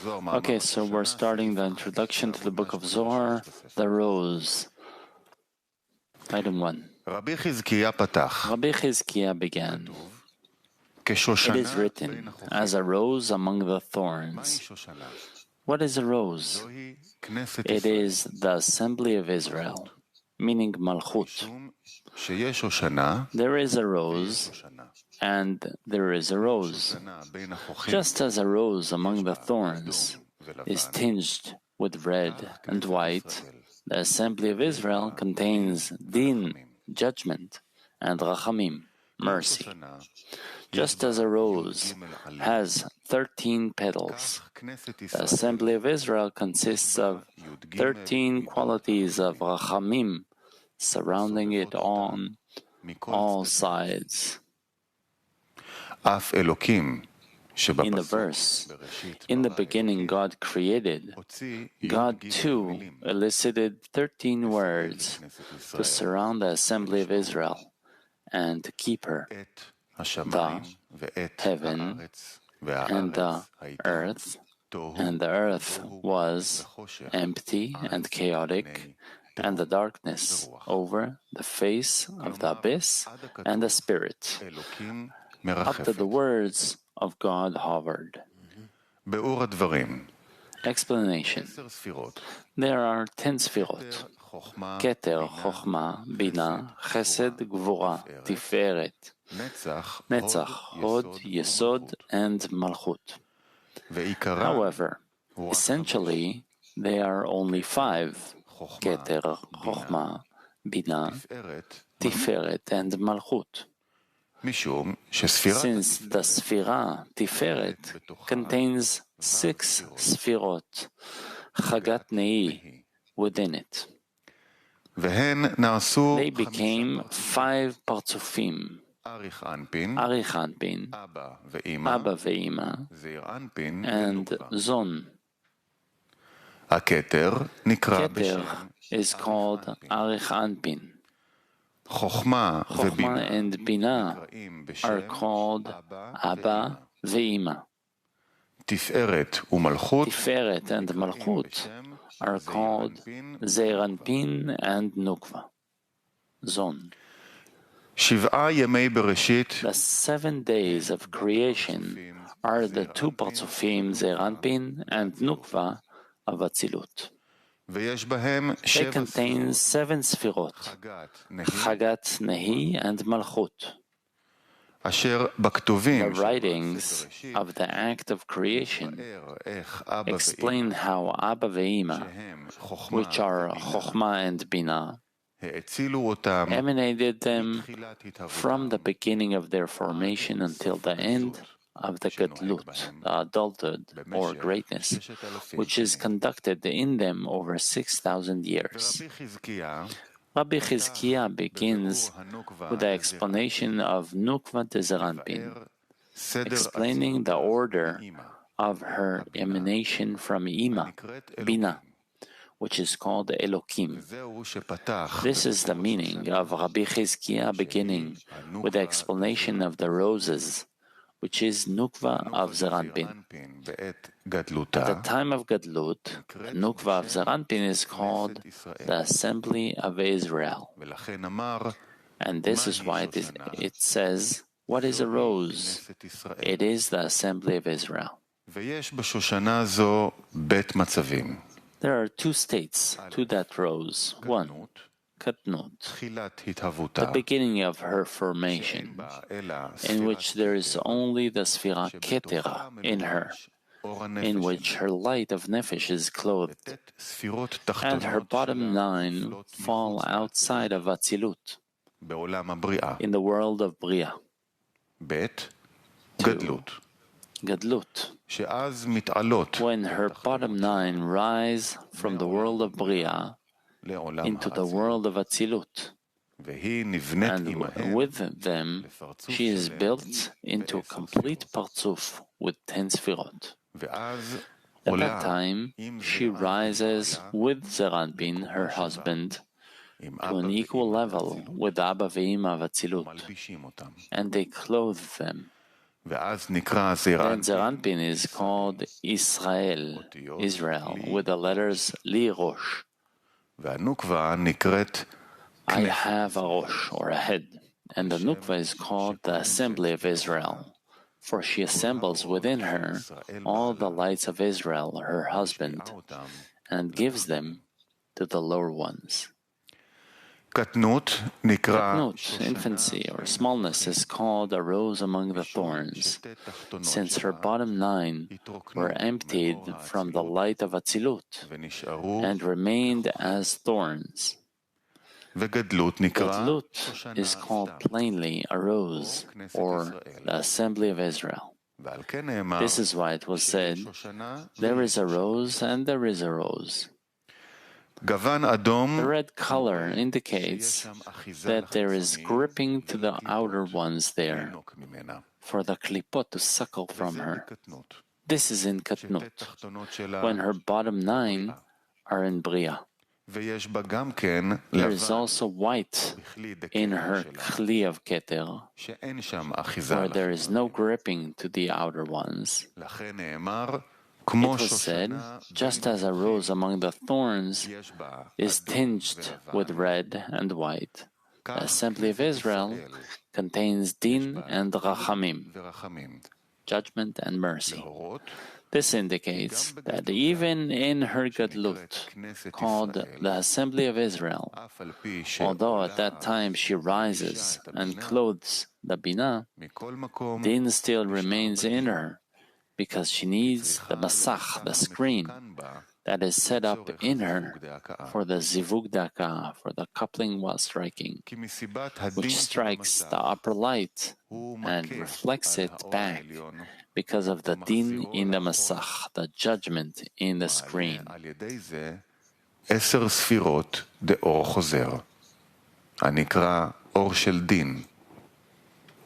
Okay, so we're starting the introduction to the Book of Zohar, the Rose. Item 1. Rabbi Chizkiah began. It is written, as a rose among the thorns. What is a rose? It is the assembly of Israel, meaning Malchut. There is a rose, and there is a rose. Just as a rose among the thorns is tinged with red and white, the assembly of Israel contains din, judgment, and rachamim, mercy. Just as a rose has 13 petals, the assembly of Israel consists of 13 qualities of rachamim surrounding it on all sides. In the verse, in the beginning God created, God too elicited 13 words to surround the assembly of Israel and to keep her, the heaven and the earth, and the earth was empty and chaotic, and the darkness over the face of the abyss and the spirit, up to the words of God hovered. Explanation. There are 10 sfirot: Keter, Chochma, Bina, Chesed, Gvura, Tiferet, Netzach, Hod, Yesod, and Malchut. However, essentially, they are only 5: Keter, Chochma, Bina, Tiferet, and Malchut. Since the Sfira, Tiferet, contains 6 Sfirot, Chagat Nei, within it. They became 5 Partzufim: Arich Anpin, Abba Ve'ima, and Zon. Keter is called Arich Anpin. Chochma and Bina are called Abba Ve'ima. Tiferet and Malchut are called Zeir Anpin and Nukva. Zon. The 7 days of creation are the 2 Partzufim, Zeir Anpin and Nukva, of Atzilut. They contain 7 Sfirot, Chagat, Nehi, and Malchut. The writings of the act of creation explain how Abba Ve'ima, which are Chochma and Bina, emanated them from the beginning of their formation until the end of the Gadlut, the adulthood or greatness, which is conducted in them over 6,000 years. Rabbi Chizkiah begins with the explanation of Nukva de Zeir Anpin, explaining the order of her emanation from Ima, Bina, which is called Elokim. This is the meaning of Rabbi Chizkiah beginning with the explanation of the roses, which is Nukva of Zeir Anpin. At the time of Gadlut, the Nukva of Zeir Anpin is called the Assembly of Israel. And this is why it says, what is a rose? It is the Assembly of Israel. There are 2 states to that rose. 1, Katnut, the beginning of her formation, in which there is only the Sfira Ketera in her, in which her light of Nefesh is clothed, and her bottom 9 fall outside of Atzilut, in the world of Bria. 2, Gadlut, when her bottom 9 rise from the world of Bria into the world of Atzilut, and with them she is built into a complete Partzuf with 10 Sfirot. At that time, she rises with Zeir Anpin, her husband, to an equal level with Abba Ve'ima of Atzilut, and they clothe them. Then Zeranpin is called Israel, with the letters Li Rosh. I have a Rosh, or a head, and the Nukva is called the Assembly of Israel, for she assembles within her all the lights of Israel, her husband, and gives them to the lower ones. Katnut, infancy or smallness, is called a rose among the thorns, since her bottom 9 were emptied from the light of Atzilut and remained as thorns. Gadlut is called plainly a rose, or the assembly of Israel. This is why it was said, there is a rose and there is a rose. The red color indicates that there is gripping to the outer ones there, for the klipot to suckle from her. This is in Katnut, when her bottom 9 are in Bria. There is also white in her kli of Keter, where there is no gripping to the outer ones. It was said, just as a rose among the thorns is tinged with red and white, the assembly of Israel contains din and rachamim, judgment and mercy. This indicates that even in her gadlut, called the assembly of Israel, although at that time she rises and clothes the binah, din still remains in her, because she needs the masach, the screen, that is set up in her for the zivug daka, for the coupling while striking, which strikes the upper light and reflects it back because of the din in the masach, the judgment in the screen. 10 ספירות דאור חוזר, הנקרא אור של דין.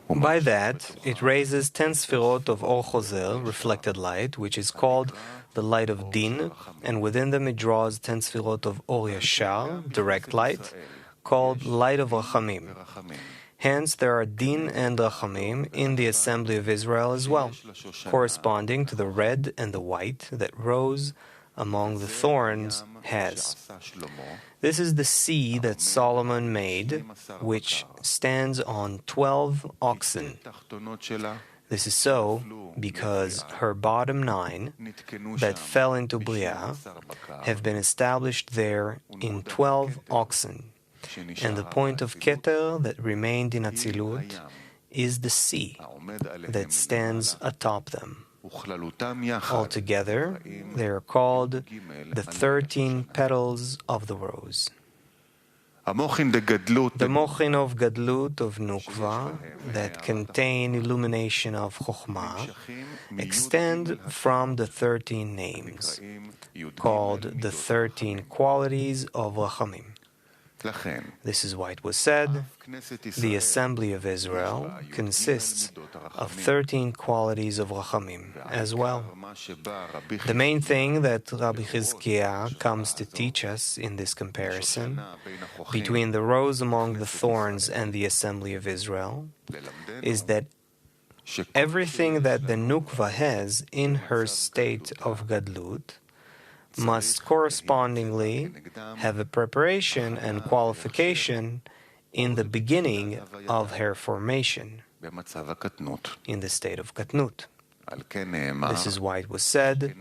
By that, it raises 10 sfirot of Or Chozer, reflected light, which is called the light of Din, and within them it draws 10 sfirot of Or Yashar, direct light, called light of Rachamim. Hence, there are Din and Rachamim in the assembly of Israel as well, corresponding to the red and the white that rose among the thorns has. This is the sea that Solomon made, which stands on 12 oxen. This is so because her bottom 9 that fell into Bria have been established there in 12 oxen, and the point of Keter that remained in Atzilut is the sea that stands atop them. Altogether, they are called the 13 petals of the rose. The mochin of gadlut of Nukva that contain illumination of Chokhmah extend from the 13 names, called the 13 qualities of Rachamim. This is why it was said, the assembly of Israel consists of 13 qualities of Rachamim as well. The main thing that Rabbi Chizkiah comes to teach us in this comparison between the rose among the thorns and the assembly of Israel is that everything that the Nukva has in her state of Gadlut must correspondingly have a preparation and qualification in the beginning of her formation, in the state of Katnut. This is why it was said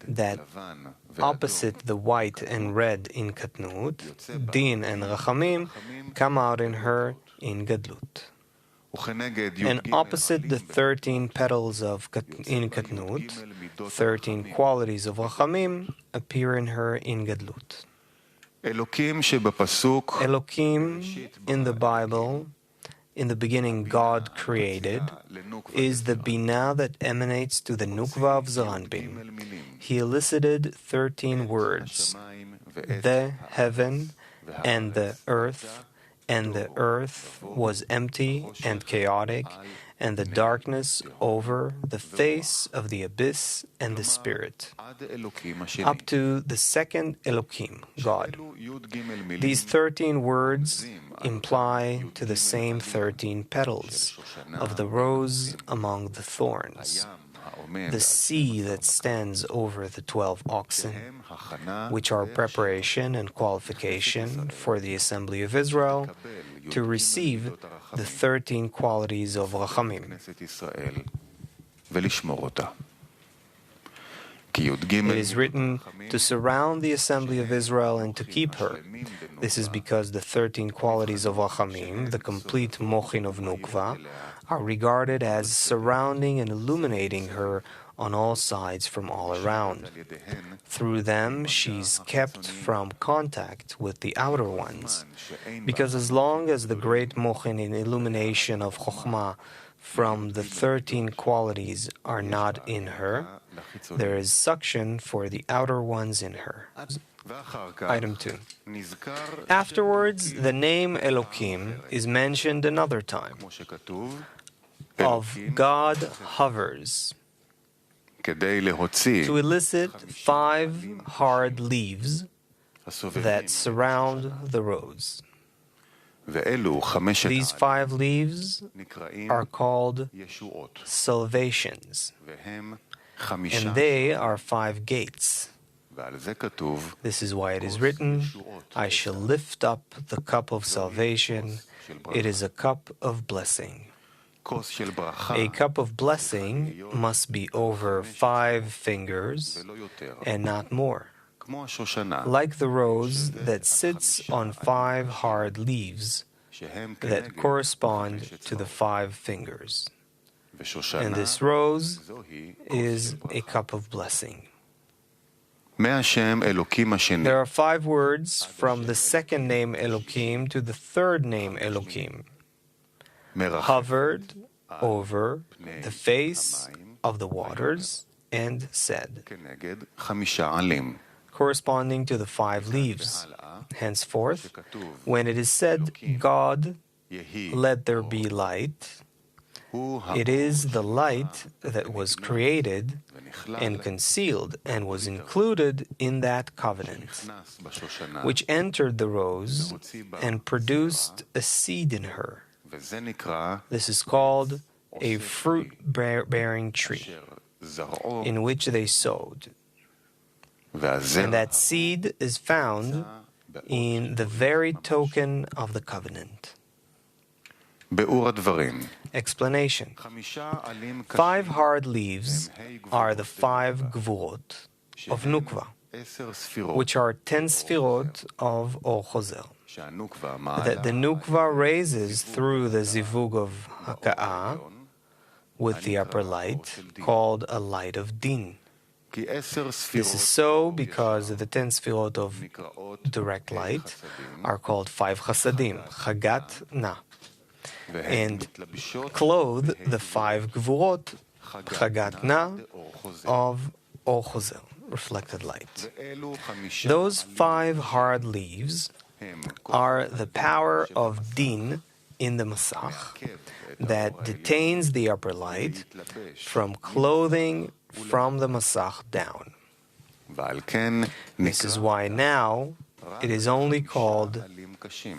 that opposite the white and red in Katnut, Din and Rachamim come out in her in Gadlut. And opposite the 13 petals of in Katnut, 13 qualities of Rachamim appear in her in Gadlut. Elokim in the Bible, in the beginning God created, is the Binah that emanates to the Nukva of Zeranpin. He elicited 13 words, the heaven and the earth and the earth was empty and chaotic, and the darkness over the face of the abyss and the spirit, up to the second Elohim, God. These 13 words imply to the same 13 petals of the rose among the thorns, the sea that stands over the 12 oxen, which are preparation and qualification for the assembly of Israel to receive the 13 qualities of Rachamim. It is written to surround the assembly of Israel and to keep her. This is because the 13 qualities of Rachamim, the complete mochin of Nukva, are regarded as surrounding and illuminating her on all sides from all around. Through them, she's kept from contact with the outer ones, because as long as the great mochin in illumination of Chokhmah from the 13 qualities are not in her, there is suction for the outer ones in her. Item 2. Afterwards, the name Elohim is mentioned another time. Of God hovers, to elicit 5 hard leaves that surround the rose. These 5 leaves are called salvations, and they are 5 gates. This is why it is written, I shall lift up the cup of salvation, it is a cup of blessing. A cup of blessing must be over 5 fingers and not more, like the rose that sits on 5 hard leaves that correspond to the 5 fingers. And this rose is a cup of blessing. There are 5 words from the second name Elohim to the third name Elohim. Hovered over the face of the waters and said, corresponding to the 5 leaves. Henceforth, when it is said, God, let there be light, it is the light that was created and concealed and was included in that covenant, which entered the rose and produced a seed in her. This is called a fruit-bearing tree, in which they sowed. And that seed is found in the very token of the covenant. Explanation. 5 hard leaves are the 5 gvurot of Nukva, which are 10 sfirot of Or Chozer, that the Nukva raises through the zivug of Haka'ah with the upper light, called a light of Din. This is so because the 10 sfirot of direct light are called 5 chasadim, Chagat Na, and clothe the 5 gvurot, Chagat Na, of Or Chozer, reflected light. Those 5 hard leaves are the power of Din in the Masach that detains the upper light from clothing from the Masach down. This is why now it is only called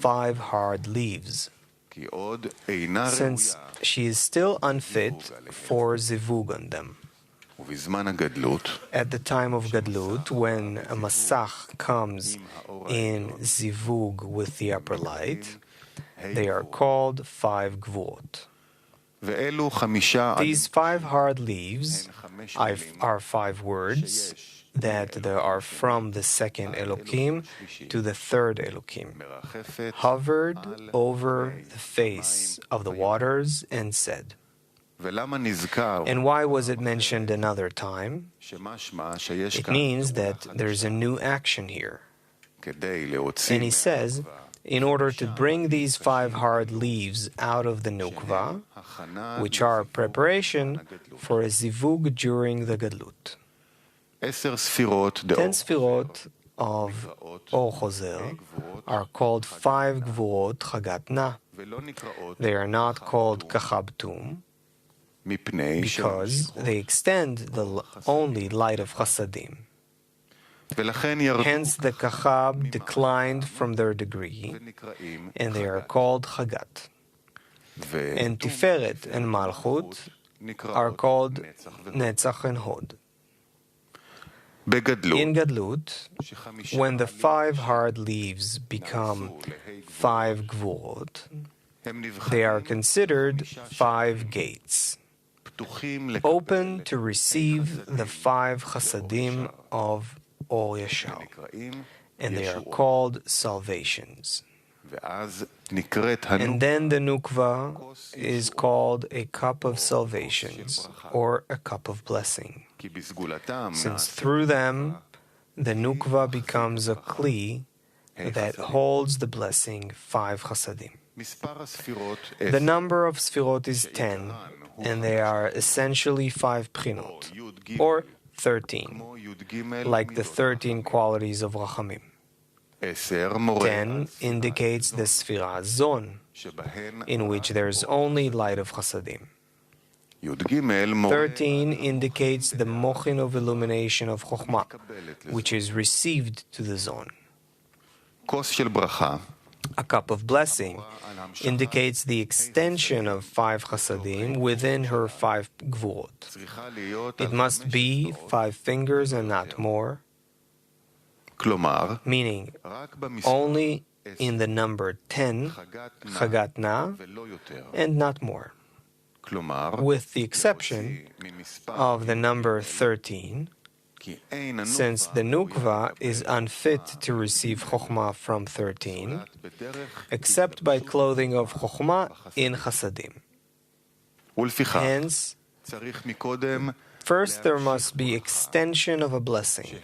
5 hard leaves, since she is still unfit for zivug on them. At the time of Gadlut, when a Masach comes in zivug with the upper light, they are called 5 gvurot. These 5 hard leaves are 5 words that there are from the second Elohim to the third Elohim, hovered over the face of the waters and said. And why was it mentioned another time? It means that there's a new action here. And he says, in order to bring these 5 hard leaves out of the Nukva, which are preparation for a zivug during the Gadlut. 10 sfirot of Or Chozer are called 5 Gvuot Chagat Na. They are not called Kachabtum because they extend the only light of Chasadim. Hence the Kachab declined from their degree, and they are called Chagat. And Tiferet and Malchut are called Netzach and Hod. In Gadlut, when the 5 hard leaves become 5 Gvurot, they are considered 5 gates, open to receive the 5 Chasadim of Or Yashar, and they are called salvations. And then the Nukva is called a cup of salvations, or a cup of blessing, since through them the Nukva becomes a Kli that holds the blessing 5 Chasadim. The number of Sfirot is 10, and they are essentially 5 Pchinot, or 13, like the 13 qualities of Rachamim. 10 indicates the Sfira Zon, in which there is only light of Chasadim. 13 indicates the Mochin of illumination of Chokhmah, which is received to the Zon. A cup of blessing indicates the extension of 5 Chasadim within her 5 Gvurot. It must be 5 fingers and not more, meaning only in the number 10, Chagat Na, and not more, with the exception of the number 13, since the Nukva is unfit to receive Chokhmah from 13, except by clothing of Chokhmah in Chasadim. Hence, first there must be extension of a blessing,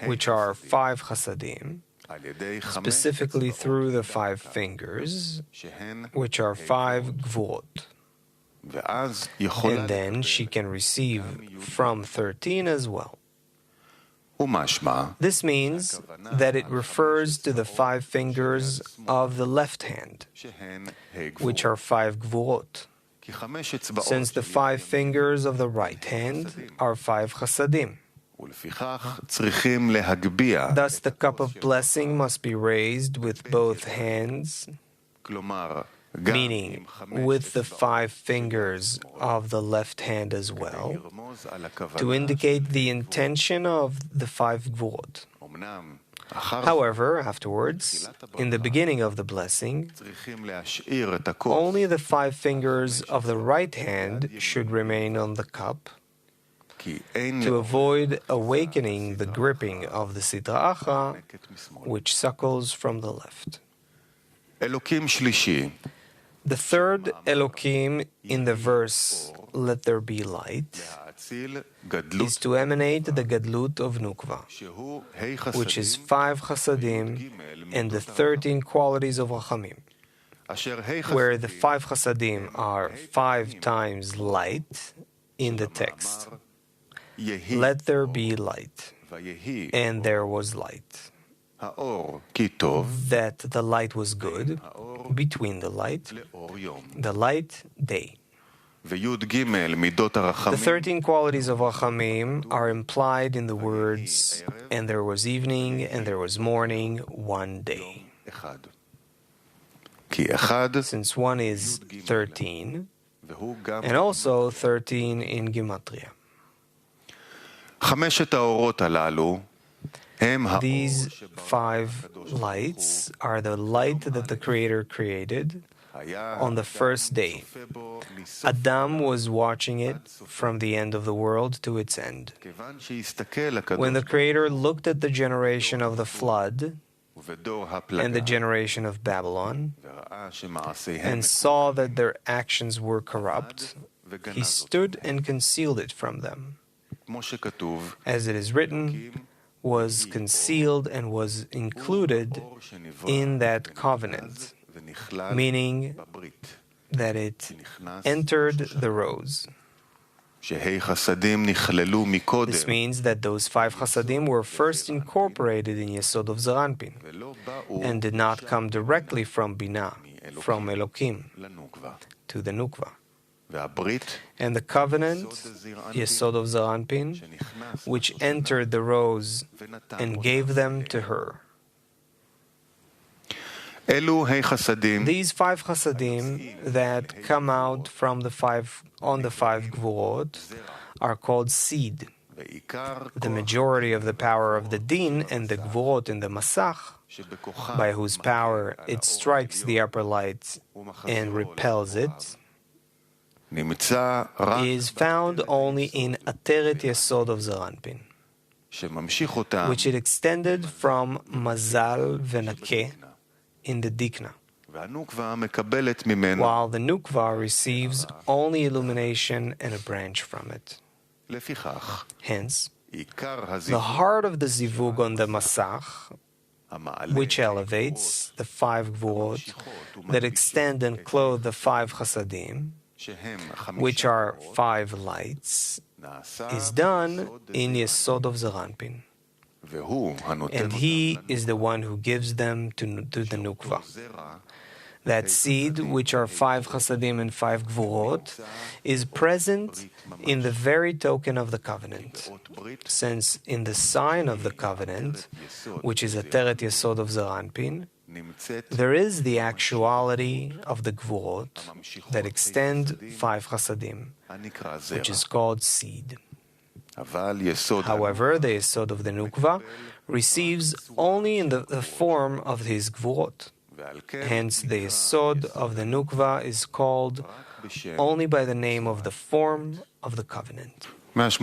which are 5 Chasadim, specifically through the 5 fingers, which are 5 Gvurot. And then she can receive from 13 as well. This means that it refers to the 5 fingers of the left hand, which are 5 Gvurot, since the 5 fingers of the right hand are 5 Chasadim. Thus the cup of blessing must be raised with both hands, meaning with the 5 fingers of the left hand as well, to indicate the intention of the 5 Gvurot. However, afterwards, in the beginning of the blessing, only the 5 fingers of the right hand should remain on the cup, to avoid awakening the gripping of the Sitra Achra, which suckles from the left. The third Elokim in the verse, "Let there be light," is to emanate the Gadlut of Nukva, which is 5 Chasadim and the 13 qualities of Rachamim, where the 5 Chasadim are 5 times light in the text. Let there be light, and there was light. That the light was good, between the light day. The 13 qualities of Rachamim are implied in the words, and there was evening, and there was morning, one day. Since one is 13, and also 13 in Gematria. These 5 lights are the light that the Creator created on the first day. Adam was watching it from the end of the world to its end. When the Creator looked at the generation of the flood and the generation of Babylon and saw that their actions were corrupt, He stood and concealed it from them. As it is written, was concealed and was included in that covenant, meaning that it entered the rose. This means that those 5 chasadim were first incorporated in Yesod of Zeranpin and did not come directly from Binah, from Elokim, to the Nukva. And the covenant, Yesod of Zeranpin, which entered the rows and gave them to her. These 5 chasadim that come out from on the 5 gvurot are called seed. The majority of the power of the din and the gvurot in the masach, by whose power it strikes the upper light and repels it, is found only in Ateret Yesod of Zeranpin, which it extended from Mazal Venakeh in the Dikna, while the Nukva receives only illumination and a branch from it. Hence, the heart of the Zivug on the Masach, which elevates the 5 gvurot that extend and clothe the 5 chasadim, which are 5 lights, is done in Yesod of Zeranpin. And he is the one who gives them to the Nukva. That seed, which are 5 chasadim and 5 gvurot, is present in the very token of the covenant, since in the sign of the covenant, which is Ateret Yesod of Zeranpin, there is the actuality of the gvurot that extend 5 chasadim, which is called seed. However, the Yesod of the Nukva receives only in the form of his gvurot. Hence, the Yesod of the Nukva is called only by the name of the form of the covenant. Number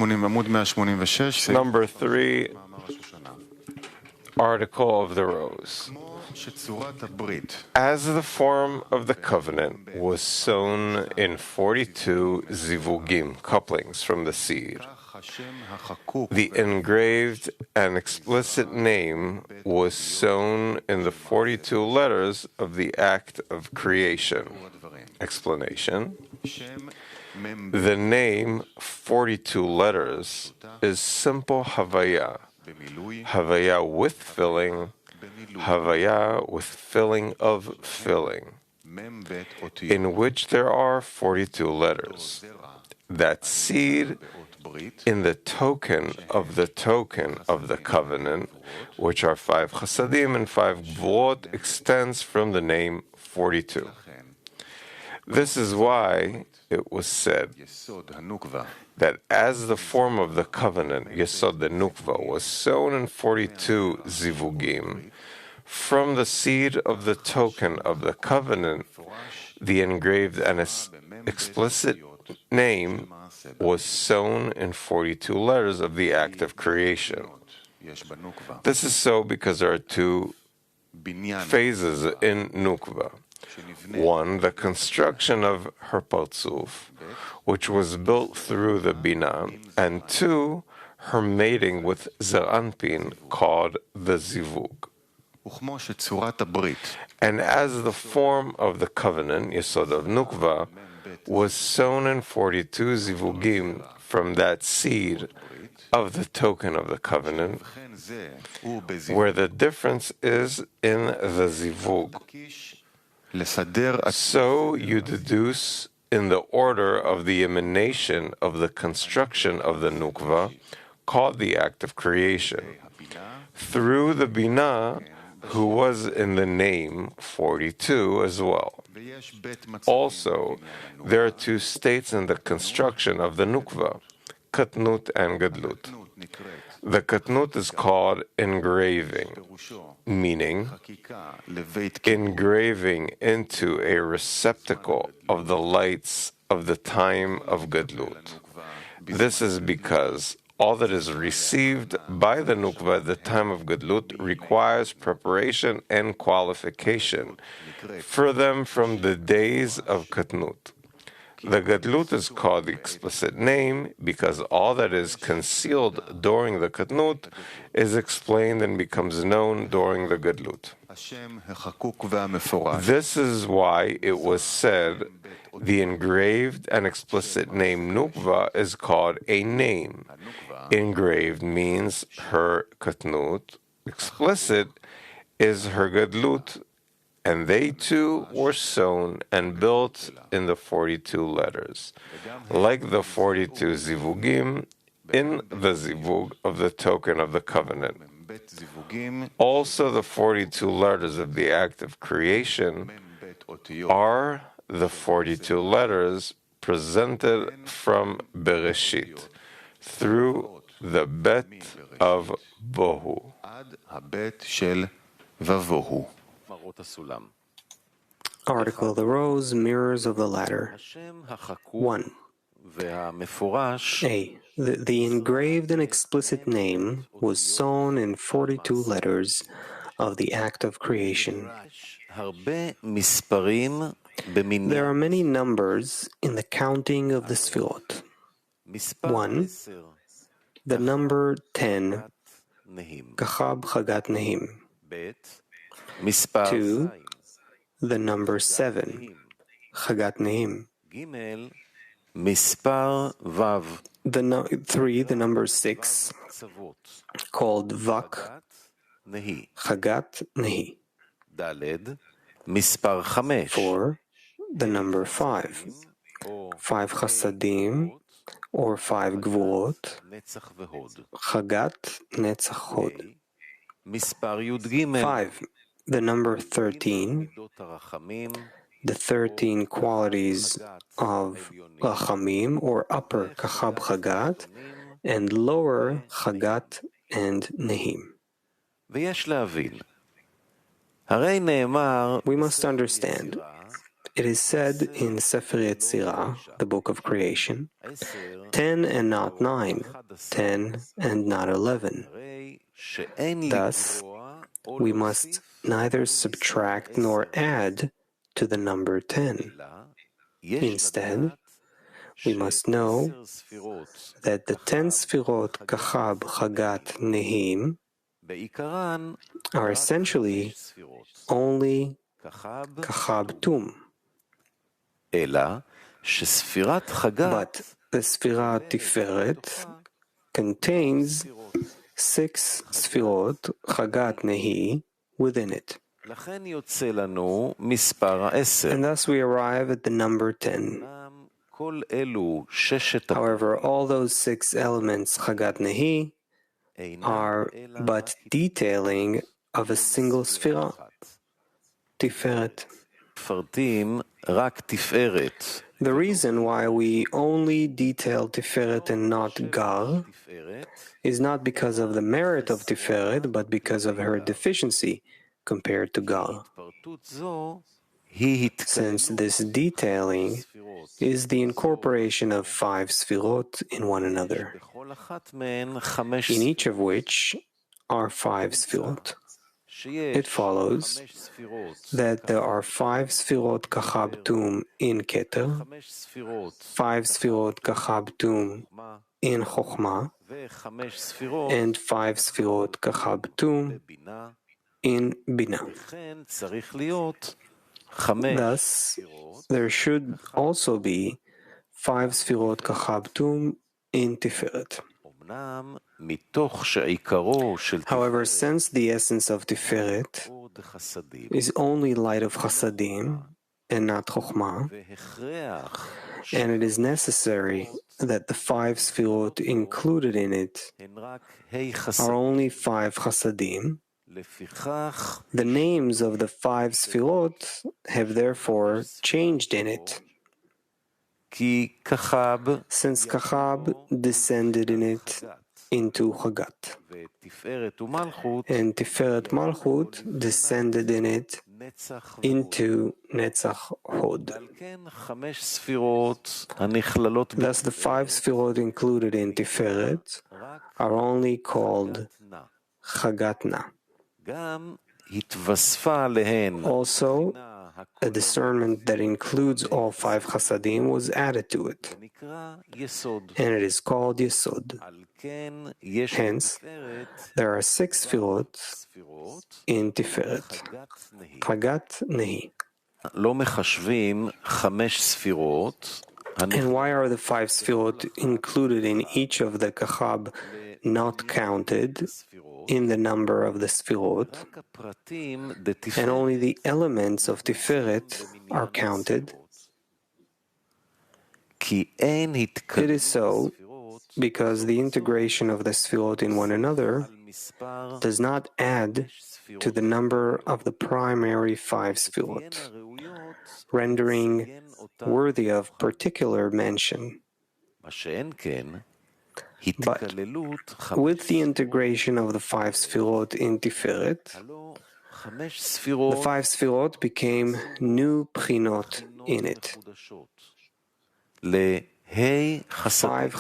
3, Article of the Rose. As the form of the covenant was sown in 42 zivugim, couplings from the seed, the engraved and explicit name was sown in the 42 letters of the act of creation. Explanation. The name 42 letters is simple Havaya, Havaya with filling, Havaya with filling of filling, in which there are 42 letters. That seed in the token of the covenant, which are 5 chasadim and 5 gvurot, extends from the name 42. This is why it was said that as the form of the covenant, Yesod the Nukva, was sown in 42 zivugim, from the seed of the token of the covenant, the engraved and explicit name was sown in 42 letters of the act of creation. This is so because there are 2 phases in Nukva. 1, the construction of her Partzuf, which was built through the Binah, and 2, her mating with Zeranpin, called the Zivug. And as the form of the covenant, Yesod of Nukva, was sown in 42 zivugim from that seed of the token of the covenant, where the difference is in the zivug. So you deduce in the order of the emanation of the construction of the nukva, called the act of creation, through the Binah, who was in the name 42 as well. Also, there are 2 states in the construction of the nukva, katnut and gadlut. The katnut is called engraving, meaning engraving into a receptacle of the lights of the time of gadlut. This is because all that is received by the nukva at the time of gadlut requires preparation and qualification for them from the days of katnut. The Gadlut is called the explicit name because all that is concealed during the Katnut is explained and becomes known during the Gadlut. This is why it was said the engraved and explicit name Nukva is called a name. Engraved means her Katnut, explicit is her Gadlut, and they too were sewn and built in the 42 letters, like the 42 zivugim in the zivug of the token of the covenant. Also, the 42 letters of the act of creation are the 42 letters presented from Bereshit through the Bet of Bohu. Article of the Rose, Mirrors of the Ladder. 1. A. The engraved and explicit name was sewn in 42 letters of the act of creation. There are many numbers in the counting of the Sfirot. 1. The number 10, Kachab Chagat Nehim. 2. The number 7, Chagat Nehim. 3. The number 6, called Vak, Chagat Nehi. 4. The number 5, 5 Chasadim, or 5 Gvurot, Chagat Netzach Hod. 5. The number 13, the 13 qualities of Rachamim, or upper Kachab Chagat, and lower Chagat and Nehim. We must understand, it is said in Sefer Yetzirah, the Book of Creation, 10 and not 9, 10 and not 11. Thus, we must neither subtract nor add to the number 10. Instead, we must know that the 10 Sfirot Kachab Chagat Nehim are essentially only Kachab Tum. But the Sfirat Tiferet contains 6 Sfirot Chagat Nehi within it. And thus we arrive at the number 10. However, all those 6 elements Chagat Nehi are but detailing of a single Sfira, Tiferet. The reason why we only detail Tiferet and not Gar is not because of the merit of Tiferet, but because of her deficiency compared to Gar. Since this detailing is the incorporation of 5 Sfirot in one another, in each of which are 5 Sfirot. It follows that there are 5 Sfirot Kachab Tum in Keter, 5 Sfirot Kachab Tum in Chokhmah, and 5 Sfirot Kachab Tum in Bina. Thus, there should also be 5 Sfirot Kachab Tum in Tiferet. However, since the essence of Tiferet is only light of Chasadim and not Chokhmah, and it is necessary that the 5 Sfirot included in it are only 5 Chasadim, the names of the 5 Sfirot have therefore changed in it. Since Kachab descended in it into Chagat, and Tiferet Malchut descended in it into Netzach Hod. Thus, the 5 Sfirot included in Tiferet are only called Chagat Na. Also, a discernment that includes all 5 chasadim was added to it, and it is called Yesod. Hence, there are 6 sfirot in Tiferet, Chagat Nehi. And why are the 5 sfirot included in each of the kachab not counted in the number of the sfirot, and only the elements of Tiferet are counted? It is so because the integration of the sfirot in one another does not add to the number of the primary 5 sfirot, rendering worthy of particular mention. But with the integration of the 5 sfirot in Tiferet, the 5 sfirot became new pchinot in it, 5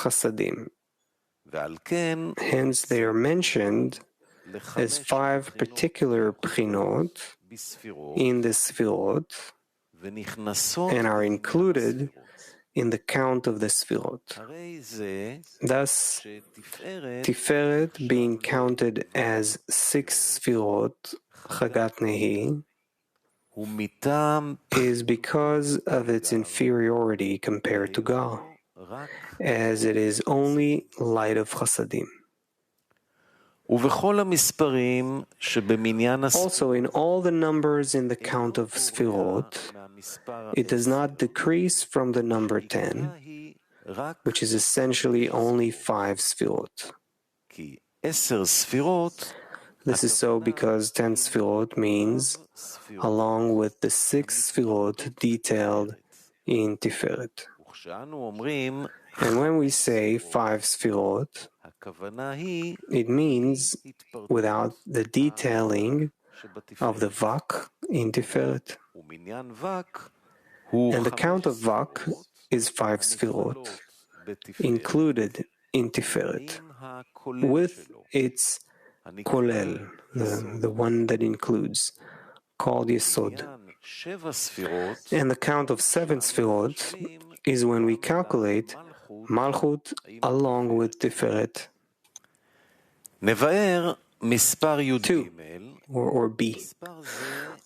chasadim. Hence they are mentioned as 5 particular pchinot in the sfirot and are included in the count of the sfirot. Thus, Tiferet being counted as 6 sfirot, Chagat Nehi, is because of its inferiority compared to Gal, as it is only light of chasadim. Also, in all the numbers in the count of Sfirot, it does not decrease from the number 10, which is essentially only 5 Sfirot. This is so because 10 Sfirot means along with the 6 Sfirot detailed in Tiferet. And when we say 5 Sfirot, it means without the detailing of the Vak in Tiferet. And the count of Vak is 5 Sfirot, included in Tiferet, with its Kolel, the one that includes, called Yesod. And the count of 7 Sfirot is when we calculate Malchut along with Tiferet. 2, or B.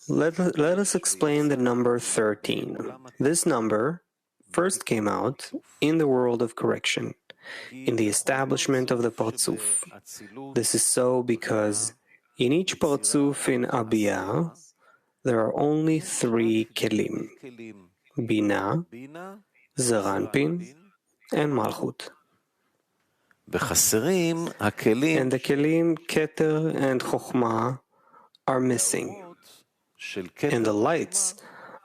Let us explain the number 13. This number first came out in the world of correction, in the establishment of the Partzuf. This is so because in each Partzuf in Abiyah, there are only 3 kelim: Bina, Zeranpin, and Malchut. And the kelim Keter and Chokhmah are missing, and the lights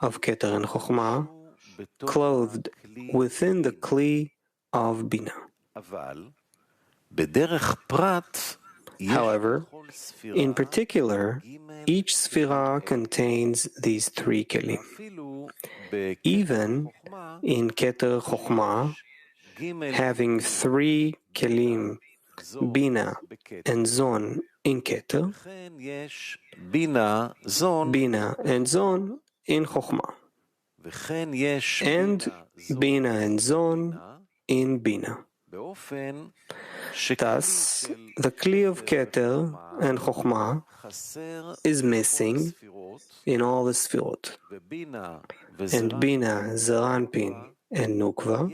of Keter and Chokhmah clothed within the Kli of Bina. However, in particular, each Sphira contains these 3 kelim. Even in Keter Chokhmah, having 3 kelim, Bina and Zon in Keter, Bina and Zon in Chokhmah, and Bina and Zon in Bina. Thus, the Kli of Keter and Chokhmah is missing in all the Sfirot, and Bina, Zeranpin, and Nukva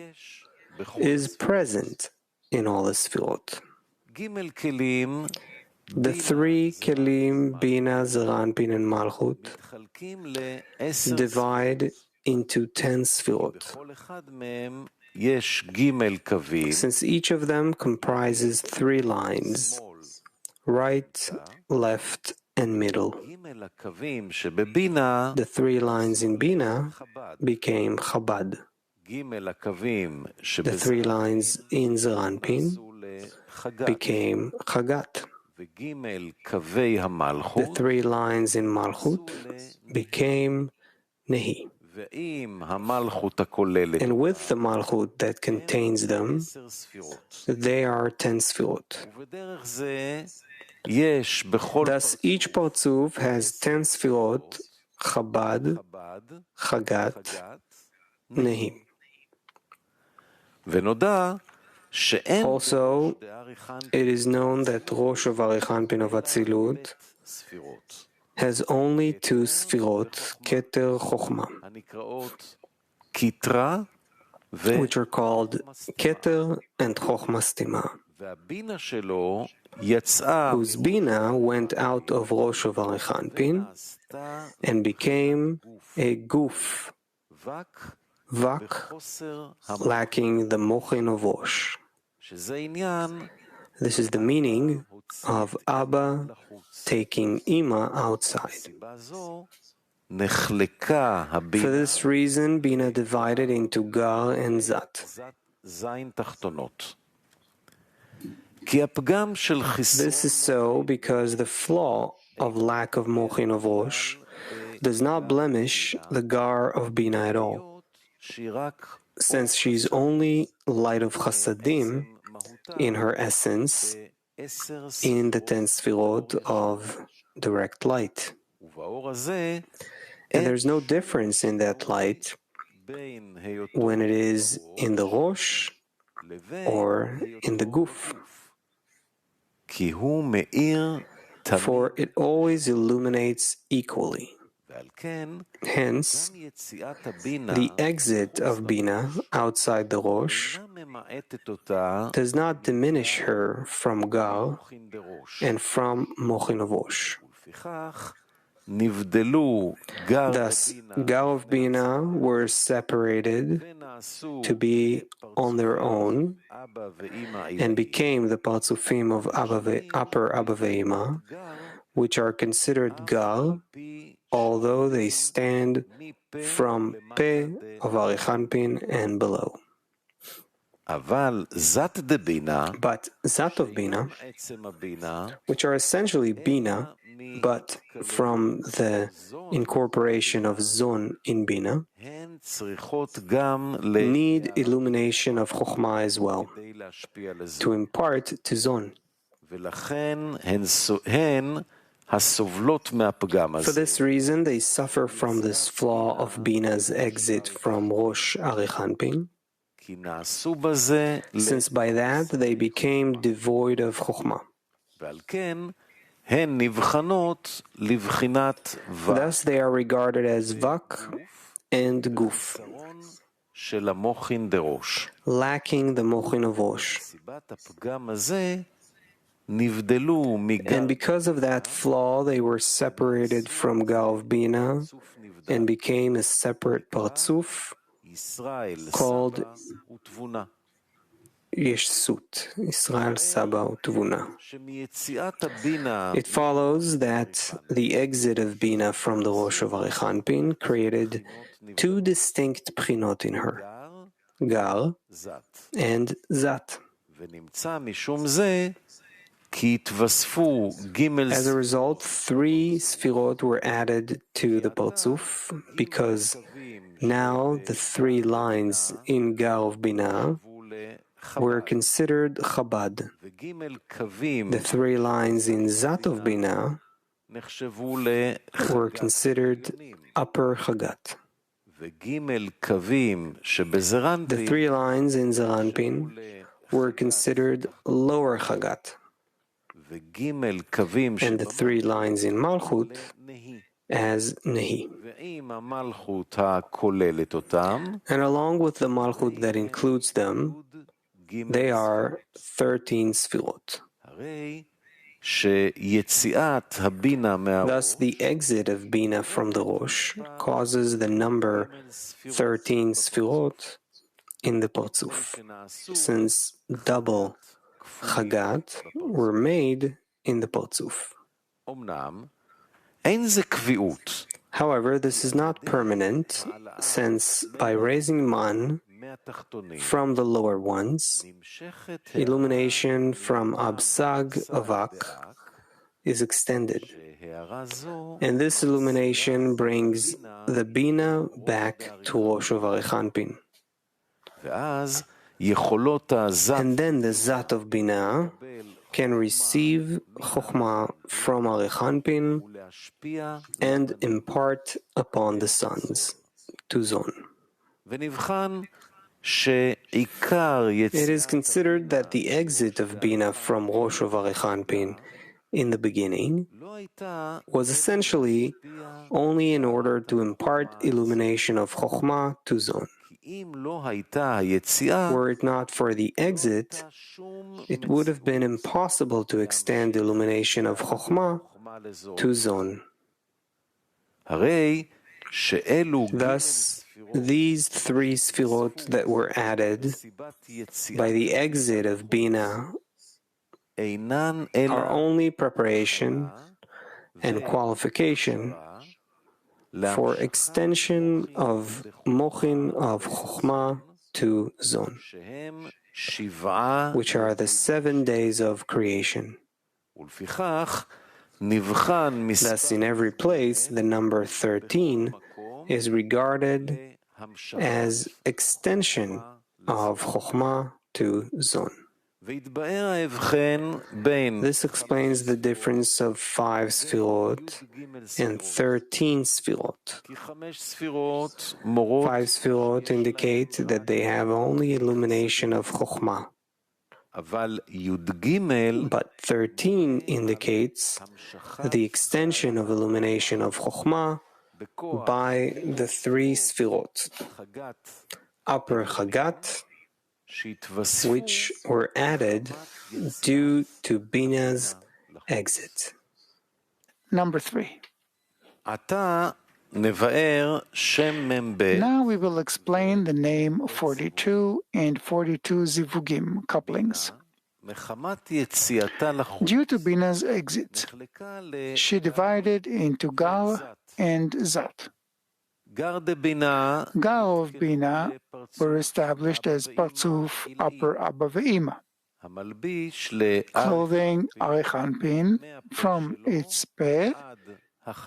is present in all the Sfirot. The 3 kelim, Bina, Zeranpin, and Malchut, divide into 10 Sfirot, since each of them comprises 3 lines: right, left, and middle. The 3 lines in Bina became Chabad. The 3 lines in Zeranpin became Chagat. The 3 lines in Malchut became Nehi. And with the Malchut that contains them, they are 10 Sfirot. Thus, each Partzuf has 10 Sfirot Chabad, Chagat, Nehi. Also, it is known that Rosh of Arichanpin of Atzilut has only two Sfirot, Keter Chochma, which are called Keter and Chochma Stima, whose Bina went out of Rosh of Arichanpin and became a Guf, Vak, lacking the Mochin of Rosh. This is the meaning of Abba taking Ima outside. For this reason, Bina divided into Gar and Zat. This is so because the flaw of lack of Mochin of Rosh does not blemish the Gar of Bina at all, since she is only light of Chasadim in her essence, in the 10 Sfirot of direct light. And there's no difference in that light when it is in the Rosh or in the Guf, for it always illuminates equally. Hence, the exit of Bina outside the Rosh does not diminish her from Gar and from Mochin of Rosh. Thus, Gar of Bina were separated to be on their own and became the Partzufim of Upper Abba Ve'ima, which are considered Gar, although they stand from Peh of Arichanpin and below. But Zat of Bina, which are essentially Bina, but from the incorporation of Zon in Bina, need illumination of Chochmah as well, to impart to Zon. For this reason, they suffer from this flaw of Bina's exit from Rosh Arichanpin, since by that they became devoid of Chochmah. Thus they are regarded as Vak and Guf, lacking the Mochin of Rosh. And because of that flaw, they were separated from Gar of Bina and became a separate Partzuf called Yeshsut, Israel, Saba, Utvuna. It follows that the exit of Bina from the Rosh of Arichanpin created two distinct Pchinot in her, Gar and Zat. As a result, 3 Sfirot were added to the Partzuf, because now the 3 lines in Gar of Bina were considered Chabad. The 3 lines in Zat of Bina were considered Upper Chagat. The 3 lines in Zeranpin were considered Lower Chagat. And the 3 lines in Malchut as Nehi. And along with the Malchut that includes them, they are 13 Sfirot. Thus, the exit of Bina from the Rosh causes the number 13 Sfirot in the Partzuf, since double Chagat were made in the Partzuf. However, this is not permanent, since by raising Man from the lower ones, illumination from Absag Avak is extended. And this illumination brings the Bina back to Rosh of Arichanpin. And then the Zat of Bina can receive Chokhmah from Arechanpin and impart upon the sons, to Zon. It is considered that the exit of Bina from Rosh of Arechanpin in the beginning was essentially only in order to impart illumination of Chokhmah to Zon. Were it not for the exit, it would have been impossible to extend illumination of Chokhmah to Zon. Thus, these three Sfirot that were added by the exit of Bina are only preparation and qualification for extension of Mochin of Chokhmah to Zon, which are the 7 days of creation. Thus, in every place, the number 13 is regarded as extension of Chokhmah to Zon. This explains the difference of 5 Sfirot and 13 Sfirot. 5 Sfirot indicate that they have only illumination of Chokhmah, but 13 indicates the extension of illumination of Chokhmah by the 3 Sfirot, Upper Chagat, which were added due to Bina's exit. Number 3. Now we will explain the name 42 and 42 Zivugim couplings. Due to Bina's exit, she divided into Gar and Zat. Gar of Bina were established as Parzuf Upper Abba Ve'ima, clothing Arechanpin from its peh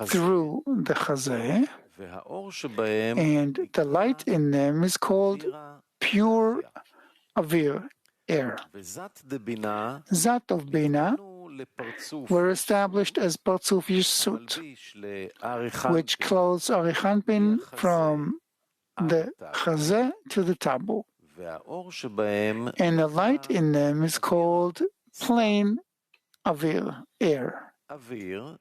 through the Chazeh, and the light in them is called pure Avir, air. Zat of Bina were established as Parzuf Yeshut, which clothes Arechanpin from the Chazeh to the Tabu, and the light in them is called plain Avir, air. Avir,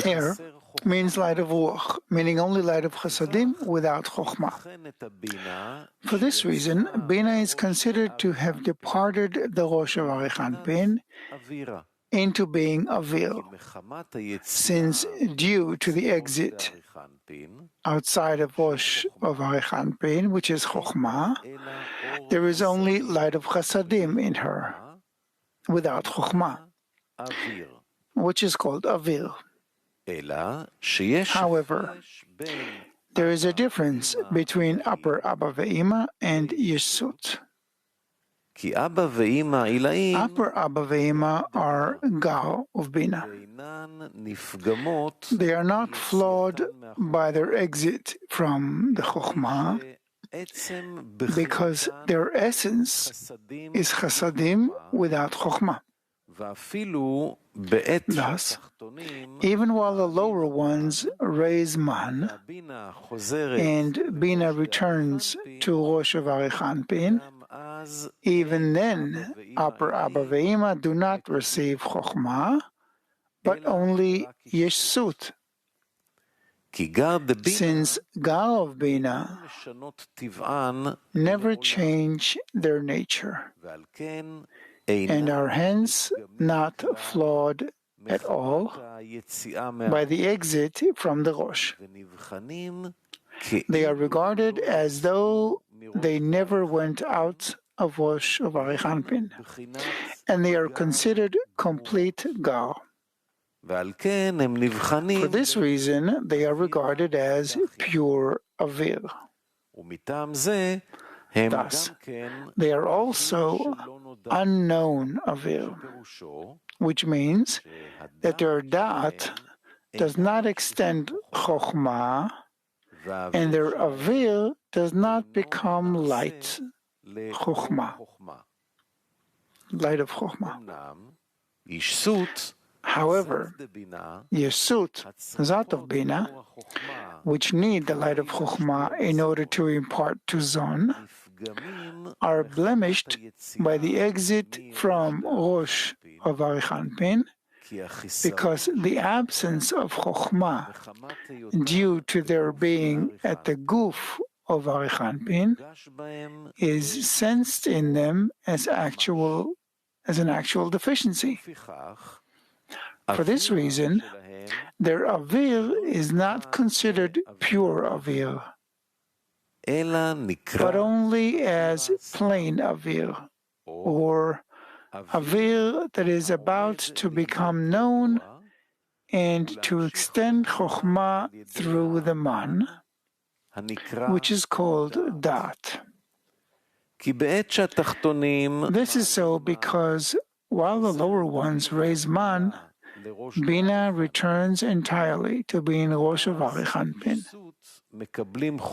air, means light of Ruach, meaning only light of Chasadim without Chokhmah. For this reason, Bina is considered to have departed the Rosh of Arechanpin into being Avir, since due to the exit outside of Rosh of Arechanpin, which is Chokhmah, there is only light of Chasadim in her, without Chokhmah, which is called Avir. However, there is a difference between Upper Abba Ve'ima and Yeshut. Upper Abba Ve'ima are Gar of Bina. They are not flawed by their exit from the Chokhmah, because their essence is Chasadim without Chokhmah. Thus, even while the lower ones raise Man and Bina returns to Rosh of Arechanpin, even then Upper Abba Ve'ima do not receive Chokhmah, but only Yeshut, since Gar of Bina never change their nature, and are hence not flawed at all by the exit from the Rosh. They are regarded as though they never went out of Rosh of Arechanpin, and they are considered complete Gar. For this reason, they are regarded as pure Avir. Thus, they are also unknown Avir, which means that their Da'at does not extend Chokhmah and their avir does not become light, chokhmah, light of chokhmah. However, Yesut, Zat of Bina, which need the light of chokhmah in order to impart to Zon, are blemished by the exit from Rosh of Arichanpin, because the absence of chokhmah, due to their being at the guf of Arichanpin, is sensed in them as an actual deficiency. For this reason, their avir is not considered pure avir, but only as plain avir, or avir that is about to become known and to extend chokhmah through the man, which is called dat. This is so because while the lower ones raise man, Bina returns entirely to being Rosh of Arichanpin.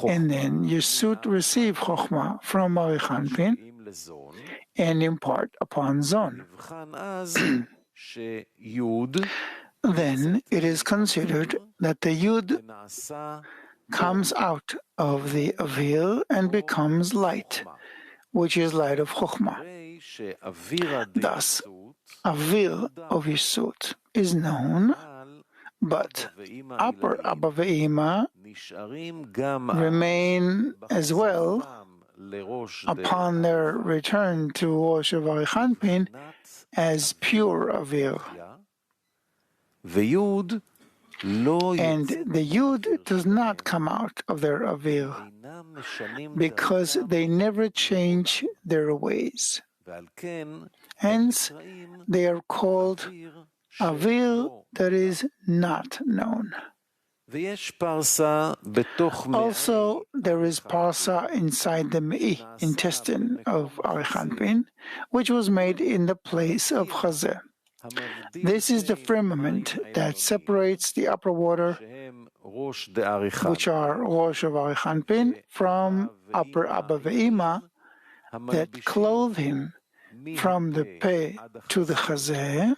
And then Yesut receive Chokhmah from Arichanpin and impart upon Zon. Then it is considered that the Yud comes out of the Avir and becomes light, which is light of Chokhmah. Thus, Avir of Yesut is known, but upper Abba Ve'ima remain as well upon their return to Rosh of Arichanpin as pure Avir. And the Yud does not come out of their Avir, because they never change their ways. Hence, they are called Avir that is not known. Also, there is parsa inside the me'i, intestine of Arichanpin, which was made in the place of chazeh. This is the firmament that separates the upper water, which are Rosh of Arichanpin, from upper Abba Ve'ima, that clothe him from the peh to the chazeh,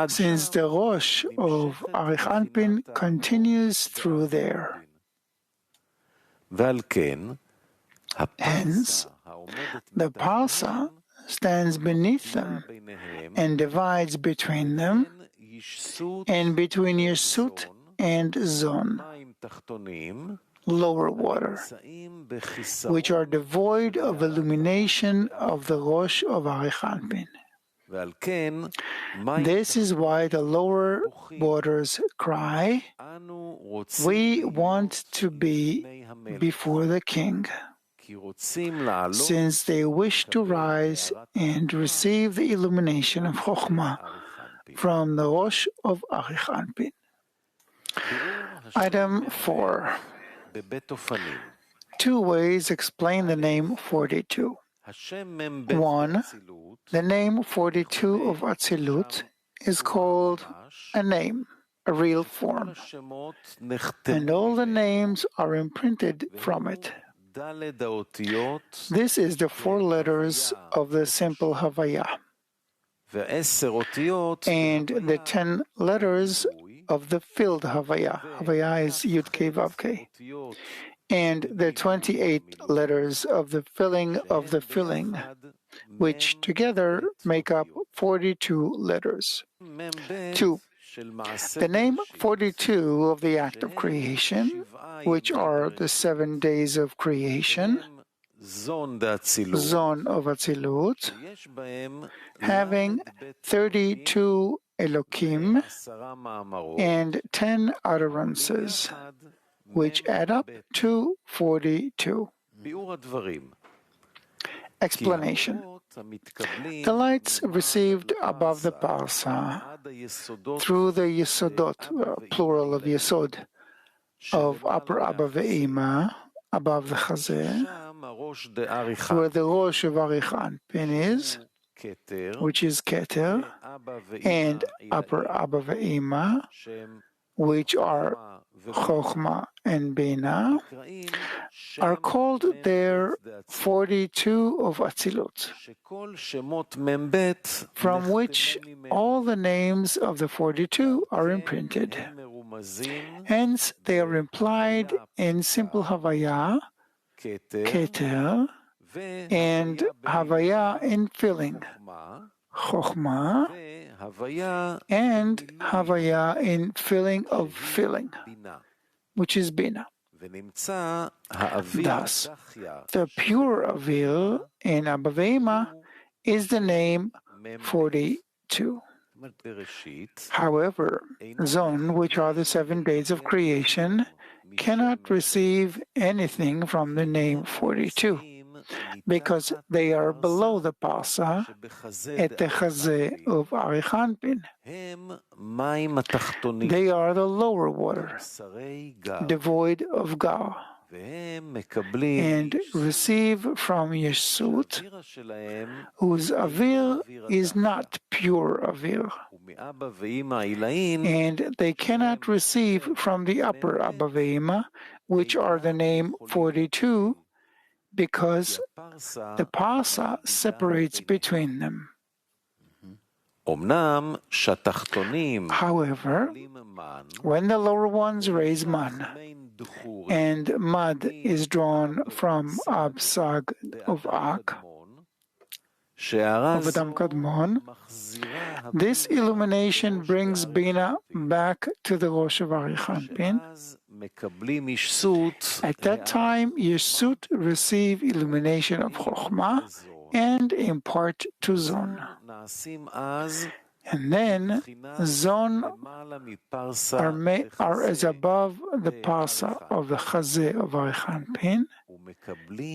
since the Rosh of Arichanpin continues through there. Hence, the parsa stands beneath them and divides between them and between Yesut and Zon, lower water, which are devoid of illumination of the Rosh of Arichanpin. This is why the lower waters cry, "We want to be before the king," since they wish to rise and receive the illumination of Chokhmah from the Rosh of Arichanpin. Item 4. 2 ways explain the name 42. 1. The name 42 of Atzilut is called a name, a real form, and all the names are imprinted from it. This is the 4 letters of the simple Havaya, and the 10 letters of the filled Havaya. Havaya is Yud Kei Vav Kei. And the 28 letters of the filling, which together make up 42 letters. 2. The name 42 of the act of creation, which are the 7 days of creation, Zon of Atzilut, having 32 Elokim and 10 utterances, which add up to 42. Explanation. The lights received above the parsa through the Yesodot, plural of Yesod, of upper Abba Ve'ima, above the chazeh, where the Rosh of Arichanpin is, which is Keter, and upper Abba Ve'ima, which are Chokhmah and Bina, are called their 42 of Atzilut, from which all the names of the 42 are imprinted. Hence, they are implied in simple Havaya, Keter, and Havaya in filling, Chokhmah, and Havaya in filling of filling, which is Bina. Thus, the pure Avil in Abba Ve'ema is the name 42. However, Zon, which are the 7 days of creation, cannot receive anything from the name 42, because they are below the Parsa at the Chazeh of Arichanpin. They are the lower water, devoid of Gar, and receive from Yesut, whose Avir is not pure Avir, and they cannot receive from the upper Abba Ve'ema, which are the name 42, because the Parsa separates between them. However, when the lower ones raise man, and mud is drawn from Absag of Ak, of Adam Kadmon, this illumination brings Bina back to the Rosh of Arichanpin. At that time, Yesut receive illumination of Chokhmah and impart to Zon. And then Zon are as above the Parsa of the Chazeh of Arichanpin,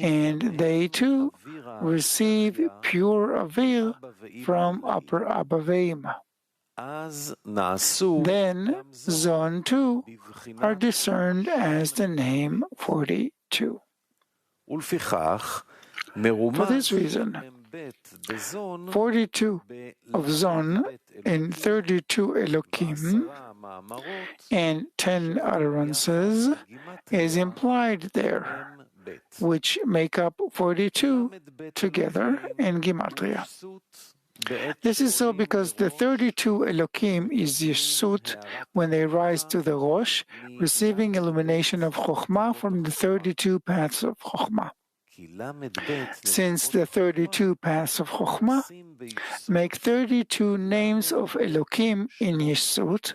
and they too receive pure Avir from upper Abba Ve'ema. Then Zon too are discerned as the name 42. For this reason, 42 of Zon and 32 Elokim and 10 utterances is implied there, which make up 42 together in Gematria. This is so because the 32 Elokim is Yesut when they rise to the Rosh, receiving illumination of Chokhmah from the 32 paths of Chokhmah. Since the 32 paths of Chokhmah make 32 names of Elokim in Yesut,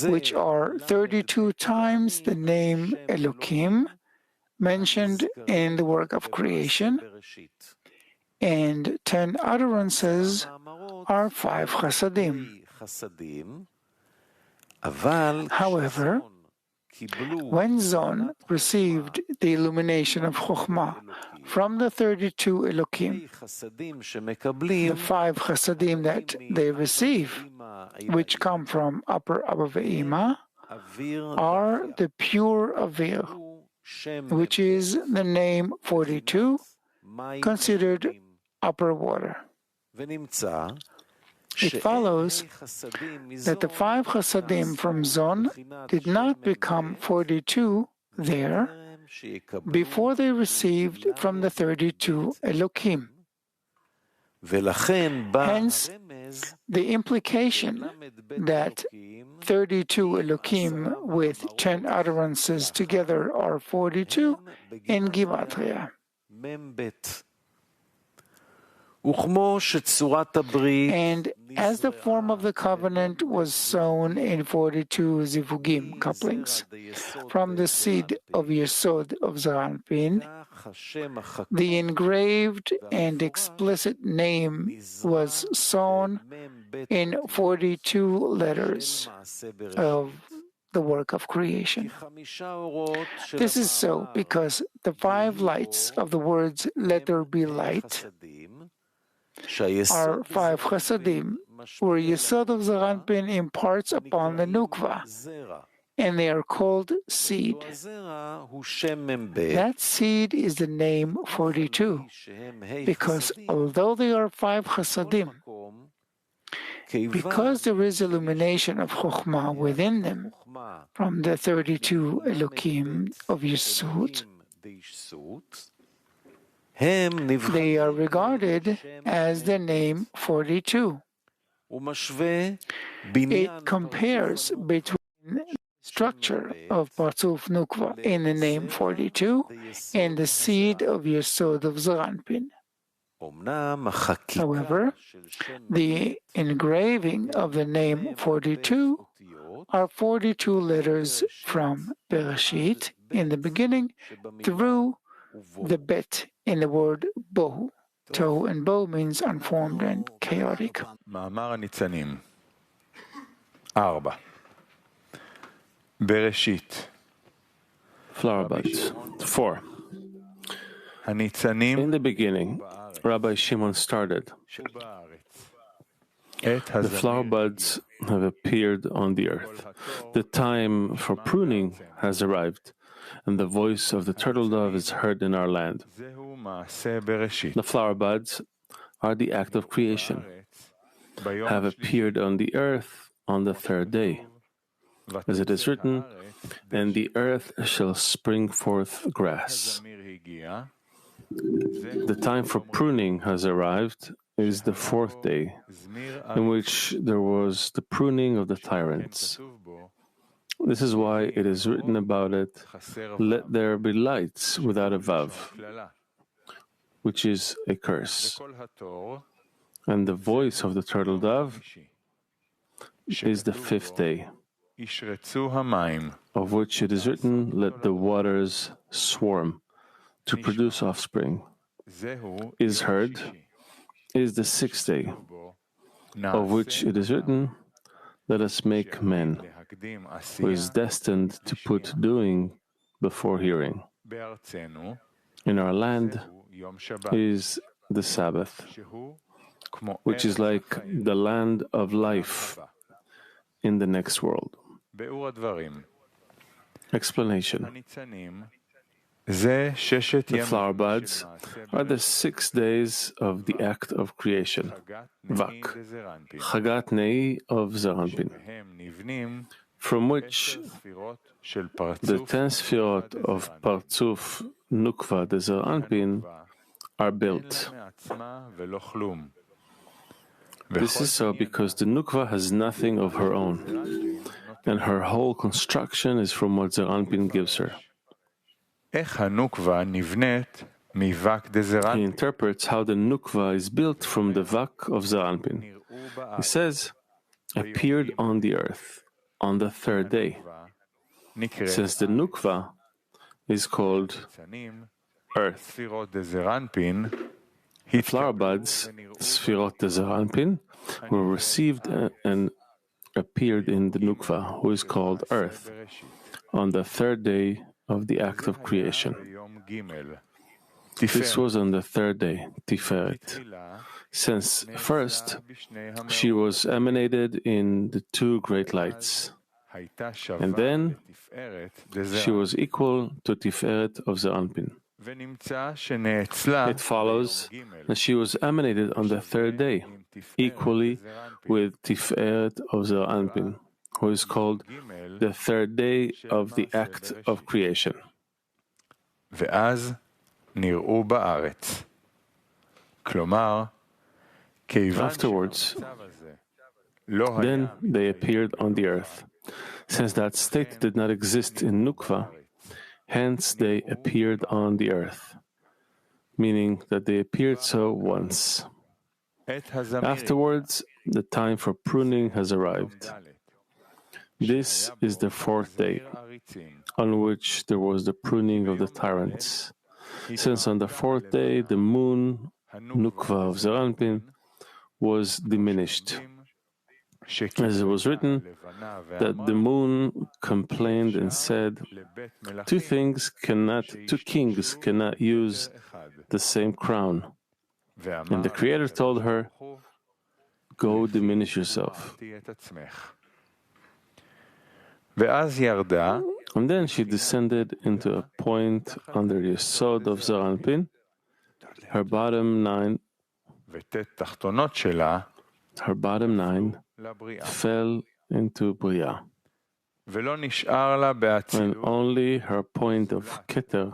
which are 32 times the name Elokim mentioned in the work of creation, and 10 utterances are 5 chasadim. However, when Zon received the illumination of Chokhmah from the 32 Elokim, the 5 chasadim that they receive, which come from upper Abba Ve'ema, are the pure Avir, which is the name 42, considered upper water. It follows that the 5 chasadim from Zon did not become 42 there before they received from the 32 Elokim. Hence, the implication that 32 Elokim with 10 utterances together are 42 in Gematria. And as the form of the covenant was sown in 42 zivugim, couplings, from the seed of Yesod of Zaranpin, the engraved and explicit name was sown in 42 letters of the work of creation. This is so because the 5 lights of the words "let there be light" are 5 chasadim, where Yesod of Zaranpin imparts upon the Nukva, and they are called seed. That seed is the name 42, because although they are 5 chasadim, Because there is illumination of Chokhmah within them from the 32 Elokim of Yesod, they are regarded as the name 42. It compares between the structure of Parzuf Nukva in the name 42 and the seed of Yesod of Zeranpin. However, the engraving of the name 42 are 42 letters from Bereshit in the beginning through the bet in the word Bohu. Tohu and Bo means unformed and chaotic. מאמר הניצנים 4 בראשית Flower buds. 4. In the beginning, Rabbi Shimon started. The flower buds have appeared on the earth. The time for pruning has arrived, and the voice of the turtle dove is heard in our land. The flower buds are the act of creation, have appeared on the earth on the third day. As it is written, and the earth shall spring forth grass. The time for pruning has arrived is the fourth day, in which there was the pruning of the tyrants. This is why it is written about it, let there be lights without a vav, which is a curse. And the voice of the turtle dove is the fifth day, of which it is written, let the waters swarm to produce offspring. Is heard is the sixth day, of which it is written, let us make men, who is destined to put doing before hearing. In our land is the Sabbath, which is like the land of life in the next world. Explanation. The flower buds are the 6 days of the act of creation, Vak, Chagat Nei of Zeranpin, from which the 10 Sfirot of Parzuf Nukva de Zeranpin are built. This is so because the Nukva has nothing of her own, and her whole construction is from what Zeranpin gives her. He interprets how the Nukva is built from the Vak of Zeranpin. He says, appeared on the earth on the third day, since the Nukva is called earth. The flower buds, Sfirot de Zeranpin, were received and appeared in the Nukva, who is called earth, on the third day of the act of creation. This was on the third day, Tiferet, since first she was emanated in the 2 great lights, and then she was equal to Tiferet of Zeranpin. It follows that she was emanated on the third day, equally with Tiferet of Zeranpin, who is called the third day of the act of creation. Afterwards, then they appeared on the earth. Since that state did not exist in Nukva, hence they appeared on the earth, meaning that they appeared so once. Afterwards, the time for pruning has arrived. This is the fourth day, on which there was the pruning of the tyrants, since on the fourth day the moon, Nukva of Zeranpin, was diminished. As it was written, that the moon complained and said, two kings cannot use the same crown. And the Creator told her, go diminish yourself. And then she descended into a point under the Yesod of Zeranpin. Her bottom 9 her bottom 9 fell into Bria, and only her point of Keter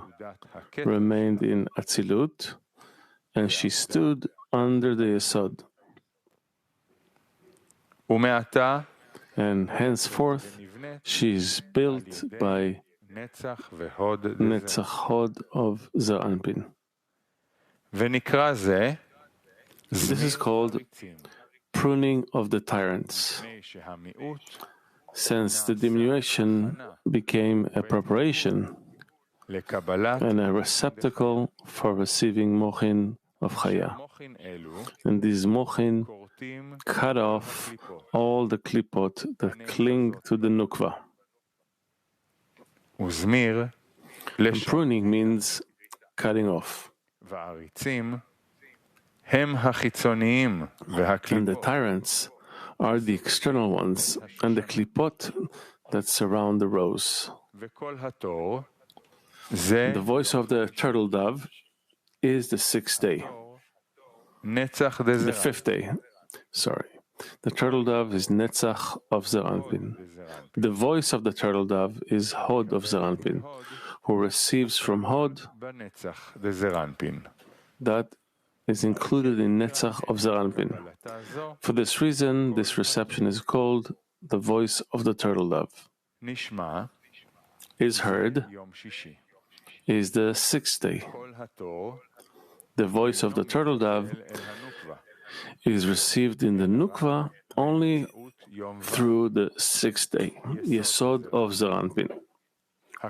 remained in Atzilut, and she stood under the Yesod. And henceforth she is built by Netzach Hod of Zer Anpin. This is called pruning of the tyrants, since the diminution became a preparation and a receptacle for receiving mochin of Chaya. And these mochin cut off all the klipot that cling to the nukva. And pruning means cutting off. And the tyrants are the external ones, and the klipot that surround the rows. The voice of the turtle dove is the 6th day. The 5th day. The turtle dove is Netzach of Zer Anpin. The voice of the turtle dove is Hod of Zer Anpin, who receives from Hod that is included in Netzach of Zer Anpin. For this reason, this reception is called the voice of the turtle dove. Is heard is the 6th day. The voice of the turtle dove is received in the nukva only through the 6th day, Yesod of Zer Anpin,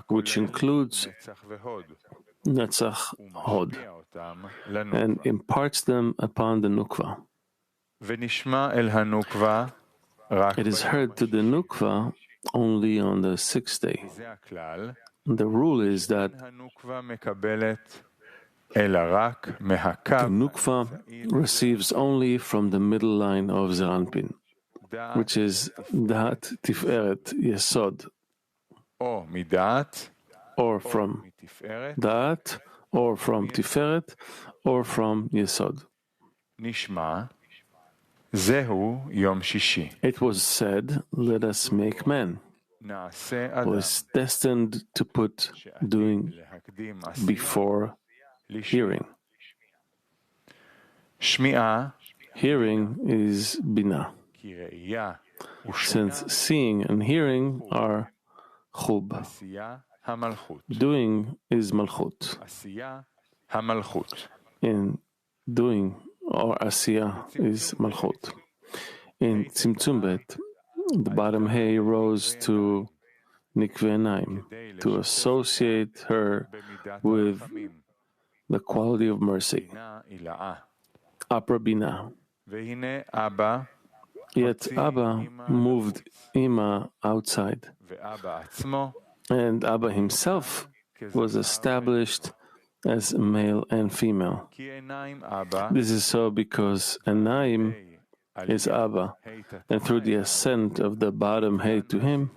which includes Netzach Hod, and imparts them upon the nukva. It is heard to the nukva only on the 6th day. The rule is that the nukva receives only from the middle line of Zer Anpin, which is Dat Tiferet Yesod, or from Dat, or from Tiferet, or from Yesod. It was said, "Let us make man," was destined to put doing before hearing. Hearing is Bina, since seeing and hearing are Chub. Doing is Malchut. In doing, or Asiya, is Malchut. In Tzimtzum Bet, the bottom hay rose to Nikve Naim, to associate her with the quality of mercy, Upper Bina. Yet Abba moved Ima outside, and Abba himself was established as male and female. This is so because Anaim is Abba, and through the ascent of the bottom hay to him,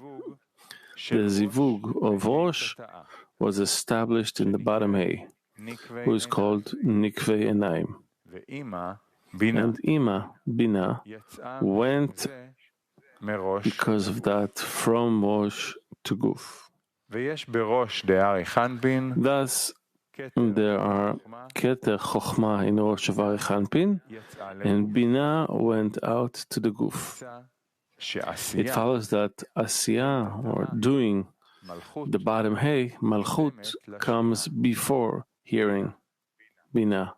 the zivug of Rosh was established in the bottom hay, who is called Nikve Enaim. And Ima, Bina, went because of that from Rosh to Guf. Thus, there are Keter Chochma in Rosh of Arichanpin, and Bina went out to the Guf. It follows that Asiya, or doing, the bottom hay, Malchut, comes before hearing, Bina.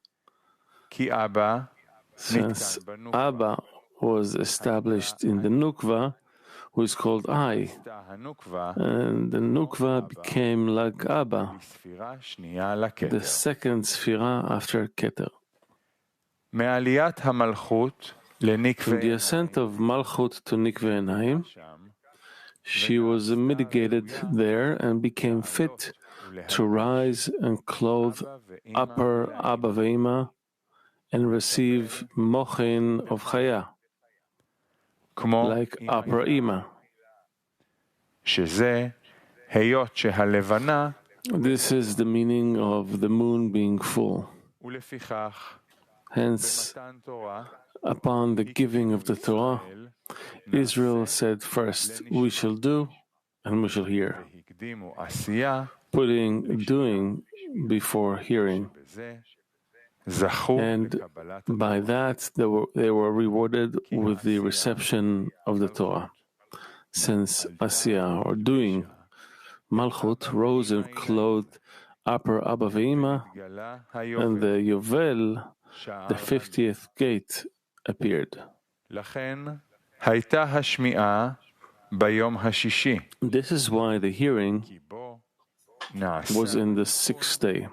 Since Abba was established in the Nukva, who is called I, and the Nukva became like Abba, the second Sfira after Keter. From the ascent of Malchut to Nikve Enaim, she was mitigated there and became fit to rise and clothe upper Abba Ve'ima and receive mochin of Chaya, like upper Ima. This is the meaning of the moon being full. Hence, Upon the giving of the Torah, Israel said first, we shall do and we shall hear, putting doing before hearing. And by that they were rewarded with the reception of the Torah. Since Asiyah, or doing, Malchut rose and clothed upper Abba Ve'ima, and the Yovel, the 50th gate, appeared. This is why the hearing was in the 6th day,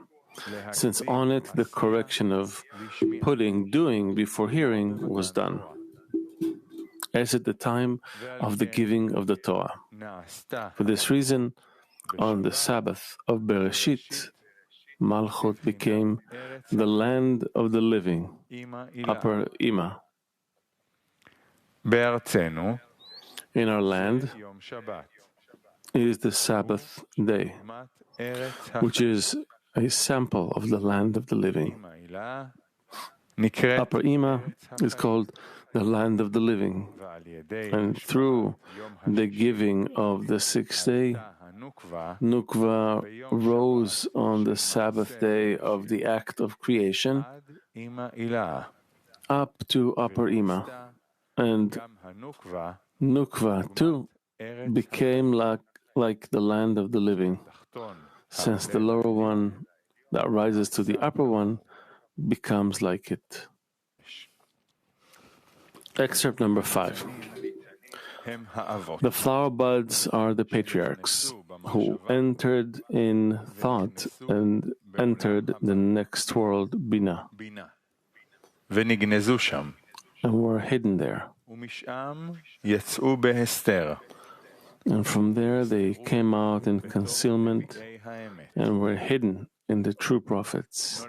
since on it the correction of putting doing before hearing was done, as at the time of the giving of the Torah. For this reason, on the Sabbath of Bereshit, Malchut became the land of the living, upper Ima. In our land, it is the Sabbath day, which is a sample of the land of the living. Upper Ima is called the land of the living, and through the giving of the 6th day, Nukva rose on the Sabbath day of the act of creation up to Upper Ima, and Nukva too became like the land of the living, since the lower one that rises to the upper one becomes like it. Excerpt number 5. The flower buds are the patriarchs who entered in thought and entered the next world, Bina, and were hidden there. And from there they came out in concealment and were hidden in the true prophets.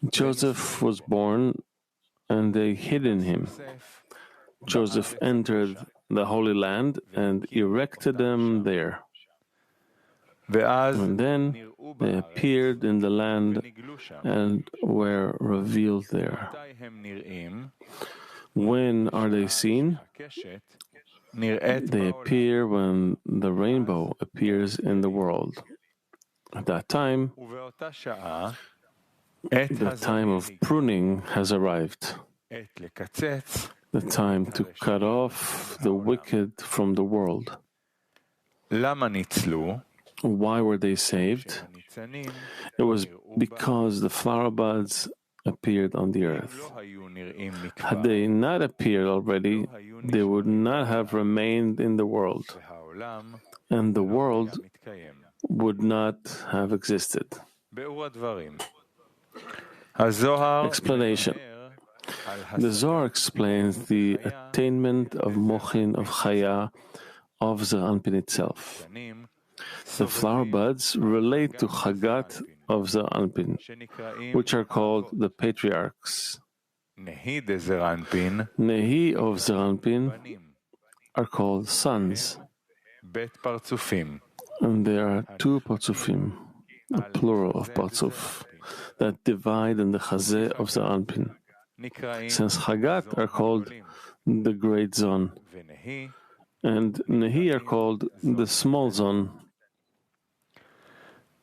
Joseph was born, and they hid in him. Joseph entered the Holy Land and erected them there. And then they appeared in the land and were revealed there. When are they seen? They appear when the rainbow appears in the world. At that time, the time of pruning has arrived, the time to cut off the wicked from the world. Why were they saved? It was because the flower buds appeared on the earth. Had they not appeared already, they would not have remained in the world, and the world would not have existed. Explanation. The Zohar explains the attainment of Mochin of Chaya of the Anpin itself. The flower buds relate to Chagat of the Anpin, which are called the patriarchs. Nehi of Zeranpin are called sons, and there are 2 Parzufim, a plural of Parzuf, that divide in the Chazeh of Zeranpin. Since Chagat are called the great Zon, and Nehi are called the small Zon.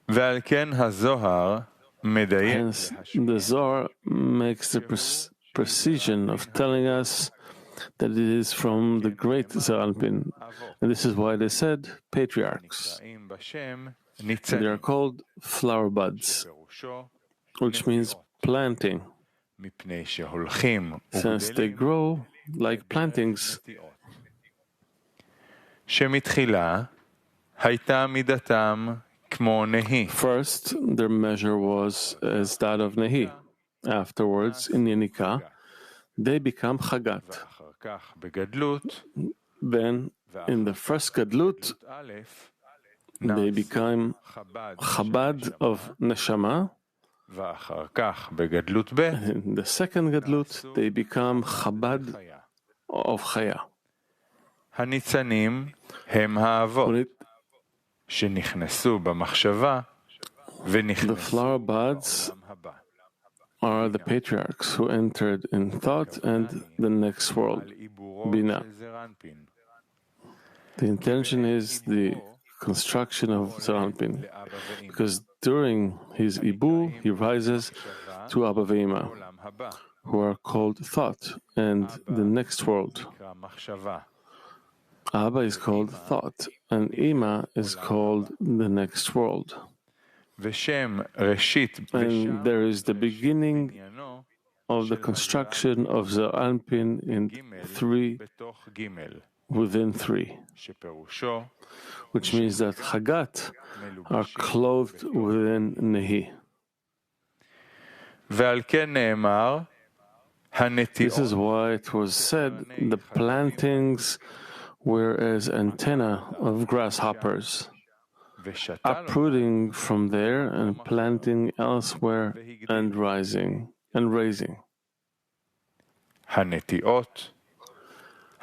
Hence, the Zohar makes the precision of telling us that it is from the great Zeranpin, and this is why they said patriarchs. They are called flower buds, which means planting, since they grow like plantings. First, their measure was as that of Nehi. Afterwards, in Yenika, they become Chagat. Then, in the first Gadlut, they become Chabad of Neshama. And in the second Gadlut, they become Chabad of Chaya. The flower buds are the patriarchs who entered in thought and the next world, Bina. The intention is the construction of Zeranpin, because during his Ibu, he rises to Abba Ve'ima, who are called thought and the next world. Abba is called thought, and Ima is called the next world. And there is the beginning of the construction of Zeranpin in 3 within 3, which means that Chagat are clothed within Nehi. This is why it was said the plantings were as antenna of grasshoppers, uprooting from there and planting elsewhere and rising and raising.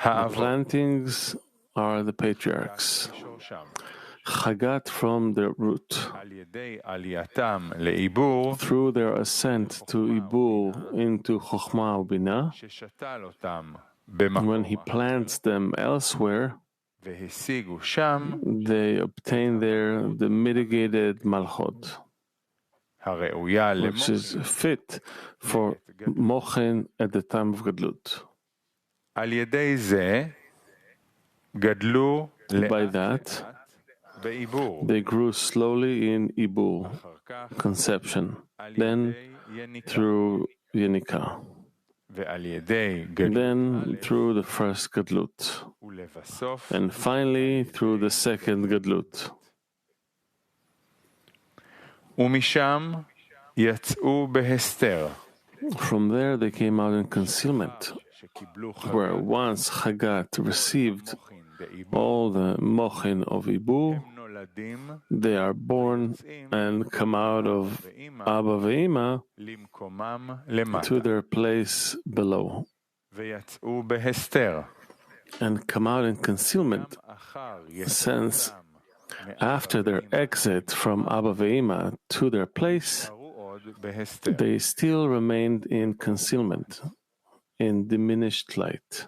The plantings are the patriarchs, Chagat from their root. Through their ascent to Ibu into Chokhmah or Bina, when he plants them elsewhere, they obtain there the mitigated Malchot, which is fit for Mochen at the time of Gadlut. By that, they grew slowly in Ibu, conception, then through Yenika, then through the first Gadlut, and finally through the second Gadlut. From there they came out in concealment, where once Chagat received all the mochin of Ibu, they are born and come out of Abba Ve'ima to their place below, and come out in concealment, since after their exit from Abba Ve'ima to their place, they still remained in concealment, in diminished light.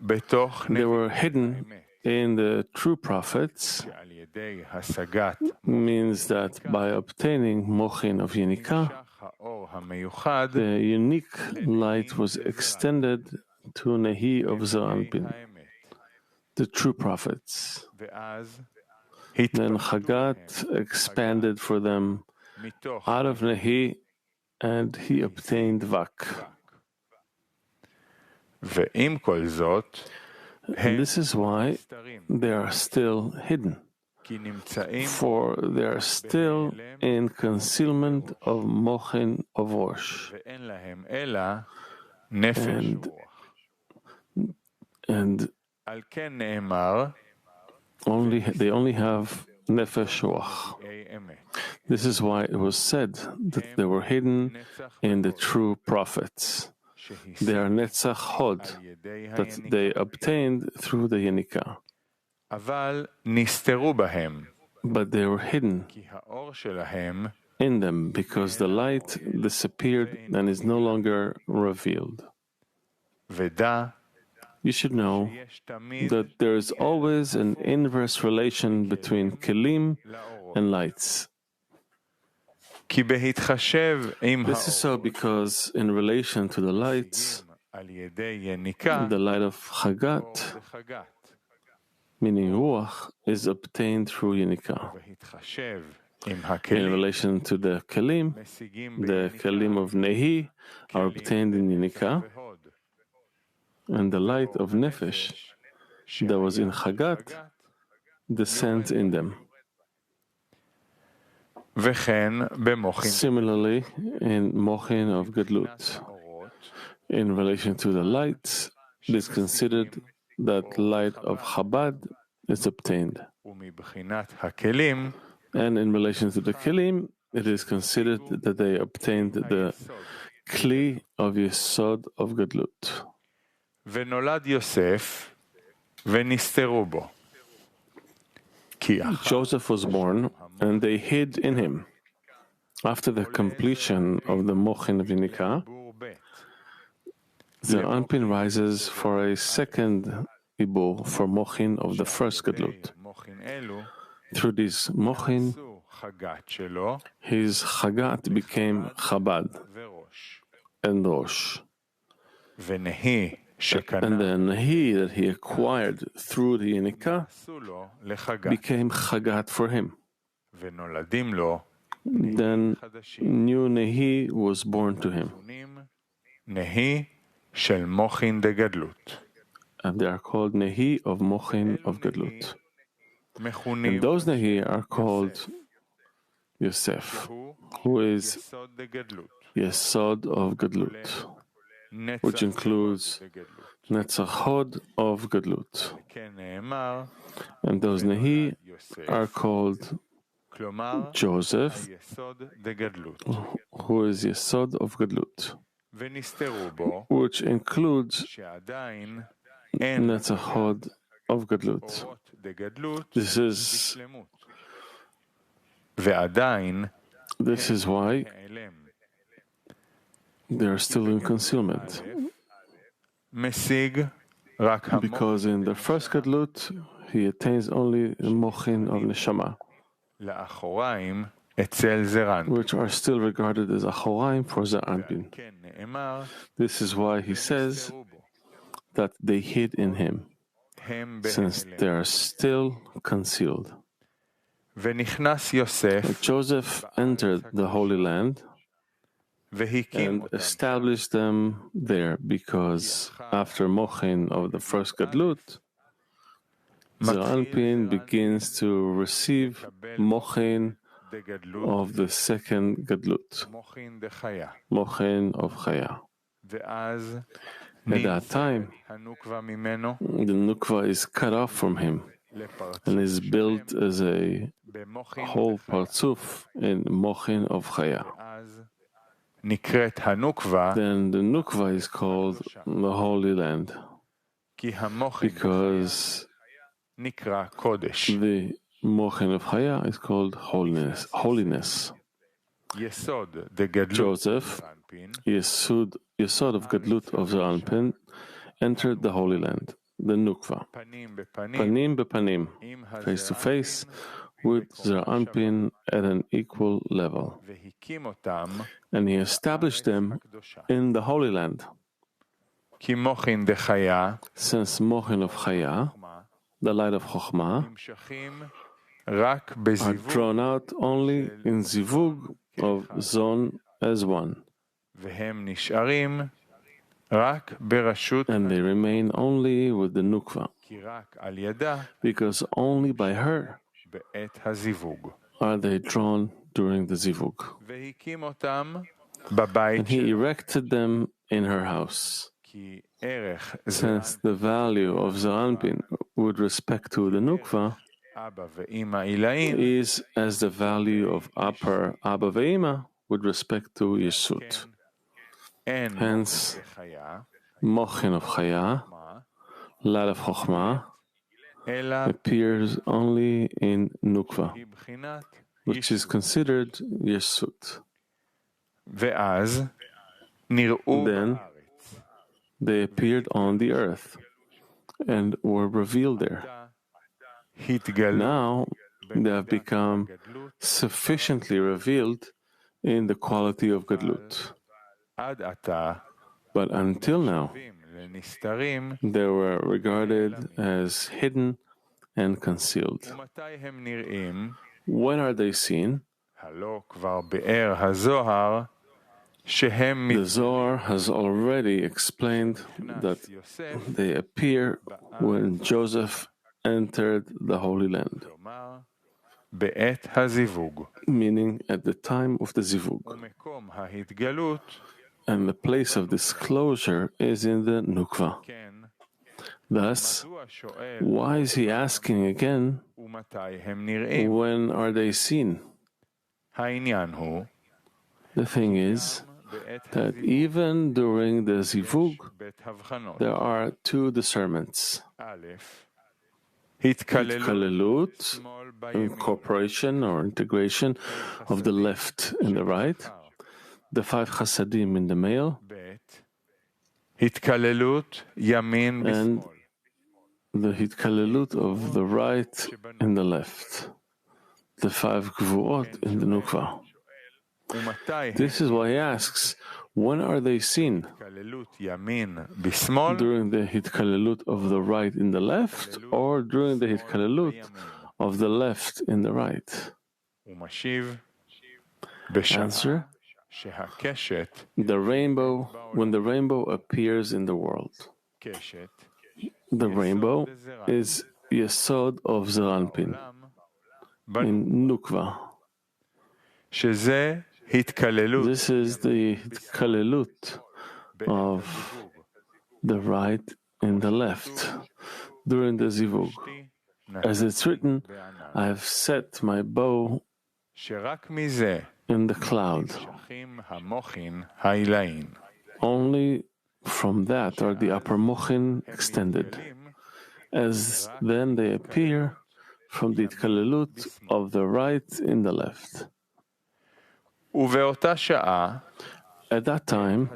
They were hidden in the true prophets, means that by obtaining mochin of Yenika, the unique light was extended to Nehi of Zeranpin, the true prophets. Then Chagat expanded for them out of Nehi, and he obtained Vak. And this is why they are still hidden, for they are still in concealment of Mochin of Rosh, and they only have Nefesh Ruach. This is why it was said that they were hidden in the true prophets. They are Netzach Hod, that they obtained through the Yenika. But they were hidden in them because the light disappeared and is no longer revealed. You should know that there is always an inverse relation between kelim and lights. This is so because in relation to the lights, the light of Chagat, meaning Ruach, is obtained through Yenika. In relation to the kelim of Nehi are obtained in Yenika, and the light of Nefesh that was in Chagat descends in them. Similarly, in Mochin of Gadlut, in relation to the lights, it is considered that light of Chabad is obtained. And in relation to the Kelim, it is considered that they obtained the Kli of Yesod of Gadlut. Joseph was born, and they hid in him. After the completion of the Mochin Vinika, the Anpin rises for a second Ibur for Mochin of the first Gadlut. Through this Mochin, his Chagat became Chabad and Rosh. And then Nehi that he acquired through the Yenika became Chagat for him. Then new Nehi was born to him. And they are called Nehi of Mochin of Gadlut. And those Nehi are called Yosef, who is Yesod of Gadlut, which includes Netzach Hod of Gadlut. And those Nehi are called Joseph, who is Yesod of Gadlut, which includes Netzach Hod of Gadlut. This is why they are still in concealment. Because in the first Gadlut, he attains only the Mochin of Neshama, which are still regarded as Achoraim for Za'anpin. This is why he says that they hid in him, since they are still concealed. Joseph entered the Holy Land and established them there, because after Mochin of the first Gadlut, Za'anpin begins to receive Mochin of the second Gadlut, Mochin of Chaya. At that time, the Nukva is cut off from him and is built as a whole Partzuf in Mochin of Chaya. Then the Nukva is called the Holy Land, because the Mochin of Chaya is called holiness. Joseph, Yesod of Gadlut of Za'anpin, entered the Holy Land, the Nukva, panim bepanim, face to face, with Za'anpin at an equal level. And he established them in the Holy Land. Since Mochin of Chaya, the light of Chokhmah, are drawn out only in Zivug of Zon as one. And they remain only with the Nukva, because only by her are they drawn during the Zivug. And he erected them in her house, since the value of Za'anpin with respect to the Nukva is as the value of upper Abba Ve'ima with respect to Yesut. Hence, Mochin of Chaya, light of Chokhmah, appears only in Nukva, which is considered Yesut. Then they appeared on the earth and were revealed there. Now they have become sufficiently revealed in the quality of Gadlut. But until now, they were regarded as hidden and concealed. When are they seen? The Zohar has already explained that they appear when Joseph entered the Holy Land, meaning at the time of the Zivug. And the place of disclosure is in the Nukva. Thus, why is he asking again, when are they seen? The thing is that even during the Zivug, there are two discernments. Hitkalelut, incorporation or integration of the left and the right, the 5 chasadim in the male, and the hitkalelut of the right and the left, the 5 gvuot in the nukva. This is why he asks, when are they seen? During the hitkalelut of the right in the left, or during the hitkalelut of the left in the right? Answer: the rainbow, when the rainbow appears in the world. The rainbow is Yesod of Zeranpin in Nukva. This is the hitkalelut of the right and the left during the zivug. As it's written, I have set my bow in the cloud. Only from that are the upper mochin extended, as then they appear from the hitkalelut of the right in the left. At that time,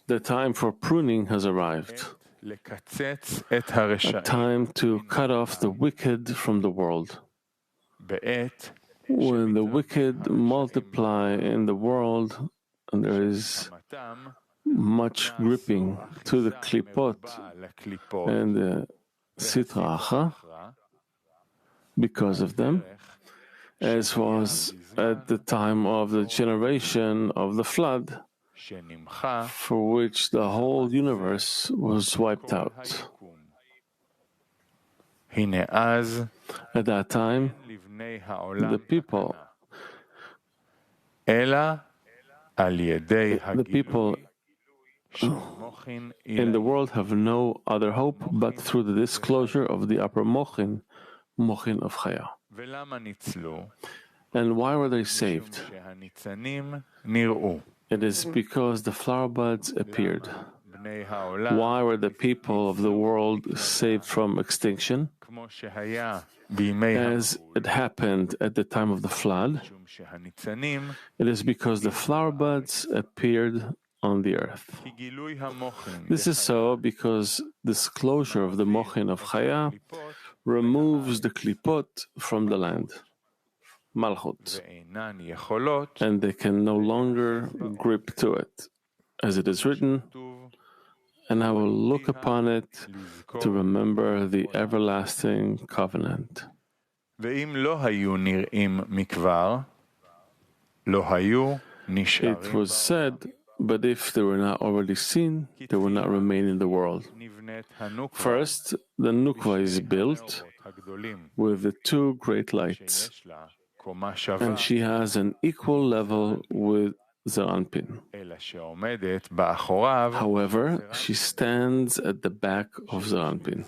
the time for pruning has arrived, a time to cut off the wicked from the world. When the wicked multiply in the world, and there is much gripping to the klipot and the sitra achra because of them, as was at the time of the generation of the flood, for which the whole universe was wiped out. At that time, the people in the world have no other hope but through the disclosure of the upper mochin of Chaya. And why were they saved? It is because the flower buds appeared. Why were the people of the world saved from extinction? As it happened at the time of the flood, it is because the flower buds appeared on the earth. This is so because disclosure of the mochin of Chaya removes the klipot from the land, Malchut, and they can no longer grip to it. As it is written, and I will look upon it to remember the everlasting covenant. It was said, but if they were not already seen, they will not remain in the world. First, the nukva is built with the 2 great lights, and she has an equal level with Zeranpin. However, she stands at the back of Zeranpin,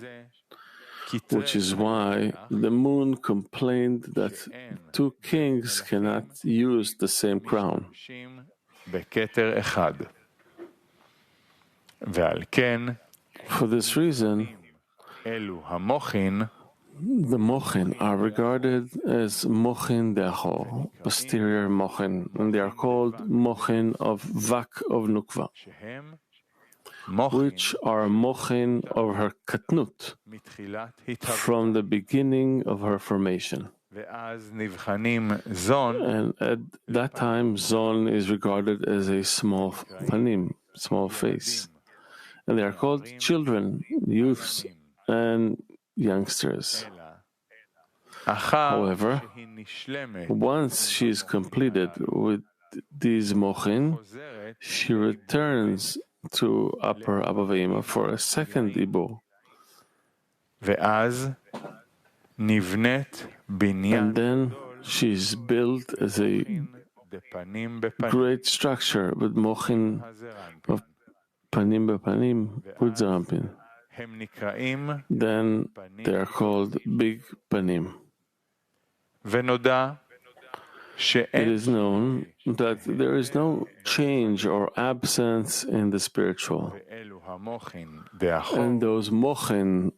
which is why the moon complained that 2 kings cannot use the same crown. For this reason, the mochin are regarded as mochin de'achor, posterior mochin, and they are called mochin of vak of nukva, which are mochin of her katnut, from the beginning of her formation. And at that time, Zon is regarded as a small panim, small face. And they are called children, youths, and youngsters. However, once she is completed with these mochin, she returns to upper Abba Ve'ima for a second ibur. And then she is built as a great structure with mochin of panim bepanim with Zeranpin. Then they are called big panim. It is known that there is no change or absence in the spiritual. And those mochin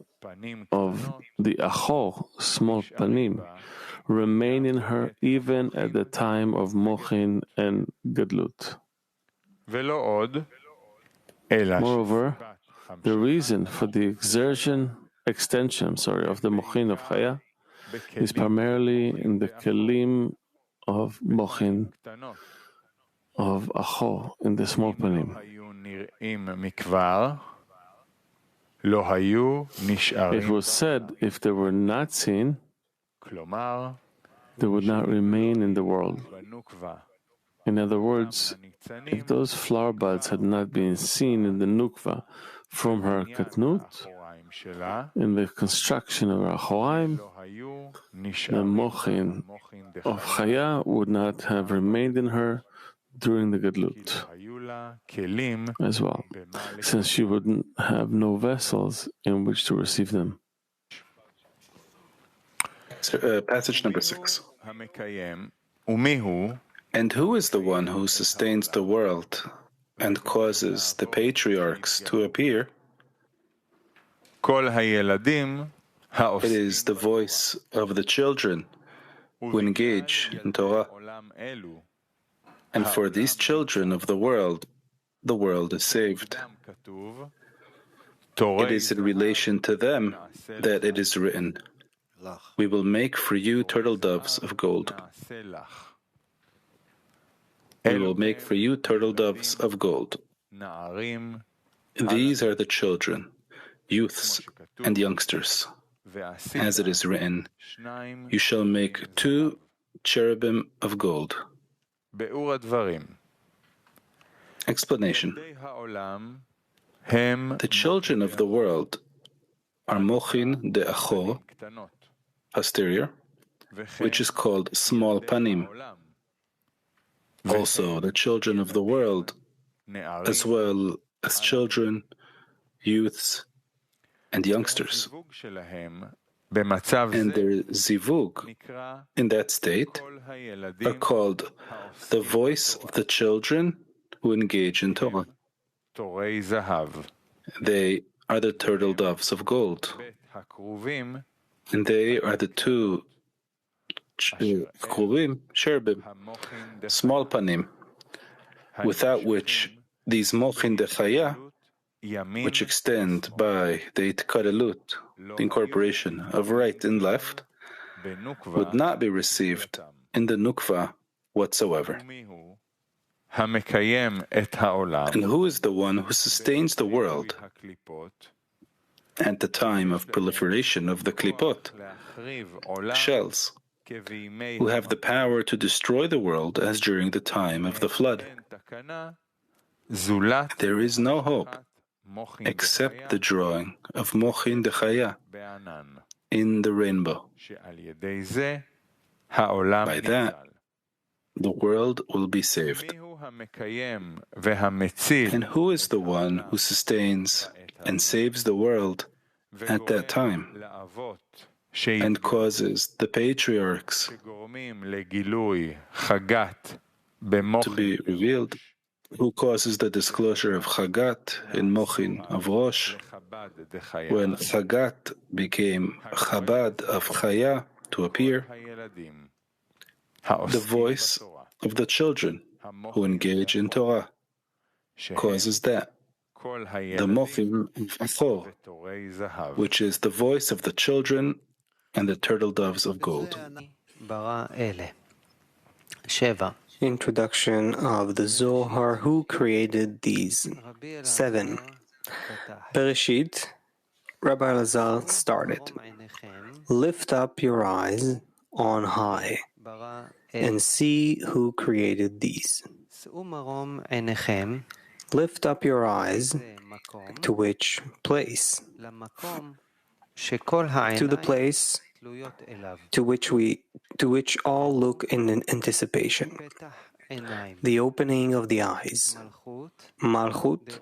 of the Acho, small panim, remain in her even at the time of Mochin and Gadlut. Moreover, the reason for the extension of the Mochin of Chaya is primarily in the Kelim of Mochin of Acho, in the small panim. It was said, if they were not seen, they would not remain in the world. In other words, if those flower buds had not been seen in the nukva from her katnut, in the construction of her choaim, the mochin of chaya would not have remained in her during the gadlut as well, since she would have no vessels in which to receive them. Passage number 6. And who is the one who sustains the world and causes the patriarchs to appear? It is the voice of the children who engage in Torah. And for these children of the world is saved. It is in relation to them that it is written, "We will make for you turtle doves of gold." We will make for you turtle doves of gold. These are the children, youths, and youngsters. As it is written, "You shall make 2 cherubim of gold." Explanation. The children of the world are Mochin de Acho, posterior, which is called small panim. Also, the children of the world, as well as children, youths, and youngsters. And their zivug, in that state, are called the voice of the children who engage in Torah. They are the turtle doves of gold. And they are the 2 cherubim, small panim, without which these mochin de chaya, which extend by the itkarelut, the incorporation of right and left, would not be received in the nukva whatsoever. And who is the one who sustains the world at the time of proliferation of the klipot, shells, who have the power to destroy the world as during the time of the flood? There is no hope except the drawing of mochin de chaya in the rainbow. By that, the world will be saved. And who is the one who sustains and saves the world at that time and causes the patriarchs to be revealed? Who causes the disclosure of Chagat in Mochin of Rosh, when Chagat became Chabad of Chaya to appear? The voice of the children who engage in Torah causes that. The Mochin of Acho, which is the voice of the children and the turtle doves of gold. Introduction of the Zohar. Who created these? 7. Bereshit, Rabbi Lazar started. Lift up your eyes on high and see who created these. Lift up your eyes to which place? To the place to which all look in anticipation. The opening of the eyes. Malchut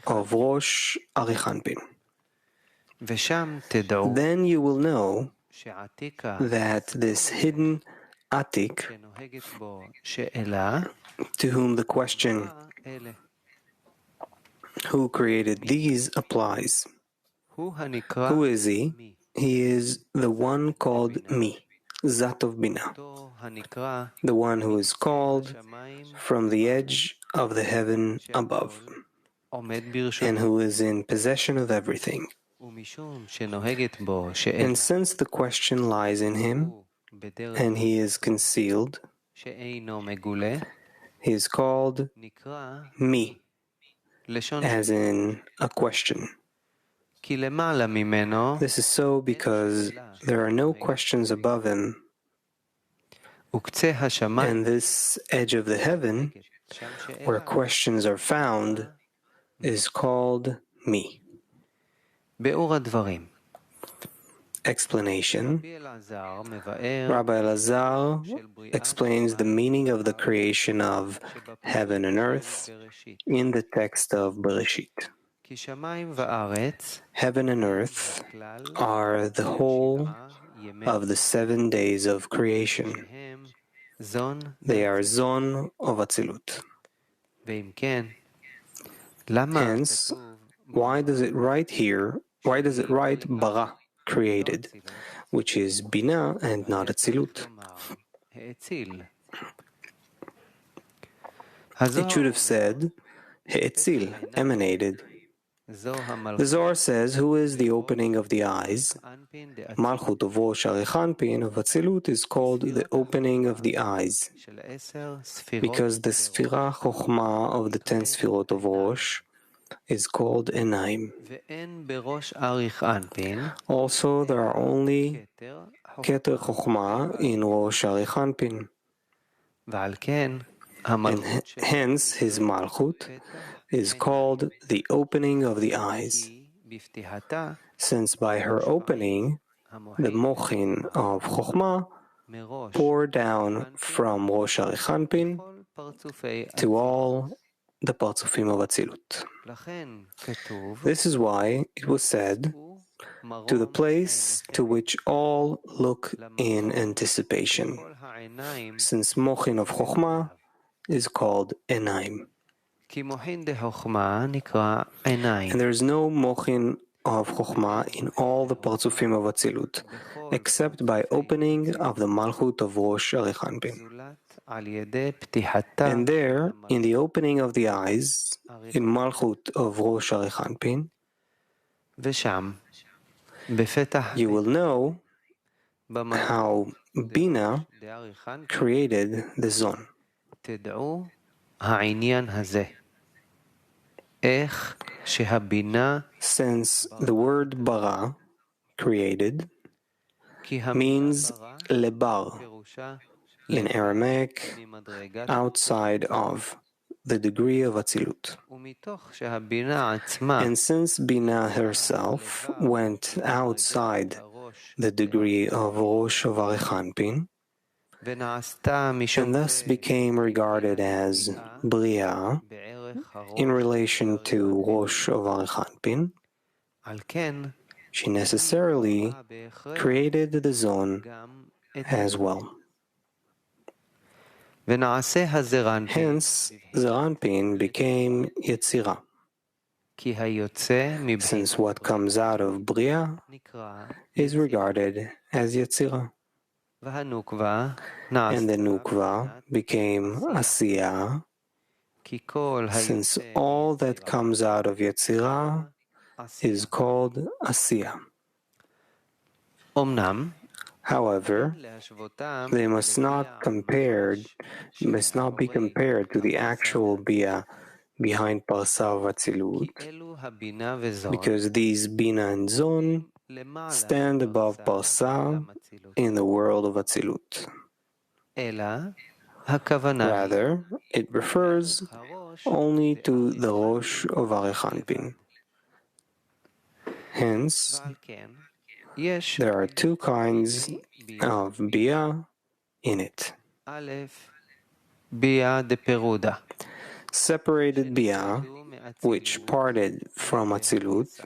of Rosh Arichanpin. Then you will know that this hidden Atik, to whom the question, who created these, applies. Who is he? He is the one called Me, Zat of Bina, the one who is called from the edge of the heaven above, and who is in possession of everything. And since the question lies in him, and he is concealed, he is called Me, as in a question. This is so because there are no questions above him, and this edge of the heaven, where questions are found, is called Me. Explanation. Rabbi Elazar explains the meaning of the creation of heaven and earth in the text of Bereshit. Heaven and earth are the whole of the 7 days of creation. They are zon of Atzilut. Hence, why does it write bara, created, which is Bina and not Atzilut? It should have said He'etzil, emanated. The Zohar says, who is the opening of the eyes? Malchut of Rosh Arichanpin of Atzilut is called the opening of the eyes, because the Sfira Chochma of the 10 Sfirot of Rosh is called Enaim. Also, there are only Keter Chochma in Rosh Arichanpin, and hence his Malchut is called the opening of the eyes, since by her opening the Mochin of Chochma pour down from Rosh Arichanpin to all the Partzufim of Atzilut. This is why it was said, to the place to which all look in anticipation, since Mochin of Chochma is called Enaim. And there is no Mochin of Chochma in all the Partzufim of Atzilut, except by opening of the Malchut of Rosh Arichanpin. And there, in the opening of the eyes, in Malchut of Rosh Arichanpin, you will know how Bina created the zon. Since the word bara, created, means lebar, in Aramaic, outside of, the degree of Atzilut. And since Bina herself went outside the degree of Rosh of Arichanpin, and thus became regarded as Bria in relation to Rosh of Arichanpin, she necessarily created the zon as well. Hence, Zeranpin became Yetzirah, since what comes out of Bria is regarded as Yetzirah. And the Nukva became Asiyah, since all that comes out of Yetzirah is called Asiyah. However, they must not be compared to the actual Bia behind Parsa of Atzilut, because these Bina and Zon stand above Parsa in the world of Atzilut. Rather, it refers only to the Rosh of Arichanpin. Hence, there are two kinds of Bia in it. Separated Bia, which parted from Atzilut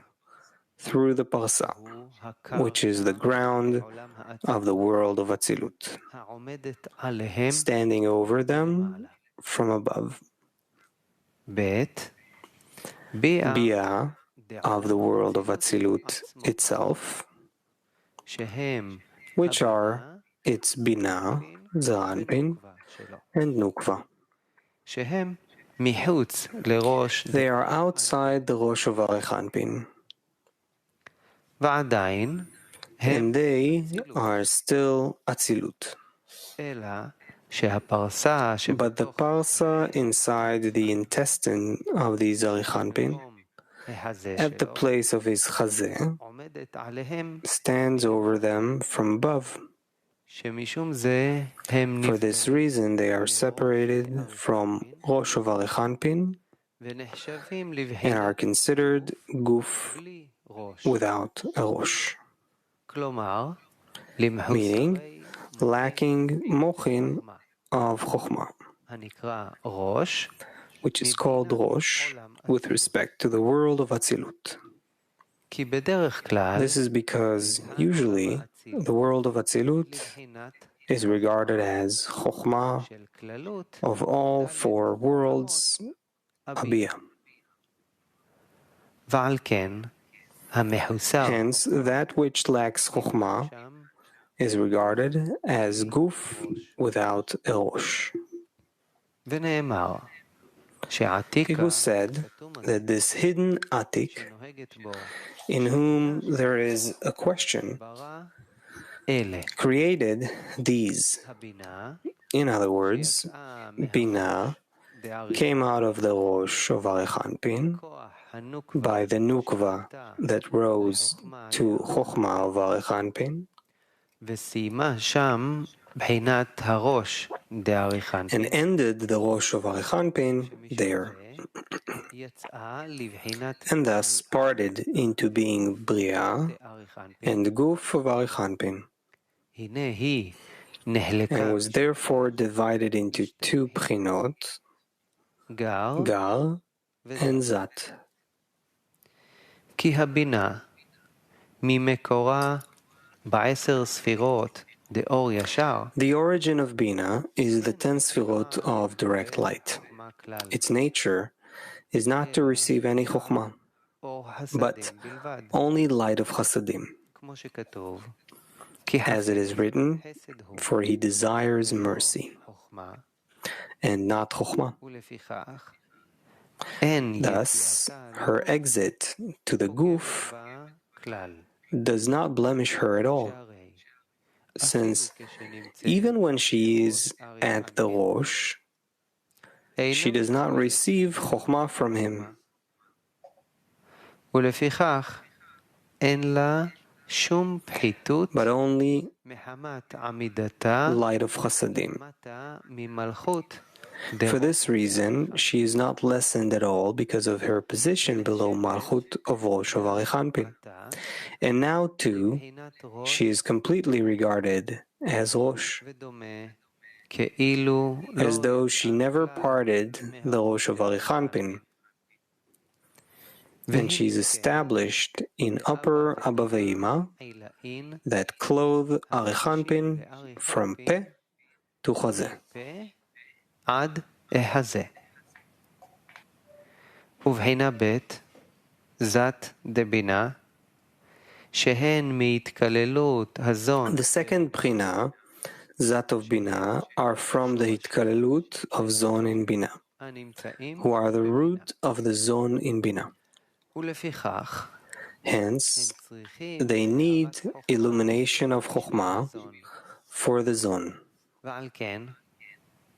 through the Parsa, which is the ground of the world of Atzilut, standing over them from above. Bia of the world of Atzilut itself, which are its Bina, Zeranpin, and Nukva. They are outside the Rosh of Arechanpin, and they are still Atzilut. But the parsa inside the intestine of the Arechanpin, at the place of his chazeh, stands over them from above. For this reason, they are separated from Rosh of Arechanpin and are considered guf without a Rosh, meaning lacking mochin of Chokhmah, which is called Rosh with respect to the world of Atzilut. This is because usually the world of Atzilut is regarded as Chokhmah of all four worlds, Abiyah. Hence, that which lacks Chokhmah is regarded as Guf without a Rosh. It was said that this hidden Atik, in whom there is a question, created these. In other words, Bina came out of the Rosh of Arechanpin by the Nukva that rose to Chokhmah of Arechanpin, and ended the Rosh of Arechanpin there, and thus parted into being Bria and Guf of Arechanpin, and was therefore divided into two Pchinot, Gar and Zat. The origin of Bina is the 10 Sfirot of direct light. Its nature is not to receive any Chokhmah, but only light of Chasadim. As it is written, for he desires mercy, and not Chokhmah. Thus, her exit to the Guf does not blemish her at all, since even when she is at the Rosh, she does not receive Chokhmah from him. But only light of Chasadim. For this reason, she is not lessened at all because of her position below Malchut of Rosh of Arechanpin. And now, too, she is completely regarded as Rosh, as though she never parted the Rosh of Arechanpin, and she is established in upper Abaveima that clothe Arechanpin from Peh to Chazeh. ובחינה ב' זת דבינה שהן מהתקללות הזון. The second Bchina, Zat of Bina, are from the Hitkalelut of Zon in Bina, who are the root of the Zon in Bina. ולפיכך Hence, they need illumination of Chokhmah for the Zon. ועל כן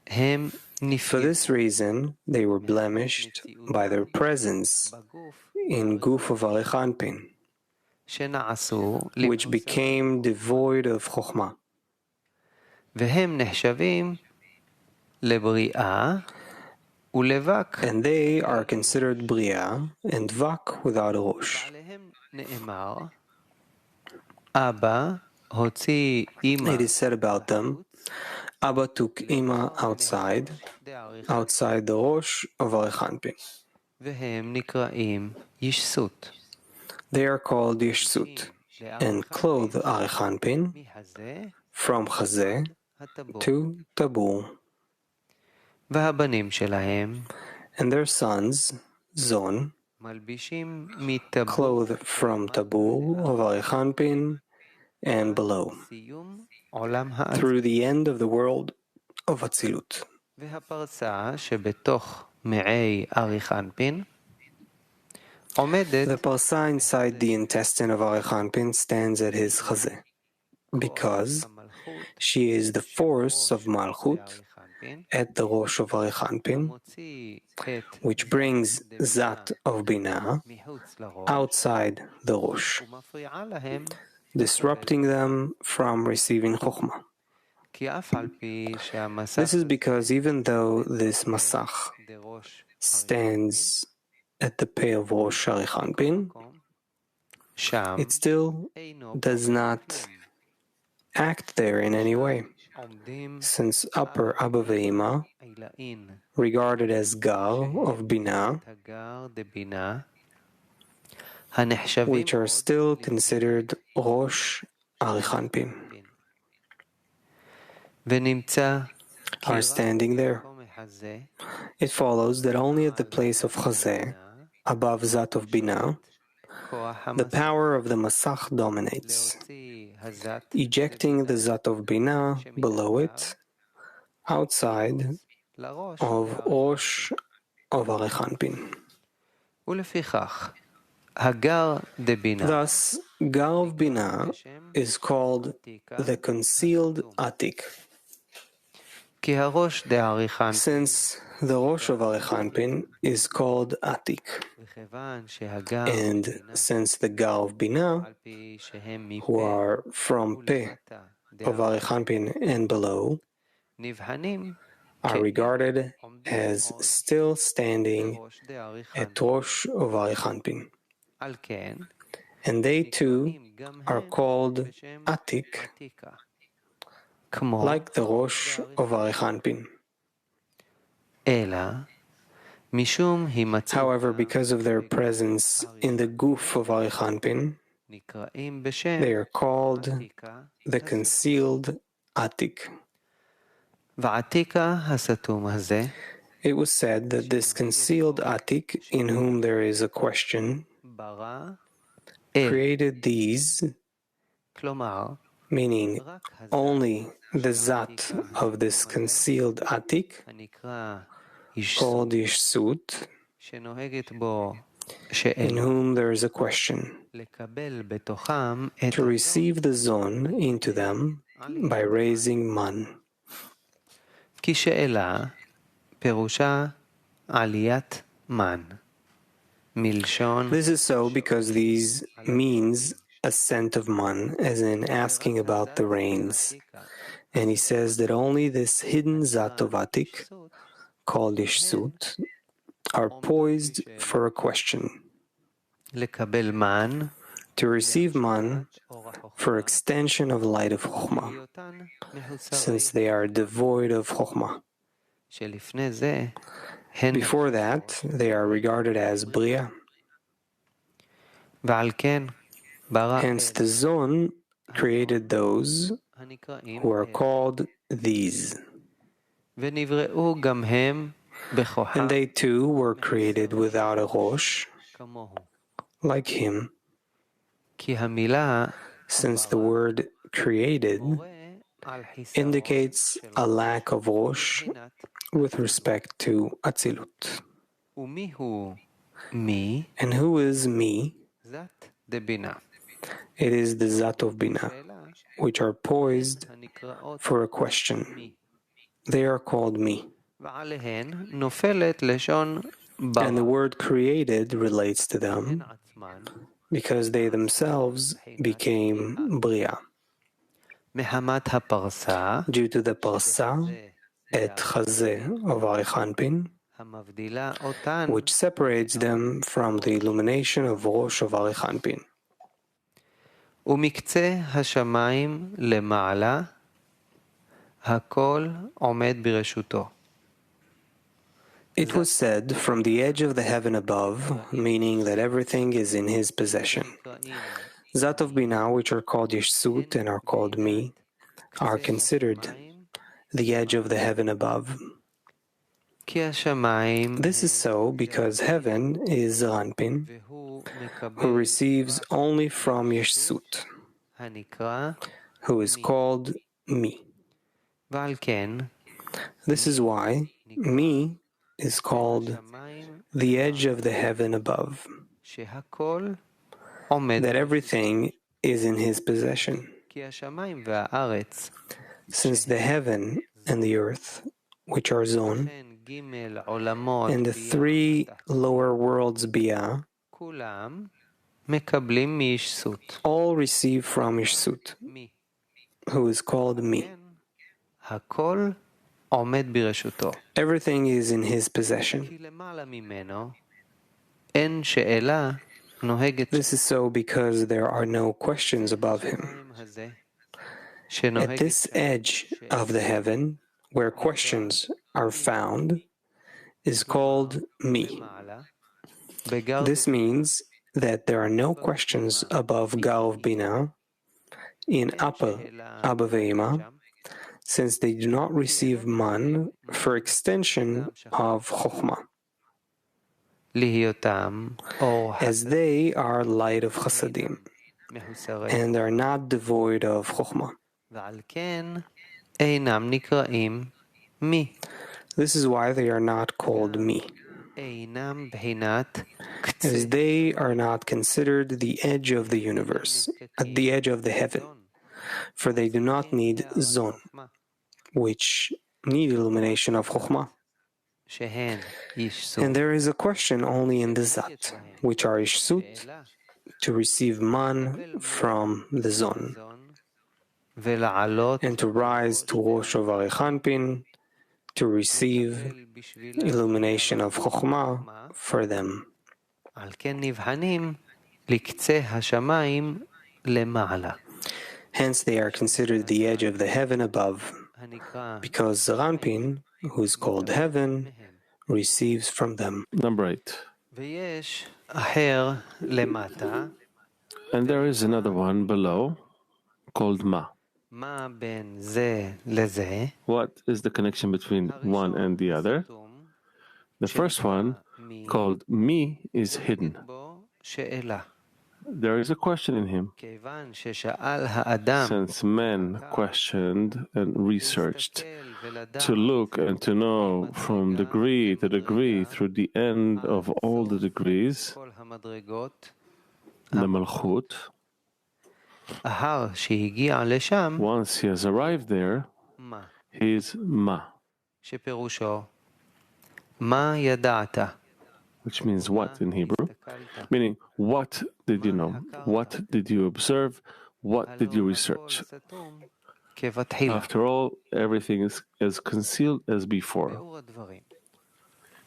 הם For this reason, they were blemished by their presence in Guf of Arechanpin, שנעשו which became devoid of Chokhmah. והם נחשבים לבריאה ולבק. And they are considered Bria and Vak without a Rosh. עליהם נאמר אבא הוציא אמא. It is said about them, Abba took Ima outside the Rosh of Arechanpin. והם נקראים ישסות. They are called Yeshsut and clothe Arechanpin מהזה from Chazeh to Tabur. והבנים שלהם And their sons, Zon, clothed from Tabul of Arichanpin and below, through the end of the world of Atzilut. The parsa inside the intestine of Arichanpin stands at his chazeh, because she is the force of Malchut at the Rosh of Arichanpin, which brings Zat of Binah outside the Rosh, disrupting them from receiving Chokhmah. This is because even though this Masach stands at the pay of Rosh Arichanpin, it still does not act there in any way, since upper Abba Ve'ima, regarded as Gar of Binah, which are still considered Rosh Arichanpin, are standing there. It follows that only at the place of Chazeh, above Zat of Binah, the power of the Masach dominates, ejecting the Zat of Binah below it, outside of Rosh of Arichanpin. Thus, Gar of Binah is called the concealed Atik, since the Rosh of Arichanpin is called Atik, and since the Gar of Binah, who are from Peh of Arichanpin and below, are regarded as still standing at Rosh of Arichanpin, and they too are called Atik, like the Rosh of Arichanpin. However, because of their presence in the Guf of Arichanpin, they are called the concealed Atik. It was said that this concealed Atik, in whom there is a question, created these, meaning only the Zat of this concealed Atik, called Yishsut, in whom there is a question, to receive the Zon into them by raising Man. This is so because these means ascent of Man, as in asking about the rains. And he says that only this hidden Zat of Atik, called Ishsut, are poised for a question. To receive Man for extension of light of Chokhmah, since they are devoid of Chokhmah. Before that, they are regarded as Bria. Hence the Zon created those who are called these. And they too were created without a Rosh, like him, since the word created indicates a lack of Rosh with respect to Atzilut. And who is me? It is the Zat of Binah, which are poised for a question. They are called me. And the word created relates to them, because they themselves became Bria. Due to the parsa at Chazeh of Arichanpin, which separates them from the illumination of Rosh of Arichanpin. It was said, from the edge of the heaven above, meaning that everything is in his possession. Zat of Binah, which are called Yishsut and are called me, are considered the edge of the heaven above. This is so because heaven is Ranpin, who receives only from Yeshut, who is called me. This is why me is called the edge of the heaven above, that everything is in his possession. Since the heaven and the earth, which are Zon, and the three lower worlds Bia, all receive from Yeshut, who is called me. Everything is in his possession. This is so because there are no questions above him. At this edge of the heaven, where questions are found, is called me. This means that there are no questions above Gal of Bina in Abba Ve'ima, since they do not receive man for extension of Chokhmah, as they are light of Chasadim, and are not devoid of Chokhmah. This is why they are not called me, as they are not considered the edge of the universe, at the edge of the heaven, for they do not need Zon, which need illumination of Chokhmah. And there is a question only in the Zat, which are Ishsut, to receive man from the Zon, and to rise to Rosh of Arichanpin, to receive illumination of Chokhmah for them. Hence they are considered the edge of the heaven above, because Zaranpin, who is called heaven, receives from them. Number 8. And there is another one below, called Ma. What is the connection between one and the other? The first one, called Me, is hidden. There is a question in him. Since men questioned and researched to look and to know from degree to degree through the end of all the degrees, the Malchut, once he has arrived there, he is Ma, which means what in Hebrew? Meaning, what did you know? What did you observe? What did you research? After all, everything is as concealed as before.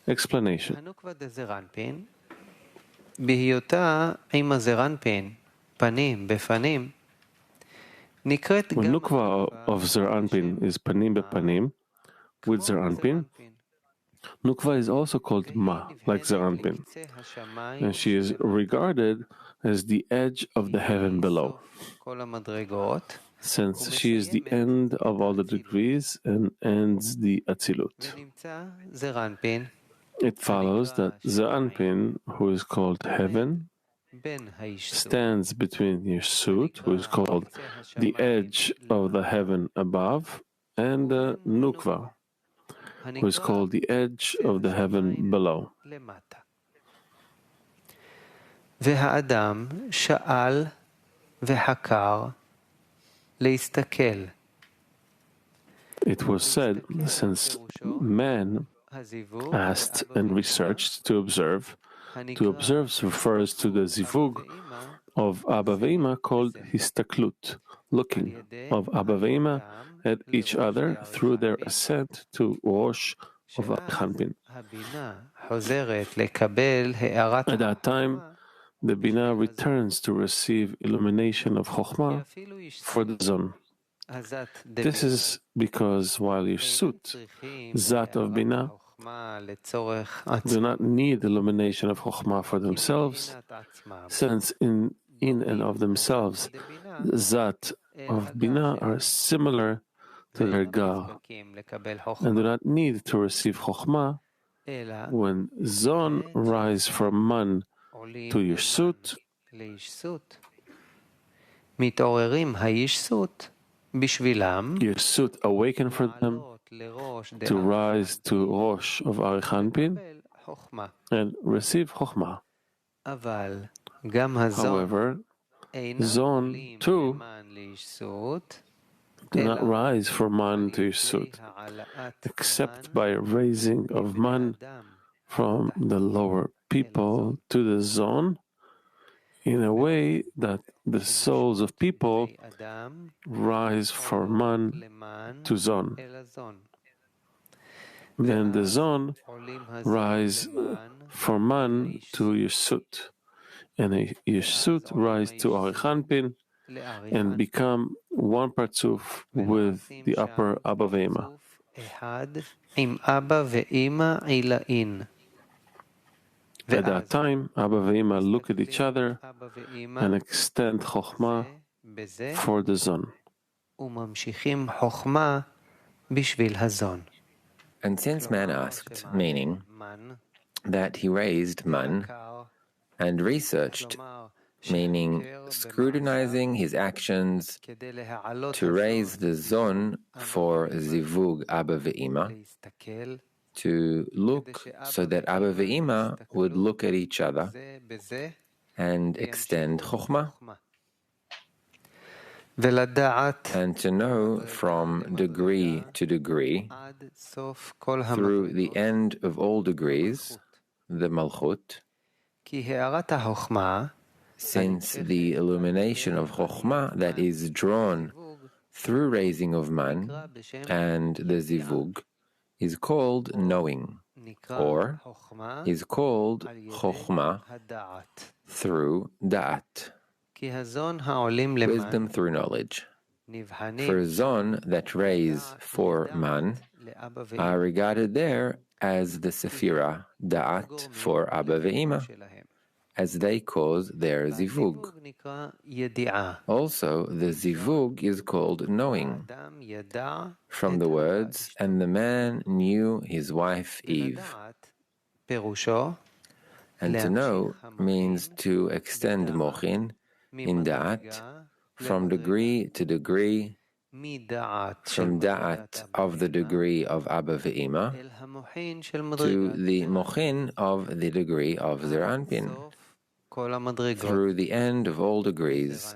Explanation. When Nukva of Zer Anpin is Panim Bepanim, with Zer Anpin, Nukva is also called Ma, like Zer Anpin, and she is regarded as the edge of the heaven below, since she is the end of all the degrees and ends the Atzilut. It follows that Zer Anpin, who is called heaven, stands between Yeshut, who is called the edge of the heaven above, and Nukva, who is called the edge of the heaven below. It was said, since man asked and researched to observe refers to the zivug of Abba Ve'ima called histaklut, looking of Abba Ve'ima at each other through their ascent to Rosh of Arichanpin. At that time, the Bina returns to receive illumination of Chokhmah for the Zon. This is because while Yeshut, Zat of Bina, do not need illumination of Chokhmah for themselves, since in and of themselves, the Zat of Bina are similar to their Gar, and do not need to receive Chokhmah when Zon rise from Man to Yeshut, Yeshut awaken for them to rise to Rosh of Arichanpin and receive Chokhmah. However, Zon too do not rise from Man to Yeshut, except by raising of Man from the lower people to the Zon, in a way that the souls of people rise from Man to Zon. Then the Zon rise from Man to Yeshut, and a Yeshut rise to Arichanpin and become one partzuf with the upper Abba Ve'ema. At that time, Abba Ve'ema look at each other and extend Chokhmah for the Zon. And since man asked, meaning that he raised Man and researched, meaning scrutinizing his actions to raise the Zon for Zivug Abba Ve'ema, to look so that Abba Ve'ema would look at each other and extend Chokhmah, and to know from degree to degree, through the end of all degrees, the Malchut, since the illumination of Chokhmah that is drawn through raising of Man and the Zivug is called knowing, or is called Chokhmah through Da'at, wisdom through knowledge. For Zon that raise for Man are regarded there as the Sephirah Da'at for Abba Ve'ema, as they cause their Zivug. Also, the Zivug is called knowing, from the words, and the man knew his wife Eve. And to know means to extend Mochin in Da'at from degree to degree, from Da'at of the degree of Abba Ve'ema to the Mochin of the degree of Zer Anpin, through the end of all degrees,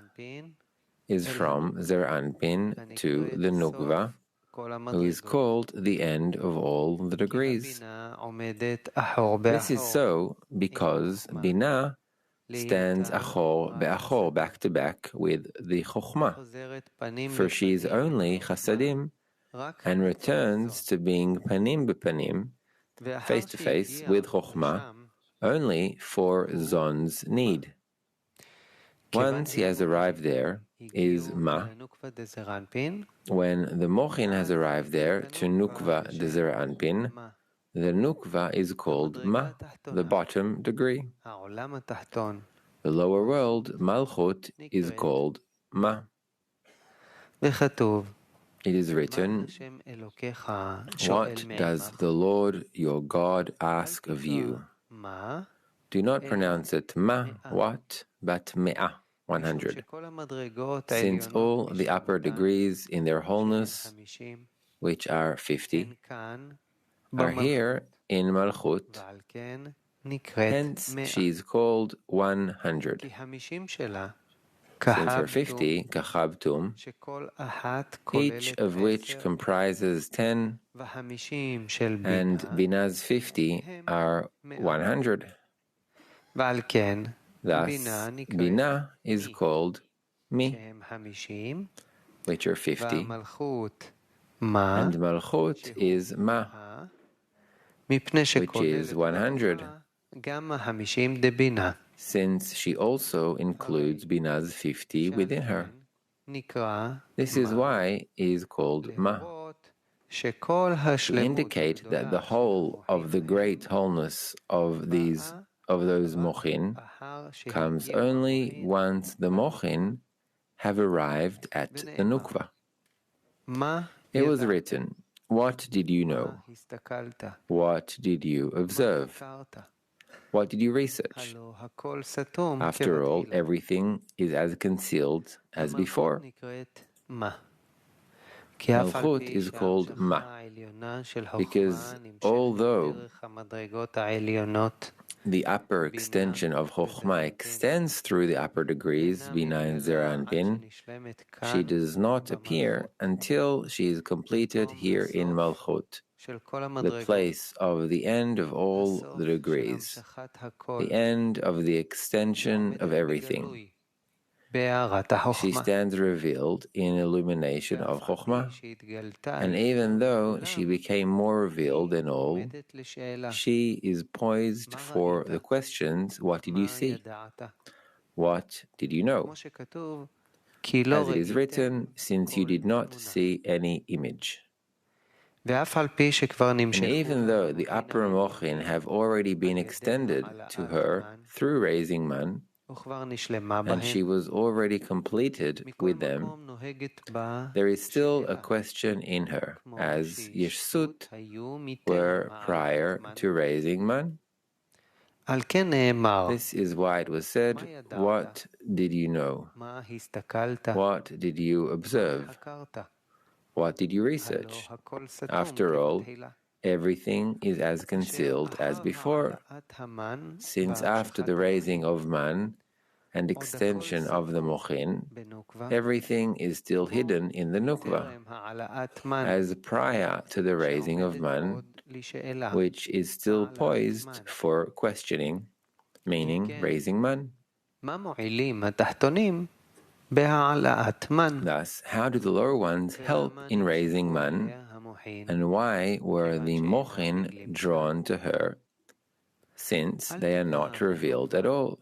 is from Zer Anpin to the Nukva, who is called the end of all the degrees. This is so because Binah stands achor be'achor, back to back with the Chokhmah, for she is only Chasadim and returns to being Panim be'Panim, face to face with Chokhmah, only for Zon's need. Once he has arrived there, is Ma. When the Mochin has arrived there to Nukva de Zer Anpin, the Nukva is called Ma, the bottom degree. The lower world, Malchut, is called Ma. It is written, "What does the Lord your God ask of you?" Do not pronounce it Ma, what, but Me'ah, 100. Since all the upper degrees in their wholeness, which are 50, are here in Malchut, hence she is called 100. Since her 50, Kachabtum, each of which comprises 10, and Binah's 50 are 100. Thus, Binah is called Mi, which are 50, and Malchut is Ma, which is 100, since she also includes Binah's 50 within her. This is why it is called Ma, to indicate that the whole of the great wholeness of those Mochin comes only once the Mochin have arrived at the Nukva. It was written, What did you know? What did you observe? What did you research? After all, everything is as concealed as before. Malchut is called Ma, because although the upper extension of Chokhmah extends through the upper degrees, B9, Zera, and Pin, she does not appear until she is completed here in Malchut, the place of the end of all the degrees, the end of the extension of everything. She stands revealed in illumination of Chokhmah, and even though she became more revealed than all, she is poised for the questions, what did you see? What did you know? As it is written, since you did not see any image. And even though the upper mochin have already been extended to her through raising man, and she was already completed with them, there is still a question in her, as Yeshut were prior to raising man. This is why it was said, what did you know? What did you observe? What did you research? After all, everything is as concealed as before, since after the raising of man and extension of the mochin, everything is still hidden in the nukva, as prior to the raising of man, which is still poised for questioning, meaning raising man. Thus, how do the lower ones help in raising man, and why were the mochin drawn to her, since they are not revealed at all?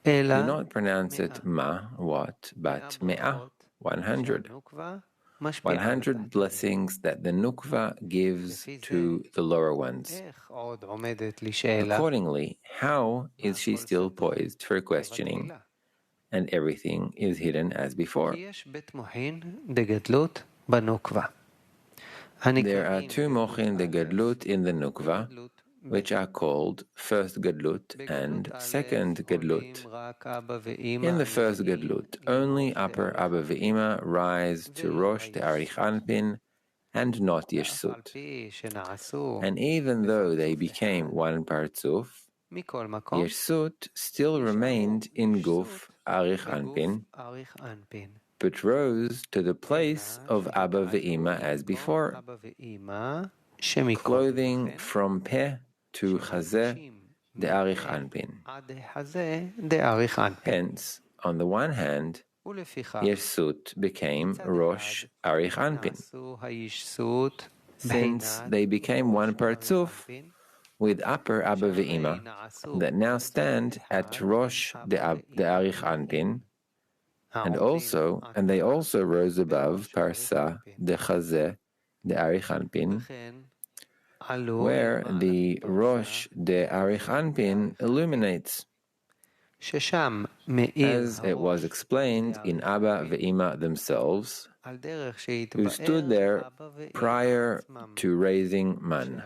Do not pronounce it ma, what, but me'ah, 100. 100 blessings that the nukva gives to the lower ones. Accordingly, how is she still poised for questioning, and everything is hidden as before? There are two mochin de gadlut in the nukva, which are called first gadlut and second gadlut. In the first gadlut, only upper Abba ve'ima rise to Rosh the Arich Anpin and not Yeshut. And even though they became one partzuf, Yeshut still remained in Guf Arich Anpin, but rose to the place of Abba ve'ima as before, clothing from Peh to Chazeh the Arich Anpin. Hence, on the one hand, Yeshut became Rosh Arich Anpin, since they became one partzuf with upper Abba ve'ima that now stand at Rosh the Arich Anpin, and they also rose above Parsa the Chazeh the Arich Anpin, where the Rosh de Arich Anpin illuminates, as it was explained in Abba ve'ima themselves, who stood there prior to raising man.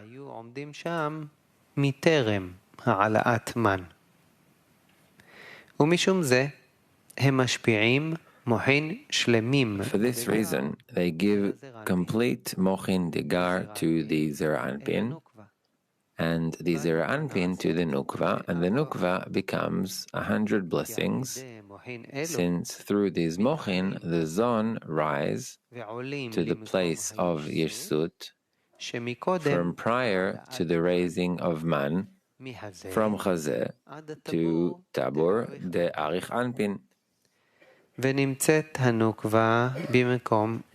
For this reason, they give complete mochin degar to the Zera Anpin, and the Zera Anpin to the Nukva, and the Nukva becomes 100 blessings, since through these mochin the Zon rise to the place of Yeshut from prior to the raising of man, from Chazeh to Tabor de Arich Anpin.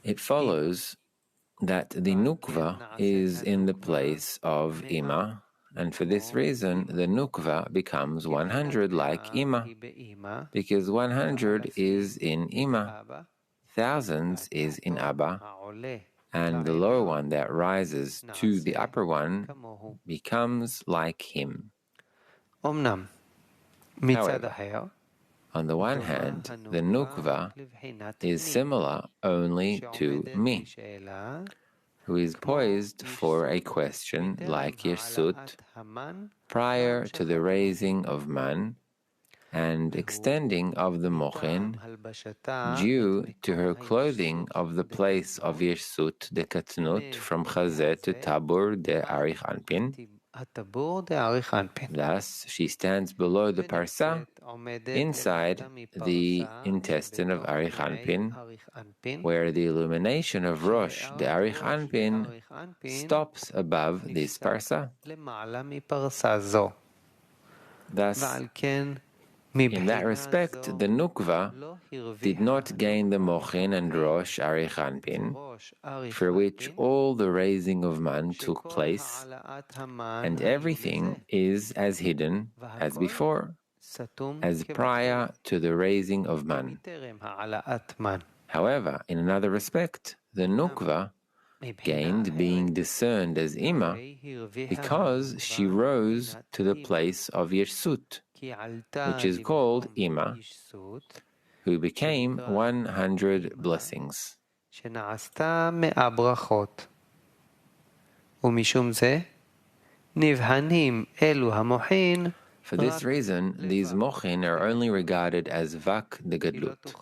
It follows that the Nukva is in the place of Ima, and for this reason the Nukva becomes 100 like Ima, because 100 is in Ima, thousands is in Abba, and the lower one that rises to the upper one becomes like him. However, on the one hand, the Nukva is similar only to me. who is poised for a question like Yirsut prior to the raising of man and extending of the mochin due to her clothing of the place of Yirsut de Katnut from Chazeh to Tabur de Arich Anpin. Thus, she stands below the parsa, inside the intestine of Arich Anpin, where the illumination of Rosh de Arich Anpin stops above this parsa. Thus, in that respect, the Nukva did not gain the Mochin and Rosh Arich Anpin, for which all the raising of man took place, and everything is as hidden as before, as prior to the raising of man. However, in another respect, the Nukva gained being discerned as Ima because she rose to the place of Yirsut, which is called Ima, who became 100 blessings. For this reason, these mochin are only regarded as vak de gadlut,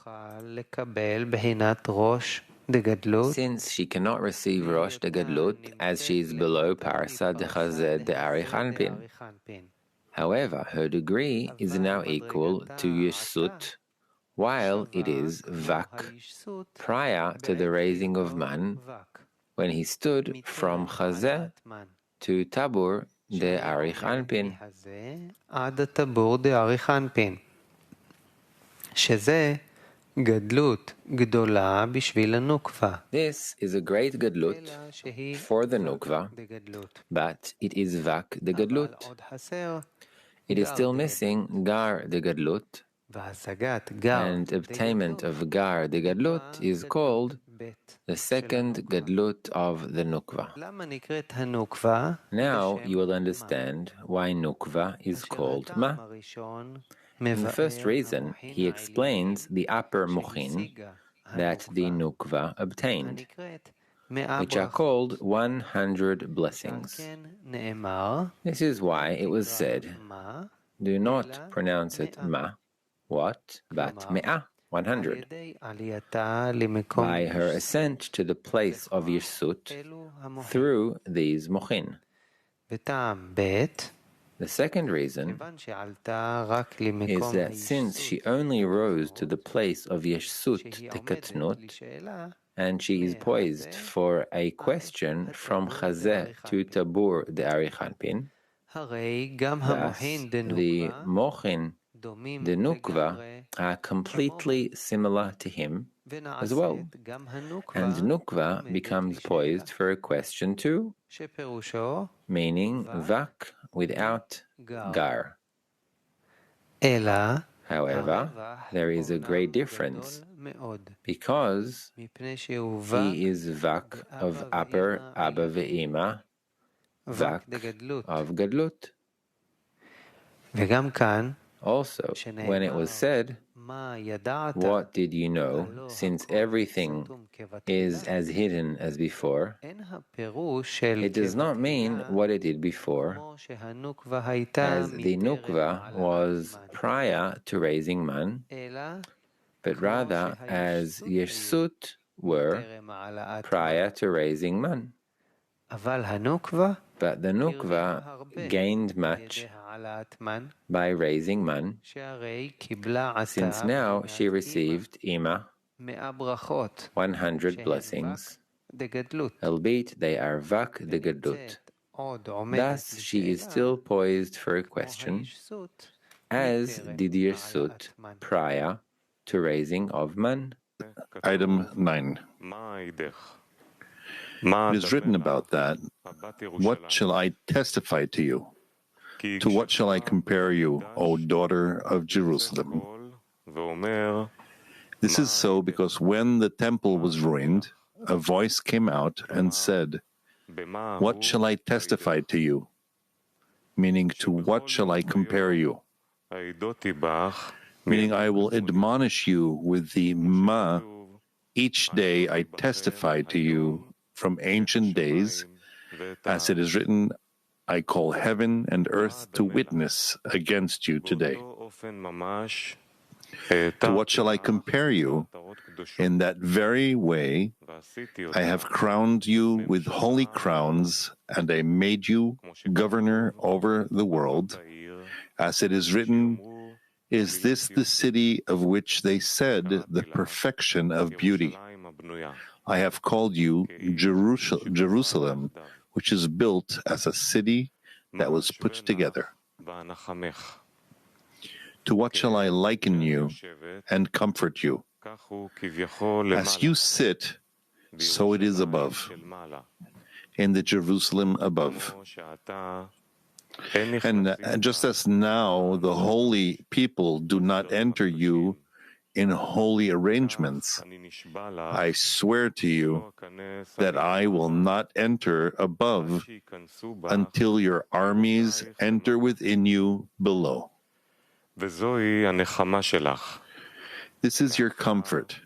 since she cannot receive rosh de gadlut as she is below parsa de chazeh de arich anpin. However, her degree is now equal to Yirsut, while it is vak prior to the raising of man, when he stood from chazeh to tabur de arich anpin. This is a great gadlut for the nukva, but it is vak de gadlut. It is still missing gar de gadlut, and obtainment of gar de gadlut is called the second gadlut of the nukva. Now you will understand why nukva is called ma. In the first reason, he explains the upper mochin that the nukva obtained, which are called 100 blessings. This is why it was said, do not pronounce it ma, what, but me'ah, 100. By her ascent to the place of Yirsut through these mochin. The second reason is that since she only rose to the place of Yirsut de Katnut, and she is poised for a question from Chazeh to Tabur de Arich Anpin, thus the mochin, the nukva, are completely similar to him as well, and nukva becomes poised for a question too, meaning vak without gar. However, there is a great difference, because he is vak of upper Abba ve'ima, vak of gadlut. Also, when it was said, what did you know, since everything is as hidden as before, it does not mean what it did before, as the nukva was prior to raising man, but rather as Yirsut were prior to raising man. But the nukva gained much by raising man, since now she received ima, 100 blessings, albeit they are vak de gadlut. Thus she is still poised for a question, as did Yirsut prior to raising of man. Item 9. It is written about that, what shall I testify to you? To what shall I compare you, O daughter of Jerusalem? This is so because when the temple was ruined, a voice came out and said, what shall I testify to you? Meaning, to what shall I compare you? Meaning, I will admonish you with the ma. Each day I testify to you from ancient days, as it is written, I call heaven and earth to witness against you today. To what shall I compare you? In that very way, I have crowned you with holy crowns, and I made you governor over the world. As it is written, is this the city of which they said, the perfection of beauty? I have called you Jerusalem, which is built as a city that was put together. To what shall I liken you and comfort you? As you sit, so it is above, in the Jerusalem above. And just as now the holy people do not enter you in holy arrangements, I swear to you that I will not enter above until your armies enter within you below. This is your comfort,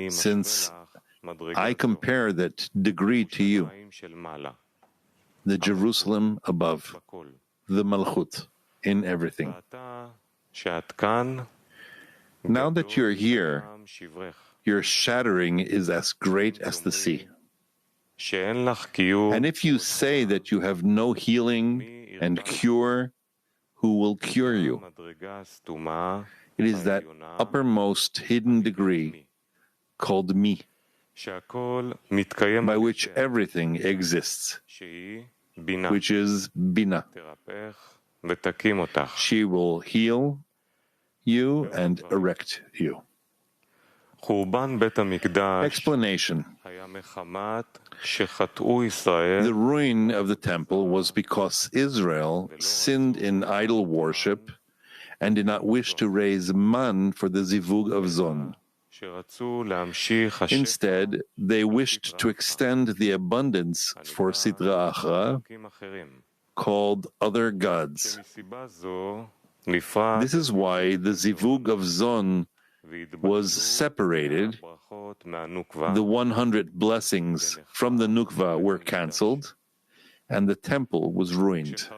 since I compare that degree to you, the Jerusalem above, the Malchut, in everything. Now that you're here, your shattering is as great as the sea. And if you say that you have no healing and cure, who will cure you? It is that uppermost hidden degree called me, by which everything exists, which is Bina. She will heal you and erect you. Explanation. The ruin of the temple was because Israel sinned in idol worship and did not wish to raise man for the zivug of Zon. Instead, they wished to extend the abundance for Sidra Achra, called other gods. This is why the zivug of Zon was separated, the 100 blessings from the Nukva were cancelled, and the temple was ruined.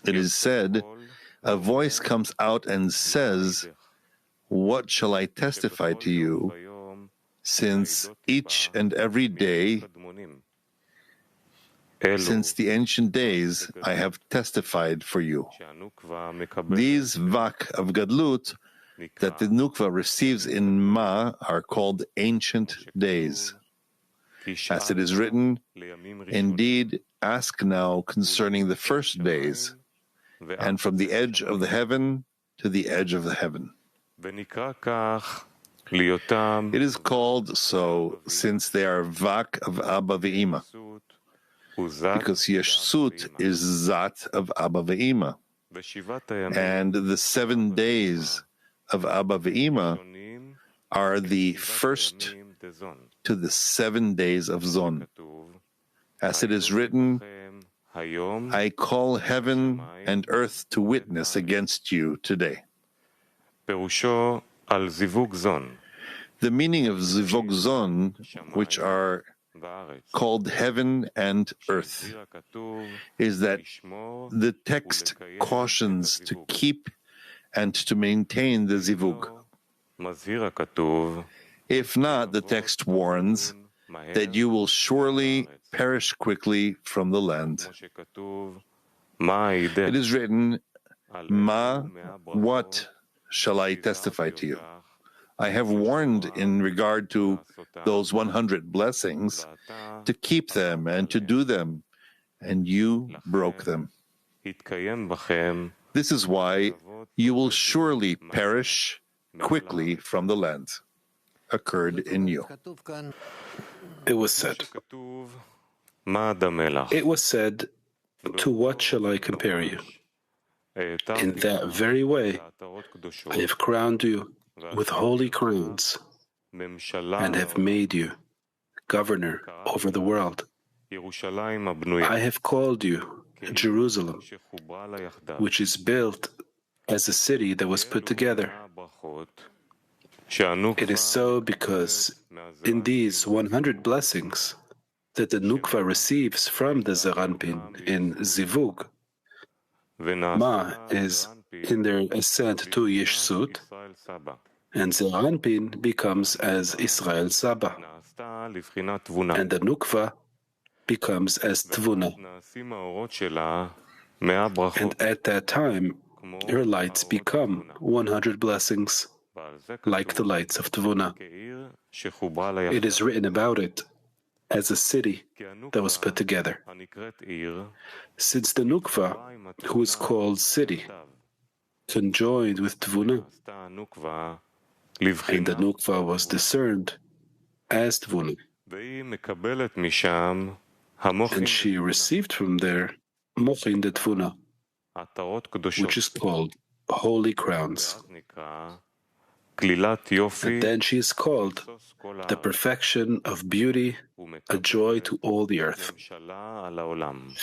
It is said, a voice comes out and says, what shall I testify to you, since each and every day, since the ancient days, I have testified for you. These vak of Gadlut that the Nukva receives in Ma are called ancient days. As it is written, indeed, ask now concerning the first days, and from the edge of the heaven to the edge of the heaven. It is called so since they are vak of Abba ve'ima, because Yeshut is Zat of Abba ve'ima, and the 7 days of Abba ve'ima are the first to the 7 days of Zon. As it is written, I call heaven and earth to witness against you today. The meaning of Zivug Zon, which are called heaven and earth, is that the text cautions to keep and to maintain the zivug. If not, the text warns that you will surely perish quickly from the land. It is written, Ma, what shall I testify to you? I have warned in regard to those 100 blessings to keep them and to do them, and you broke them. This is why you will surely perish quickly from the land. Occurred in you. It was said, to what shall I compare you? In that very way, I have crowned you with holy crowns and have made you governor over the world. I have called you Jerusalem, which is built as a city that was put together. It is so because in these 100 blessings that the Nukva receives from the Zeranpin in Zivug, Ma is in their ascent to Yeshsut, and Zeranpin becomes as Israel Saba, and the Nukva becomes as Tvuna. And at that time, her lights become 100 blessings, like the lights of Tvuna. It is written about it as a city that was put together. Since the Nukva, who is called city, conjoined with Tvuna, and the Nukva was discerned as Tvuna, and she received from there Mochin de Tvuna, which is called holy crowns. And then she is called the perfection of beauty, a joy to all the earth,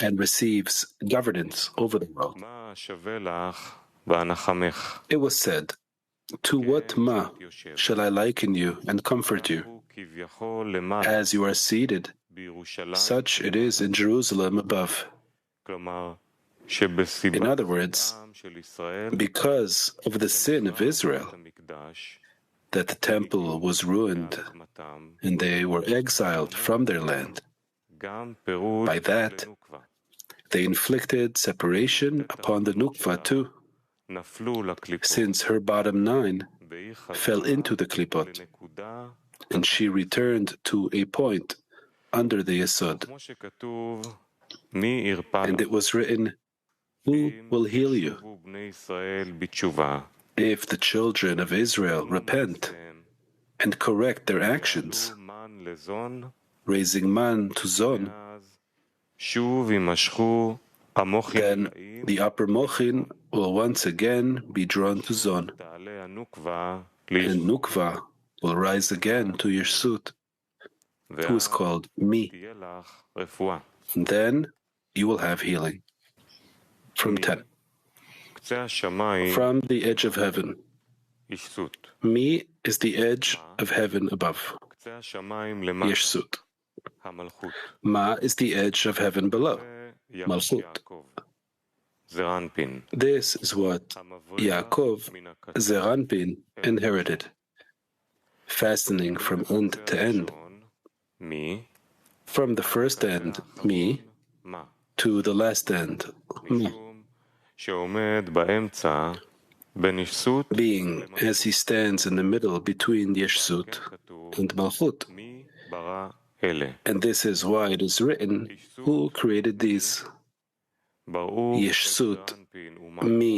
and receives governance over the world. It was said, "To what Ma shall I liken you and comfort you? As you are seated, such it is in Jerusalem above." In other words, because of the sin of Israel, that the temple was ruined and they were exiled from their land, by that they inflicted separation upon the Nukva too, since her bottom 9 fell into the Klipot, and she returned to a point under the Yesod. And it was written, "Who will heal you? If the children of Israel repent and correct their actions, raising man to zon, then the upper mochin will once again be drawn to zon, and Nukva will rise again to Yeshsut, who is called Mi. And then you will have healing." From 10. From the edge of heaven. Mi is the edge of heaven above. Yeshsut. Ma is the edge of heaven below. Malchut. This is what Yaakov, Zeranpin, inherited, fastening from end to end. From the first end, Mi, to the last end, Ma. Being as he stands in the middle between Yeshsut and Malchut. And this is why it is written, "Who created these?" Yeshsut, Mi,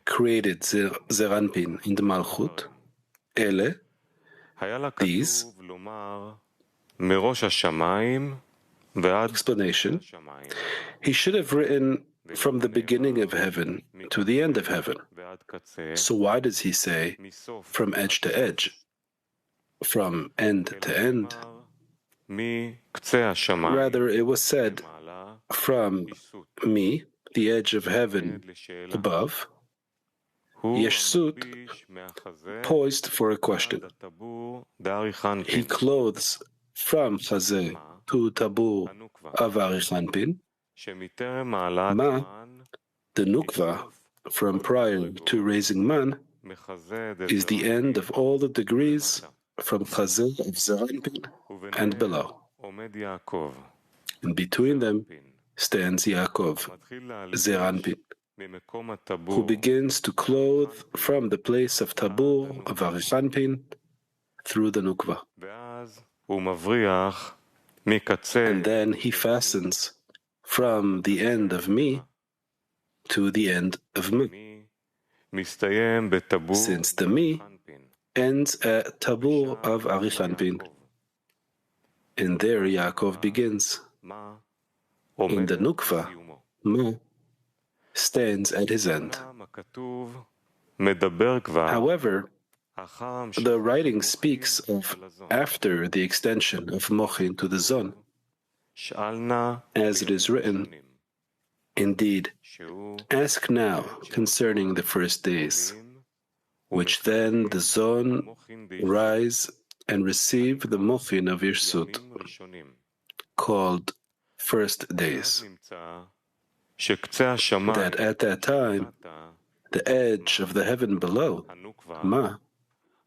created Zeranpin and Malchut. Ele, these. Explanation. He should have written from the beginning of heaven to the end of heaven. So why does he say from edge to edge? From end to end? Rather, it was said from Mi, the edge of heaven above, Yeshsut, poised for a question. He clothes from Chazeh to Tabur of Arichanpin, Ma, the Nukva, from prior to raising man, is the end of all the degrees from Chazeh of Zeranpin and below. And between them stands Yaakov, Zeranpin, who begins to clothe from the place of Tabur of Arichanpin through the Nukva. And then he fastens from the end of Mi to the end of Mi, since the Mi ends at Tabur of Arichanpin. And there Yaakov begins. In the Nukva, Ma stands at his end. However, the writing speaks of after the extension of Mochin to the Zon, as it is written, "Indeed, ask now concerning the first days, which then the Zon rise and receive the mochin of Yirsut, called first days. That at that time, the edge of the heaven below, Ma,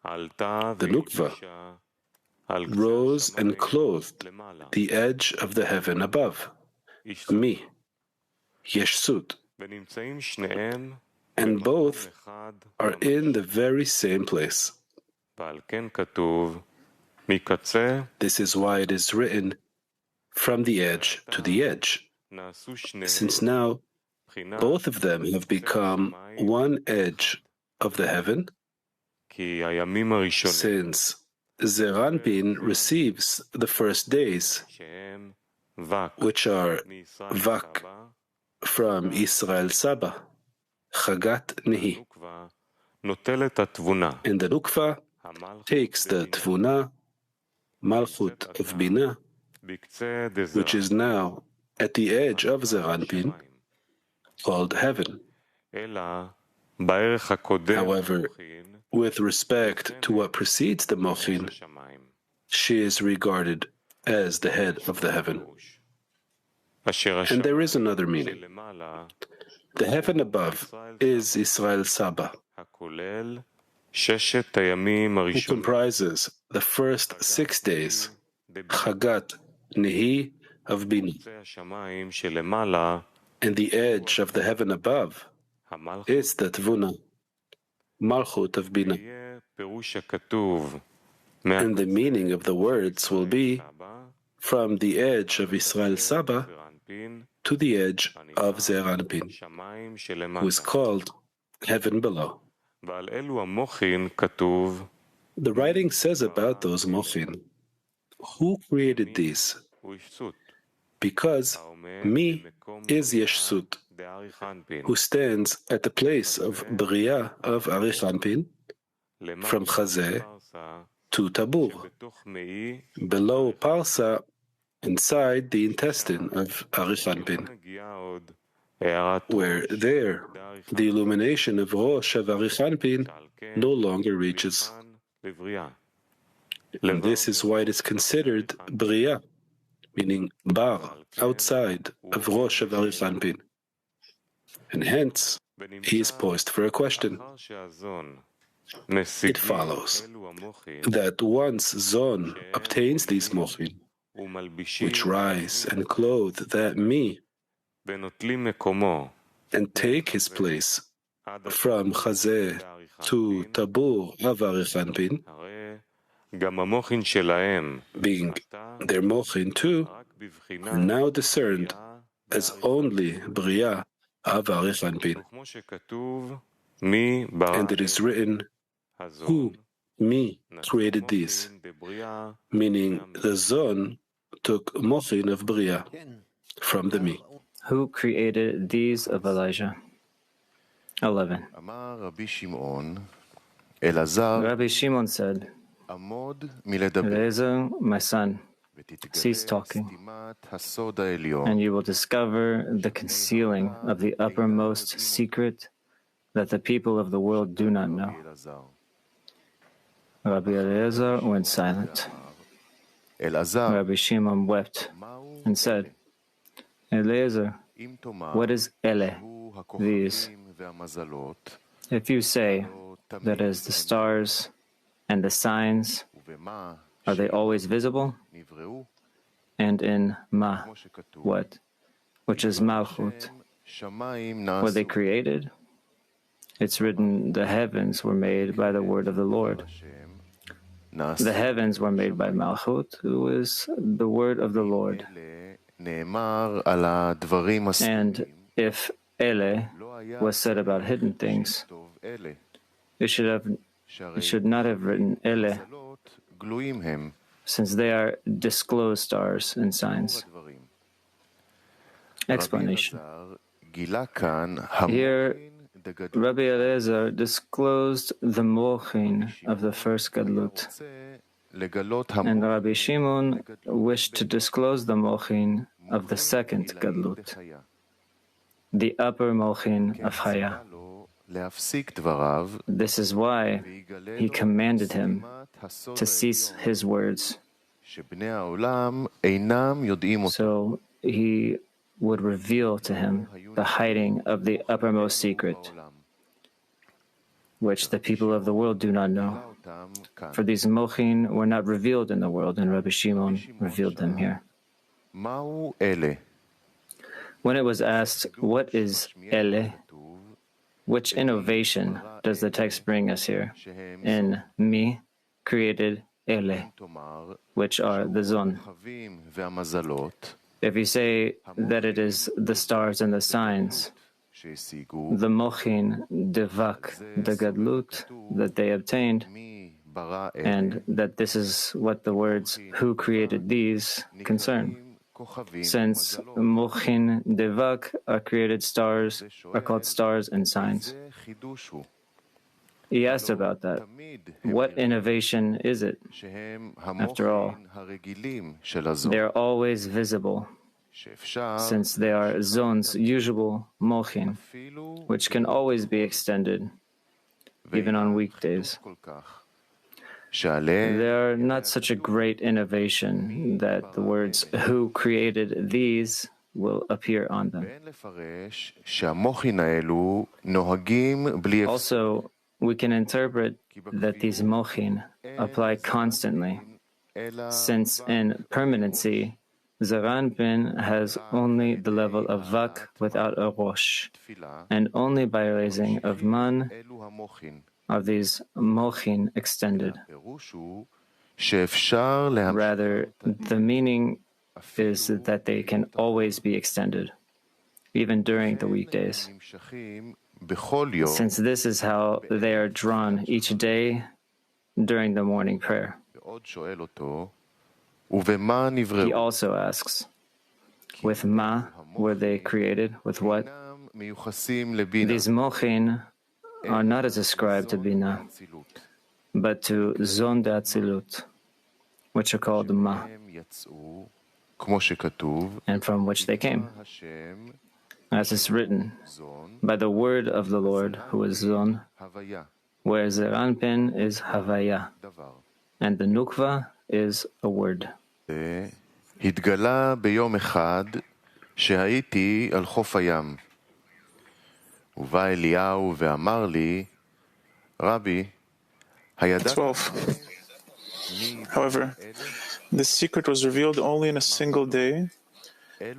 the Nukva, rose and clothed the edge of the heaven above, Mi, Yeshsut, and both are in the very same place. This is why it is written, from the edge to the edge, since now both of them have become one edge of the heaven, since Zeranpin receives the first days, which are Vak from Israel Saba, Chagat Nehi, and the Nukva takes the Tvuna, Malchut of Bina, which is now at the edge of Zeranpin, called heaven. However, with respect to what precedes the Mochin, she is regarded as the head of the heaven. And there is another meaning. The heaven above is Israel Saba, who comprises the first 6 days, Chagat Nehi of Bina, and the edge of the heaven above is the Tvuna, Malchut of Bina. And the meaning of the words will be from the edge of Israel Saba to the edge of Zeranpin, who is called heaven below. The writing says about those mochin, who created these? Because Mi is Yeshsut, who stands at the place of Bria of Arichanpin, from Chazeh to Tabur, below Parsa, inside the intestine of Arichanpin, where there the illumination of Rosh of Arichanpin no longer reaches. And this is why it is considered Bria, meaning Bar, outside of Rosh of Arichanpin. And hence, he is poised for a question. It follows that once Zon obtains these mochin, which rise and clothe that Mi, and take his place from Chazeh to Tabur of Arichanpin, being their mochin too, are now discerned as only Bria of Arichanpin. And it is written, who, Mi, created these, meaning the Zon took mochin of Bria from the Mi. Who created these of Elijah? 11. Rabbi Shimon said, Eliezer, my son, cease talking, and you will discover the concealing of the uppermost secret that the people of the world do not know. Rabbi Eliezer went silent. Rabbi Shimon wept and said, Eliezer, what is Ele, these? If you say that is the stars and the signs, are they always visible? And in Ma, what? Which is Malchut. Were they created? It's written, the heavens were made by the word of the Lord. The heavens were made by Malchut, who is the word of the Lord. And if Ele was said about hidden things, it should not have written Ele, since they are disclosed stars and signs. Explanation. Here, Rabbi Eliezer disclosed the mochin of the first gadlut, and Rabbi Shimon wished to disclose the mochin of the second gadlut, the upper mochin of Chaya. This is why he commanded him to cease his words. So he would reveal to him the hiding of the uppermost secret, which the people of the world do not know. For these mochin were not revealed in the world, and Rabbi Shimon revealed them here. When it was asked, what is ele? Which innovation does the text bring us here? In mi created ele, which are the zon. If you say that it is the stars and the signs, the mochin devak, the gadlut that they obtained, and that this is what the words who created these concern. Since mochin devak are created stars, are called stars and signs. He asked about that. What innovation is it? After all, they are always visible, since they are zon's usual mochin, which can always be extended, even on weekdays. They are not such a great innovation that the words who created these will appear on them. Also, we can interpret that these mochin apply constantly, since in permanency, Zeranpin has only the level of vak without a rosh, and only by raising of man are these mochin extended. Rather, the meaning is that they can always be extended, even during the weekdays, since this is how they are drawn each day during the morning prayer. He also asks, with ma were they created? With what? These mochin are not as ascribed to Bina, but to Zon de Atzilut, which are called Ma, and from which they came. As is written, by the word of the Lord, who is Zon, where Zeranpin is Havaya, and the Nukva is a word. התגלה ביום אחד שהייתי על חוף הים. ובא אליהו ואמר לי, רבי, הידעת... 12. However, the secret was revealed only in a single day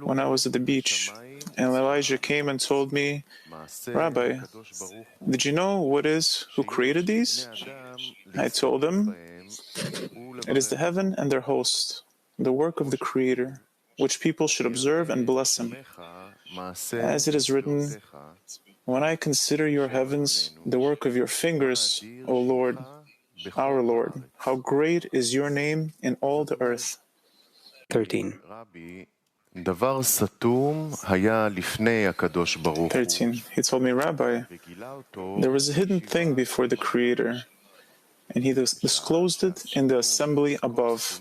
when I was at the beach, and Elijah came and told me, Rabbi, did you know what is who created these? I told him, it is the heaven and their host, the work of the Creator, which people should observe and bless Him. As it is written, when I consider your heavens, the work of your fingers, O Lord, our Lord, how great is your name in all the earth. 13. 13. He told me, Rabbi, there was a hidden thing before the Creator, and He disclosed it in the assembly above.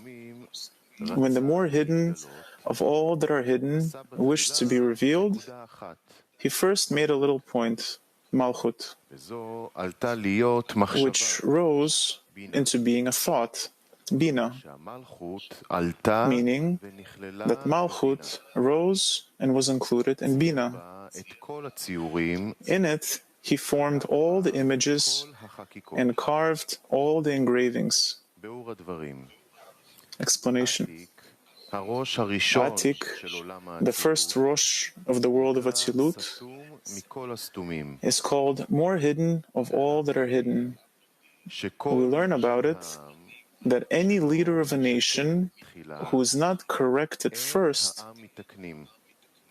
When the more hidden of all that are hidden wished to be revealed, He first made a little point, Malchut, which rose into being a thought, Bina, meaning that Malchut rose and was included in Bina. In it, He formed all the images and carved all the engravings. Explanation. Atik, the first Rosh of the world of Atzilut, is called more hidden of all that are hidden. We learn about it that any leader of a nation who is not corrected first,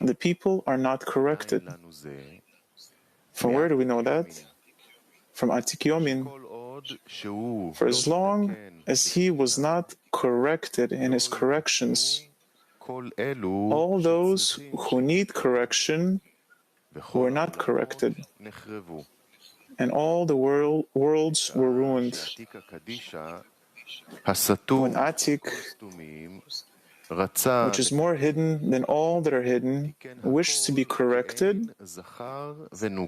the people are not corrected. From where do we know that? From Atik Yomin. For as long as he was not corrected in his corrections, all those who need correction were not corrected, and all the worlds were ruined. When Atik which is more hidden than all that are hidden, wished to be corrected.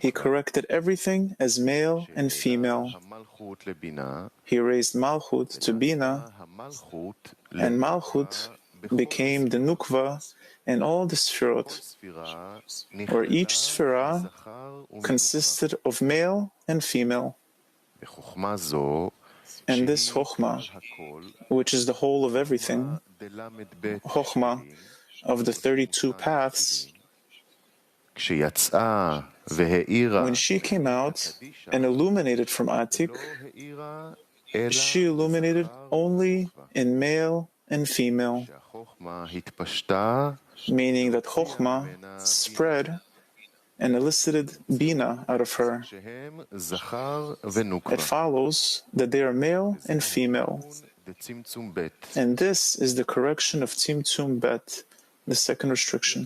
He corrected everything as male and female. He raised Malchut to Bina, and Malchut became the Nukva and all the Sfirot, where each Sfira consisted of male and female. And this Chokhmah, which is the whole of everything, Chokhmah of the 32 paths, when she came out and illuminated from Atik, she illuminated only in male and female, meaning that Chokhmah spread and elicited Bina out of her. It follows that they are male and female. And this is the correction of Tzimtzum Bet, the second restriction.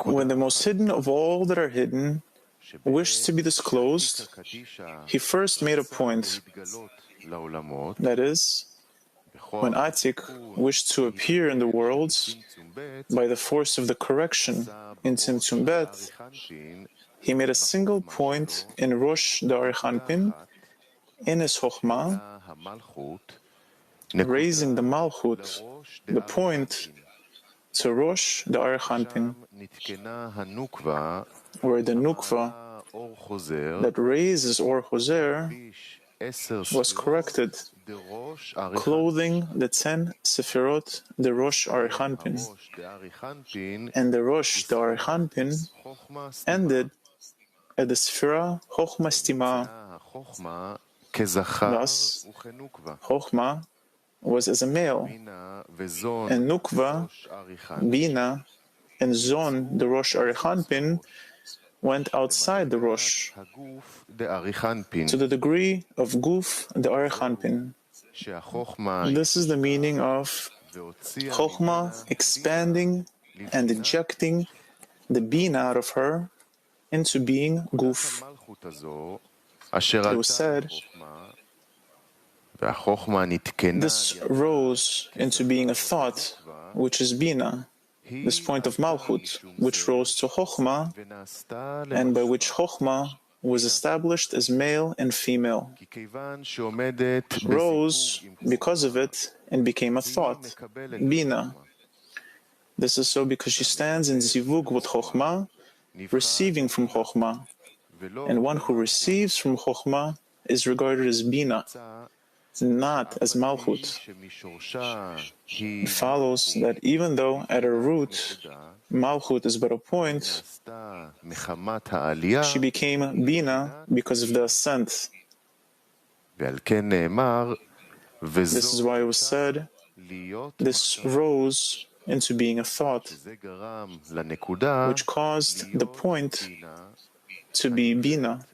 When the most hidden of all that are hidden wished to be disclosed, he first made a point. That is, when Atik wished to appear in the worlds by the force of the correction in Tzimtzum Bet, he made a single point in Rosh Da'arichanpin, in his Chokhmah, raising the Malchut, the point, to Rosh Da'arichanpin, where the Nukva that raises Or Choser was corrected, clothing the 10 Sefirot, the Rosh Arichanpin. And the Rosh Da'arichanpin ended at the Sefira Chokhmah Stima. Thus, Chokhmah was as a male, and Nukva, Bina, and Zon, the Rosh Arichanpin, went outside the Rosh to the degree of Guf, the Arichanpin. This is the meaning of Chokhmah expanding and ejecting the Bina out of her into being Guf. It was said, this rose into being a thought, which is Bina, this point of Malchut, which rose to Chokhmah, and by which Chokhmah was established as male and female. Rose because of it and became a thought, Bina. This is so because she stands in Zivug with Chokhmah, receiving from Chokhmah. And one who receives from Chokhmah is regarded as Bina, not as Malchut. It follows that even though at her root Malchut is but a point, she became Bina because of the ascent. This is why it was said, this rose into being a thought, which caused the point to be Bina,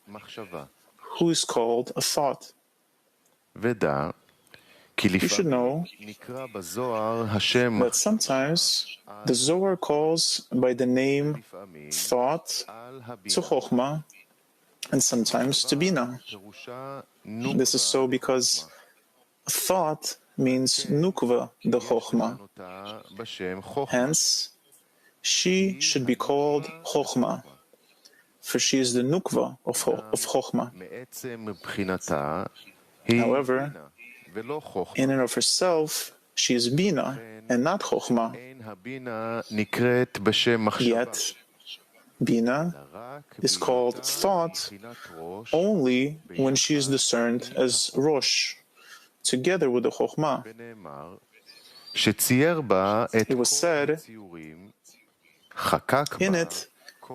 who is called a thought. You should know that sometimes the Zohar calls by the name thought to Chokhmah and sometimes to Bina. This is so because thought means Nukva, the Chokhmah. Hence, she should be called Chokhmah, for she is the Nukva of Chokhmah. However, in and of herself, she is Bina and not Chokhmah. Yet, Bina is called thought only when she is discerned as Rosh, together with the Chokhmah. It was said, in it,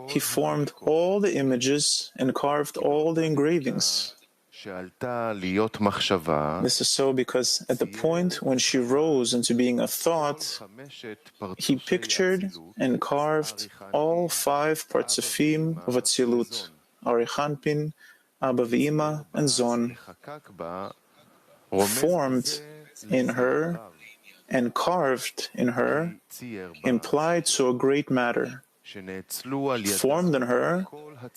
he formed all the images and carved all the engravings. This is so because at the point when she rose into being a thought, he pictured and carved all 5 partzufim of Atzilut, Arichanpin, Abba V'Ima, and Zon, formed in her and carved in her, implied to a great matter. Formed in her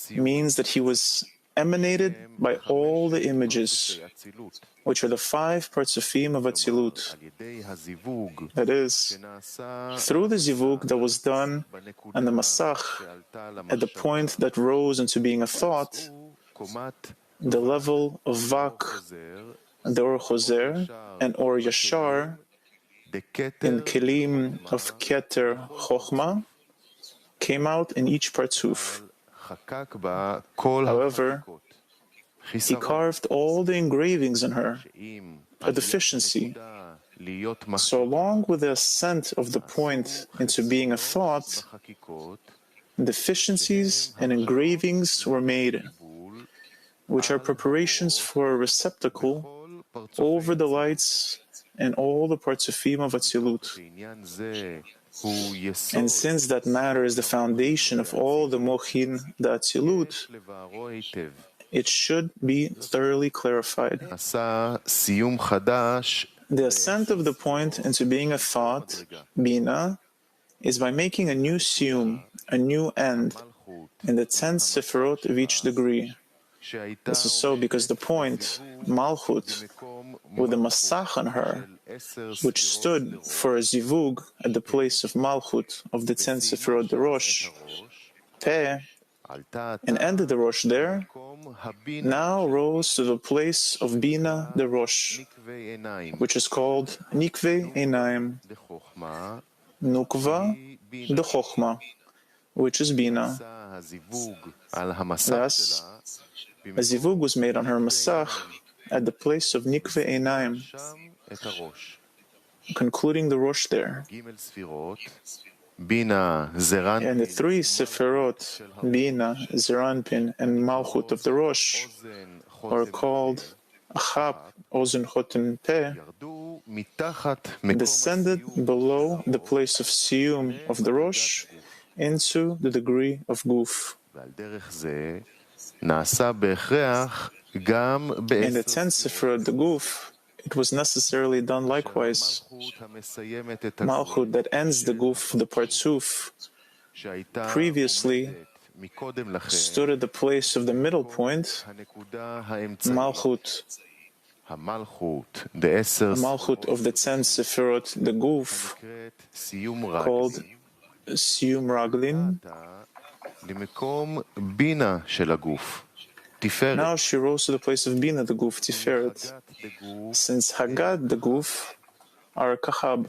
means that he was emanated by all the images, which are the 5 partsufim of Atzilut. That is, through the zivug that was done on the masach at the point that rose into being a thought, the level of vak, the or choser, and or yashar, in kelim of keter chokhmah, came out in each partsuf. However, he carved all the engravings in her, a deficiency. So along with the ascent of the point into being a thought, deficiencies and engravings were made, which are preparations for a receptacle over the lights and all the partsufim of Atzilut. And since that matter is the foundation of all the mochin, the Atzilut, it should be thoroughly clarified. The ascent of the point into being a thought, bina, is by making a new siyum, a new end, in the 10 sephirot of each degree. This is so because the point, malchut, with a masach on her, which stood for a zivug at the place of malchut of the 10 sephirot the rosh, peh, and ended the rosh there, now rose to the place of bina the rosh, which is called nikve einaim, nukva the chokhmah, which is bina. Thus, a zivug was made on her masach at the place of nikve einaim, concluding the rosh there. And the 3 sephirot, Bina, Zeranpin, and Malchut of the Rosh, are called Achap, Ozen, Choten, Peh, descended below the place of Siyum of the Rosh into the degree of Guf. In the 10th sephirot, the Guf, it was necessarily done likewise. Malchut that ends the Guf, the Partsuf, previously stood at the place of the middle point, Malchut, the Malchut of the 10 Sephirot, the Guf, called Siyum Raglin. Now she rose to the place of Bina, the Guf, Tiferet, since Hagad, the Guf, are Kahab,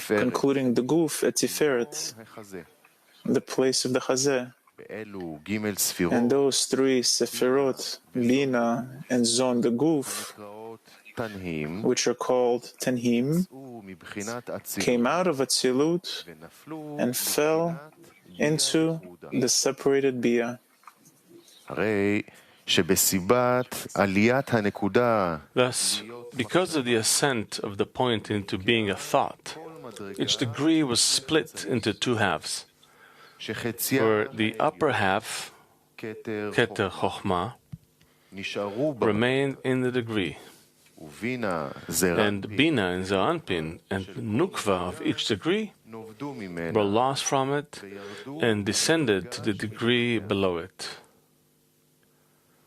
concluding the Guf at Tiferet, the place of the Chazeh. And those 3 Sephirot, Bina and Zon, the Guf, which are called Tanhim, came out of Atzilut and fell into the separated Bia. Thus, because of the ascent of the point into being a thought, each degree was split into 2 halves, where the upper half, Keter Chokhmah, remained in the degree, and Bina and Zeranpin and Nukva of each degree were lost from it and descended to the degree below it.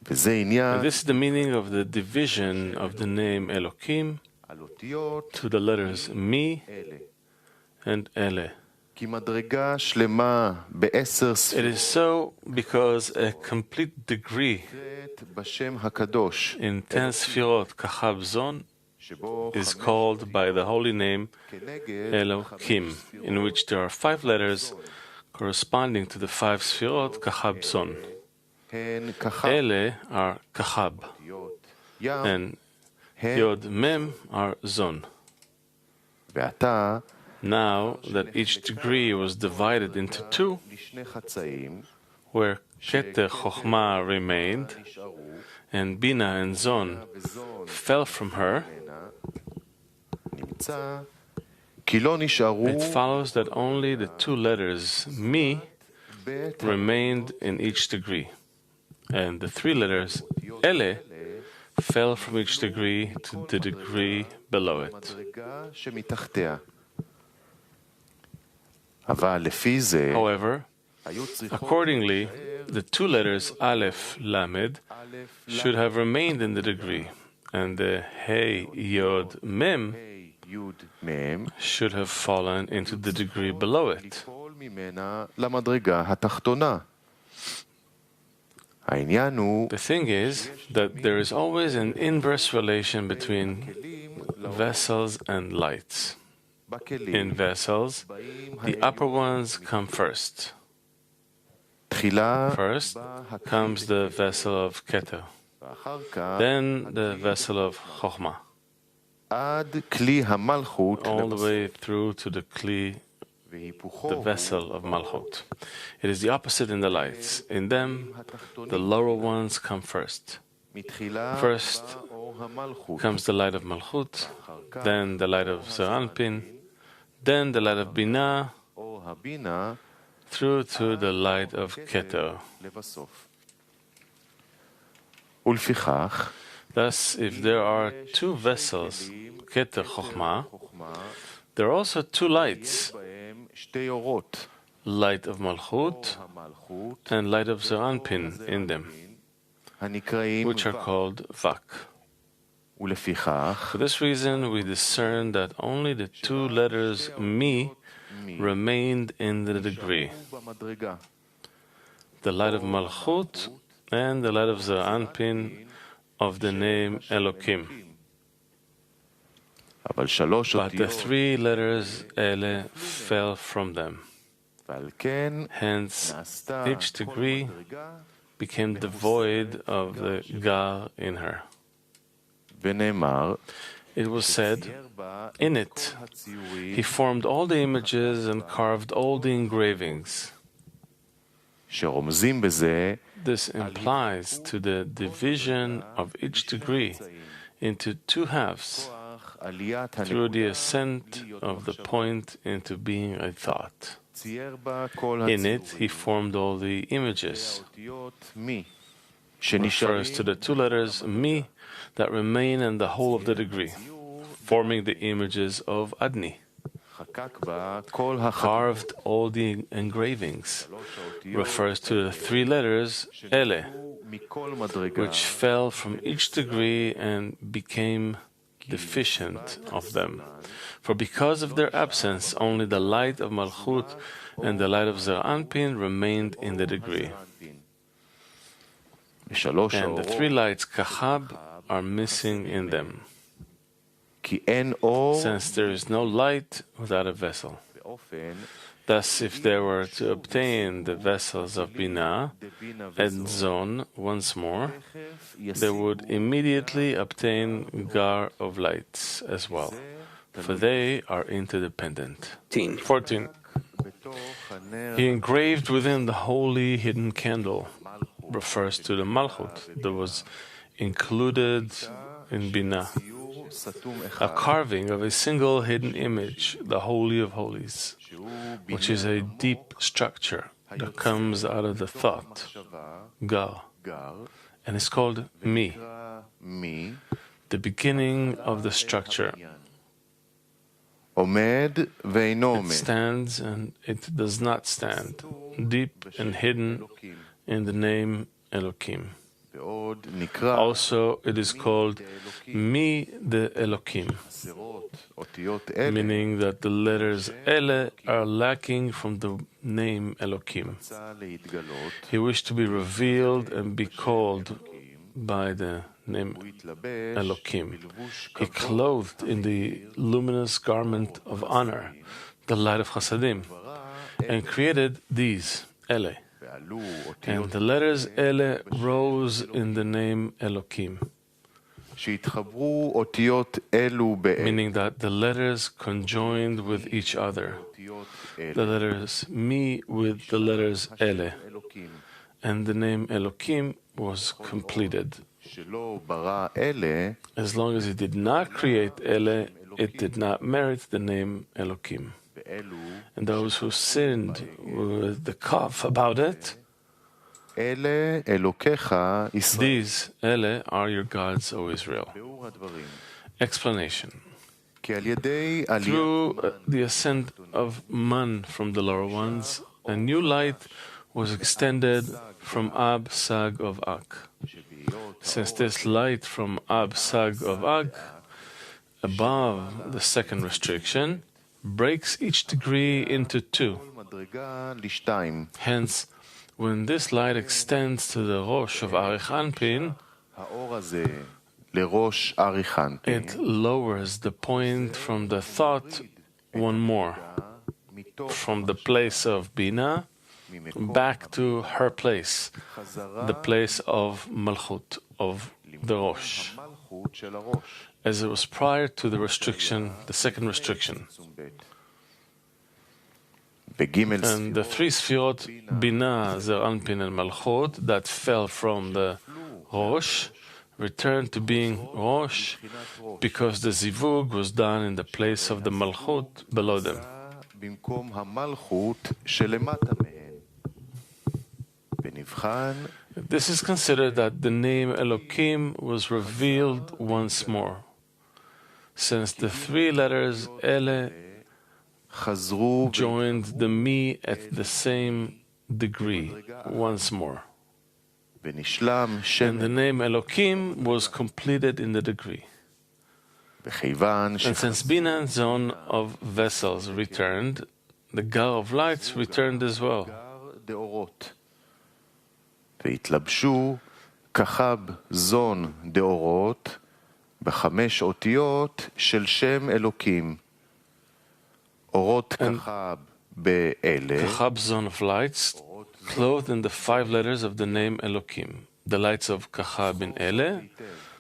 And this is the meaning of the division of the name Elokim to the letters Mi and Ele. It is so because a complete degree in 10 Sfirot Kachab Zon is called by the holy name Elokim, in which there are 5 letters corresponding to the 5 Sfirot Kachab Zon. Ele are Kachab, and Yod Mem are Zon. Now that each degree was divided into 2, where Keter Chokhmah remained, and Bina and Zon fell from her, it follows that only the 2 letters Mi remained in each degree, and the 3 letters Ele fell from each degree to the degree below it. However, accordingly, the two letters Aleph, Lamed should have remained in the degree, and the Hey, Yod, Mem should have fallen into the degree below it. The thing is that there is always an inverse relation between vessels and lights. In vessels, the upper ones come first. First comes the vessel of Keter, then the vessel of Chokhmah, all the way through to the vessel of Malchut. It is the opposite in the lights. In them, the lower ones come first. First comes the light of Malchut, then the light of Zeranpin, then the light of Binah, through to the light of Keter. Thus, if there are two vessels, Keter, Chokhmah, there are also two lights, light of Malchut and light of Zeranpin in them, which are called Vak. For this reason, we discern that only the two letters Mi remained in the degree, the light of Malchut and the light of Zeranpin of the name Elokim. But the three letters Ele fell from them. Hence, each degree became devoid of the Gar in her. It was said, in it, he formed all the images and carved all the engravings. This implies to the division of each degree into two halves through the ascent of the point into being a thought. In it, he formed all the images. Refers to the two letters Mi that remain in the whole of the degree, forming the images of Adni. Carved all the engravings. Refers to the three letters Ele, which fell from each degree and became deficient of them. For because of their absence, only the light of Malchut and the light of Zeranpin remained in the degree. And the three lights Kachab are missing in them, since there is no light without a vessel. Thus, if they were to obtain the vessels of Binah and Zon once more, they would immediately obtain Gar of lights as well, for they are interdependent. 14. He engraved within the holy hidden candle, refers to the Malchut that was included in Binah, a carving of a single hidden image, the Holy of Holies, which is a deep structure that comes out of the thought, Gar, and is called Mi, the beginning of the structure. It stands and it does not stand, deep and hidden in the name Elokim. Also, it is called Mi the Elokim, meaning that the letters Ele are lacking from the name Elokim. He wished to be revealed and be called by the name Elokim. He clothed in the luminous garment of honor, the light of Chasadim, and created these, Ele. And the letters Ele rose in the name Elokim, meaning that the letters conjoined with each other, the letters Mi with the letters Ele, and the name Elokim was completed. As long as it did not create Ele, it did not merit the name Elokim. And those who sinned with the kaf about it, these, Ele, are your gods, O Israel. Explanation. Through the ascent of Man from the lower ones, a new light was extended from Ab Sag of Ak. Since this light from Ab Sag of Ak, above the second restriction, breaks each degree into two. Hence, when this light extends to the Rosh of Arich Anpin, it lowers the point from the thought one more, from the place of Bina back to her place, the place of Malchut, of the Rosh, as it was prior to the restriction, the second restriction. And the three Sfirot, Bina, Zer Anpin, and Malchut, that fell from the Rosh, returned to being Rosh because the Zivug was done in the place of the Malchut below them. This is considered that the name Elokim was revealed once more, since the three letters Ele joined the Mi at the same degree once more. And the name Elokim was completed in the degree. And since Bina and Zon of vessels returned, the Gar of lights returned as well. והתלבשו כחב זון דאורות בחמש אותיות של שם אלוקים. אורות כחב באלה. Kachab zone of lights, clothed in the 5 letters of the name Elokim. The lights of Kachab in Ele,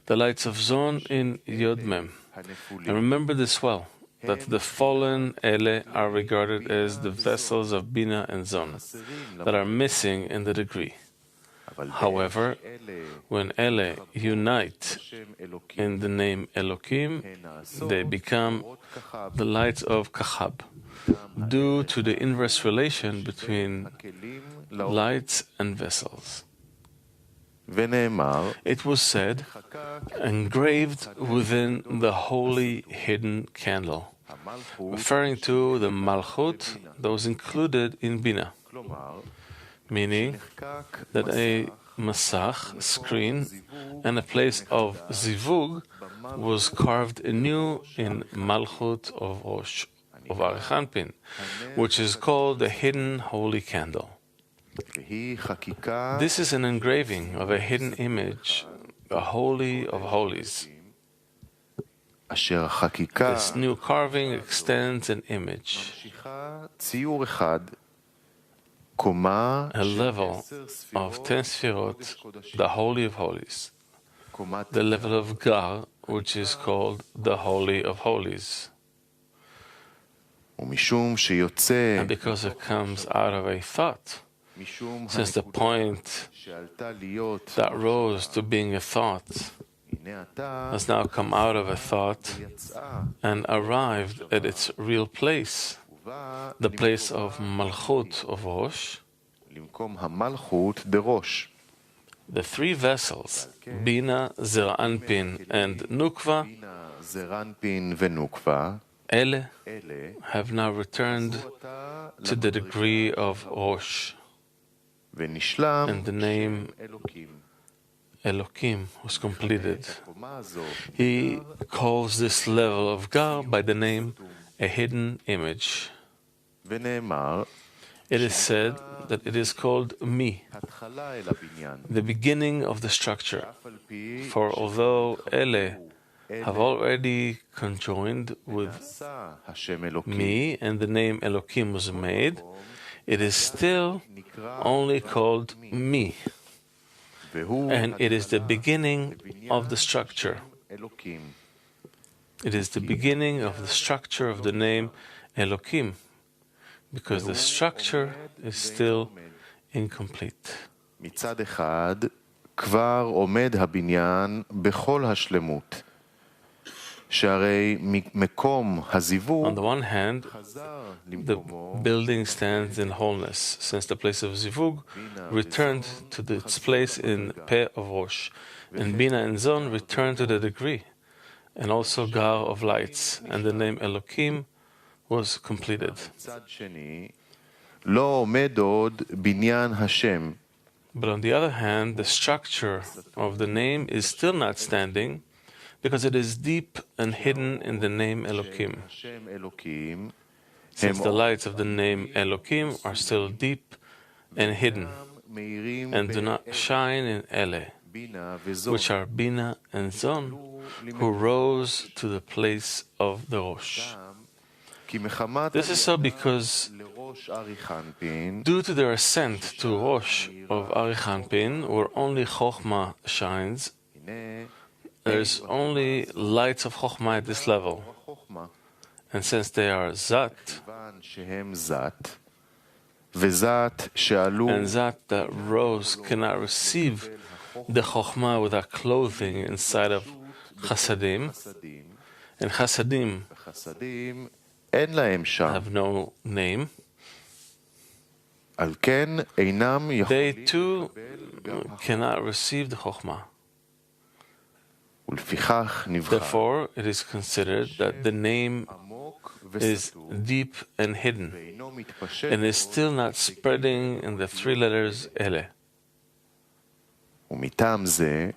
the lights of Zon in Yod Mem. And remember this well, that the fallen Ele are regarded as the vessels of Bina and Zon, that are missing in the degree. However, when Ele unite in the name Elokim, they become the lights of Kachab, due to the inverse relation between lights and vessels. It was said, engraved within the holy hidden candle, referring to the Malchut that was included in Bina, meaning that a masach, screen, and a place of zivug was carved anew in Malchut of Rosh, of Arich Anpin, which is called the hidden holy candle. This is an engraving of a hidden image, the Holy of Holies. This new carving extends an image, a level of 10 Sfirot, the Holy of Holies, the level of Gar, which is called the Holy of Holies. And because it comes out of a thought, since the point that rose to being a thought has now come out of a thought and arrived at its real place, the place of Malchut of Rosh, the 3 vessels, Bina, Zer Anpin, and Nukva, Ele, have now returned to the degree of Rosh, and the name Elokim was completed. He calls this level of Gar by the name a hidden image. It is said that it is called Mi, the beginning of the structure. For although Ele have already conjoined with Mi and the name Elokim was made, it is still only called Mi, and it is the beginning of the structure. It is the beginning of the structure of the name Elokim, because the structure is still incomplete. מצד אחד, כבר עומד הבניין בכל השלמות. שהרי מקום הזיווג, on the one hand, the building stands in wholeness, since the place of zivug returned to its place in Peh of Rosh, and Bina and Zon returned to the degree, and also Gar of lights, and the name Elokim was completed. לא עומד עוד בניין השם. But on the other hand, the structure of the name is still not standing because it is deep and hidden in the name Elokim. Since the lights of the name Elokim are still deep and hidden and do not shine in Ele, which are Bina and Zon, who rose to the place of the Rosh. This is so because, due to their ascent to Rosh of Arichanpin, where only Chochmah shines, there's only lights of Chochmah at this level. And since they are Zat, and Zat that rose cannot receive the Chochmah without clothing inside of Chasadim, and Chasadim have no name, they too cannot receive the Chochmah. Therefore, it is considered that the name is deep and hidden, and is still not spreading in the three letters Ele.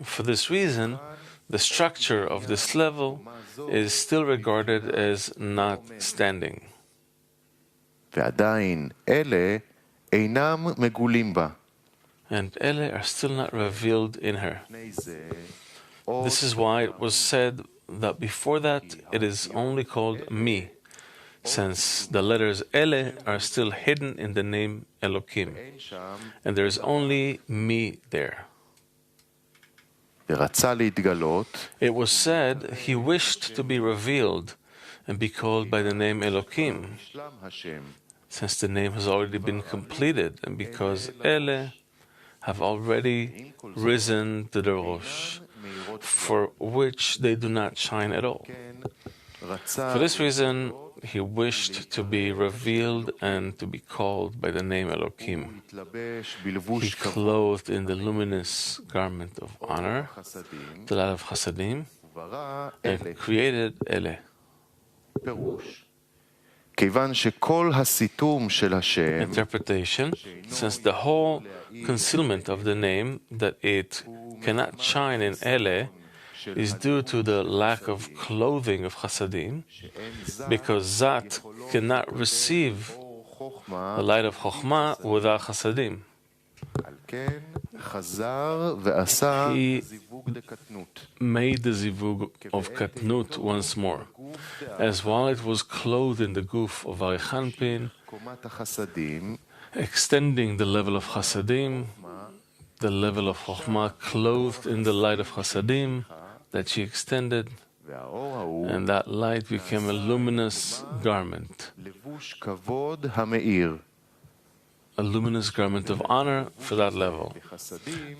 For this reason, the structure of this level is still regarded as not standing. And Ele are still not revealed in her. This is why it was said that before that it is only called Mi, since the letters Ele are still hidden in the name Elokim, and there is only Mi there. It was said he wished to be revealed and be called by the name Elokim, since the name has already been completed, and because Ele have already risen to the Rosh, for which they do not shine at all. For this reason, he wished to be revealed and to be called by the name Elokim. He clothed in the luminous garment of honor, the light of Chasadim, and created Ele. Interpretation: since the whole concealment of the name, that it cannot shine in Ele, is due to the lack of clothing of Chasadim, because Zat cannot receive the light of Chochmah without Chasadim. He made the zivug of Katnut once more, as while it was clothed in the goof of Arichanpin, extending the level of Chasadim, the level of Chochmah clothed in the light of Chasadim that she extended, and that light became a luminous garment, a luminous garment of honor for that level.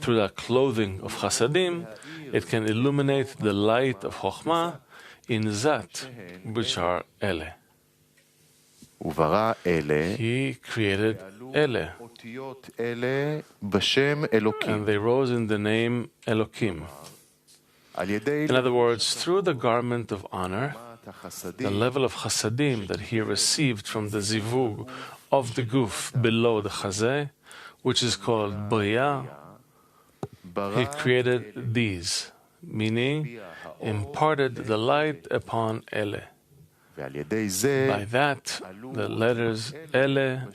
Through that clothing of Chasadim, it can illuminate the light of Chochmah in Zat, which are Ele. He created Ele, and they rose in the name Elokim. In other words, through the garment of honor, the level of Chasadim that he received from the zivug of the goof below the chazeh, which is called Bria, he created these, meaning imparted the light upon Ele. By that, the letters Ele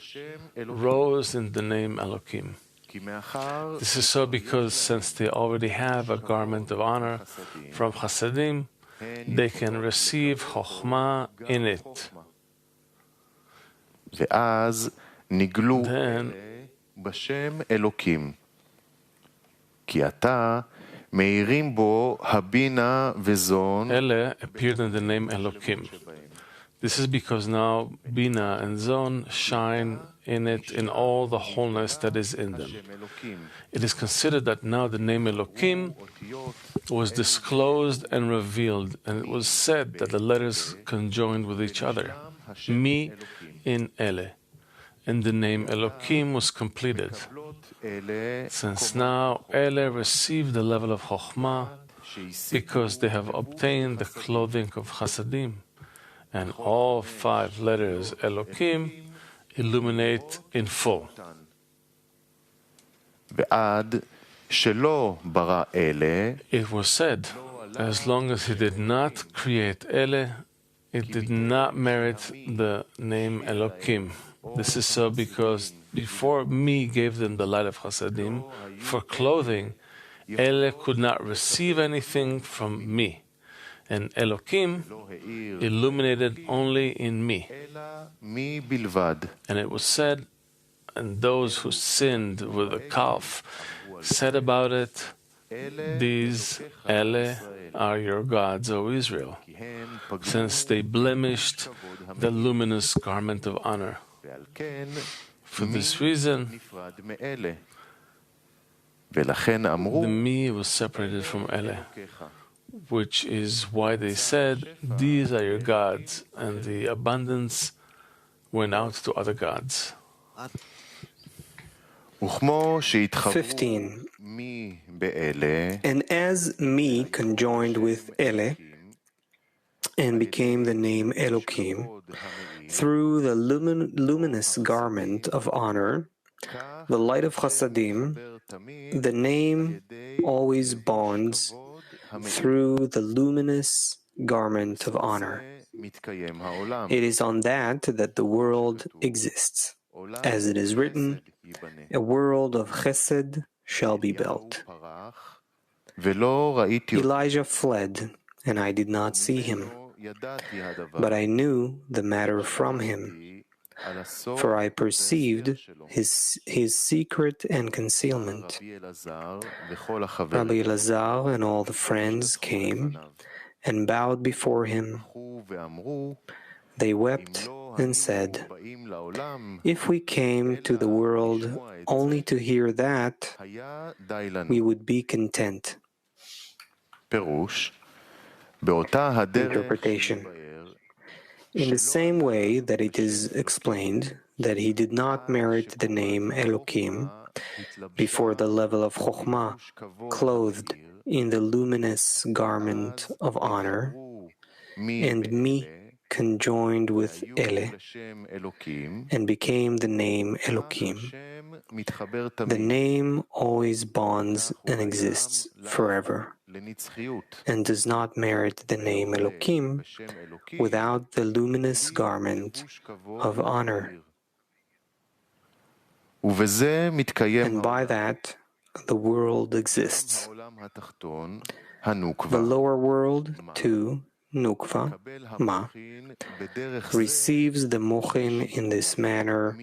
rose in the name Elokim. This is so because since they already have a garment of honor from Chasadim, they can receive Chochmah in it. Then, Ele appeared in the name Elokim. This is because now Bina and Zon shine in it in all the wholeness that is in them. It is considered that now the name Elokim was disclosed and revealed, and it was said that the letters conjoined with each other, Mi in Ele, and the name Elokim was completed. Since now Ele received the level of Chochmah, because they have obtained the clothing of Chasadim, and all 5 letters Elokim illuminate in full. ועד שלא ברא אלה, It was said, as long as he did not create Ele, it did not merit the name Elokim. This is so because before me gave them the light of Chasadim for clothing, Ele could not receive anything from me, and Elokim illuminated only in me. And it was said, and those who sinned with a calf said about it, these Ele are your gods, O Israel, since they blemished the luminous garment of honor. For this reason, the me was separated from Ele, which is why they said, these are your gods, and the abundance went out to other gods. 15. And as me conjoined with Ele and became the name Elokim through the luminous garment of honor, the light of Chasadim, the name always bonds through the luminous garment of honor. It is on that the world exists. As it is written, a world of chesed shall be built. Elijah fled, and I did not see him, but I knew the matter from him, for I perceived his secret and concealment. Rabbi Elazar and all the friends came and bowed before him. They wept and said, if we came to the world only to hear that, we would be content. Interpretation. In the same way that it is explained that he did not merit the name Elokim before the level of Chokhmah, clothed in the luminous garment of honor, and me conjoined with Ele, and became the name Elokim. The name always bonds and exists forever, and does not merit the name Elokim without the luminous garment of honor. And by that, the world exists. The lower world, too, Nukva, Ma, receives the mochin in this manner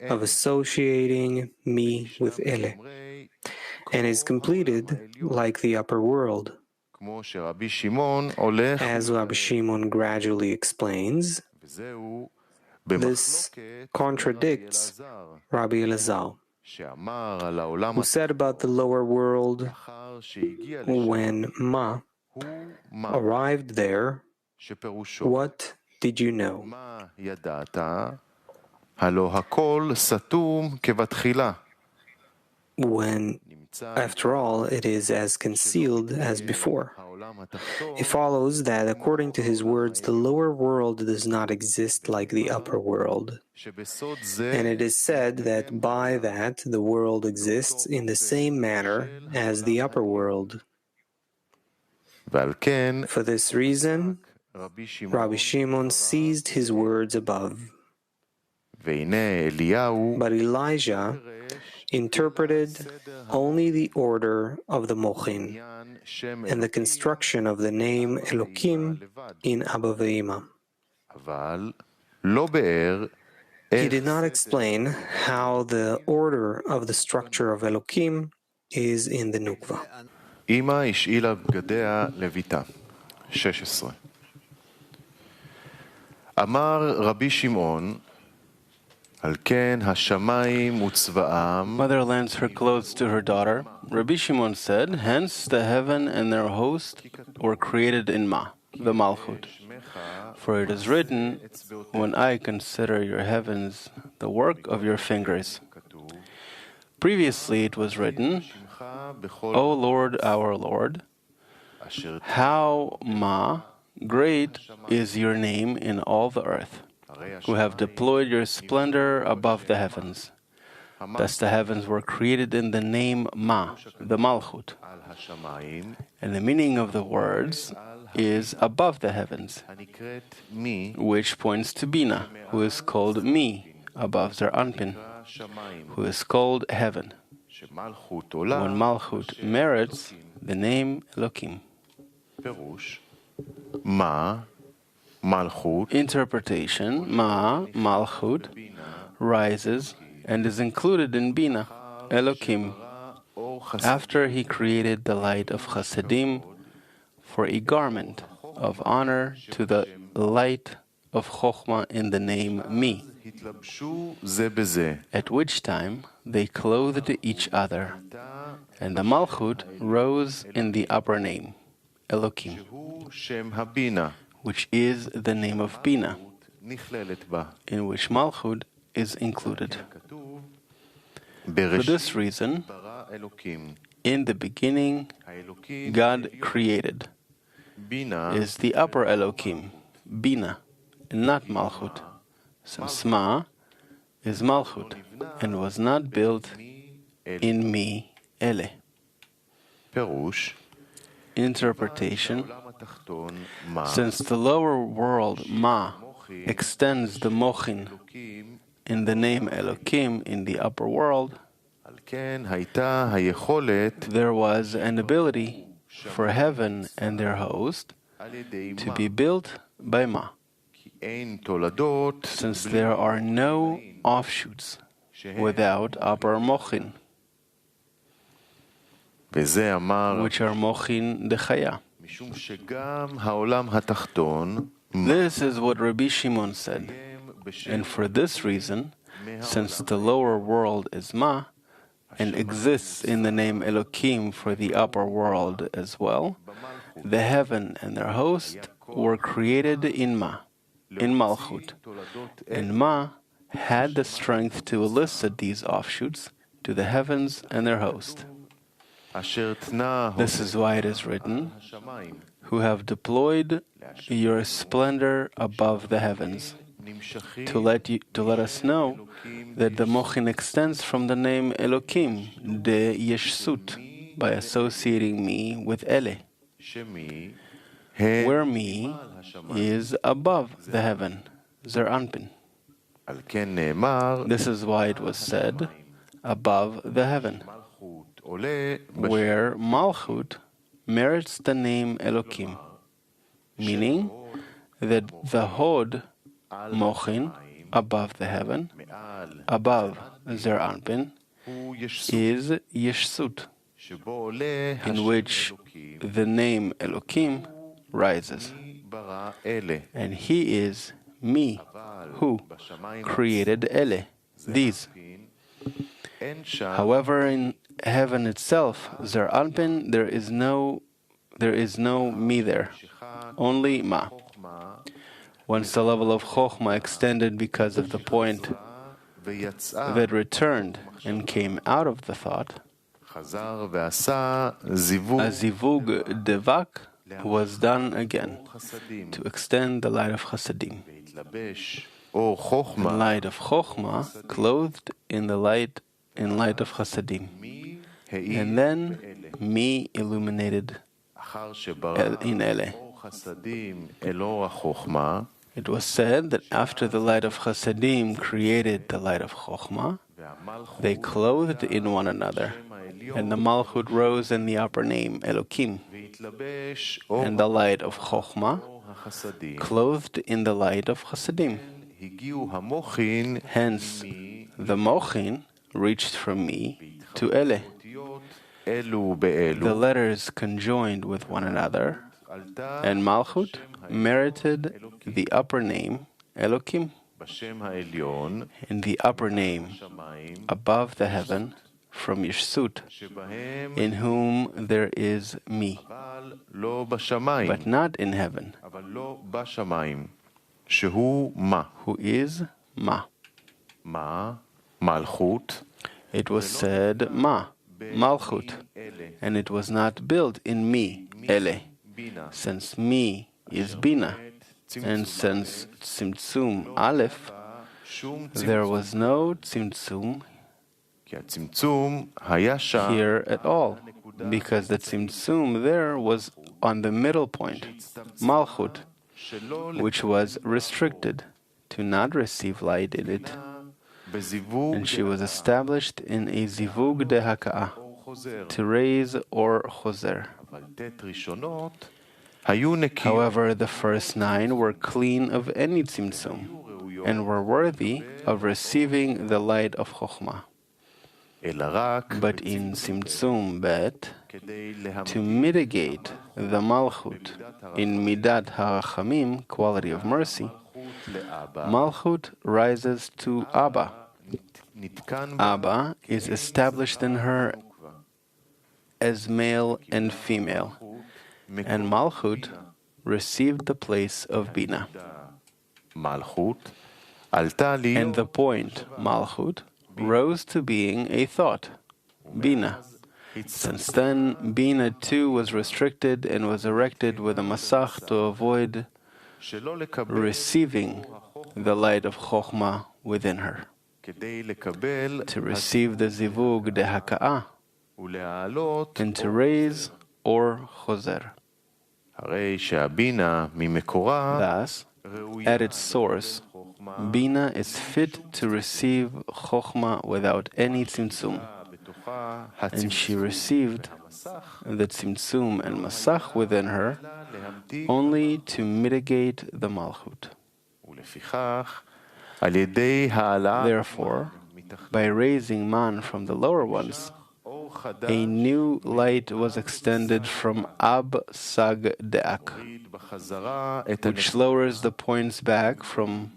of associating me with Ele, and is completed like the upper world. As Rabbi Shimon gradually explains, this contradicts Rabbi Elazar, who said about the lower world, when Ma arrived there, what did you know? When, after all, it is as concealed as before. It follows that, according to his words, the lower world does not exist like the upper world. And it is said that by that the world exists in the same manner as the upper world. For this reason, Rabbi Shimon seized his words above. But Elijah interpreted only the order of the mochin and the construction of the name Elokim in Abba Ve'ima. He did not explain how the order of the structure of Elokim is in the Nukva. אמא השאילה בגדיה לביתה, 16. אמר רבי שמעון, על כן השמיים וצבאם. Mother lends her clothes to her daughter. Rabbi Shimon said, hence the heaven and their host were created in Ma, the Malchut. For it is written, when I consider your heavens, the work of your fingers. Previously it was written, O Lord, our Lord, how, Ma, great is your name in all the earth. who have deployed your splendor above the heavens. Thus the heavens were created in the name Ma, the Malchut. And the meaning of the words is above the heavens, which points to Bina, who is called Mi, above Zer Anpin, who is called heaven. When Malchut merits the name Elokim. Interpretation: Ma, Malchut, rises and is included in Bina, Elokim, after he created the light of Chasadim for a garment of honor to the light of Chokhmah in the name Mi, at which time they clothed each other, and the Malchut rose in the upper name, Elokim, which is the name of Bina, in which Malchut is included. For this reason, in the beginning, God created is the upper Elokim, Bina, and not Malchut, since Ma is Malchut and was not built in Mi, Ele. Interpretation: since the lower world, Ma, extends the Mochin in the name Elokim in the upper world, there was an ability for heaven and their host to be built by Ma, since there are no offshoots without upper Mochin, which are Mochin Dechaya. This is what Rabbi Shimon said, and for this reason, since the lower world is Ma, and exists in the name Elokim for the upper world as well, the heaven and their host were created in Ma, in Malchut, and Ma had the strength to elicit these offshoots to the heavens and their host. This is why it is written, who have deployed your splendor above the heavens, to let us know that the Mochin extends from the name Elokim, de Yeshsut, by associating Me with Ele, where Mi is above the heaven, Zer Anpin. This is why it was said, above the heaven, where Malchut merits the name Elokim, meaning that the Hod, Mochin, above the heaven, above Zer Anpin, is Yeshsut, in which the name Elokim rises. And he is Me, who created Ele, these. However, in heaven itself, Zer Anpin, there is no Me there, only Ma. Once the level of Chokhmah extended because of the point that returned and came out of the thought, a zivug devak was done again to extend the light of Chasadim. The light of Chokhmah clothed in the light of Chasadim, and then Me illuminated in Ele. It was said that after the light of Chasadim created the light of Chokhmah, they clothed in one another, and the Malchut rose in the upper name Elokim, and the light of Chokhmah clothed in the light of Chasadim. Hence, the Mochin reached from Me to Ele. The letters conjoined with one another, and Malchut merited the upper name Elokim, in the upper name above the heaven from Yeshsut, in whom there is Me, but not in heaven, who is Ma. It was said Ma, Malchut, and it was not built in Me, Ele, since Me is Bina, And since Tzimtzum Aleph, there was no Tzimtzum here at all, because the Tzimtzum there was on the middle point, Malchut, which was restricted to not receive light in it. And she was established in a Zivug de Haka'ah, to raise or Choser. However, the first 9 were clean of any Tzimtzum and were worthy of receiving the light of Chokhmah. But in Tzimtzum Bet, to mitigate the Malchut in Midat HaRachamim, quality of mercy, Malchut rises to Abba. Abba is established in her as male and female, and Malchut received the place of Bina. And the point, Malchut, rose to being a thought, Bina. Since then, Bina too was restricted and was erected with a masach to avoid receiving the light of Chokhmah within her, to receive the Zivug de Haka'ah, and to raise or Choser. Thus, at its source, Bina is fit to receive Chokhmah without any Tzimtzum, and she received the Tzimtzum and Masach within her only to mitigate the Malchut. Therefore, by raising man from the lower ones, a new light was extended from Ab Sag De'ak, which lowers the points back from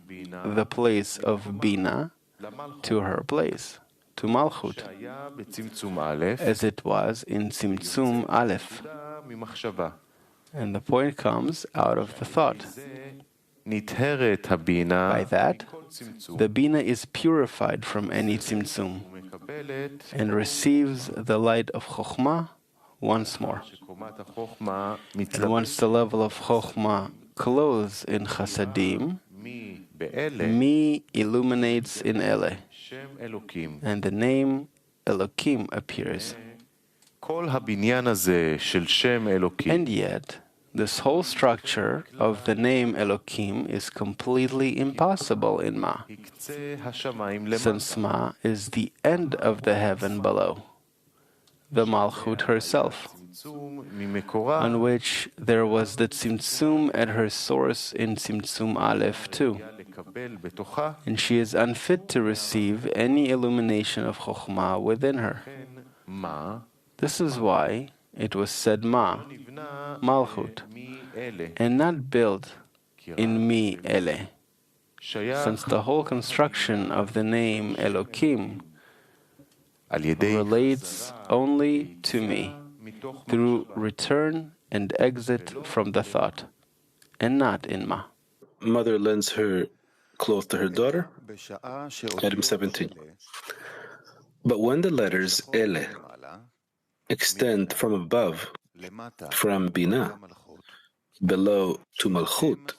the place of Bina to her place, to Malchut, as it was in Tzimtzum Aleph. And the point comes out of the thought. By that, the Bina is purified from any Tzimtzum and receives the light of Chokhmah once more. And once the level of Chokhmah clothes in Chasadim, Mi illuminates in Ele, and the name Elokim appears. And yet, this whole structure of the name Elokim is completely impossible in Ma, since Ma is the end of the heaven below, the Malchut herself, on which there was the Tzimtzum at her source in Tzimtzum Aleph too, and she is unfit to receive any illumination of Chokhmah within her. This is why it was said Ma, Malchut, and not built in Mi Ele, since the whole construction of the name Elokim relates only to me through return and exit from the thought, and not in Ma. Mother lends her cloth to her daughter. Item 17. But when the letters Ele extend from above, from Bina, below to Malchut,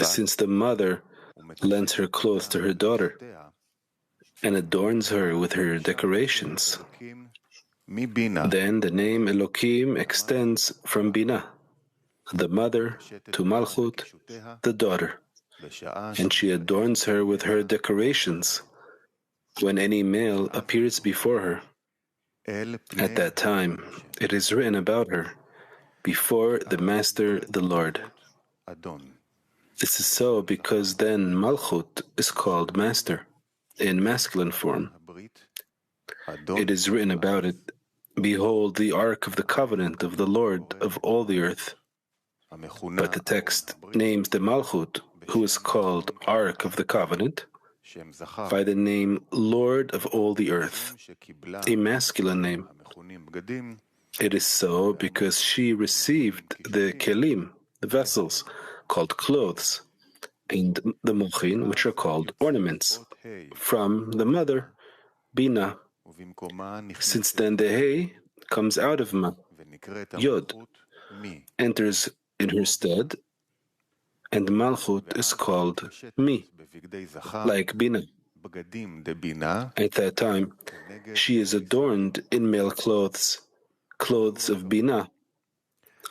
since the mother lends her clothes to her daughter and adorns her with her decorations, then the name Elokim extends from Bina, the mother, to Malchut, the daughter, and she adorns her with her decorations when any male appears before her. At that time, it is written about her, before the Master, the Lord. This is so because then Malchut is called Master, in masculine form. It is written about it, behold the Ark of the Covenant of the Lord of all the earth. But the text names the Malchut, who is called Ark of the Covenant, by the name Lord of all the earth, a masculine name. It is so because she received the kelim, the vessels, called clothes, and the mochin, which are called ornaments, from the mother, Bina. Since then the He comes out of Ma, Yod, enters in her stead, and Malchut is called Mi, like Bina. At that time, she is adorned in male clothes, clothes of Bina,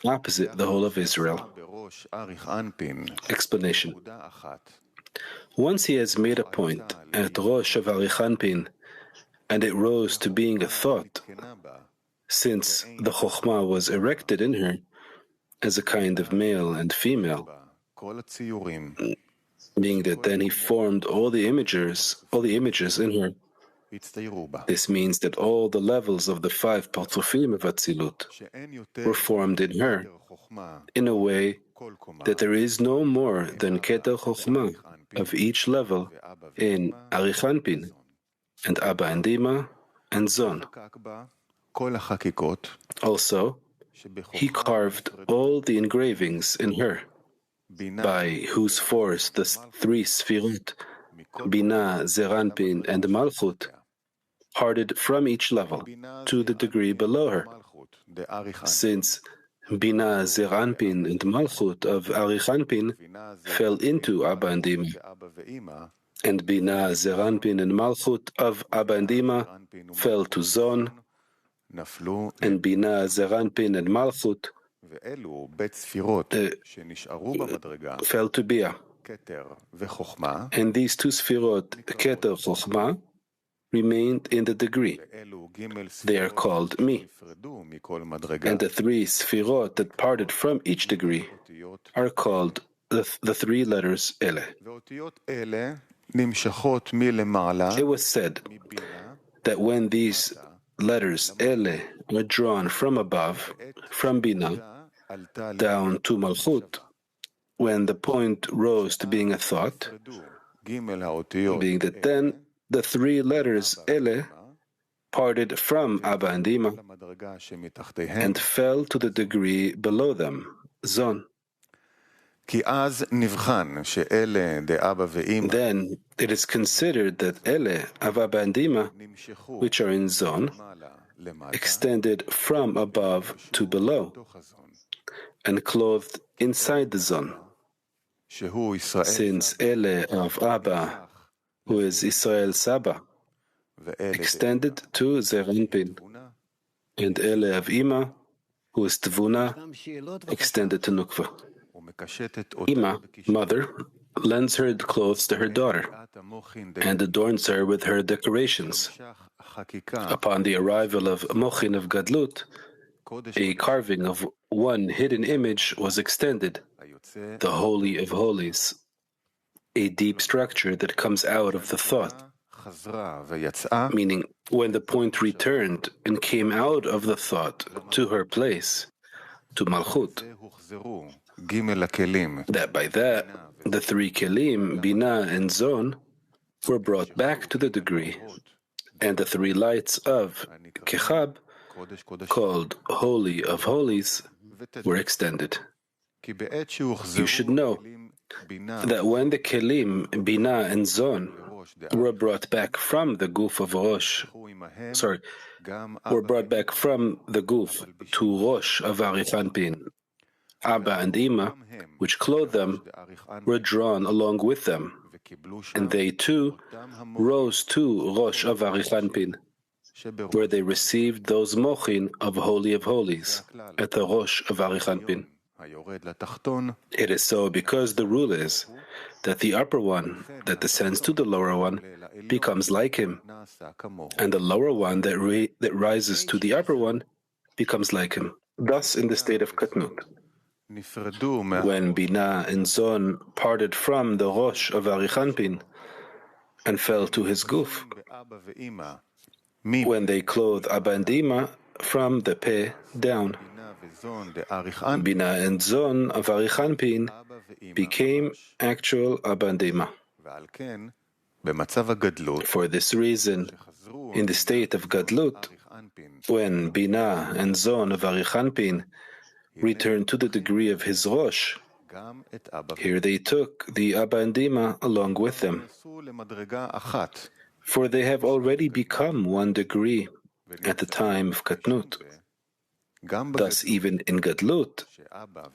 opposite the whole of Israel. Explanation. Once he has made a point at Rosh of Arichanpin, and it rose to being a thought, since the Chokhmah was erected in her as a kind of male and female, being that then he formed all the images in her. This means that all the levels of the 5 Partzufim of Atzilut were formed in her in a way that there is no more than Keter Chokhmah of each level in Arichanpin and Abba and Dima and Zon. Also, he carved all the engravings in her, by whose force the 3 Sfirot, Bina, Zeranpin, and Malchut, parted from each level to the degree below her, since Bina, Zeranpin, and Malchut of Arichanpin fell into Abba and Dima, and Bina, Zeranpin, and Malchut of Abba and Dima fell to Zon, and Bina, Zeranpin, and Malchut fell to Bia. And these 2 Sfirot, Keter Chokhmah, remained in the degree. They are called Mi. And the 3 Sfirot that parted from each degree are called the 3 letters Ele. It was said that when these letters Ele were drawn from above, from Bina, down to Malchut, when the point rose to being a thought, being that then the 3 letters Ele parted from Abba and Dima and fell to the degree below them, Zon. Then it is considered that Ele of Abba and Dima, which are in Zon, extended from above to below and clothed inside the Zon, since Ele of Abba, who is Israel Saba, extended to Zeranpin, and Ele of Ima, who is Tvuna, extended to Nukva. Ima, mother, lends her clothes to her daughter and adorns her with her decorations. Upon the arrival of Mochin of Gadlut, a carving of one hidden image was extended, the Holy of Holies, a deep structure that comes out of the thought, meaning when the point returned and came out of the thought to her place, to Malchut, that by that the 3 Kelim, Bina and Zon, were brought back to the degree, and the 3 lights of Kechab, called Holy of Holies, were extended. You should know that when the Kelim, Bina and Zon, were brought back from the goof of Rosh, were brought back from the goof to Rosh of Arichanpin, Abba and Ima, which clothed them, were drawn along with them, and they too rose to Rosh of Arichanpin, where they received those mochin of Holy of Holies at the Rosh of Arichanpin. It is so because the rule is that the upper one that descends to the lower one becomes like him, and the lower one that rises to the upper one becomes like him. Thus, in the state of Katnut, when Bina and Zon parted from the Rosh of Arichanpin and fell to his goof, when they clothed Abba and Ima from the Peh down, Bina and Zon of Arichanpin became actual Abba and Ima. For this reason, in the state of Gadlut, when Bina and Zon of Arichanpin returned to the degree of his Rosh, here they took the Abba and Dima along with them, for they have already become one degree at the time of Katnut. Thus, even in Gadlut,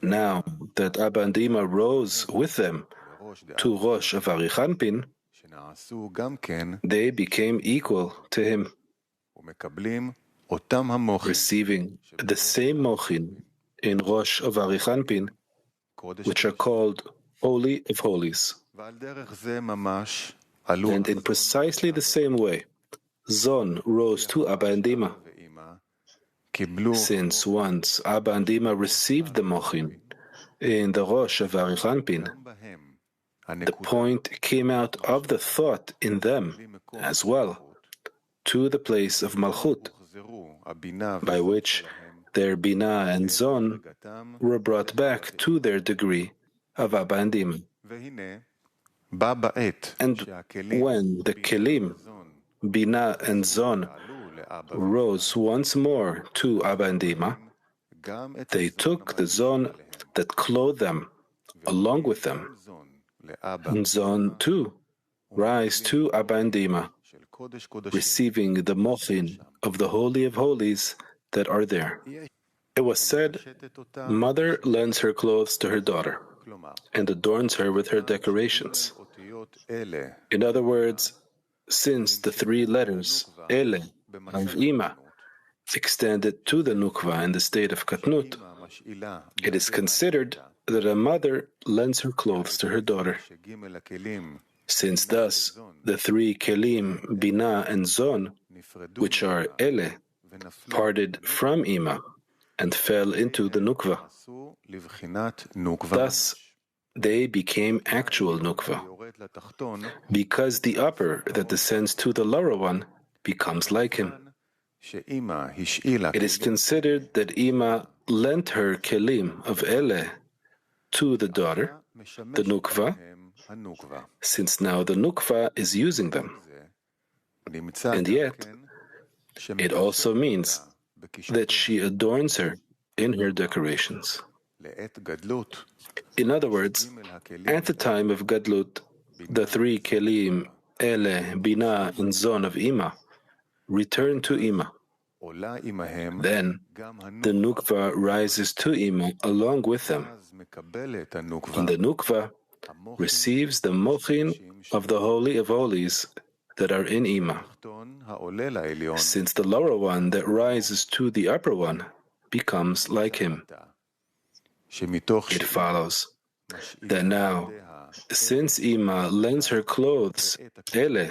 now that Abba and Ima rose with them to Rosh of Arichanpin, they became equal to him, receiving the same mochin in Rosh of Arichanpin, which are called Holy of Holies. And in precisely the same way, Zon rose to Abba and Ima. Since once Abba and Ima received the mochin in the Rosh of Arichanpin, the point came out of the thought in them as well to the place of Malchut, by which their Bina and Zon were brought back to their degree of Abba and Ima. And when the Kelim, Bina and Zon, rose once more to Abba and Ima, they took the Zon that clothed them along with them. And Zon too rise to Abba and Ima, receiving the mochin of the Holy of Holies that are there. It was said, mother lends her clothes to her daughter and adorns her with her decorations. In other words, since the three letters Ele of Ima extended to the Nukva in the state of Katnut, it is considered that a mother lends her clothes to her daughter. Since thus the three Kelim, Bina and Zon, which are Ele, parted from Ima and fell into the Nukva. Thus, they became actual Nukva, because the upper that descends to the lower one becomes like him. It is considered that Ima lent her Kelim of Ele to the daughter, the Nukva, since now the Nukva is using them. And yet, it also means that she adorns her in her decorations. In other words, at the time of Gadlut, the three Kelim, Ele, Bina, and Zon of Ima return to Ima. Then the Nukva rises to Ima along with them, and the Nukva receives the mochin of the Holy of Holies that are in Ima, since the lower one that rises to the upper one becomes like him. It follows that now, since Ima lends her clothes, Ele,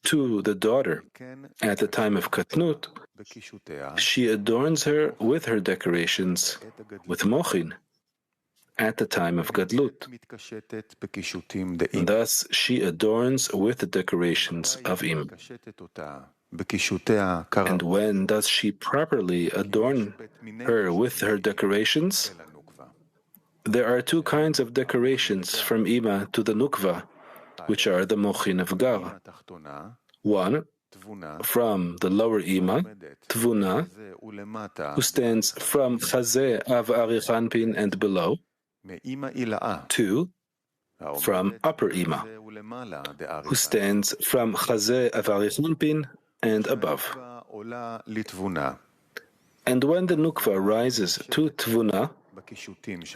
to the daughter at the time of Katnut, she adorns her with her decorations, with mochin, at the time of Gadlut. Thus she adorns with the decorations of Ima. And when does she properly adorn her with her decorations? There are two kinds of decorations from Ima to the Nukva, which are the mochin of Gar. One, from the lower Ima, Tvuna, who stands from Chazeh of Arichanpin and below. Two, from upper Ima, who stands from Chazeh of Arichanpin and above. And when the Nukva rises to Tvuna,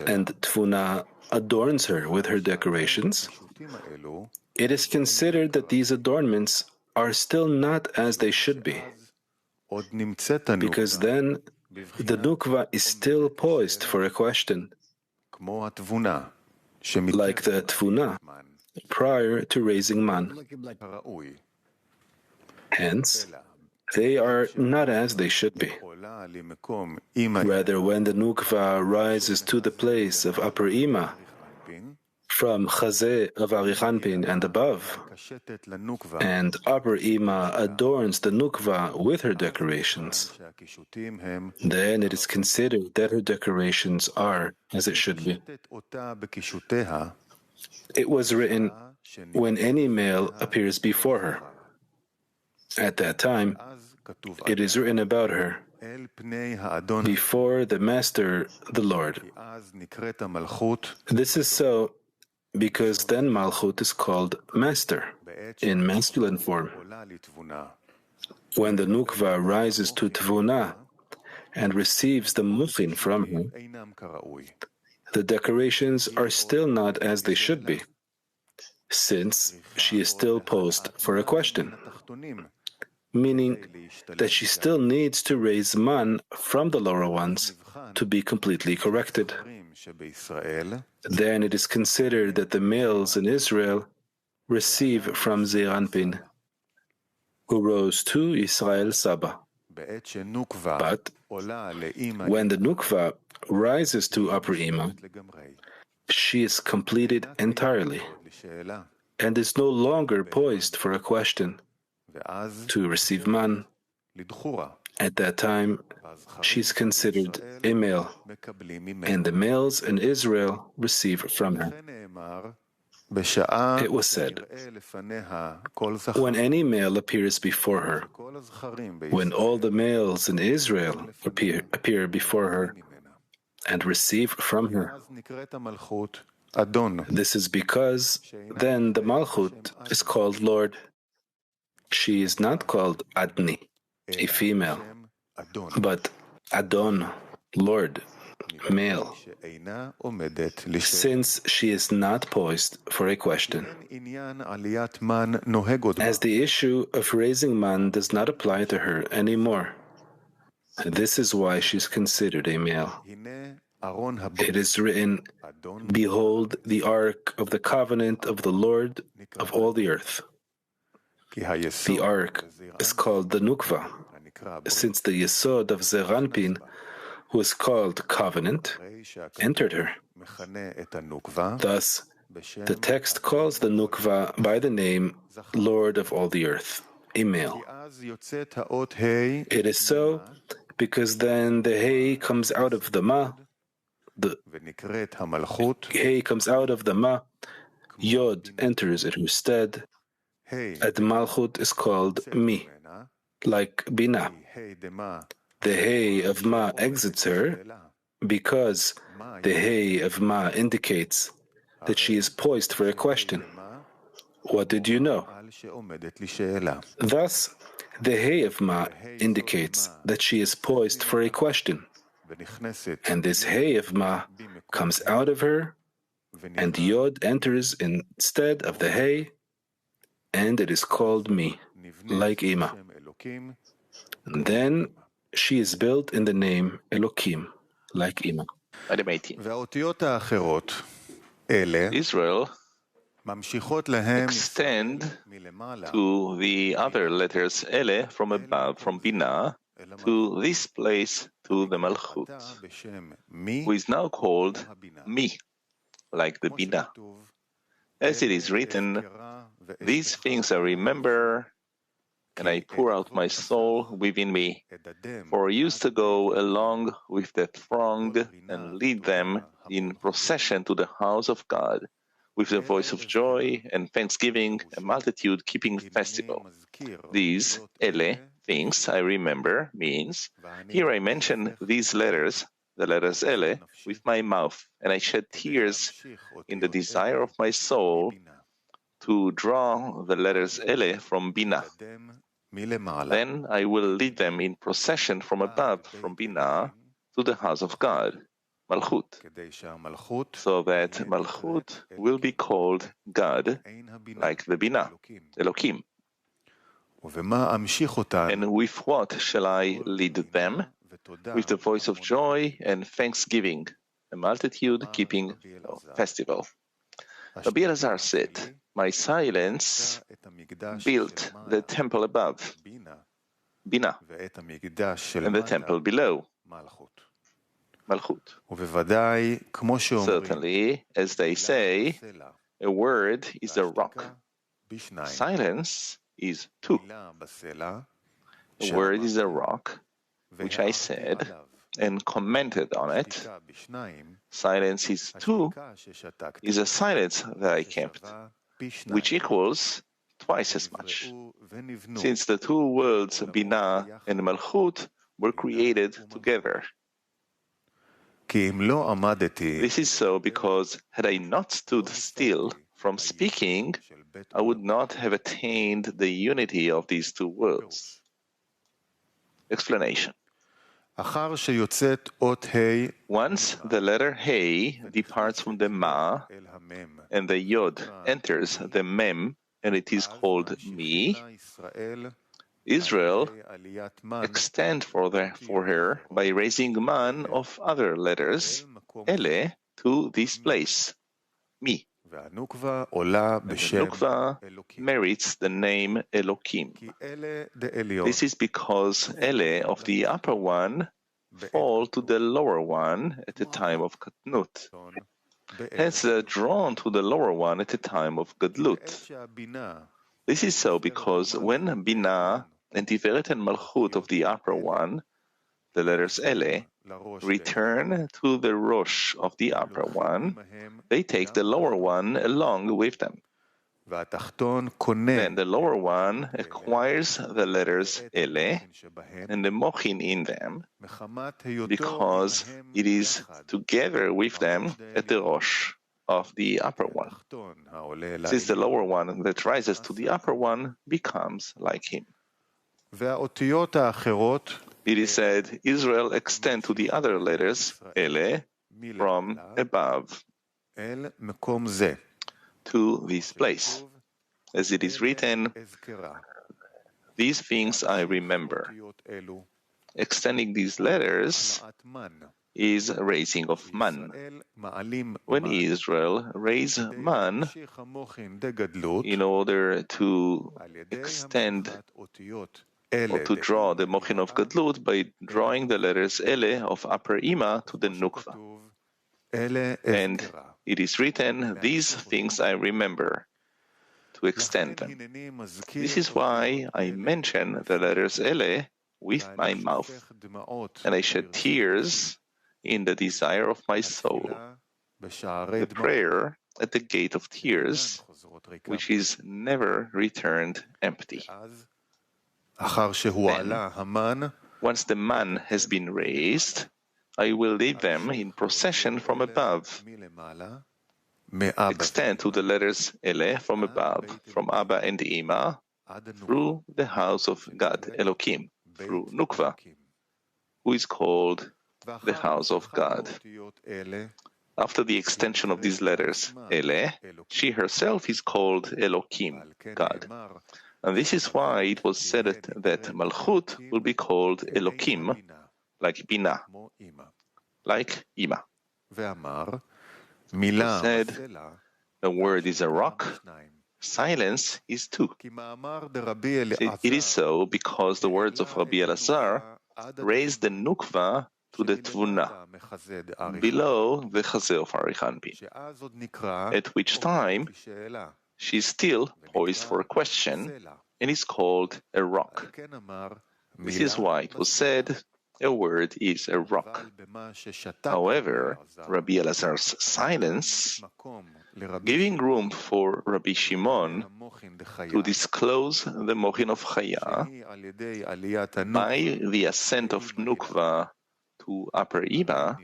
and Tvuna adorns her with her decorations, it is considered that these adornments are still not as they should be, because then the Nukva is still poised for a question, like the Tvuna prior to raising man. Hence, they are not as they should be. Rather, when the Nukva rises to the place of upper Ima, from Chazeh of Arichanpin and above, and upper Ima adorns the Nukva with her decorations, then it is considered that her decorations are as it should be. It was written, when any male appears before her. At that time, it is written about her, before the Master, the Lord. This is so because then Malchut is called Master, in masculine form. When the Nukva rises to Tvuna, and receives the mochin from her, the decorations are still not as they should be, since she is still posed for a question, meaning that she still needs to raise man from the lower ones to be completely corrected. Then it is considered that the males in Israel receive from Zeir Anpin, who rose to Israel Saba. But when the Nukva rises to Upper Ima, she is completed entirely and is no longer poised for a question to receive man. At that time, she is considered a male, and the males in Israel receive from her. It was said, when any male appears before her, when all the males in Israel appear before her and receive from her, this is because then the Malchut is called Lord. She is not called Adni, a female, but Adon, Lord, male, since she is not poised for a question. As the issue of raising man does not apply to her anymore, this is why she is considered a male. It is written, "Behold the ark of the covenant of the Lord of all the earth." The ark is called the Nukva, since the Yesod of Zeir Anpin, who is called covenant, entered her. Thus, the text calls the Nukva by the name Lord of all the earth, a male. It is so because then the Hey comes out of the Ma, the Hey comes out of the Ma, Yod enters in her stead, and Malchut is called Mi, like Bina. The Hey of Ma exits her because the Hey of Ma indicates that she is poised for a question. What did you know? Thus, the Hey of Ma indicates that she is poised for a question, and this Hey of Ma comes out of her, and Yod enters instead of the Hey, and it is called Mi, like Ima. And then she is built in the name Elokim, like Ima. Item 18. Israel extend to the other letters Ele from above, from Bina, to this place, to the Malchut, who is now called Mi, like the Bina. As it is written, these things I remember, and I pour out my soul within me. For I used to go along with the throng and lead them in procession to the house of God, with the voice of joy and thanksgiving, a multitude keeping festival. These, Ele, things I remember, means, here I mention these letters, the letters Ele, with my mouth, and I shed tears in the desire of my soul to draw the letters Ele from Bina. Then I will lead them in procession from above, from Bina, to the house of God, Malchut, so that Malchut will be called God, like the Bina, Elokim. And with what shall I lead them? With the voice of joy and thanksgiving, a multitude keeping festival. Rabbi Elazar said, my silence built the temple above, Bina, and the temple below, Malchut. Certainly, as they say, a word is a rock. Silence is two. A word is a rock, which I said and commented on it. Silence is two, is a silence that I kept, which equals twice as much, since the two words Bina and Malchut were created together. This is so because had I not stood still from speaking, I would not have attained the unity of these two words. Explanation. Once the letter Hey departs from the Ma and the Yod enters the Mem, and it is called Mi, Israel extend for her by raising man of other letters, Ele, to this place, Mi. And the Nukva merits the name Elokim. This is because Ele of the upper one fall to the lower one at the time of Katnut. Hence they are drawn to the lower one at the time of Gadlut. This is so because when Binah and Tiferet and Malchut of the upper one, the letters Ele, return to the Rosh of the upper one, they take the lower one along with them. Then the lower one acquires the letters Ele and the Mochin in them because it is together with them at the Rosh of the upper one, since the lower one that rises to the upper one becomes like him. It is said, Israel extend to the other letters, Ele, from above, to this place. As it is written, these things I remember. Extending these letters is raising of man. When Israel raised man in order to extend or to draw the Mochin of Gadlut by drawing the letters Ele of upper Ima to the Nukva. And it is written, these things I remember, to extend them. This is why I mention the letters Ele with my mouth, and I shed tears in the desire of my soul, the prayer at the gate of tears, which is never returned empty. Then, once the man has been raised, I will lead them in procession from above. Extend to the letters Ele from above, from Abba and Ima, through the house of God, Elokim, through Nukva, who is called the house of God. After the extension of these letters, Ele, she herself is called Elokim, God. And this is why it was said that Malchut will be called Elokim, like Binah, like Ima. It was said, a word is a rock, silence is two. It is so because the words of Rabbi Elazar raised the Nukva to the Tvuna, below the Chazeh of Arichanpin, at which time she is still poised for a question and is called a rock. This is why it was said, a word is a rock. However, Rabbi Elazar's silence, giving room for Rabbi Shimon to disclose the Mochin of Chaya by the ascent of Nukva to Upper Ima,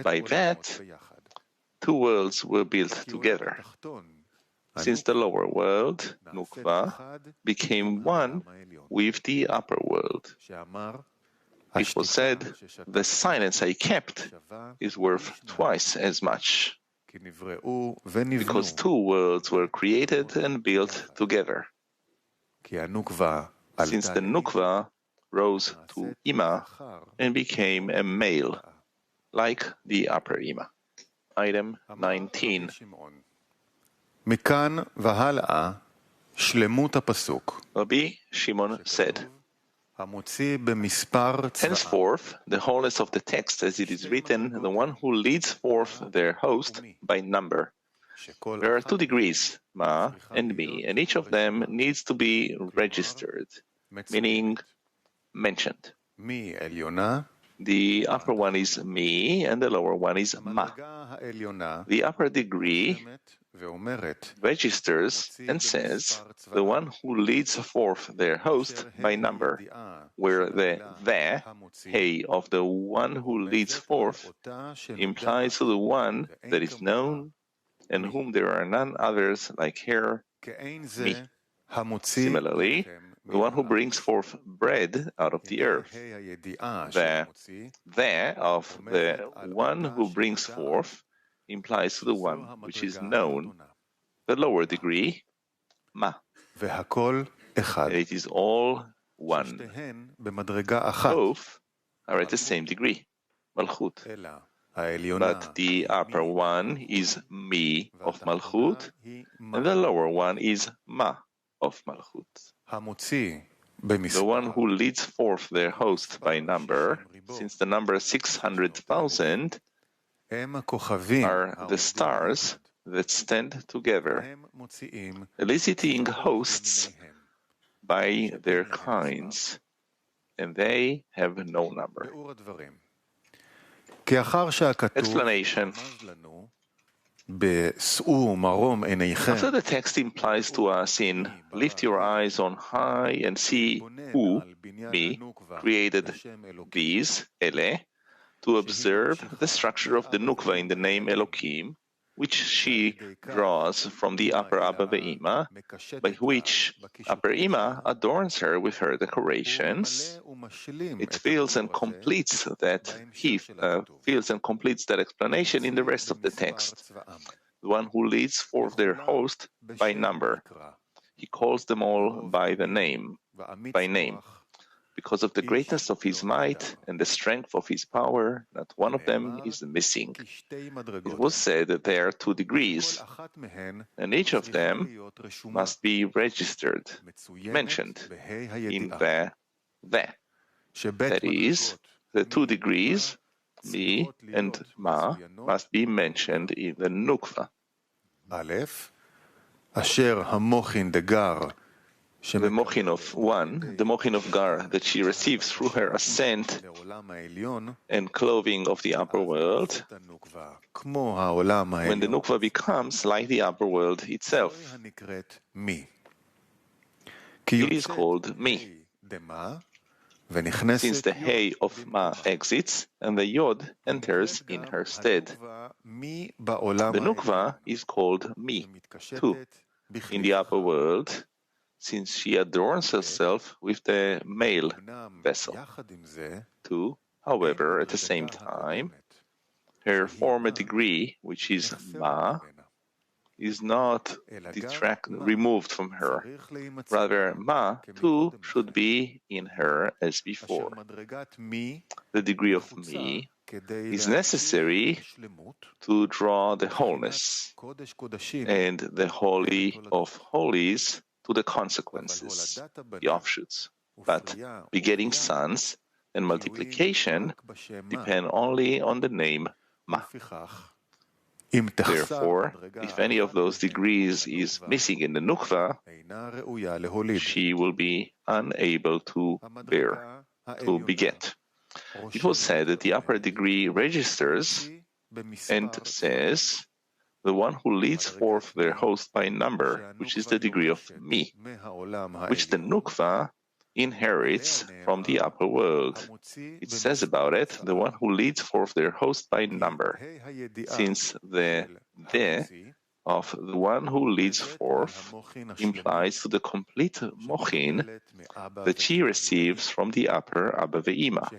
by that, two worlds were built together. Since the lower world, Nukva, became one with the upper world. It was said, the silence I kept is worth twice as much, because two worlds were created and built together. Since the Nukva rose to Ima and became a male, like the upper Ima. Item 19. Rabbi Shimon said, henceforth, the wholeness of the text, as it is written, the one who leads forth their host by number. There are 2 degrees, Ma and Mi, and each of them needs to be registered, meaning mentioned. The upper one is Mi, and the lower one is Ma. The upper degree registers and says the one who leads forth their host by number, where the hey of the one who leads forth implies to the one that is known and whom there are none others like her, Mi. Similarly, the one who brings forth bread out of the earth. The of the one who brings forth implies to the one which is known, the lower degree, ma. And it is all one. Both are at the same degree, Malchut. But the upper one is mi of Malchut, and the lower one is ma of Malchut. The one who leads forth their host by number, since the number 600,000 are the stars that stand together, eliciting hosts by their kinds, and they have no number. Explanation. After the text implies to us in lift your eyes on high and see who, me, created these, ele, to observe the structure of the nukva in the name Elokim, which she draws from the upper Abba Ve'ima, by which upper Ima adorns her with her decorations. It fills and completes that explanation in the rest of the text. The one who leads forth their host by number. He calls them all by name. Because of the greatness of his might and the strength of his power, not one of them is missing. It was said that there are 2 degrees, and each of them must be registered, mentioned in the. That is, the 2 degrees, mi and ma, must be mentioned in the nukva. The mochin of one, the mochin of Gar that she receives through her ascent and clothing of the upper world, when the nukva becomes like the upper world itself. It is called mi. Since the hey of ma exits and the yod enters in her stead. The nukva is called mi, too, in the upper world, since she adorns herself with the male vessel. 2, however, at the same time, her former degree, which is ma, is not removed from her. Rather, ma, too, should be in her as before. The degree of mi is necessary to draw the wholeness, and the holy of holies to the consequences, the offshoots. But begetting sons and multiplication depend only on the name ma. Therefore, if any of those degrees is missing in the nukva, she will be unable to beget. It was said that the upper degree registers and says, the one who leads forth their host by number, which is the degree of mi, which the nukva inherits from the upper world. It says about it, the one who leads forth their host by number, since the of the one who leads forth implies to the complete mochin that she receives from the upper Abba Ve'ima,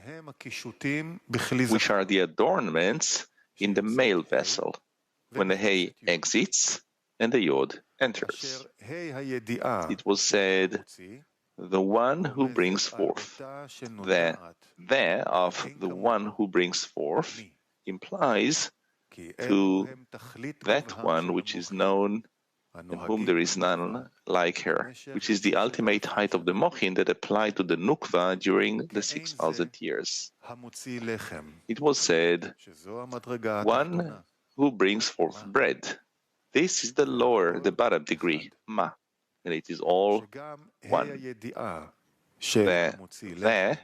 which are the adornments in the male vessel, when the hey exits and the yod enters. It was said, the one who brings forth. The of the one who brings forth implies to that one which is known and whom there is none like her, which is the ultimate height of the mochin that applied to the nukva during the 6,000 years. It was said, one who brings forth bread. This is the bottom degree, ma, and it is all one. The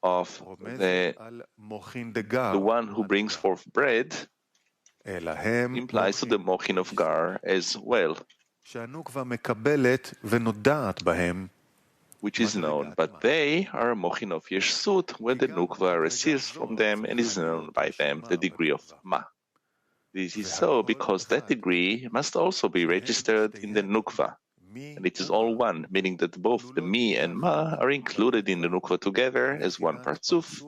of the one who brings forth bread implies to the mochin of Gar as well, which is known, but they are a mochin of Yeshut, where the nukva receives from them and is known by them, the degree of ma. This is so because that degree must also be registered in the nukva, and it is all one, meaning that both the Mi and Ma are included in the Nukva together as one Partzuf,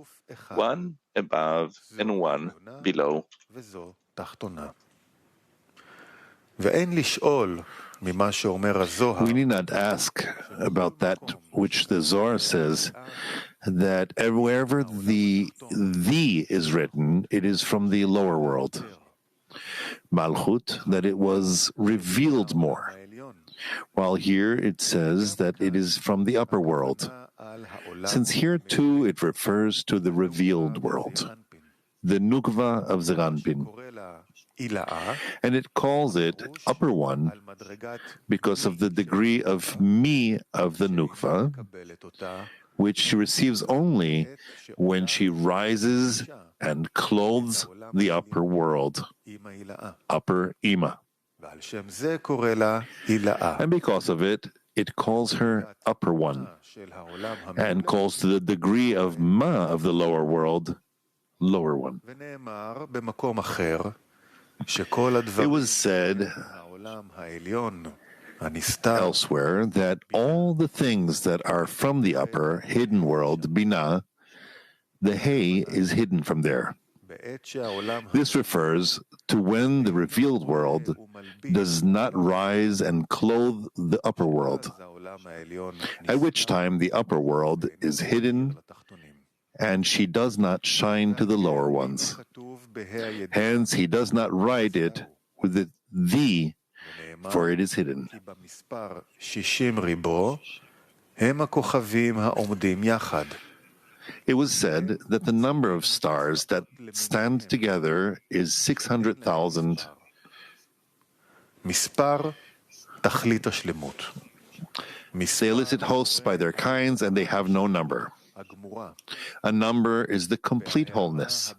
one above and one below. We need not ask about that which the Zohar says, that wherever the is written, it is from the lower world. Malchut, that it was revealed more, while here it says that it is from the upper world, since here too it refers to the revealed world, the Nukva of Zeranpin. And it calls it upper one because of the degree of Mi of the Nukva, which she receives only when she rises and clothes the upper world, upper Ima. And because of it, it calls her upper one, and calls to the degree of Ma of the lower world, lower one. It was said elsewhere that all the things that are from the upper, hidden world, Binah, the Hay is hidden from there. This refers to when the revealed world does not rise and clothe the upper world, at which time the upper world is hidden and she does not shine to the lower ones. Hence, he does not write it with the, for it is hidden. It was said that the number of stars that stand together is 600,000. They elicit hosts by their kinds, and they have no number. A number is the complete wholeness.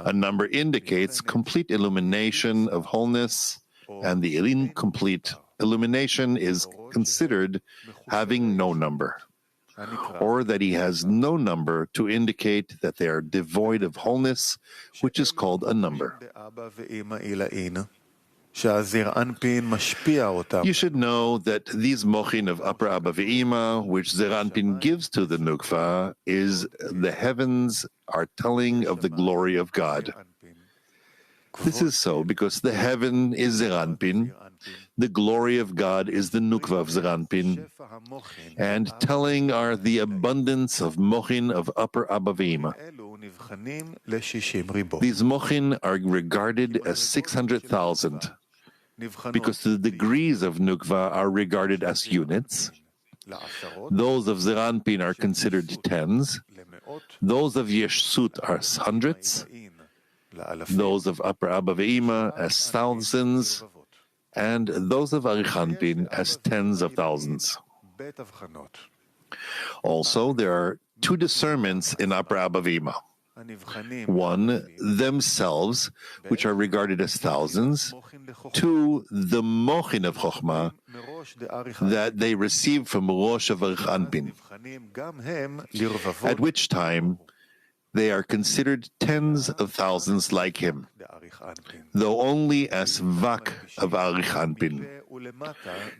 A number indicates complete illumination of wholeness, and the incomplete illumination is considered having no number, or that he has no number to indicate that they are devoid of wholeness, which is called a number. You should know that these mochin of upper Abba ve'ima, which Zeranpin gives to the Nukva, is the heavens are telling of the glory of God. This is so because the heaven is Zeranpin, the glory of God is the Nukva of Zeranpin, and telling are the abundance of mochin of upper Abba ve'ima. These mochin are regarded as 600,000. Because the degrees of Nukva are regarded as units. Those of Zeranpin are considered tens. Those of Yeshut are hundreds. Those of Upper Abba ve'ima as thousands. And those of Arichanpin as tens of thousands. Also, there are two discernments in Upper Abba ve'ima. One, themselves, which are regarded as thousands. Two, the mochin of Chokhmah, that they receive from Rosh of Arichanpin, at which time they are considered tens of thousands like him, though only as Vak of Arichanpin,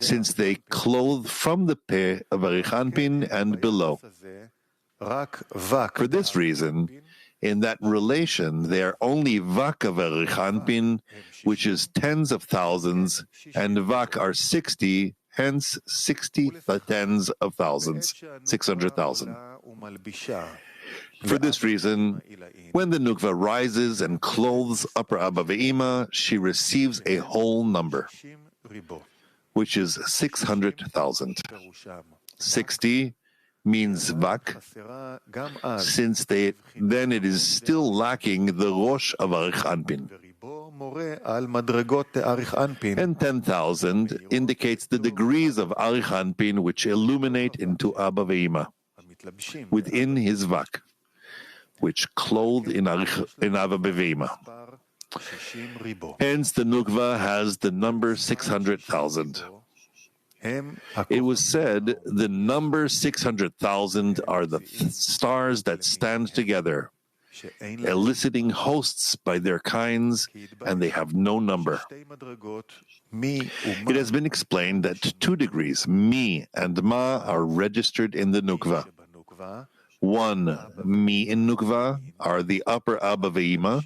since they clothe from the Peh of Arichanpin and below. For this reason, in that relation, they are only Vak of Arichanpin, which is tens of thousands, and Vak are 60, hence 60 tens of thousands, 600,000. For this reason, when the Nukva rises and clothes upper Abba ve'ima, she receives a whole number, which is 600,000. 60 means Vak, since then it is still lacking the Rosh of Arichanpin. And 10,000 indicates the degrees of Arichanpin which illuminate into Abba ve'ima, within his Vak, which clothe in Abba ve'ima. Hence the Nukva has the number 600,000. It was said the number 600,000 are the stars that stand together, eliciting hosts by their kinds, and they have no number. It has been explained that 2 degrees, mi and ma, are registered in the nukva. 1, mi in nukva, are the upper Abba ve'ima,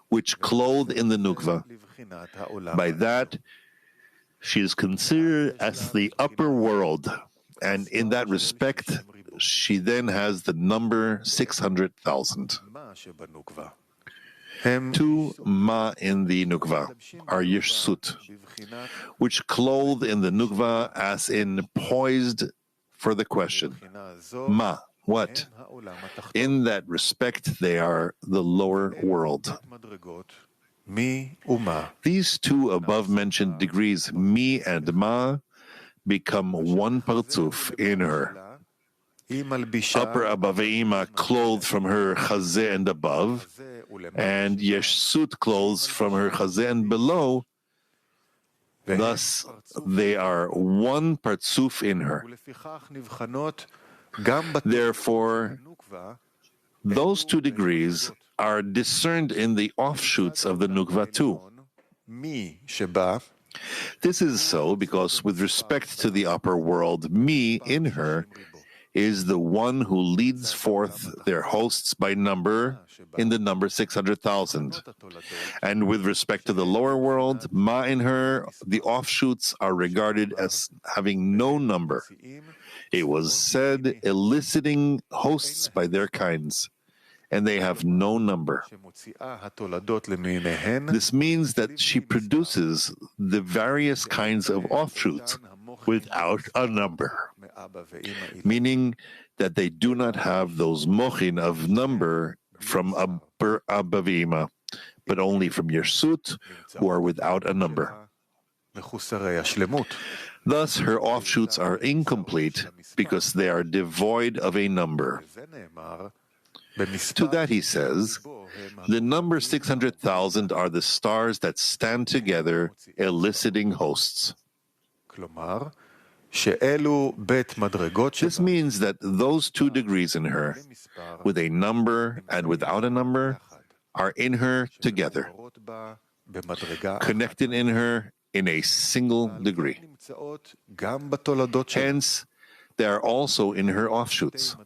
which clothe in the nukva. By that, she is considered as the upper world, and in that respect, she then has the number 600,000. 2 ma in the nukva are yeshut, which clothe in the nukva as in poised for the question. Ma, what? In that respect, they are the lower world. These 2 above-mentioned degrees, mi and ma, become one partzuf in her. Upper Abba ve'ima clothed from her chazeh and above, and yeshut clothes from her chazeh and below. Thus, they are one partzuf in her. Therefore, those 2 degrees are discerned in the offshoots of the nukva too. This is so because with respect to the upper world, mi in her is the one who leads forth their hosts by number in the number 600,000. And with respect to the lower world, ma in her, the offshoots are regarded as having no number. It was said, eliciting hosts by their kinds, and they have no number. This means that she produces the various kinds of offshoots without a number, meaning that they do not have those mochin of number from upper Abba ve'ima, but only from Yeshut, who are without a number. Thus, her offshoots are incomplete because they are devoid of a number. To that he says, the number 600,000 are the stars that stand together, eliciting hosts. This means that those 2 degrees in her, with a number and without a number, are in her together, connected in her in a single degree. Hence, they are also in her offshoots,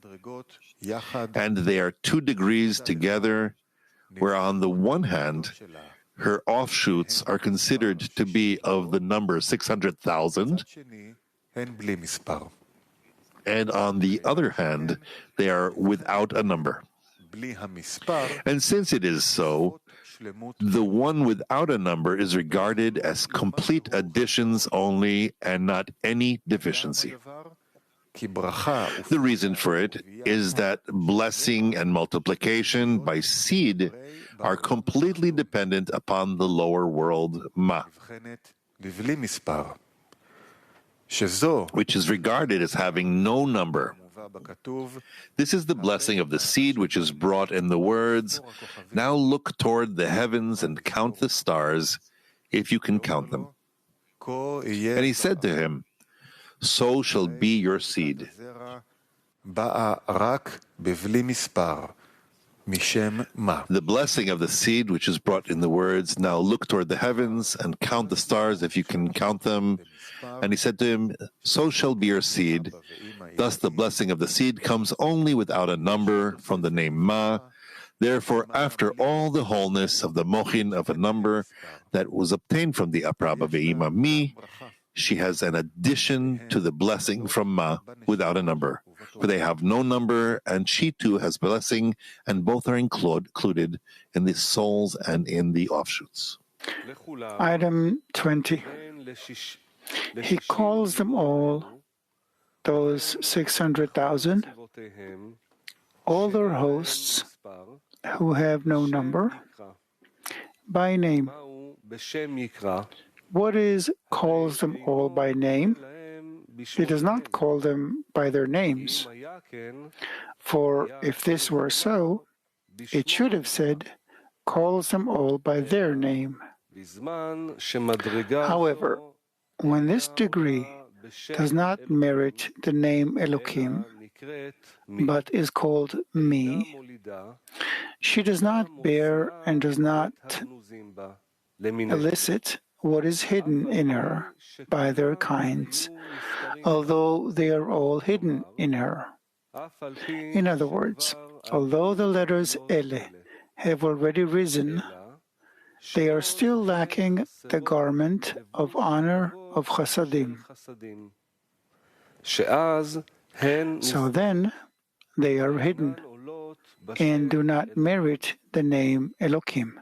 and they are 2 degrees together, where on the one hand, her offshoots are considered to be of the number 600,000, and on the other hand, they are without a number. And since it is so, the one without a number is regarded as complete additions only and not any deficiency. The reason for it is that blessing and multiplication by seed are completely dependent upon the lower world, ma, which is regarded as having no number. This is the blessing of the seed which is brought in the words, "Now look toward the heavens and count the stars, if you can count them." And he said to him, "So shall be your seed." The blessing of the seed which is brought in the words, "Now look toward the heavens and count the stars if you can count them." And he said to him, "So shall be your seed." Thus the blessing of the seed comes only without a number from the name ma. Therefore, after all the wholeness of the mochin of a number that was obtained from the upper Abba ve'ima mi, she has an addition to the blessing from ma without a number. For they have no number, and she too has blessing, and both are included in the souls and in the offshoots. Item 20. He calls them all, those 600,000, all their hosts who have no number, by name. What is calls them all by name? He does not call them by their names. For if this were so, it should have said, calls them all by their name. However, when this degree does not merit the name Elohim, but is called me. She does not bear and does not elicit what is hidden in her by their kinds, although they are all hidden in her. In other words, although the letters Ele have already risen, they are still lacking the garment of honor of Chasadim. So then, they are hidden and do not merit the name Elokim.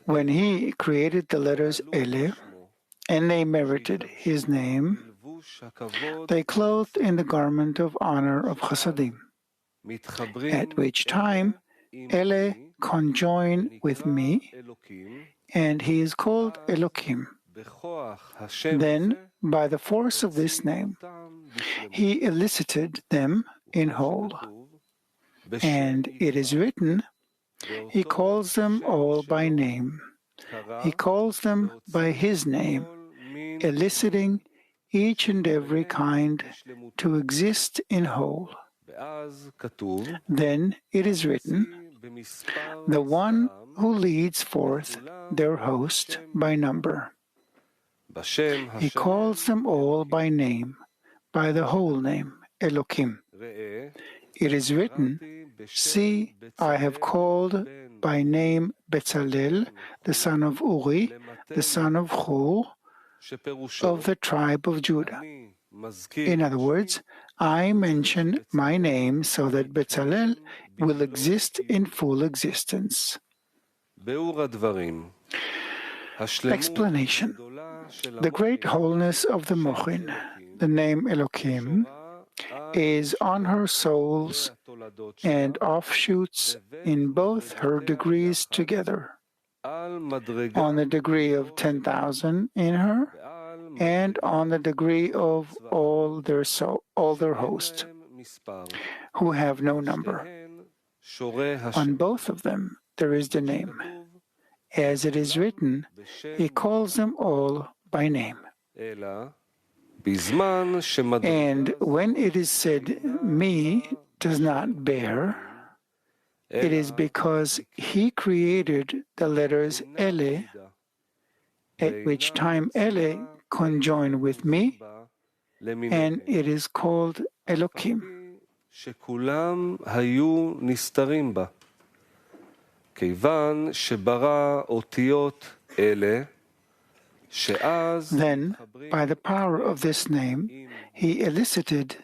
When he created the letters Ele, and they merited his name, they clothed in the garment of honor of Chasadim, at which time Ele conjoin with me, and he is called Elokim. Then, by the force of this name, he elicited them in whole. And it is written, he calls them all by name. He calls them by his name, eliciting each and every kind to exist in whole. Then it is written, the one who leads forth their host by number. He calls them all by name, by the whole name, Elokim. It is written, see, I have called by name Bezalel, the son of Uri, the son of Hur, of the tribe of Judah. In other words, I mention my name so that Bezalel will exist in full existence. Explanation. The great wholeness of the Mochin, the name Elokim, is on her souls and offshoots in both her degrees together, on the degree of 10,000 in her, and on the degree of all their host, who have no number. On both of them there is the name. As it is written, he calls them all by name. And when it is said, me does not bear, it is because he created the letters Ele, at which time Ele conjoin with me, and it is called Elokim. Then, by the power of this name, he elicited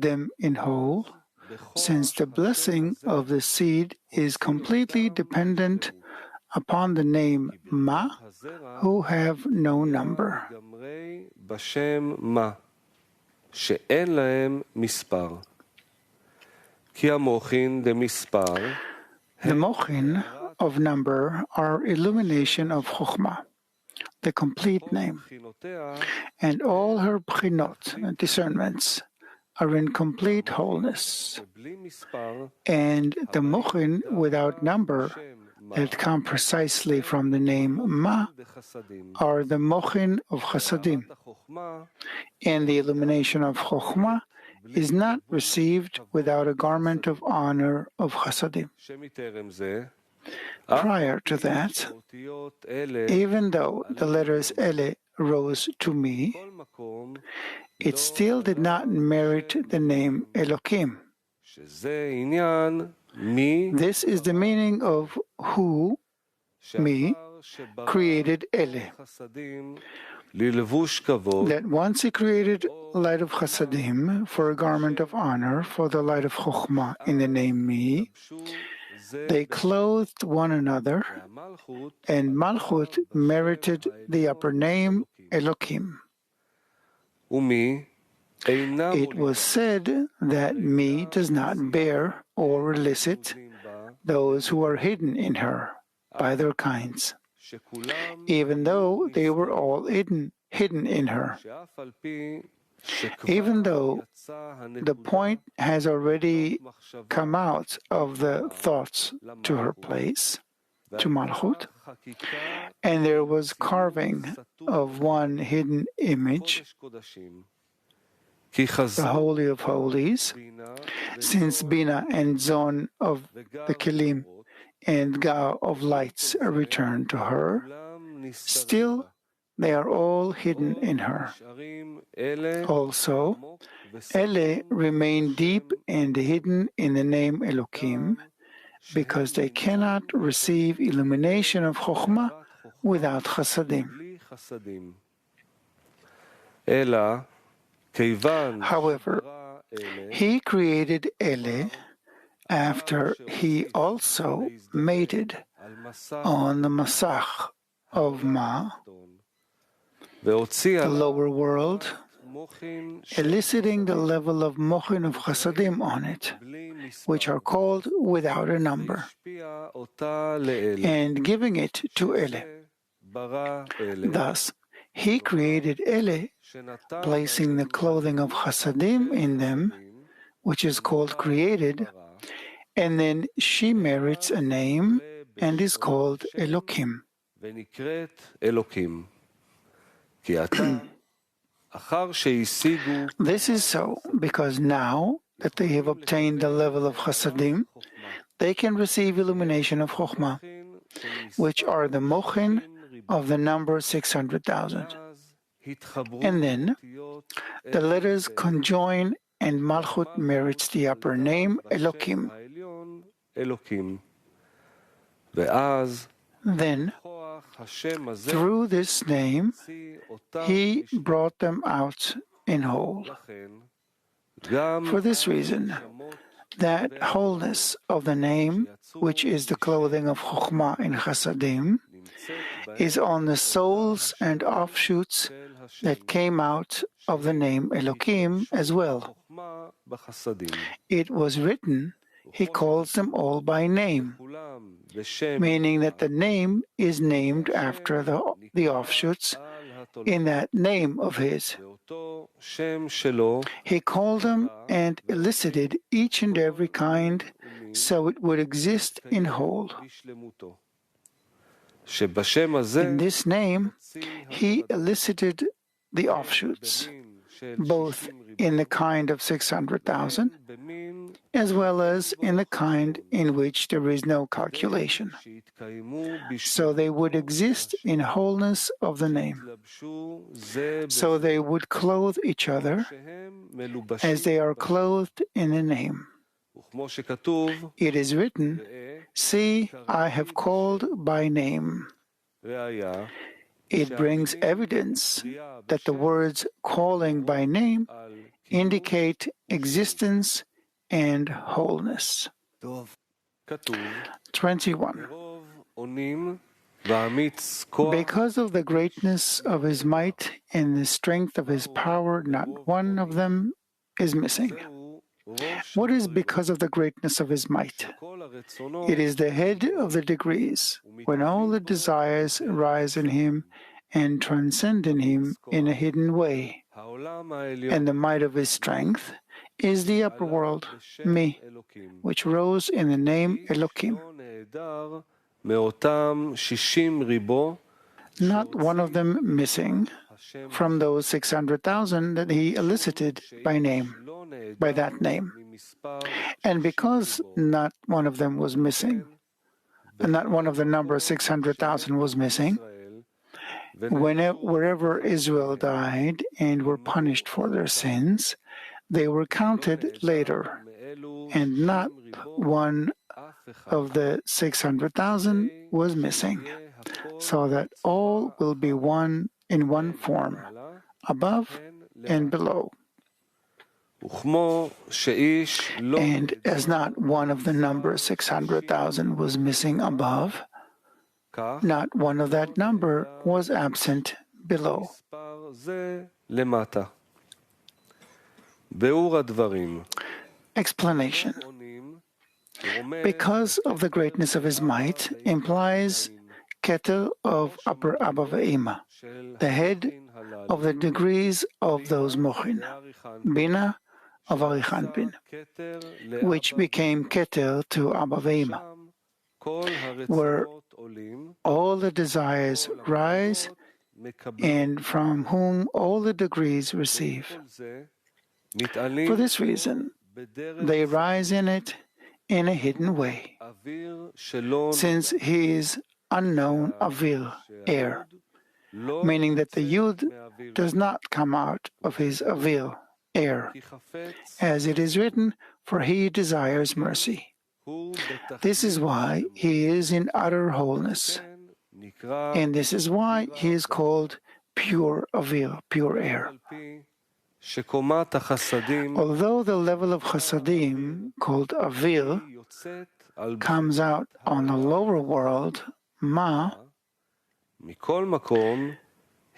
them in whole, since the blessing of the seed is completely dependent upon the name Ma, who have no number. The Mochin of number are illumination of Chokhmah, the complete name, and all her bchinot, discernments, are in complete wholeness. And the Mochin without number, that come precisely from the name Ma, are the Mochin of Chasadim. And the illumination of Chokhmah is not received without a garment of honor of Chasadim. Prior to that, even though the letters Ele rose to me, it still did not merit the name Elokim. This is the meaning of who, me, created Ele. That once he created light of Chasadim for a garment of honor for the light of Chokhmah in the name me, they clothed one another, and Malchut merited the upper name Elokim. It was said that me does not bear or elicit those who are hidden in her by their kinds, even though they were all hidden in her. Even though the point has already come out of the thoughts to her place, to Malchut, and there was carving of one hidden image, the Holy of Holies, since Bina and Zon of the Kelim and Ga of lights returned to her, still they are all hidden in her. Also, Ele remain deep and hidden in the name Elokim, because they cannot receive illumination of Chokhmah without Chasadim. However, he created Ele after he also mated on the Masach of Ma, the lower world, eliciting the level of Mochin of Chasadim on it, which are called without a number, and giving it to Ele. Thus, he created Ele, placing the clothing of Chasadim in them, which is called created, and then she merits a name and is called Elokim. This is so because now that they have obtained the level of Chasadim, they can receive illumination of Chokhmah, which are the Mochin of the number 600,000. And then the letters conjoin and Malchut merits the upper name Elokim. Then, through this name, he brought them out in whole. For this reason, that wholeness of the name, which is the clothing of Chokhmah in Chasadim, is on the souls and offshoots that came out of the name Elokim as well. It was written, he calls them all by name, meaning that the name is named after the offshoots in that name of his. He called them and elicited each and every kind so it would exist in whole. In this name, he elicited the offshoots, both in the kind of 600,000, as well as in the kind in which there is no calculation. So they would exist in wholeness of the name. So they would clothe each other as they are clothed in the name. It is written, "See, I have called by name." It brings evidence that the words calling by name indicate existence and wholeness. 21. Because of the greatness of his might and the strength of his power, not one of them is missing. What is because of the greatness of his might? It is the head of the degrees, when all the desires rise in him and transcend in him in a hidden way. And the might of his strength is the upper world, me, which rose in the name Elokim. Not one of them missing from those 600,000 that he elicited by name, by that name. And because not one of them was missing, and not one of the number 600,000 was missing, wherever Israel died and were punished for their sins, they were counted later, and not one of the 600,000 was missing, so that all will be one in one form, above and below. And as not one of the number 600,000 was missing above, not one of that number was absent below. Explanation. Because of the greatness of his might implies Keter of upper Abba Ve'ima, the head of the degrees of those Mochin, Bina of Arichanpin, which became Keter to Abba Ve'ima, where all the desires rise, and from whom all the degrees receive. For this reason, they rise in it in a hidden way, since he is unknown avil, air, meaning that the Yud does not come out of his avil, air, as it is written, for he desires mercy. This is why he is in utter wholeness, and this is why he is called pure avil, pure air. Although the level of chasadim, called avil, comes out on the lower world, ma,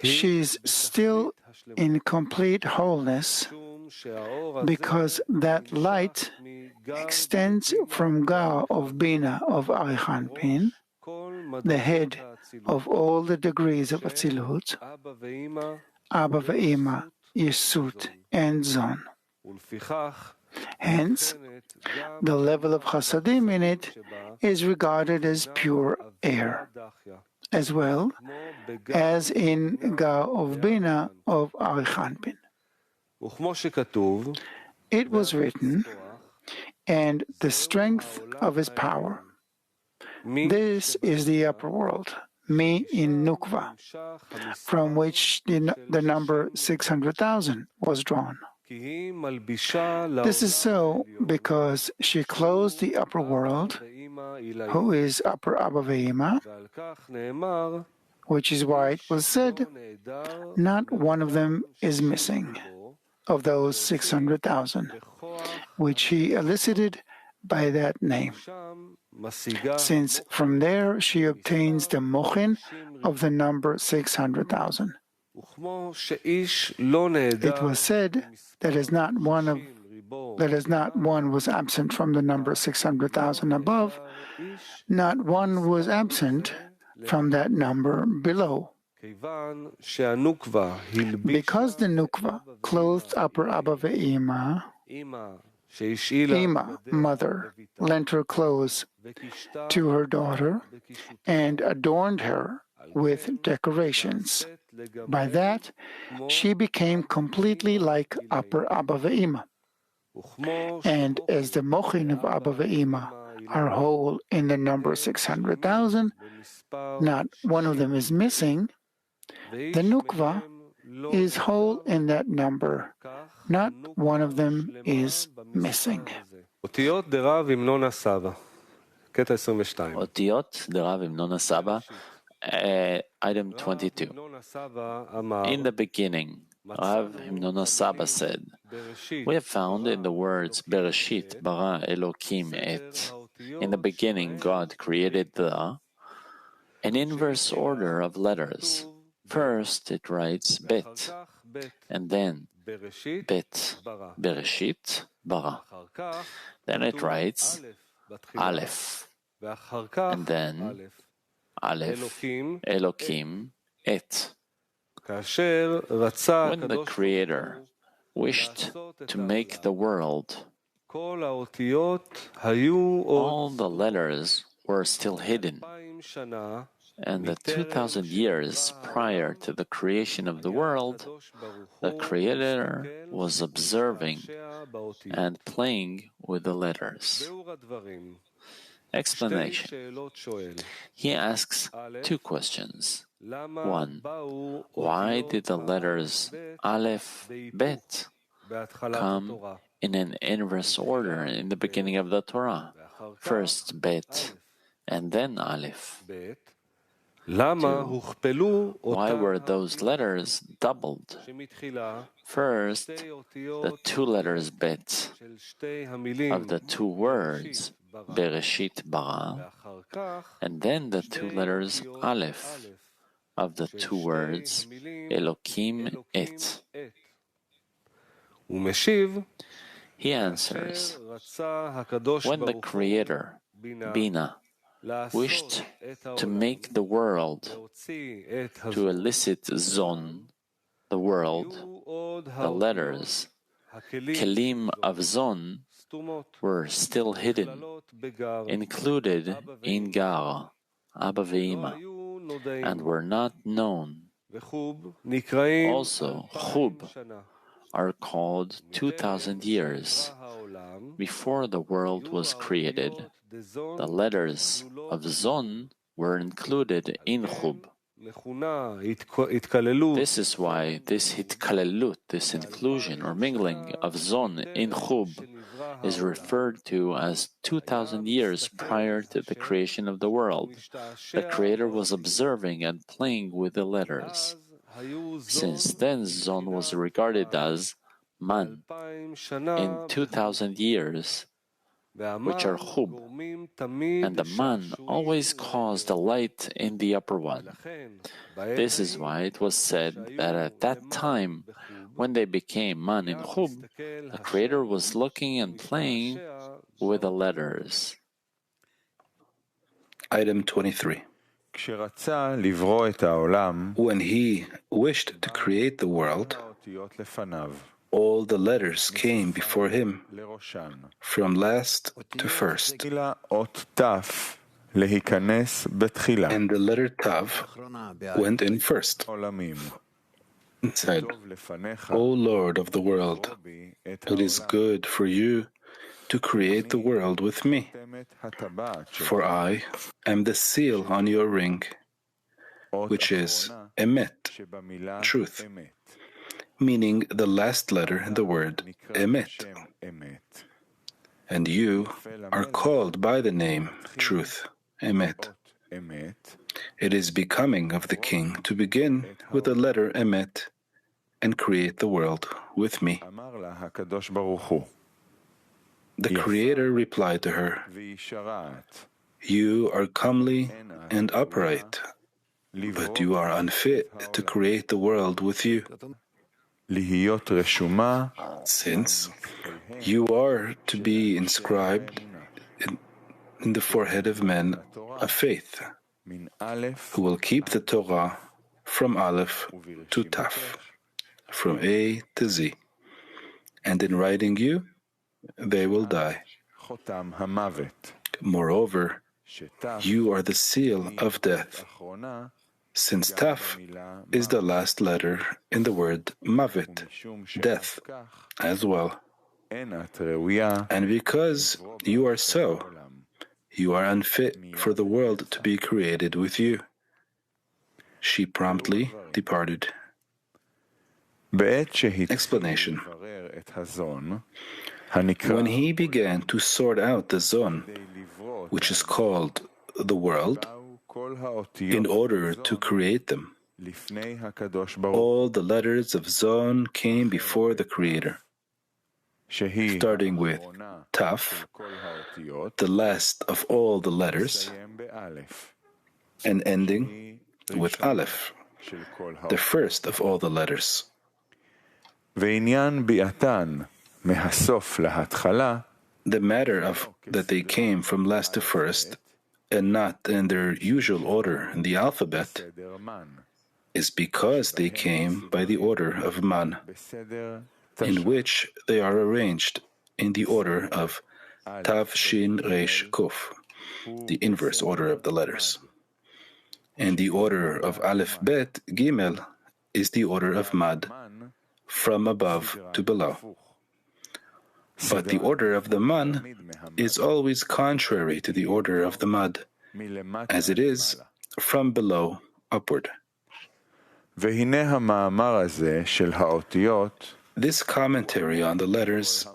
she is still in complete wholeness, because that light extends from Ga of Bina of Arichanpin, the head of all the degrees of Atzilut, Abba ve'Ima, Yesut, and Zon. Hence, the level of Chasadim in it is regarded as pure air, as well as in Ga of Bina of Arichanpin. It was written, and the strength of his power. This is the upper world, me in Nukva, from which the number 600,000 was drawn. This is so because she closed the upper world, who is upper Abba ve'Ima, which is why it was said, not one of them is missing, of those 600,000, which he elicited by that name, since from there she obtains the mochin of the number 600,000. It was said that as not one was absent from the number 600,000 above, not one was absent from that number below. Because the Nukva clothed upper Abba ve'Ima, Ima, mother, lent her clothes to her daughter and adorned her with decorations. By that, she became completely like upper Abba ve'Ima. And as the mochin of Abba ve'Ima are whole in the number 600,000, not one of them is missing, the Nukva is whole in that number. Not one of them is missing. Otiyot de Rav Hamnuna Saba, item 22. In the beginning, Rav Hamnuna Saba said, we have found in the words Bereshit bara Elokim et, in the beginning God created the, an inverse order of letters. First it writes Bet, and then Bet, Bereshit, Bara. Then it writes Aleph, and then Aleph, Elokim, Et. When the Creator wished to make the world, all the letters were still hidden, and the 2,000 years prior to the creation of the world, the Creator was observing and playing with the letters. Explanation. He asks two questions. One, why did the letters Aleph, Bet come in an inverse order in the beginning of the Torah? First Bet and then Aleph. Two, why were those letters doubled? First, the two letters Bet of the two words Bereshit bara, and then the two letters Aleph of the two words Elokim et. He answers, when the Creator, Bina, wished to make the world, to elicit Zon, the world, the letters, Kelim of Zon, were still hidden, included in Gar, Abba ve'ima, and were not known. Also, Chub are called 2,000 years before the world was created. The letters of Zon were included in Chub. This is why this hitkalelut, this inclusion or mingling of Zon in Chub, is referred to as 2,000 years prior to the creation of the world. The Creator was observing and playing with the letters. Since then, Zon was regarded as man in 2,000 years, which are Chub, and the man always caused a light in the upper one. This is why it was said that at that time, when they became man in Chub, the Creator was looking and playing with the letters. Item 23. When he wished to create the world, all the letters came before him, from last to first. And the letter Tav went in first. It said, O Lord of the world, it is good for you to create the world with me, for I am the seal on your ring, which is emet, truth, meaning the last letter in the word emet. And you are called by the name truth, emet. It is becoming of the king to begin with the letter emet and create the world with me. The Creator replied to her, You are comely and upright, but you are unfit to create the world with you, since you are to be inscribed in the forehead of men of faith, who will keep the Torah from Aleph to Taf, from A to Z, and in writing you, they will die. Moreover, you are the seal of death, since Taf is the last letter in the word Mavet, death, as well. And because you are so, you are unfit for the world to be created with you. She promptly departed. Explanation. When he began to sort out the Zon, which is called the world, in order to create them, all the letters of Zon came before the Creator, starting with Taf, the last of all the letters, and ending with Aleph, the first of all the letters. The matter of that they came from last to first, and not in their usual order in the alphabet, is because they came by the order of Man, in which they are arranged in the order of Tav, Shin, Resh, Kuf, the inverse order of the letters. And the order of Aleph, Bet, Gimel is the order of Mad, from above to below. But the order of the Man is always contrary to the order of the Mad, as it is from below upward. This commentary on the letters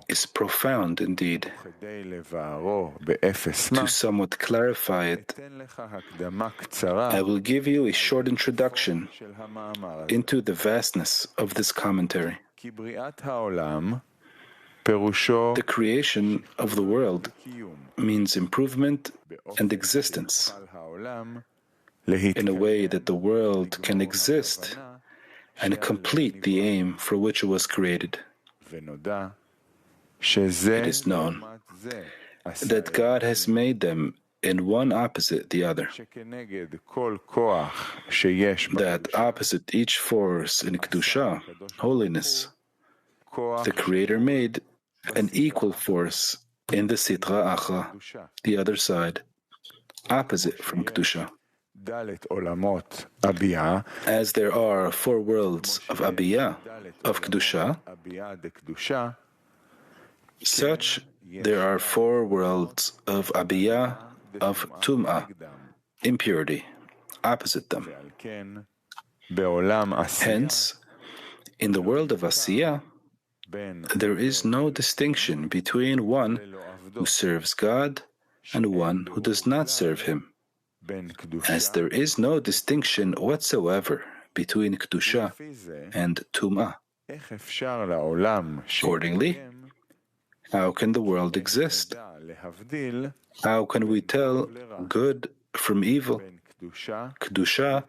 is profound indeed. To somewhat clarify it, I will give you a short introduction into the vastness of this commentary. The creation of the world means improvement and existence, in a way that the world can exist and complete the aim for which it was created. It is known that God has made them in one opposite the other, that opposite each force in Kedusha, holiness, the Creator made an equal force in the Sitra Acha, the other side, opposite from Kedusha. As there are 4 worlds of Abiyah, of Kedusha, such there are 4 worlds of Abiyah, of Tum'ah, impurity, opposite them. Hence, in the world of Asiyah, there is no distinction between one who serves God and one who does not serve Him, as there is no distinction whatsoever between Kedusha and Tum'ah. Accordingly, how can the world exist? How can we tell good from evil, Kedusha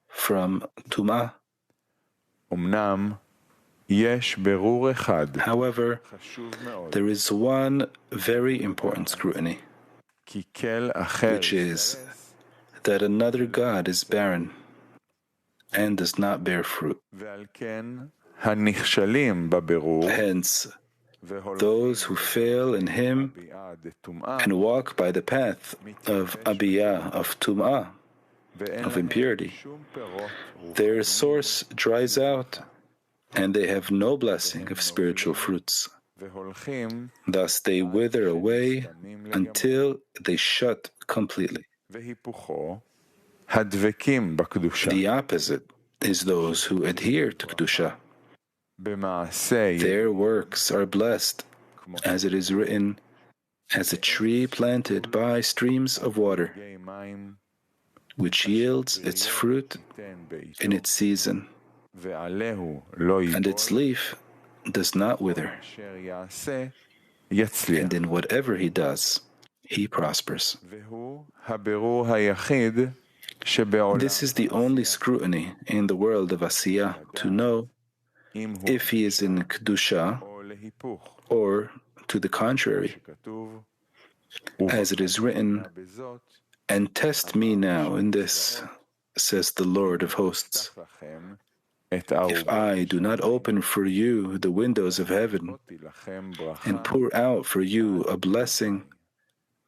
from Tum'ah? However, there is one very important scrutiny, which is that another God is barren and does not bear fruit. Hence, those who fail in Him and walk by the path of Abiyah, of Tum'ah, of impurity, their source dries out and they have no blessing of spiritual fruits. Thus they wither away until they shut completely. The opposite is those who adhere to Kedusha. Their works are blessed, as it is written, as a tree planted by streams of water, which yields its fruit in its season, and its leaf does not wither, and in whatever he does, he prospers. This is the only scrutiny in the world of Asiyah, to know if he is in Kedusha or to the contrary. As it is written, "And test me now in this, says the Lord of hosts, if I do not open for you the windows of heaven and pour out for you a blessing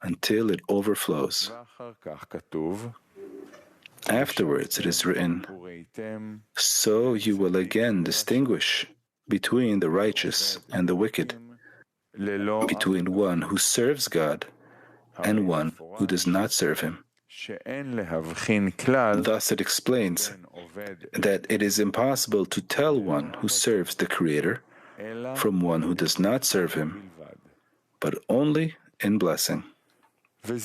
until it overflows." Afterwards it is written, "So you will again distinguish between the righteous and the wicked, between one who serves God and one who does not serve Him." Thus it explains that it is impossible to tell one who serves the Creator from one who does not serve Him, but only in blessing. And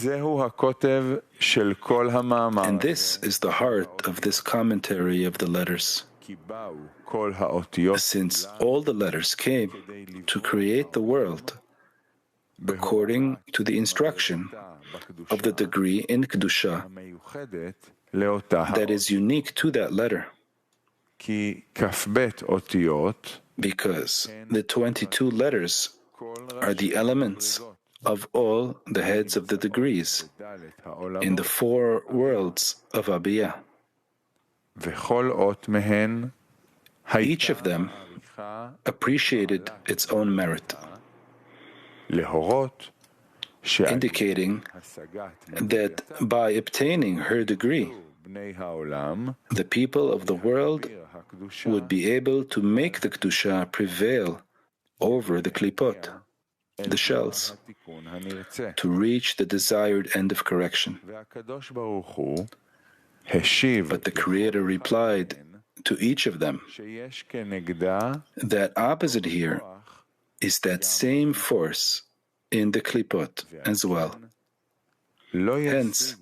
this is the heart of this commentary of the letters. Since all the letters came to create the world according to the instruction of the degree in Kedusha that is unique to that letter, because the 22 letters are the elements of all the heads of the degrees in the 4 worlds of Abiyah. Each of them appreciated its own merit, indicating that by obtaining her degree, the people of the world would be able to make the Kedusha prevail over the klipot, the shells, to reach the desired end of correction. But the Creator replied to each of them that opposite here is that same force in the klipot as well. Hence,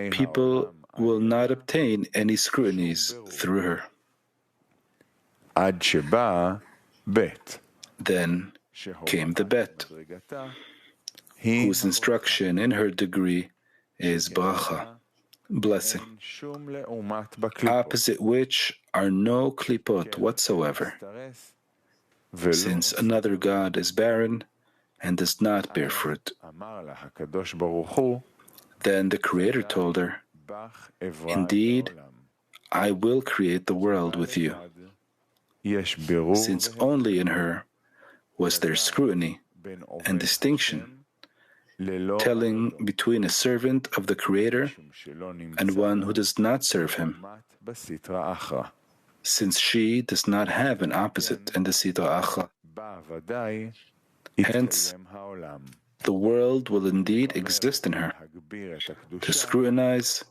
people will not obtain any scrutinies through her. Then came the bet, whose instruction in her degree is bracha, blessing, opposite which are no klipot whatsoever, since another God is barren and does not bear fruit. Then the Creator told her, "Indeed, I will create the world with you," since only in her was there scrutiny and distinction telling between a servant of the Creator and one who does not serve him, since she does not have an opposite in the Sitra Achra. Hence, the world will indeed exist in her, to scrutinize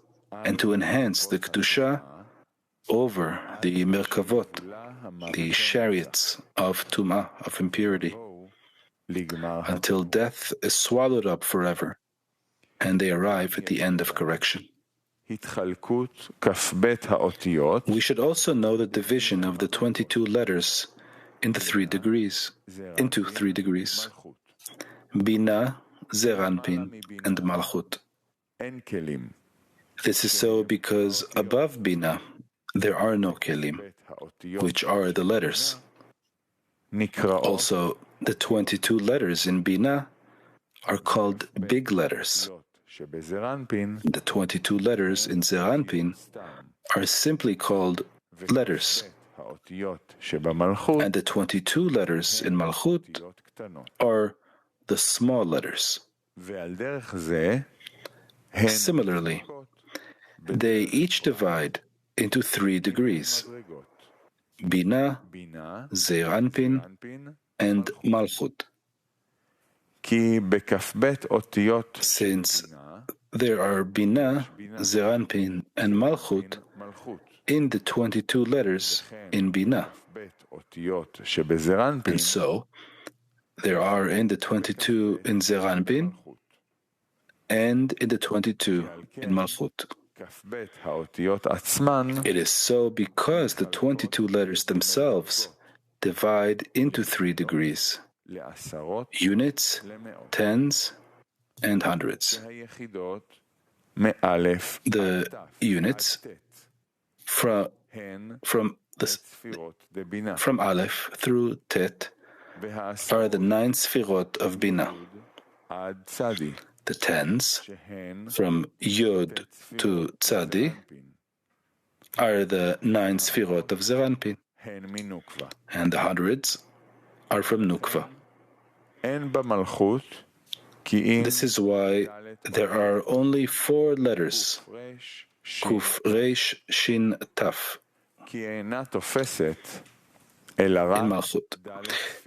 and to enhance the Kedusha over the Merkavot, the chariots of Tum'ah, of impurity, until death is swallowed up forever, and they arrive at the end of correction. We should also know the division of the 22 letters into 3 degrees. Bina, Zeranpin, and Malchut. This is so because above Bina there are no kelim, which are the letters. Also, the 22 letters in Bina are called big letters. The 22 letters in Zeranpin are simply called letters. And the 22 letters in Malchut are the small letters. Similarly, they each divide into 3 degrees: Bina, Zeranpin, and Malchut. Since there are Bina, Zeranpin, and Malchut in the 22 letters in Bina, and so there are in the 22 in Zeranpin and in the 22 in Malchut. It is so because the 22 letters themselves divide into 3 degrees: units, tens, and hundreds. The units from Aleph through Tet are the 9 Sfirot of Bina. The tens from Yod to Tzadi are the 9 Sfirot of Zeranpin, and the hundreds are from Nukva. This is why there are only 4 letters, Kuf, Reish, Shin, Taf, in Malchut,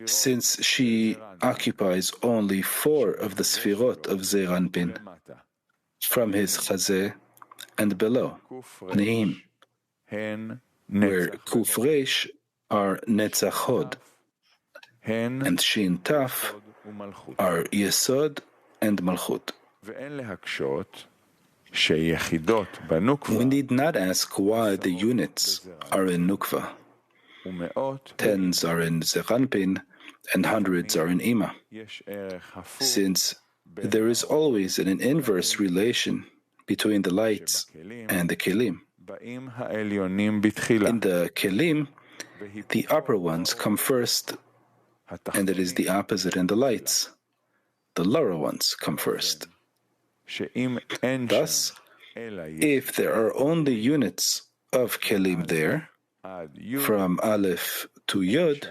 since she occupies only 4 of the Sfirot of Zeranpin, from his Chazeh and below, Neim, where Kuf Reish are Netzach Hod, and Shin Taf are Yesod and Malchut. We need not ask why the units are in Nukva. Tens are in Zeranpin and hundreds are in Ima, since there is always an inverse relation between the lights and the kelim. In the kelim, the upper ones come first, and it is the opposite in the lights. The lower ones come first. Thus, if there are only units of kelim there, from Aleph to Yod,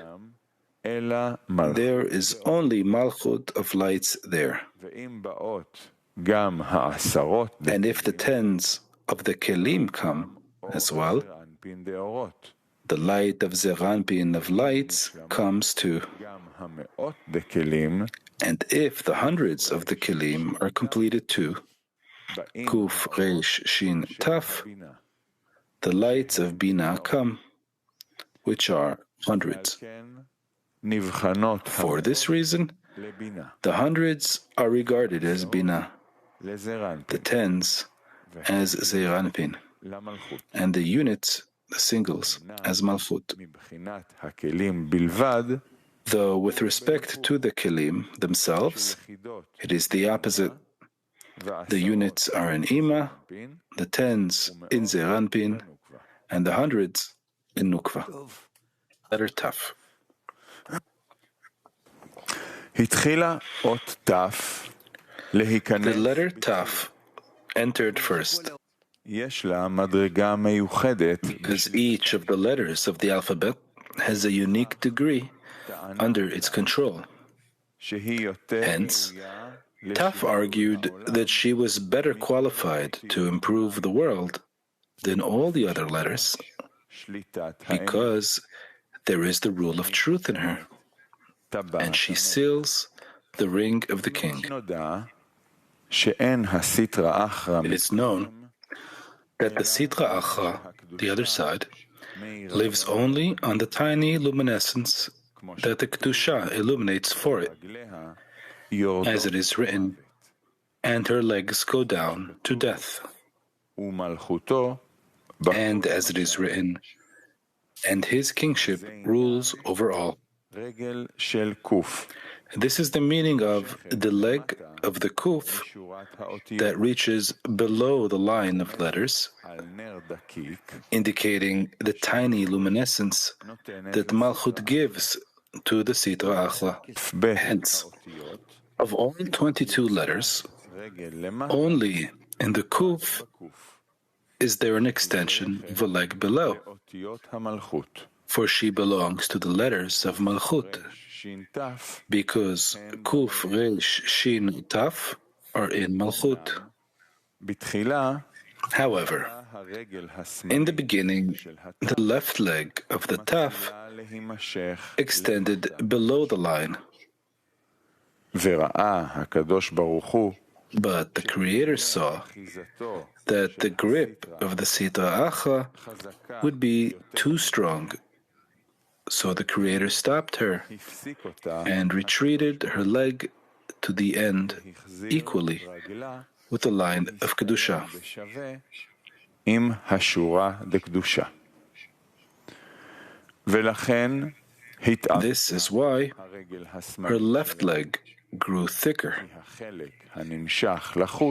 there is only Malchut of lights there. And if the tens of the kelim come as well, the light of Zeranpin of lights comes too. And if the hundreds of the kelim are completed too, Kuf, Reish, Shin, Taf, the lights of Bina come, which are hundreds. For this reason, the hundreds are regarded as Bina, the tens as Zeranpin, and the units, the singles, as Malchut. Though with respect to the kelim themselves, it is the opposite. The units are in Ima, the tens in Zeranpin, and the hundreds in Nukva. Letter Taf. The letter Taf entered first, because each of the letters of the alphabet has a unique degree under its control. Hence, Taf argued that she was better qualified to improve the world than all the other letters because there is the rule of truth in her, and she seals the ring of the king. It is known that the Sitra Achra, the other side, lives only on the tiny luminescence that the Kedusha illuminates for it, as it is written, and her legs go down to death. And as it is written, and his kingship rules over all. This is the meaning of the leg of the kuf that reaches below the line of letters, indicating the tiny luminescence that Malchut gives to the Sitra Achra. Hence, of all 22 letters, only in the kuf is there an extension of a leg below, for she belongs to the letters of Malchut, because Kuf, Resh, Shin, Taf are in Malchut. However, in the beginning, the left leg of the Taf extended below the line. But the Creator saw that the grip of the Sitra Achra would be too strong. So the Creator stopped her and retreated her leg to the end equally with the line of Kedusha. This is why her left leg grew thicker,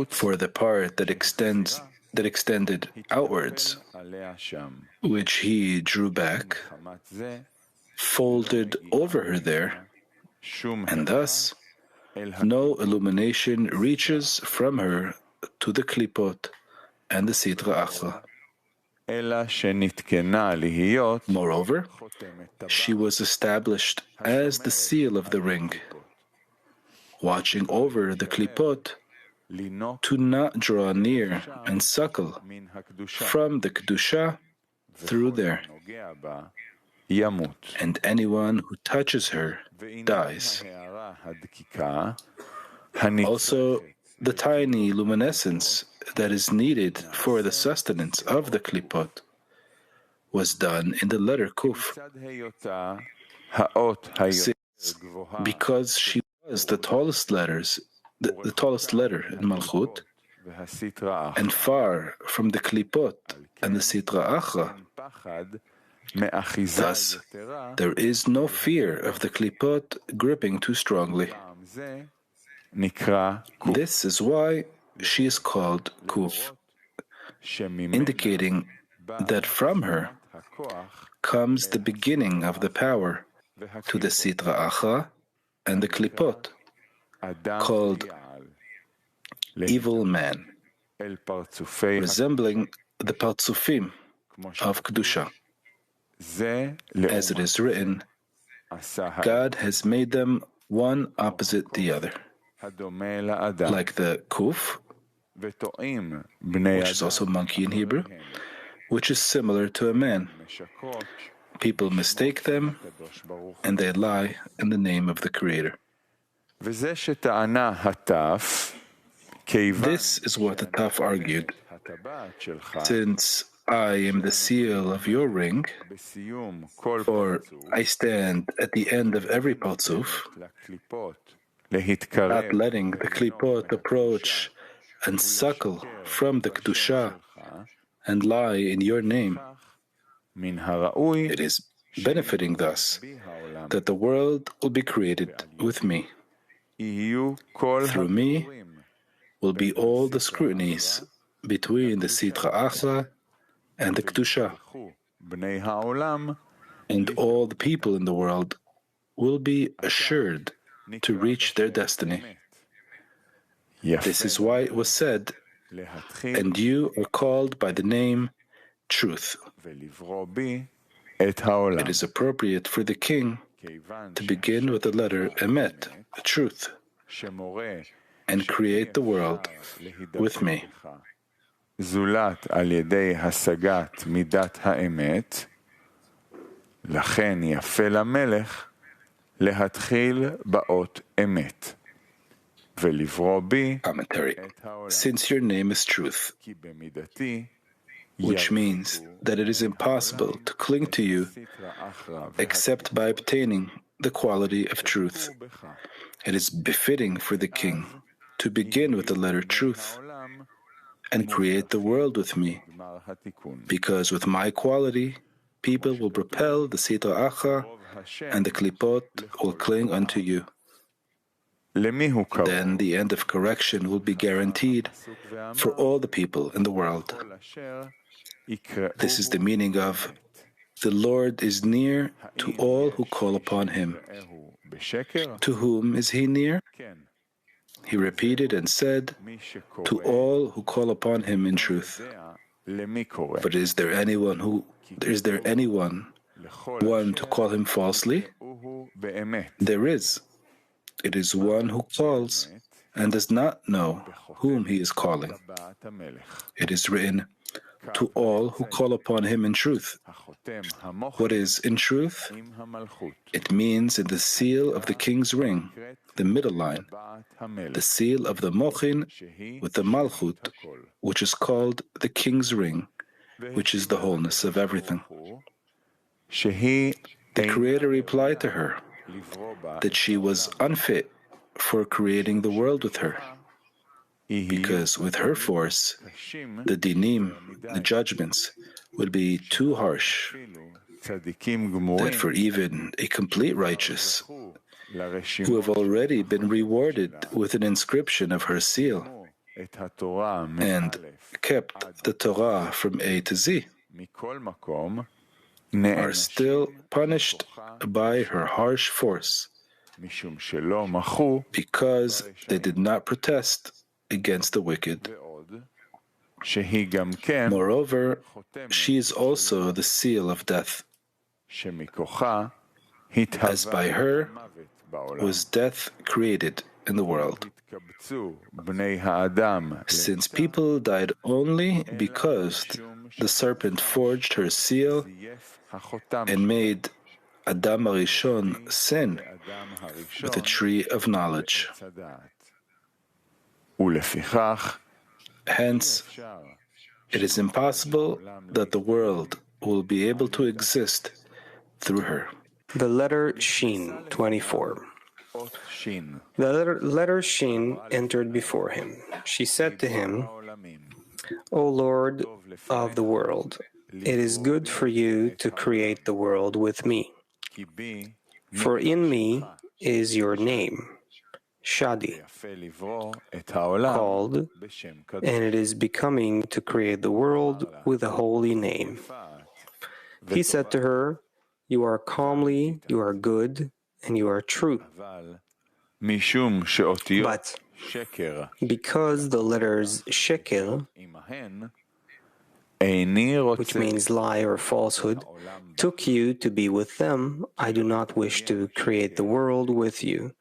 for the part that extended outwards, which he drew back, folded over her there, and thus no illumination reaches from her to the klipot and the Sitra Achra. Moreover, she was established as the seal of the ring, watching over the klipot to not draw near and suckle from the Kedusha through there. And anyone who touches her dies. Also, the tiny luminescence that is needed for the sustenance of the klipot was done in the letter Kuf. Because she was the tallest letter in Malchut, and far from the klipot and the Sitra Achra. Thus, there is no fear of the klipot gripping too strongly. This is why she is called Kuf, indicating that from her comes the beginning of the power to the Sitra Achra and the klipot, called evil man, resembling the Partsufim of Kedusha. As it is written, God has made them one opposite the other, like the Kuf, which is also monkey in Hebrew, which is similar to a man. People mistake them, and they lie in the name of the Creator. This is what the Taf argued. Since I am the seal of your ring, for I stand at the end of every Partsuf, not letting the klipot approach and suckle from the Kedusha and lie in your name. It is benefiting thus that the world will be created with me. Through me will be all the scrutinies between the Sitra Achra and the Kedusha, and all the people in the world will be assured to reach their destiny. This is why it was said, and you are called by the name Truth. It is appropriate for the king to begin with the letter Emet, truth, and create the world with me. זולת על ידי השגת מידת האמת, לכן יפה למלך להתחיל באות אמת, ולברוא בי Commentary. Since your name is truth, כי במידתי which means that it is impossible to cling to you except by obtaining the quality of truth. It is befitting for the king to begin with the letter truth and create the world with me, because with my quality, people will propel the Sitra Achra and the Klipot will cling unto you. Then the end of correction will be guaranteed for all the people in the world. This is the meaning of the Lord is near to all who call upon him. To whom is he near? He repeated and said, to all who call upon him in truth. But is there anyone one to call him falsely? There is. It is one who calls and does not know whom he is calling. It is written, to all who call upon him in truth. What is in truth? It means in the seal of the king's ring, the middle line, the seal of the mochin with the malchut, which is called the king's ring, which is the wholeness of everything. The Creator replied to her that she was unfit for creating the world with her, because with her force, the dinim, the judgments, would be too harsh, that for even a complete righteous, who have already been rewarded with an inscription of her seal, and kept the Torah from A to Z, are still punished by her harsh force, because they did not protest against the wicked. Moreover, she is also the seal of death, as by her was death created in the world. Since people died only because the serpent forged her seal and made Adam Arishon sin with the tree of knowledge. Hence, it is impossible that the world will be able to exist through her. The letter Shin, 24. The letter Shin entered before him. She said to him, O Lord of the world, it is good for you to create the world with me. For in me is your name, Shadi, called, and it is becoming to create the world with a holy name. He said to her, you are comely, you are good, and you are true. But because the letters sheker, which means lie or falsehood, took you to be with them, I do not wish to create the world with you.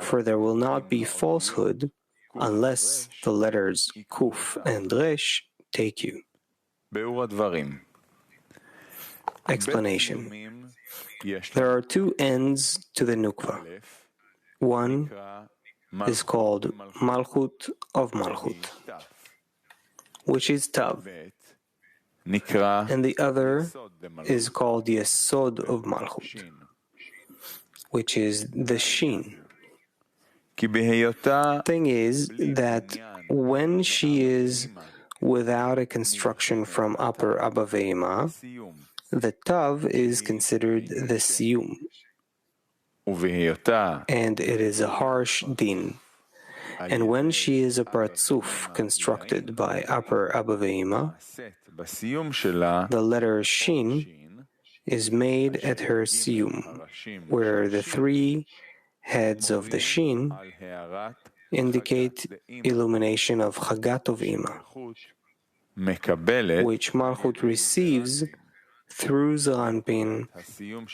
For there will not be falsehood unless the letters Kuf and Resh take you. Explanation. There are two ends to the Nukva. One is called Malchut of Malchut, which is Tav, and the other is called Yesod of Malchut, which is the Shin. Thing is that when she is without a construction from upper Abba Ve'ema, the Tav is considered the Siyum, and it is a harsh din. And when she is a Partzuf constructed by upper Abba Ve'ema, the letter Shin is made at her Siyum, where the three heads of the Shin indicate illumination of Chagat of Ima, which Malchut receives through Zaranpin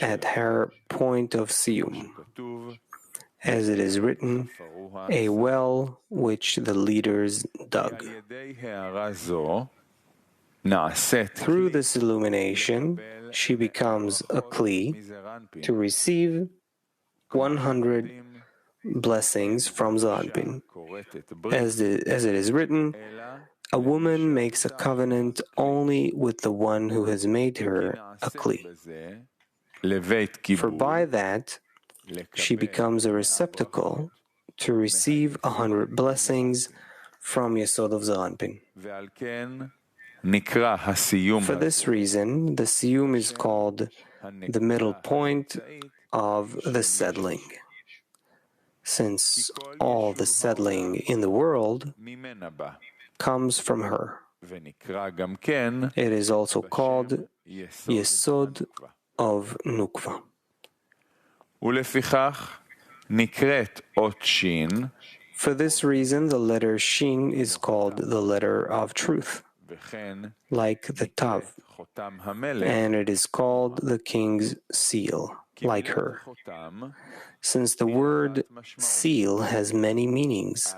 at her point of Siyum. as it is written, a well which the leaders dug. Through this illumination, she becomes a kli to receive 100 blessings from Zanpin. As it is written, a woman makes a covenant only with the one who has made her a kli. For by that, she becomes a receptacle to receive 100 blessings from Yesod of Zanpin. For this reason, the siyum is called the middle point of the settling, since all the settling in the world comes from her. It is also called Yesod of Nukva. For this reason, the letter Shin is called the letter of truth, like the Tav, and it is called the king's seal, like her. Since the word seal has many meanings.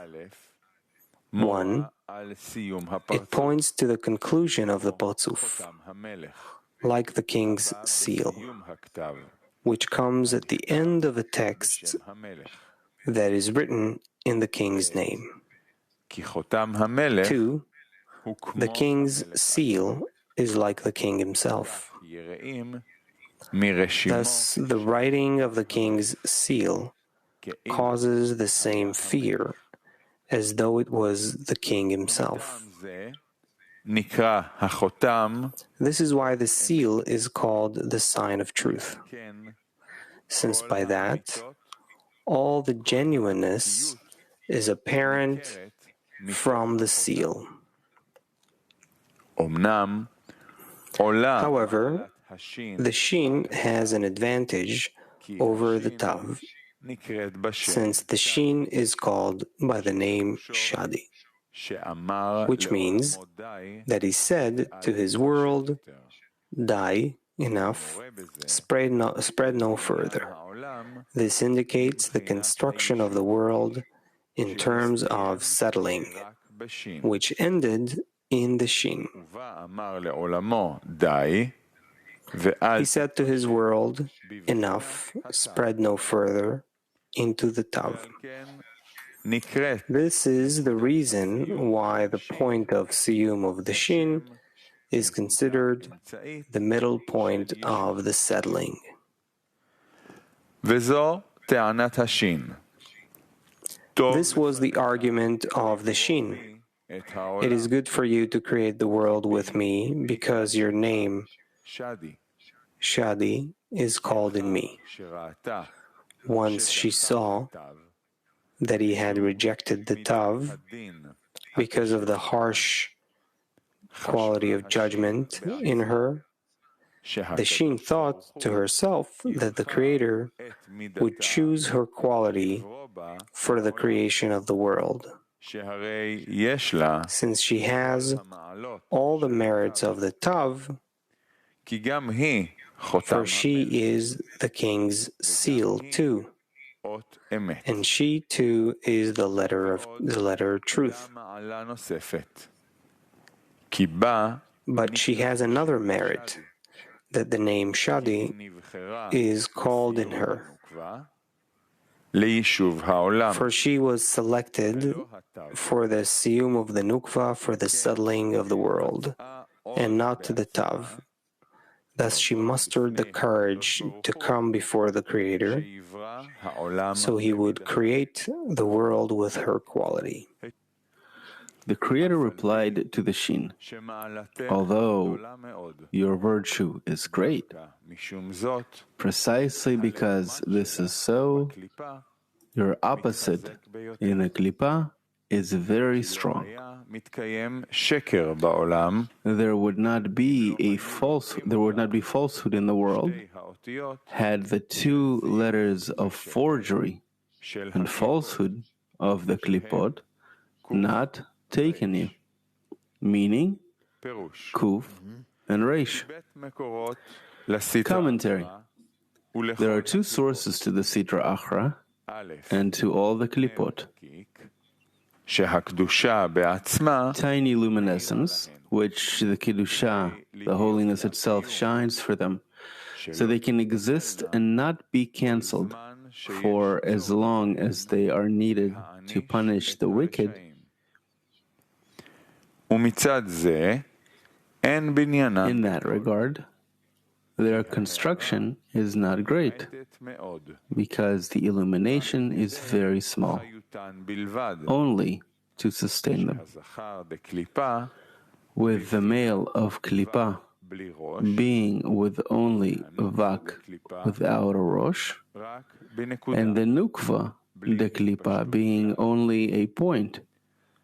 1. It points to the conclusion of the Parzuf, like the king's seal, which comes at the end of a text that is written in the king's name. 2. The king's seal is like the king himself. Thus, the writing of the king's seal causes the same fear as though it was the king himself. This is why the seal is called the sign of truth, since by that all the genuineness is apparent from the seal. However, the Shin has an advantage over the Tav, since the Shin is called by the name Shadi, which means that he said to his world, "Die, enough, spread no further." This indicates the construction of the world in terms of settling, which ended in the Shin. He said to his world, "Enough, spread no further," into the Tav. This is the reason why the point of siyum of the Shin is considered the middle point of the settling. This was the argument of the Shin. It is good for you to create the world with me because your name, Shadi, is called in me. Once she saw that he had rejected the Tav because of the harsh quality of judgment in her, the Shin thought to herself that the Creator would choose her quality for the creation of the world, since she has all the merits of the Tav, for she is the king's seal too, and she too is the letter truth. But she has another merit, that the name Shadi is called in her, for she was selected for the siyum of the Nukva, for the settling of the world, and not to the Tav. Thus she mustered the courage to come before the Creator, so he would create the world with her quality. The Creator replied to the Shin, "Although your virtue is great, precisely because this is so, your opposite in a klipa is very strong. There would not be falsehood in the world had the two letters of forgery and falsehood of the klipot not taken you," meaning Kuf and Reish. Commentary. There are two sources to the Sitra Achra and to all the klipot, tiny luminescence, which the Kedusha, the holiness itself, shines for them, so they can exist and not be cancelled for as long as they are needed to punish the wicked. In that regard, their construction is not great, because the illumination is very small, only to sustain them. With the male of Klippa being with only Vak without a Rosh, and the Nukva de Klippa being only a point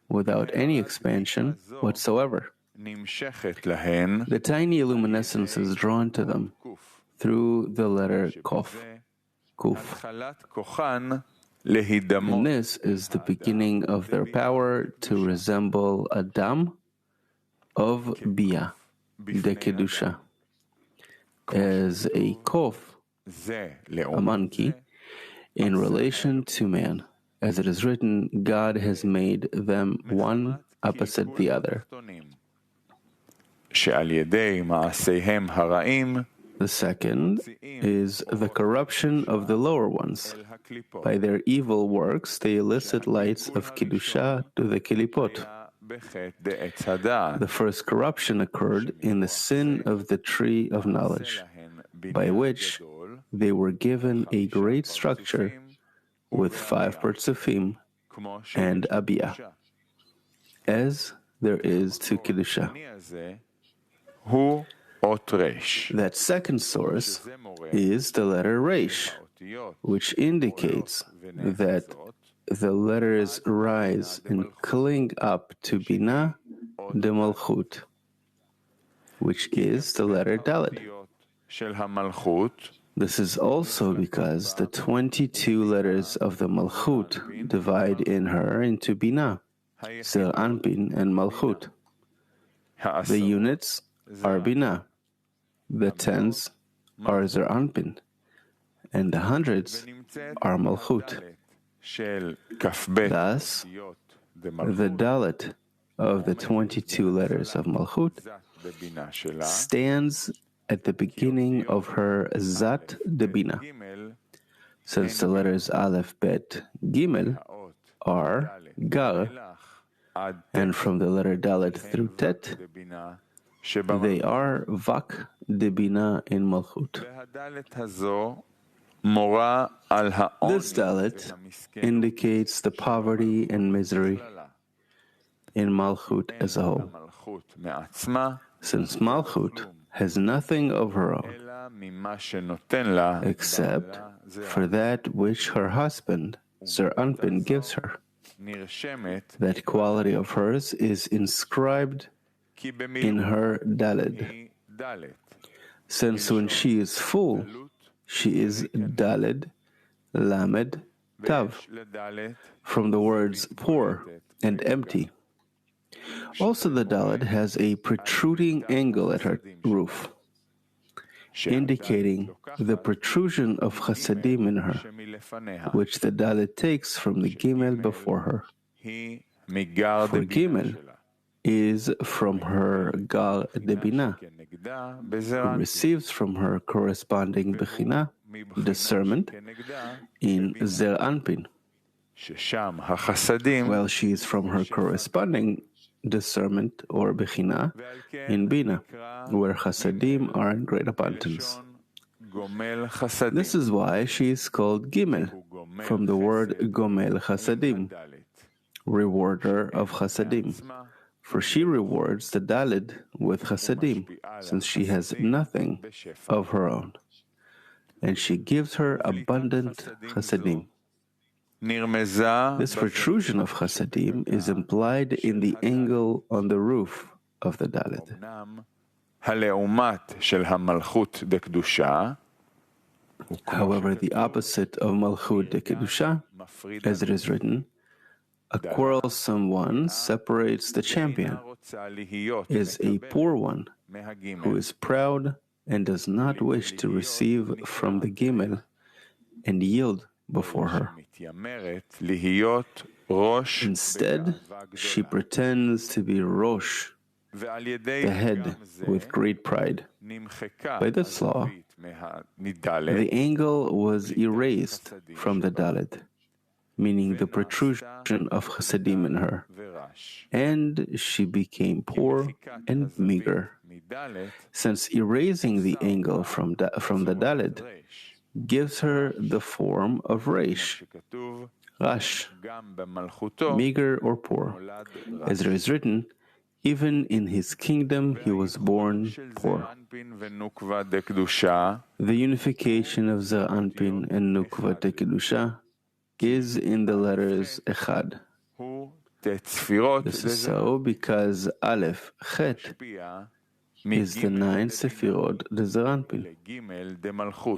without any expansion whatsoever. The tiny luminescence is drawn to them through the letter Kof, Kuf. And this is the beginning of their power to resemble Adam of Bia, de Kedusha, as a Kof, a monkey, in relation to man. As it is written, God has made them one opposite the other. The second is the corruption of the lower ones. By their evil works, they elicit lights of Kedusha to the Kelipot. The first corruption occurred in the sin of the tree of knowledge, by which they were given a great structure with 5 Partsufim and Abiyah, as there is to Kedusha. That second source is the letter Resh, which indicates that the letters rise and cling up to Binah de Malchut, which is the letter Daled. This is also because the 22 letters of the Malchut divide in her into Binah, Zer Anpin, and Malchut. The units are Binah, the tens are Zer Anpin, and the hundreds are Malchut. Thus, the Dalet of the 22 letters of Malchut stands at the beginning of her Zat de Bina, since the letters Aleph, Bet, Gimel are Gal, and from the letter Dalet through Tet, they are Vak de Bina in Malchut. This Dalet indicates the poverty and misery in Malchut as a whole, since Malchut has nothing of her own except for that which her husband, Zer Anpin, gives her. That quality of hers is inscribed in her Daled, since when she is full, she is Daled, Lamed, Tav, from the words poor and empty. Also, the Dalet has a protruding angle at her roof, indicating the protrusion of Chasadim in her, which the Dalet takes from the Gimel before her. For Gimel is from her Gal de Bina, who receives from her corresponding Bechina, discernment, in Zer Anpin, while she is from her corresponding discernment or Bechina in Bina, where Chasadim are in great abundance. This is why she is called Gimel, from the word Gomel Chasadim, rewarder of Chasadim, for she rewards the Daled with Chasadim, since she has nothing of her own, and she gives her abundant Chasadim. This protrusion of Chasadim is implied in the angle on the roof of the Daled. However, the opposite of Malchut de Kedusha, as it is written, a quarrelsome one separates the champion, is a poor one who is proud and does not wish to receive from the Gimel and yield before her. Instead, she pretends to be Rosh, the head, with great pride. By this law, the angle was erased from the Dalet, meaning the protrusion of Chasadim in her, and she became poor and meager, since erasing the angle from the Dalet gives her the form of Resh, Rash, meager or poor. As it is written, even in his kingdom he was born poor. The unification of Zer Anpin and Nukva de Kedusha is in the letters Echad. This is so because Aleph, Chet, is the 9 Sefirot de Zer Anpin,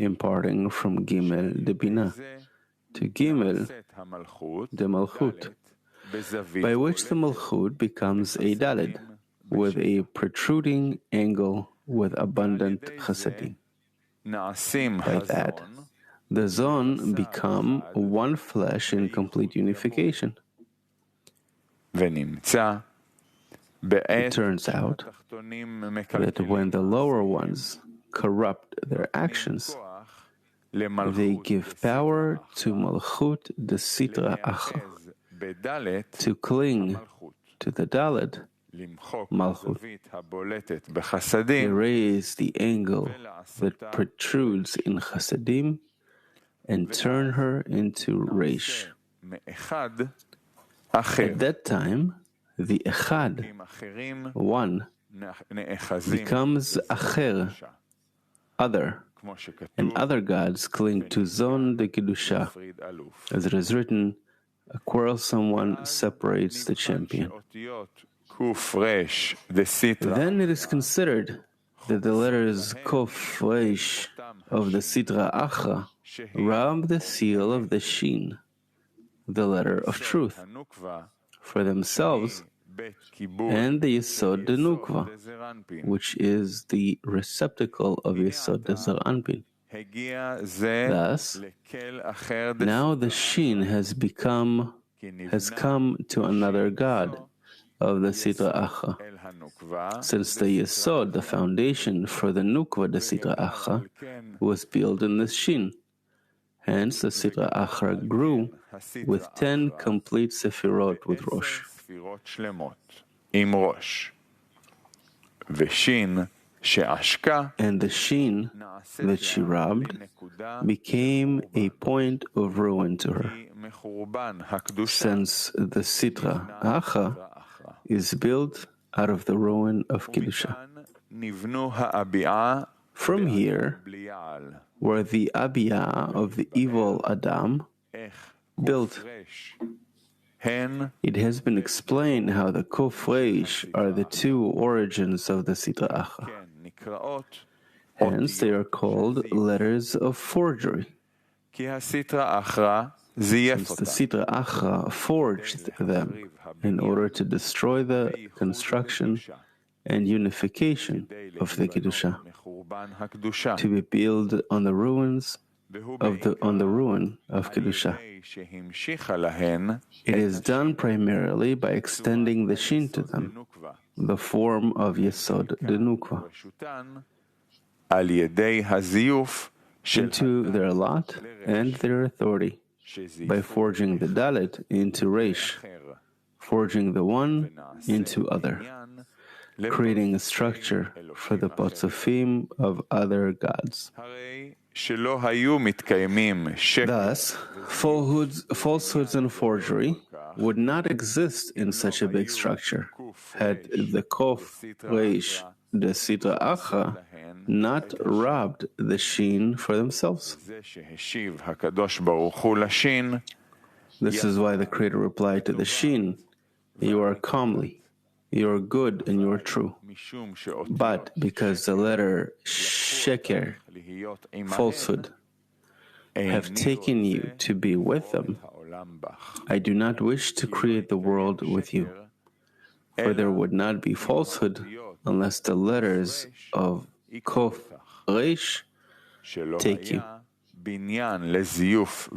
imparting from Gimel de Binah to Gimel de Malchut, by which the Malchut becomes a Daled, with a protruding angle with abundant Chasadim. By that, the Zon become one flesh in complete unification. It turns out that when the lower ones corrupt their actions, they give power to Malchut de Sitra Acha, to cling to the Dalet, Malchut, erase the angle that protrudes in Chasadim, and turn her into Resh. At that time, the Echad, one, becomes Acher, other, and other gods cling to Zon de Kedusha. As it is written, a quarrelsome one separates the champion. Then it is considered that the letters Kof Resh of the Sitra Acha rob the seal of the Shin, the letter of truth, for themselves, and the Yesod de Nukva, which is the receptacle of Yesod de Zer Anpin. Thus, now the Shin has come to another god of the Sitra Acha, since the Yesod, the foundation for the Nukva de Sitra Acha, was built in the Shin. Hence, the Sitra Acha grew with 10 complete Sefirot with Rosh. And the Shin that she robbed became a point of ruin to her, since the Sitra Acha is built out of the ruin of Kedusha. From here, were the Abiyah of the evil Adam built. It has been explained how the Kof Reish are the two origins of the Sitra Acha. Hence, they are called letters of forgery, since the Sitra Acha forged them in order to destroy the construction and unification of the Kedusha, to be built on the ruin of Kedusha. It is done primarily by extending the Shin to them, the form of Yesod de Nukva, into their lot and their authority, by forging the Dalet into Resh, forging the one into other, creating a structure for the Patzofim of other gods. Thus, falsehoods and forgery would not exist in such a big structure had the Kof Reish de Sitra Acha not robbed the Shin for themselves. This is why the Creator replied to the Shin, "You are comely, you are good, and you are true." But because the letter Sheker, falsehood, have taken you to be with them, I do not wish to create the world with you. For there would not be falsehood unless the letters of Kof Reish take you.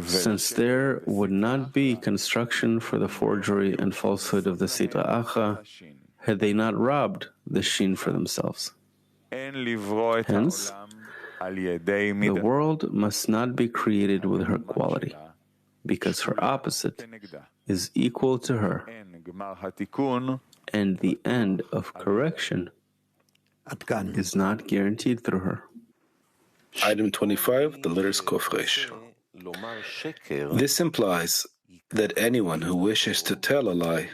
since there would not be construction for the forgery and falsehood of the Sitra Achra had they not robbed the Shin for themselves. Hence, the world must not be created with her quality, because her opposite is equal to her, and the end of correction is not guaranteed through her. Item 25, the letters Kof Resh. This implies that anyone who wishes to tell a lie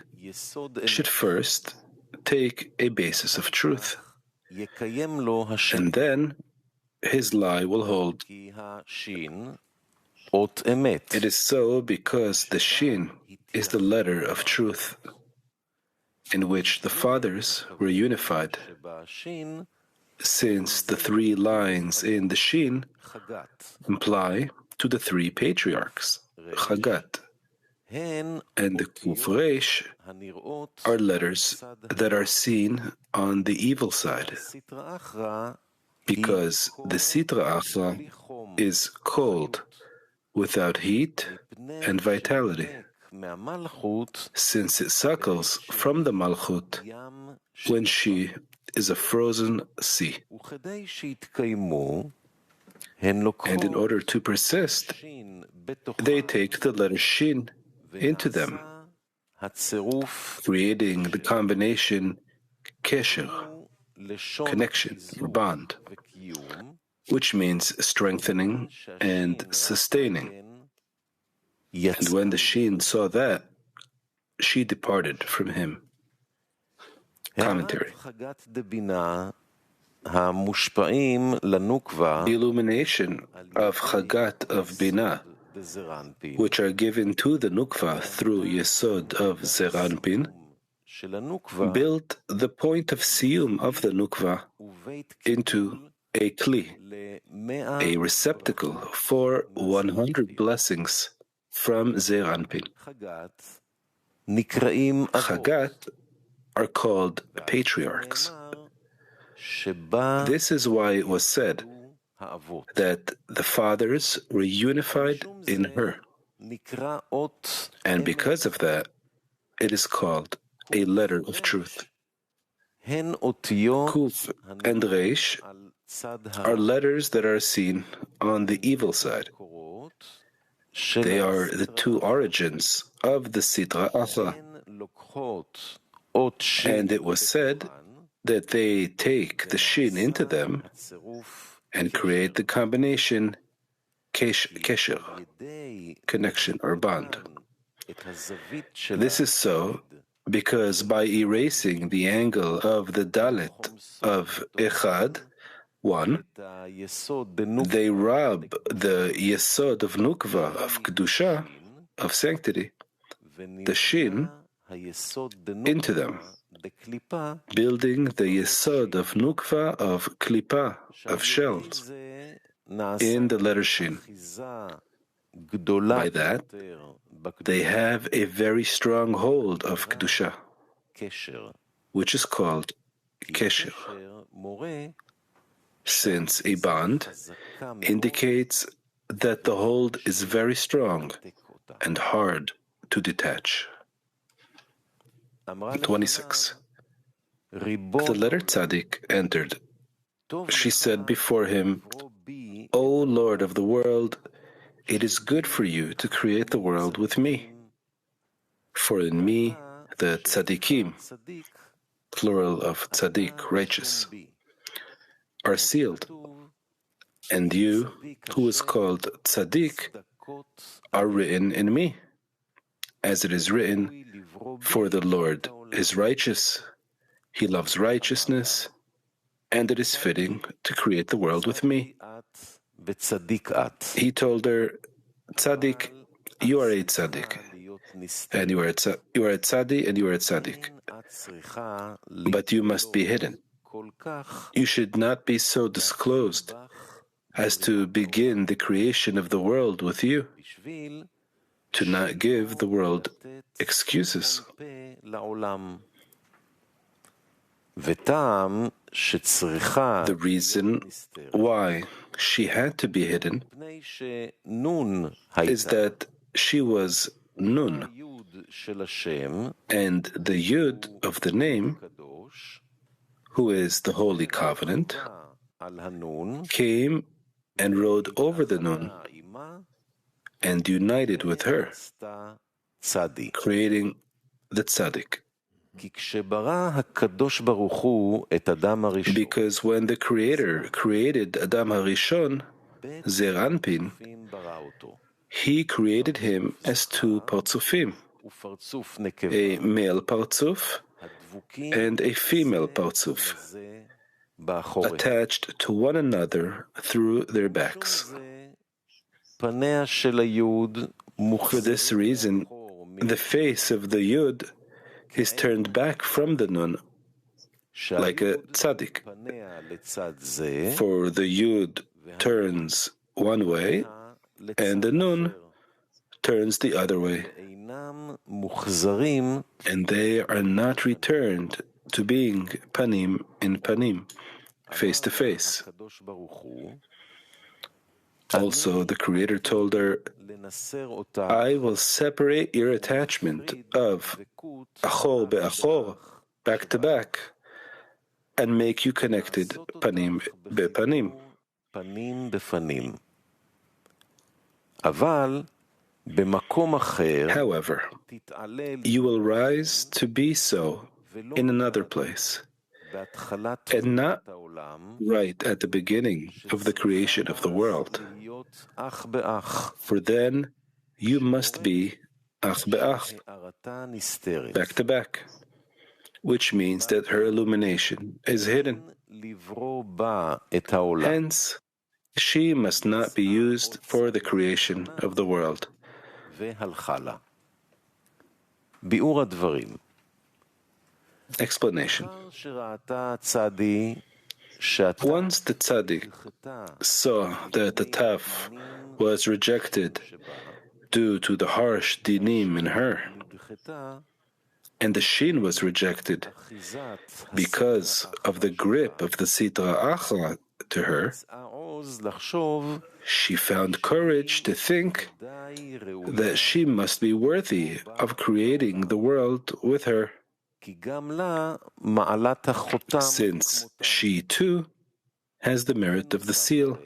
should first take a basis of truth, and then his lie will hold. It is so because the Shin is the letter of truth, in which the fathers were unified, since the three lines in the Shin imply to the three patriarchs, Chagat, and the Kuf Resh are letters that are seen on the evil side, because the Sitra Achra is cold, without heat and vitality, since it suckles from the Malchut when she is a frozen sea. And in order to persist, they take the letter Shin into them, creating the combination Kesher, connection or bond, which means strengthening and sustaining. And when the Shin saw that, she departed from him. Commentary. The illumination of Chagat of Binah, which are given to the Nukva through Yesod of Zeranpin, built the point of Siyum of the Nukva into a Kli, a receptacle for 100 blessings from Zeranpin. Chagat are called patriarchs. This is why it was said that the fathers were unified in her, and because of that, it is called a letter of truth. Kuf and Resh are letters that are seen on the evil side. They are the two origins of the Sitra Achra, and it was said that they take the Shin into them and create the combination Kesher, connection or bond. This is so because by erasing the angle of the Dalet of Echad, 1, they rob the Yesod of Nukva, of Kedusha, of sanctity, the Shin, into them, building the Yesod of Nukva, of Klipa, of shells, in the letter Shin. By that, they have a very strong hold of Kedusha, which is called Kesher, since a bond indicates that the hold is very strong and hard to detach. 26. The letter Tzadik entered. She said before him, O Lord of the world, it is good for you to create the world with me. For in me, the Tzadikim, plural of Tzadik, righteous, are sealed. And you, who is called Tzadik, are written in me. As it is written, for the Lord is righteous, He loves righteousness, and it is fitting to create the world with me. He told her, Tzadik, you are a Tzadik, and you are a Tzadi, and you are a Tzadik. But you must be hidden. You should not be so disclosed as to begin the creation of the world with you, to not give the world excuses. The reason why she had to be hidden is that she was Nun, and the Yud of the name, who is the Holy Covenant, came and rode over the Nun and united with her, creating the Tzaddik. Because when the Creator created Adam HaRishon, Zer Anpin, He created him as two partzufim, a male partzuf and a female partzuf, attached to one another through their backs. For this reason, the face of the Yud is turned back from the Nun, like a tzaddik. For the Yud turns one way, and the Nun turns the other way. And they are not returned to being panim in panim, face to face. Also, the Creator told her, I will separate your attachment of achor be'achor, back to back, and make you connected panim be'panim. However, you will rise to be so in another place, and not right at the beginning of the creation of the world. For then you must be ach be'ach, back to back, which means that her illumination is hidden. Hence, she must not be used for the creation of the world. Explanation. Once the tzaddik saw that the taf was rejected due to the harsh dinim in her, and the shin was rejected because of the grip of the sitra achra to her, she found courage to think that she must be worthy of creating the world with her, since she too has the merit of the seal.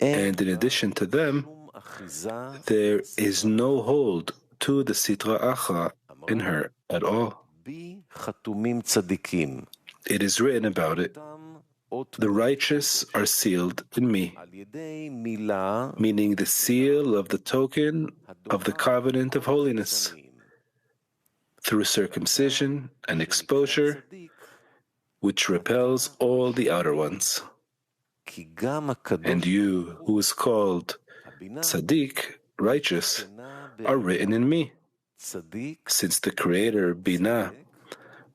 And in addition to them, there is no hold to the sitra achra in her at all. It is written about it, the righteous are sealed in me, meaning the seal of the token of the covenant of holiness, through circumcision and exposure, which repels all the outer ones. And you, who is called tzaddik, righteous, are written in me, since the Creator, Binah,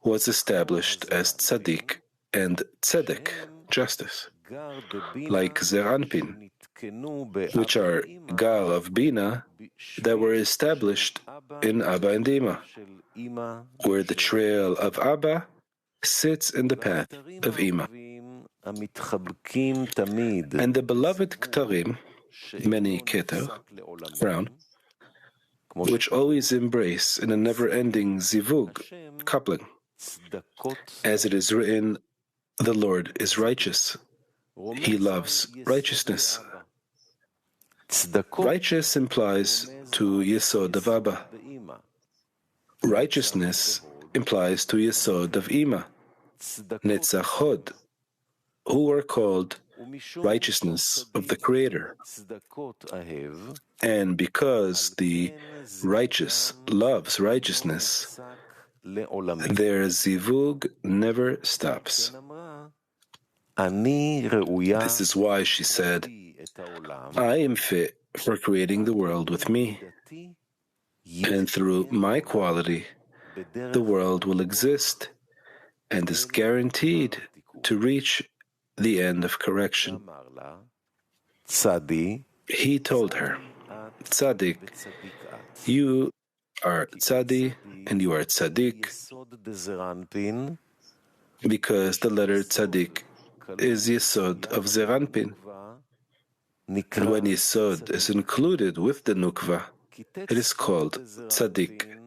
was established as tzaddik and tzedek, justice, like Zer Anpin, which are Gal of Bina, that were established in Abba and Ima, where the trail of Abba sits in the path of Ima. And the beloved Ktarim, many keter, crown, which always embrace in a never-ending zivug, coupling, as it is written, the Lord is righteous. He loves righteousness. Righteous implies to Yesod of Abba. Righteousness implies to Yesod of Ima, Netzach Hod, who are called righteousness of the Creator. And because the righteous loves righteousness, their zivug never stops. This is why she said, I am fit for creating the world with me, and through my quality, the world will exist and is guaranteed to reach the end of correction. He told her, Tzaddik, you are tzaddi and you are tzaddik, because the letter Tzadik is Yesod of Zeranpin. And when Yesod is included with the Nukva, it is called Tzadik.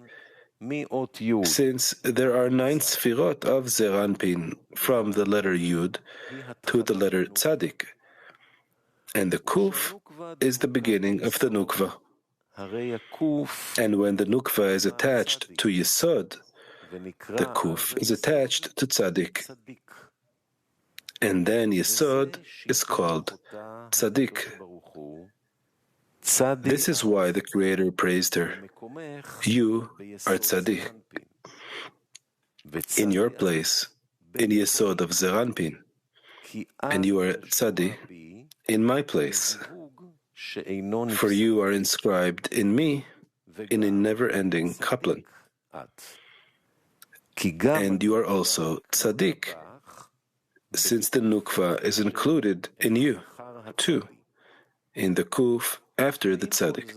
Since there are 9 Sfirot of Zeranpin from the letter Yud to the letter Tzadik, and the Kuf is the beginning of the Nukva. And when the Nukva is attached to Yesod, the Kuf is attached to Tzadik. And then Yesod is called Tzadik. This is why the Creator praised her. You are Tzadik. In your place, in Yesod of Zeranpin, and you are Tzadik in my place. For you are inscribed in me in a never-ending couplet. And you are also Tzadik, since the Nukva is included in you, too, in the Kuf after the Tzadik.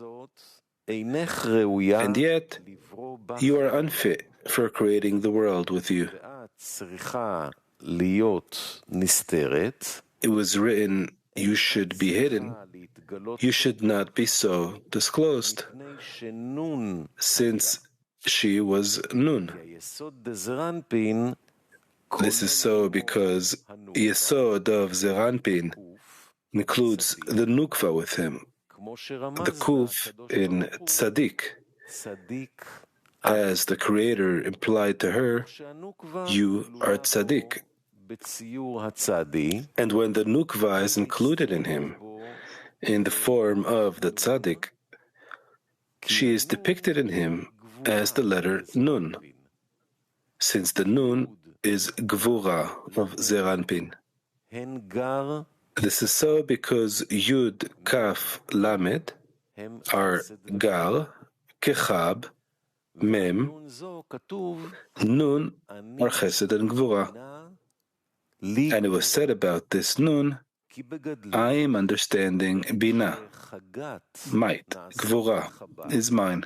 And yet, you are unfit for creating the world with you. It was written, you should be hidden. You should not be so disclosed, since she was Nun. This is so because Yesod of Zeranpin includes the Nukva with him, the Kuf in Tzadik. As the Creator implied to her, you are Tzadik. And when the Nukva is included in him, in the form of the Tzadik, she is depicted in him as the letter Nun, since the Nun is Gvura of Zeranpin. This is so because Yud, Kaf, Lamed are Gal, Kechab, Mem, Nun are Chesed and Gvura. And it was said about this Nun, I am understanding Bina, might, Gvura, is mine.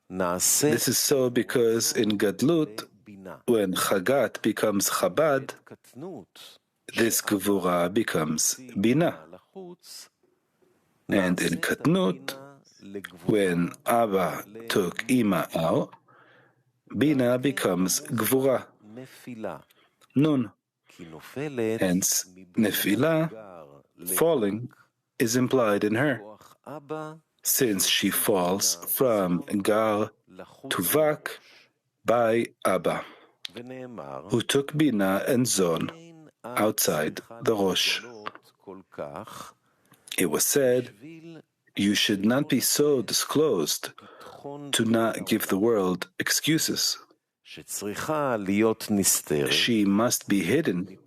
This is so because in Gadlut, when Chagat becomes Chabad, this Gvura becomes Bina. And in Katnut, when Abba took Ima out, Bina becomes Gvura, Nun. Hence, Nefilah, falling, is implied in her, since she falls from Gar to Vak by Abba, who took Bina and Zon outside the Rosh. It was said, you should not be so disclosed to not give the world excuses. She must be hidden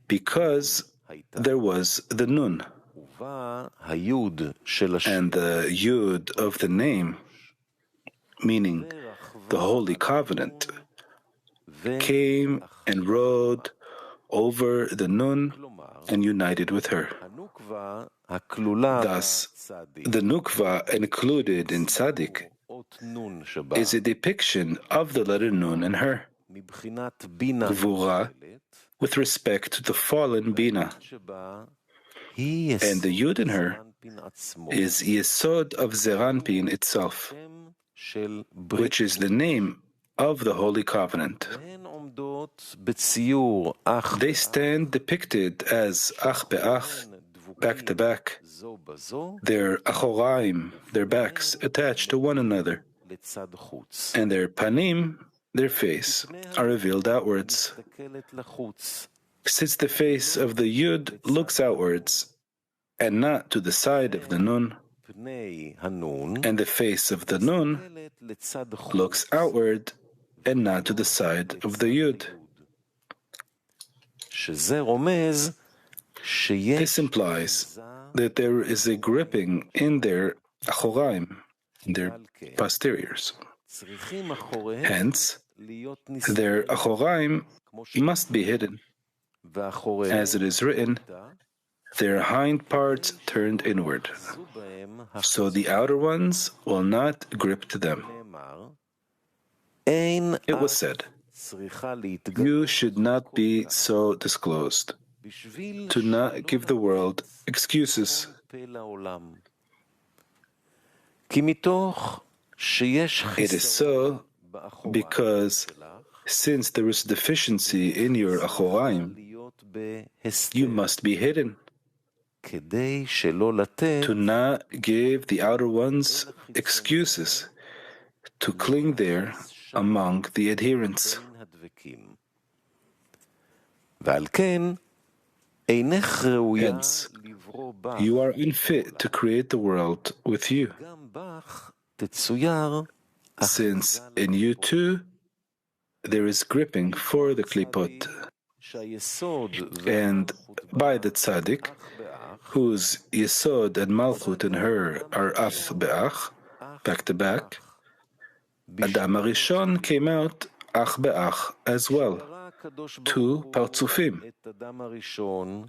because there was the Nun, and the Yud of the name, meaning the Holy Covenant, came and rode over the Nun and united with her. Thus, the Nukva included in Tzadik is a depiction of the letter Nun in her, Gvura, with respect to the fallen Bina. And the Yud in her is Yesod of Zeranpin itself, which is the name of the Holy Covenant. They stand depicted as Ach Be'ach, back to back, their Achoraim, their backs, attached to one another, and their Panim, their face, are revealed outwards. Since the face of the Yud looks outwards, and not to the side of the Nun, and the face of the Nun looks outward, and not to the side of the Yud. This implies that there is a gripping in their achoraim, in their posteriors. Hence, their achoraim must be hidden. As it is written, their hind parts turned inward, so the outer ones will not grip to them. It was said, You should not be so disclosed, to not give the world excuses. It is so because since there is deficiency in your Achoraim, you must be hidden, to not give the outer ones excuses, to cling there among the adherents. Hence, you are unfit to create the world with you, since in you too there is gripping for the klipot, and by the tzaddik, whose yesod and malchut in her are ach be'ach, back to back, Adam HaRishon came out ach be'ach as well, two partzufim,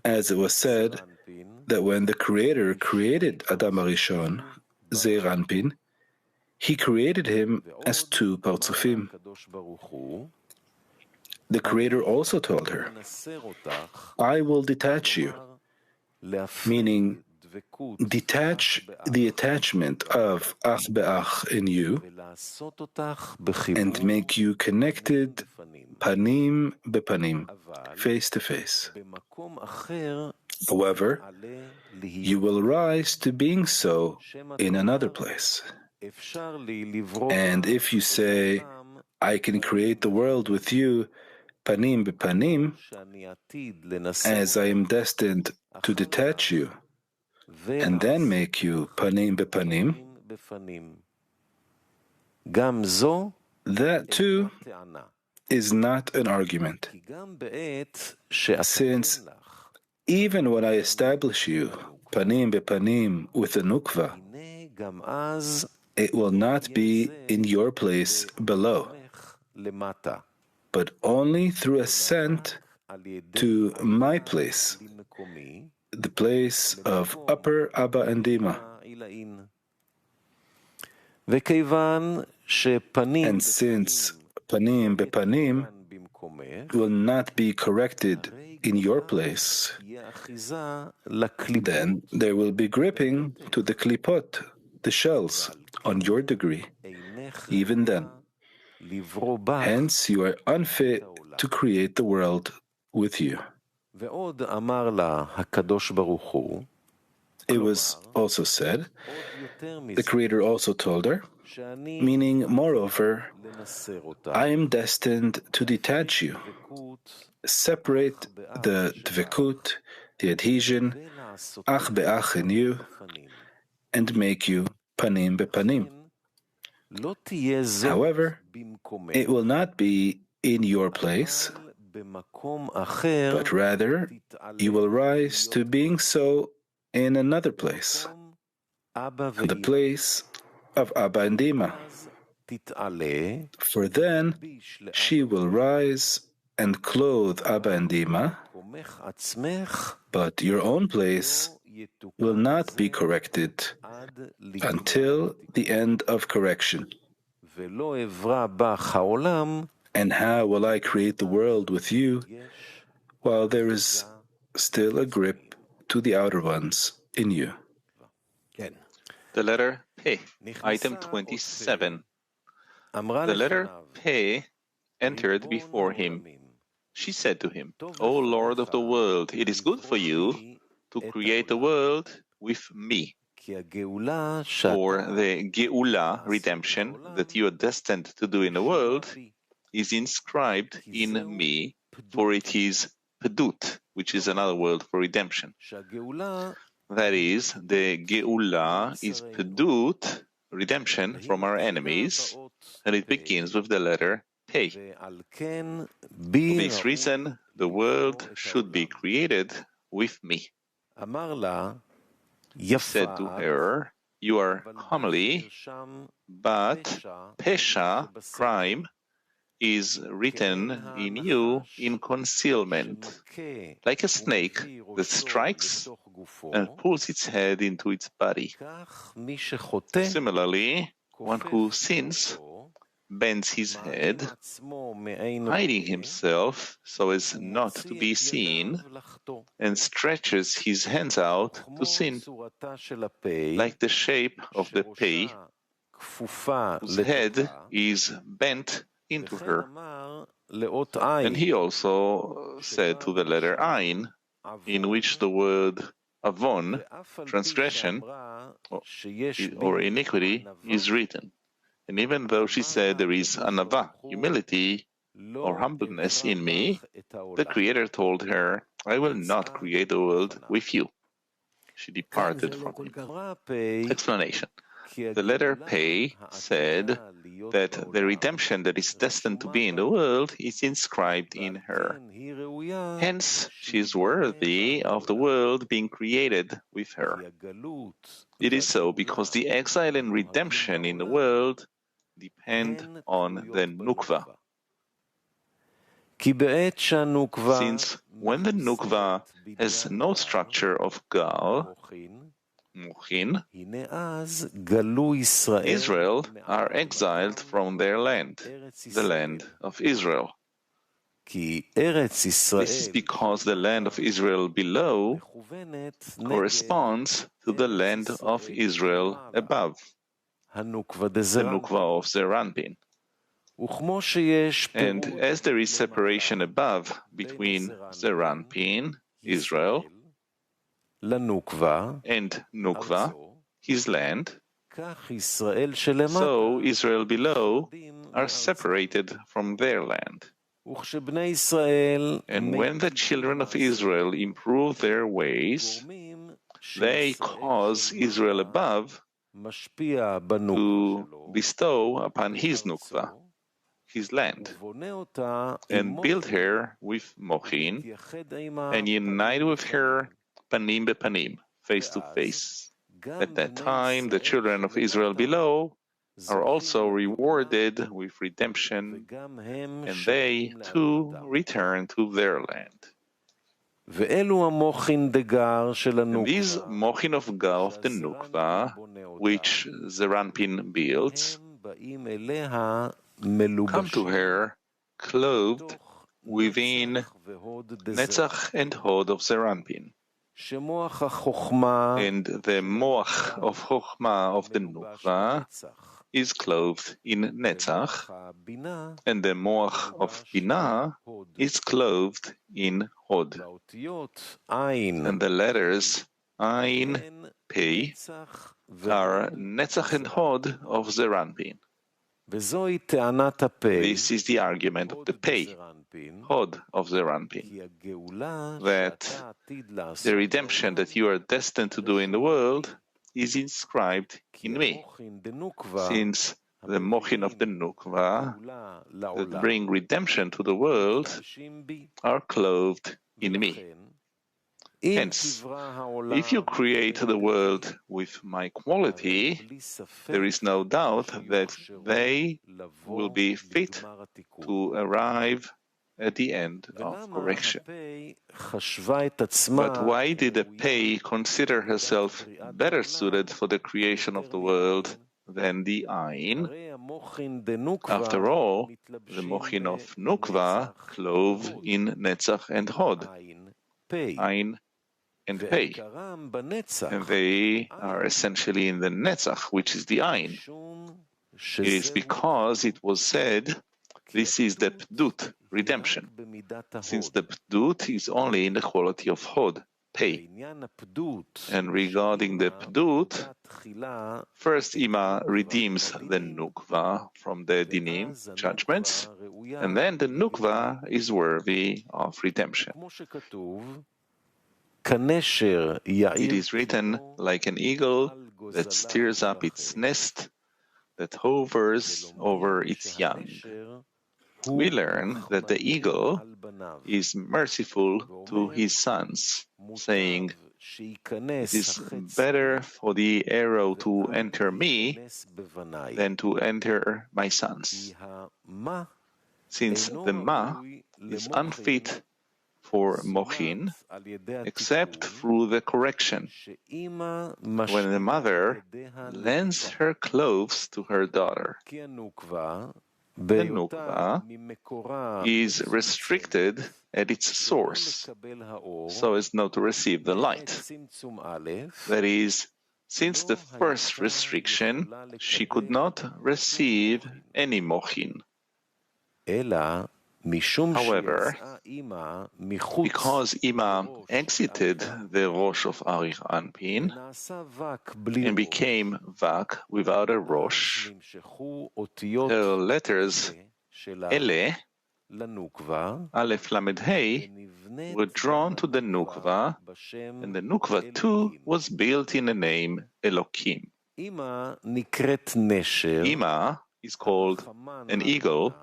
as it was said that when the Creator created Adam HaRishon, Zeir Anpin, He created him as two partzufim. The Creator also told her, I will detach you, meaning detach the attachment of ach be'ach in you and make you connected panim bepanim, face to face. However, you will rise to being so in another place. And if you say, I can create the world with you panim bepanim, as I am destined to detach you and then make you panim bepanim, that too is not an argument, since even when I establish you panim bepanim with a nukva, it will not be in your place below, but only through ascent to my place, the place of upper Abba and Dima. And since panim bepanim will not be corrected in your place, then there will be gripping to the klipot, the shells, on your degree, even then. Hence, you are unfit to create the world with you. It was also said, the Creator also told her, meaning, moreover, I am destined to detach you, separate the dvekut, the adhesion, ach be'ach in you, and make you panim bepanim. However, it will not be in your place, but rather you will rise to being so in another place, the place of Abba and Dima. For then she will rise and clothe Abba and Dima, but your own place will not be corrected until the end of correction. And how will I create the world with you while there is still a grip to the outer ones in you? The letter P, item 27. The letter P entered before him. She said to him, O Lord of the world, it is good for you to create the world with me. For the Geula, redemption, that you are destined to do in the world, is inscribed in me, for it is Pedut, which is another word for redemption. That is, the Geula is Pedut, redemption from our enemies, and it begins with the letter P. For this reason, the world should be created with me. He said to her, you are comely, but Pesha, crime, is written in you in concealment, like a snake that strikes and pulls its head into its body. Similarly, one who sins bends his head, hiding himself so as not to be seen, and stretches his hands out to sin, like the shape of the pei, whose head is bent into her. And he also said to the letter Ain, in which the word avon, transgression, or iniquity, is written. And even though she said there is anava, humility or humbleness in me, the Creator told her, I will not create the world with you. She departed from him. Explanation. The letter Pei said that the redemption that is destined to be in the world is inscribed in her. Hence, she is worthy of the world being created with her. It is so because the exile and redemption in the world depend on the nukva. Since when the nukva has no structure of gal, Mochin, Israel are exiled from their land, the land of Israel. This is because the land of Israel below corresponds to the land of Israel above, the nukva of Zeranpin. And as there is separation above between Zeranpin, Israel, and Nukva, his land, so Israel below are separated from their land. And when the children of Israel improve their ways, they cause Israel above to bestow upon his Nukva, his land, and build her with Mochin, and unite with her panim bepanim, face to face. At that time, the children of Israel below are also rewarded with redemption, and they too return to their land. And these mochin of Gal of the Nukva, which Zeranpin builds, come to her clothed within Netzach and Hod of Zeranpin. And the moach of Chochmah of the Nukva is clothed in Netzach, and the moach of Binah is clothed in Hod. And the letters Ain, Pei are Netzach and Hod of Zeranpin. This is the argument of the Pei, Hod of Zeranpin, that the redemption that you are destined to do in the world is inscribed in me, since the mochin of the Nukva that bring redemption to the world are clothed in me. Hence, if you create the world with my quality, there is no doubt that they will be fit to arrive at the end of correction. But why did the Pei consider herself better suited for the creation of the world than the Ain? After all, the mochin of Nukva clove in Netzach and Hod, Ain and Pei, and they are essentially in the Netzach, which is the Ain. It is because it was said, this is the Pdut, redemption, since the Pdut is only in the quality of Hod, Pei. And regarding the Pdut, first Ima redeems the Nukva from the Dinim, judgments, and then the Nukva is worthy of redemption. It is written like an eagle that stirs up its nest, that hovers over its young. We learn that the eagle is merciful to his sons, saying, it is better for the arrow to enter me than to enter my sons, since the ma is unfit for mochin, except through the correction, when the mother lends her clothes to her daughter. The nukva is restricted at its source, so as not to receive the light. That is, since the first restriction, she could not receive any mochin. However, because Ima exited the Rosh of Arich Anpin and became Vak without a Rosh, her letters Ele, Aleph Lamed Hey, were drawn to the Nukva, and the Nukva too was built in the name Elokim. Ima is called an eagle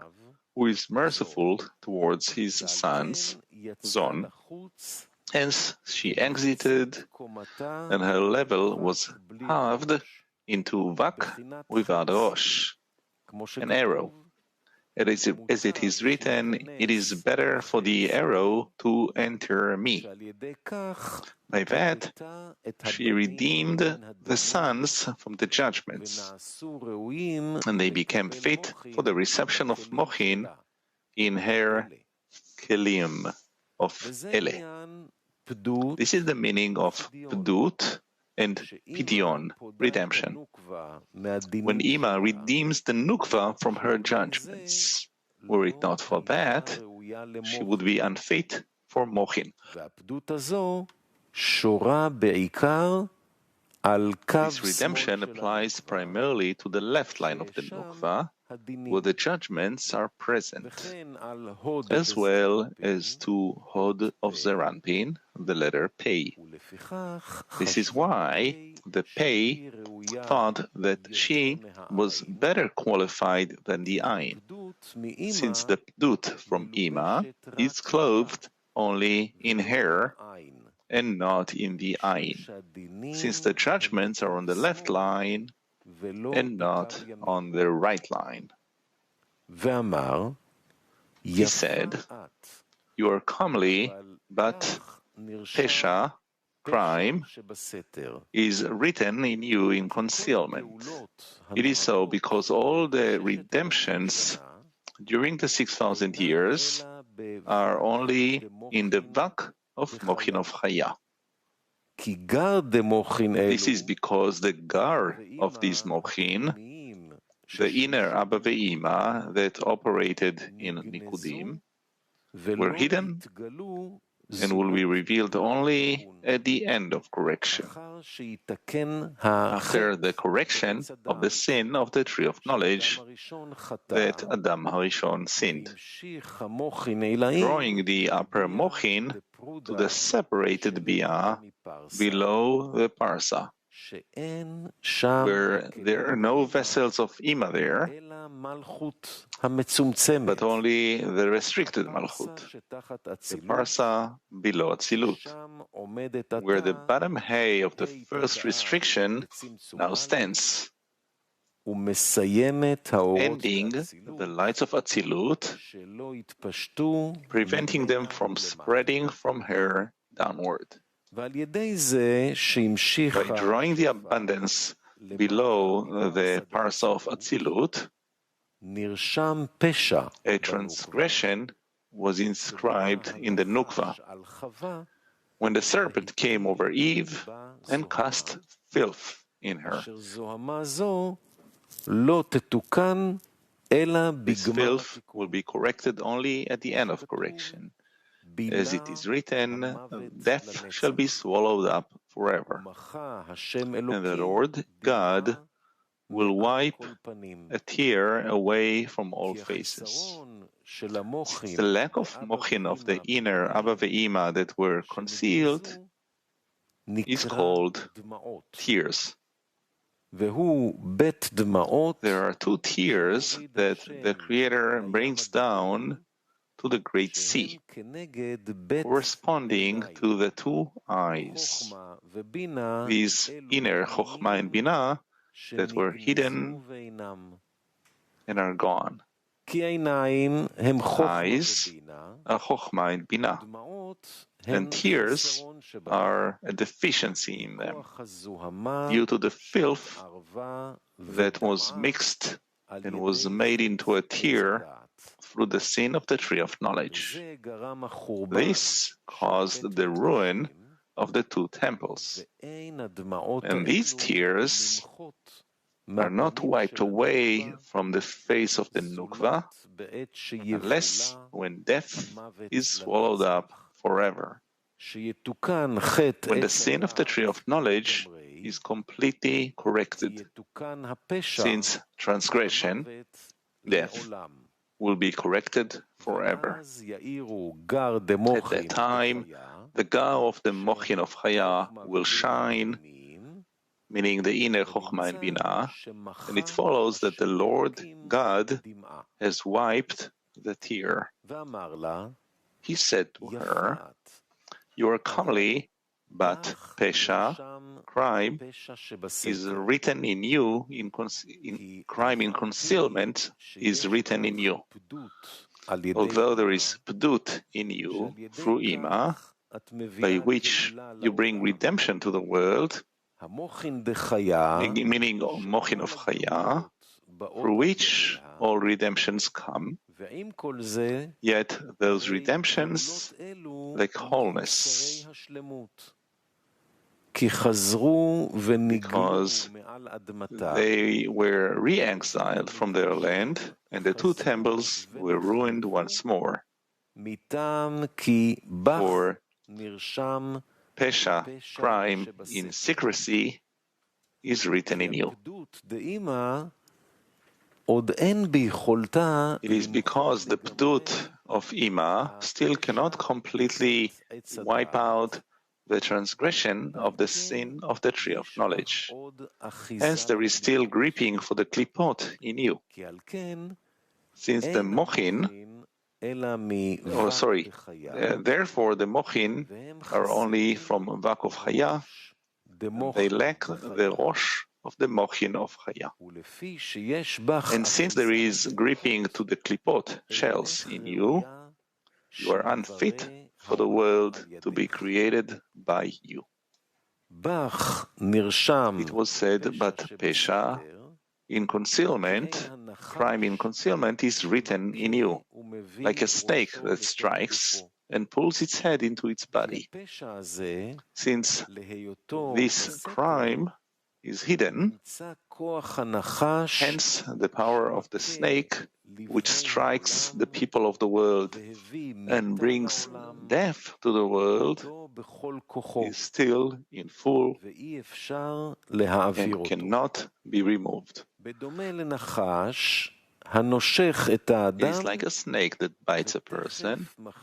who is merciful towards his sons, Zon. Hence, she exited, and her level was halved into Vak without a Rosh, an arrow. As it is written, it is better for the arrow to enter me. By that, she redeemed the sons from the judgments, and they became fit for the reception of Mochin in her Kelim of Ele. This is the meaning of Pdut and Pidyon, redemption. When Ima redeems the Nukva from her judgments, were it not for that, she would be unfit for Mochin. This redemption applies primarily to the left line of the Nukva, where the judgments are present, as well as to Hod of Zeranpin, the letter Pei. This is why the Pei thought that she was better qualified than the Ain, since the Pdut from Ima is clothed only in hair and not in the Ain, since the judgments are on the left line and not on the right line. He said, "You are comely, but Pesha, crime, is written in you in concealment. It is so because all the redemptions during the 6,000 years are only in the Vak of Mochin of Chaya. This is because the Gar of these Mochin, the inner Abba Ve'ima that operated in Nikudim, were hidden and will be revealed only at the end of correction, after the correction of the sin of the tree of knowledge that Adam Harishon sinned, drawing the upper Mochin to the separated Biyah below the Parsa, where there are no vessels of Ima there, but only the restricted Malchut, the Parsa below Atzilut, where the bottom hay of the first restriction now stands, ending the lights of Atzilut, preventing them from spreading from her downward. By drawing the abundance below the Parsa of Atzilut, a transgression was inscribed in the Nukva, when the serpent came over Eve and cast filth in her. This filth will be corrected only at the end of correction. As it is written, death shall be swallowed up forever. And the Lord God will wipe a tear away from all faces. Since the lack of mochin of the inner Abba Ve'ima that were concealed is called tears. There are two tears that the Creator brings down to the great sea, corresponding to the two eyes, these inner Chokhmah and Binah that were hidden and are gone. Eyes are Chokhmah and Binah, and tears are a deficiency in them due to the filth that was mixed and was made into a tear through the sin of the tree of knowledge. This caused the ruin of the two temples. And these tears are not wiped away from the face of the Nukva unless when death is swallowed up forever. When the sin of the tree of knowledge is completely corrected, since transgression, death, will be corrected forever. At that time, the Gar of the Mochin of Chaya will shine, meaning the inner Chokhmah and Binah, and it follows that the Lord God has wiped the tear. He said to her, "You are comely, but Pesha, crime, is written in you, crime in concealment is written in you. Although there is Pdut in you through Ima, by which you bring redemption to the world, meaning Mochin of Chaya, through which all redemptions come, yet those redemptions lack wholeness, because they were re-exiled from their land, and the two temples were ruined once more. For Pesha, crime in secrecy, is written in you. It is because the Pdut of Ima still cannot completely wipe out the transgression of the sin of the tree of knowledge. Hence there is still gripping for the klipot in you. Since the mochin, therefore the mochin are only from Vak of Chaya, they lack the rosh of the mochin of Chaya. And since there is gripping to the klipot, shells in you, you are unfit for the world to be created by you. It was said, but Pesha, in concealment, crime in concealment is written in you, like a snake that strikes and pulls its head into its body. Since this crime is hidden, hence the power of the snake, which strikes the people of the world and brings death to the world, is still in full and cannot be removed. It is like a snake that bites a person and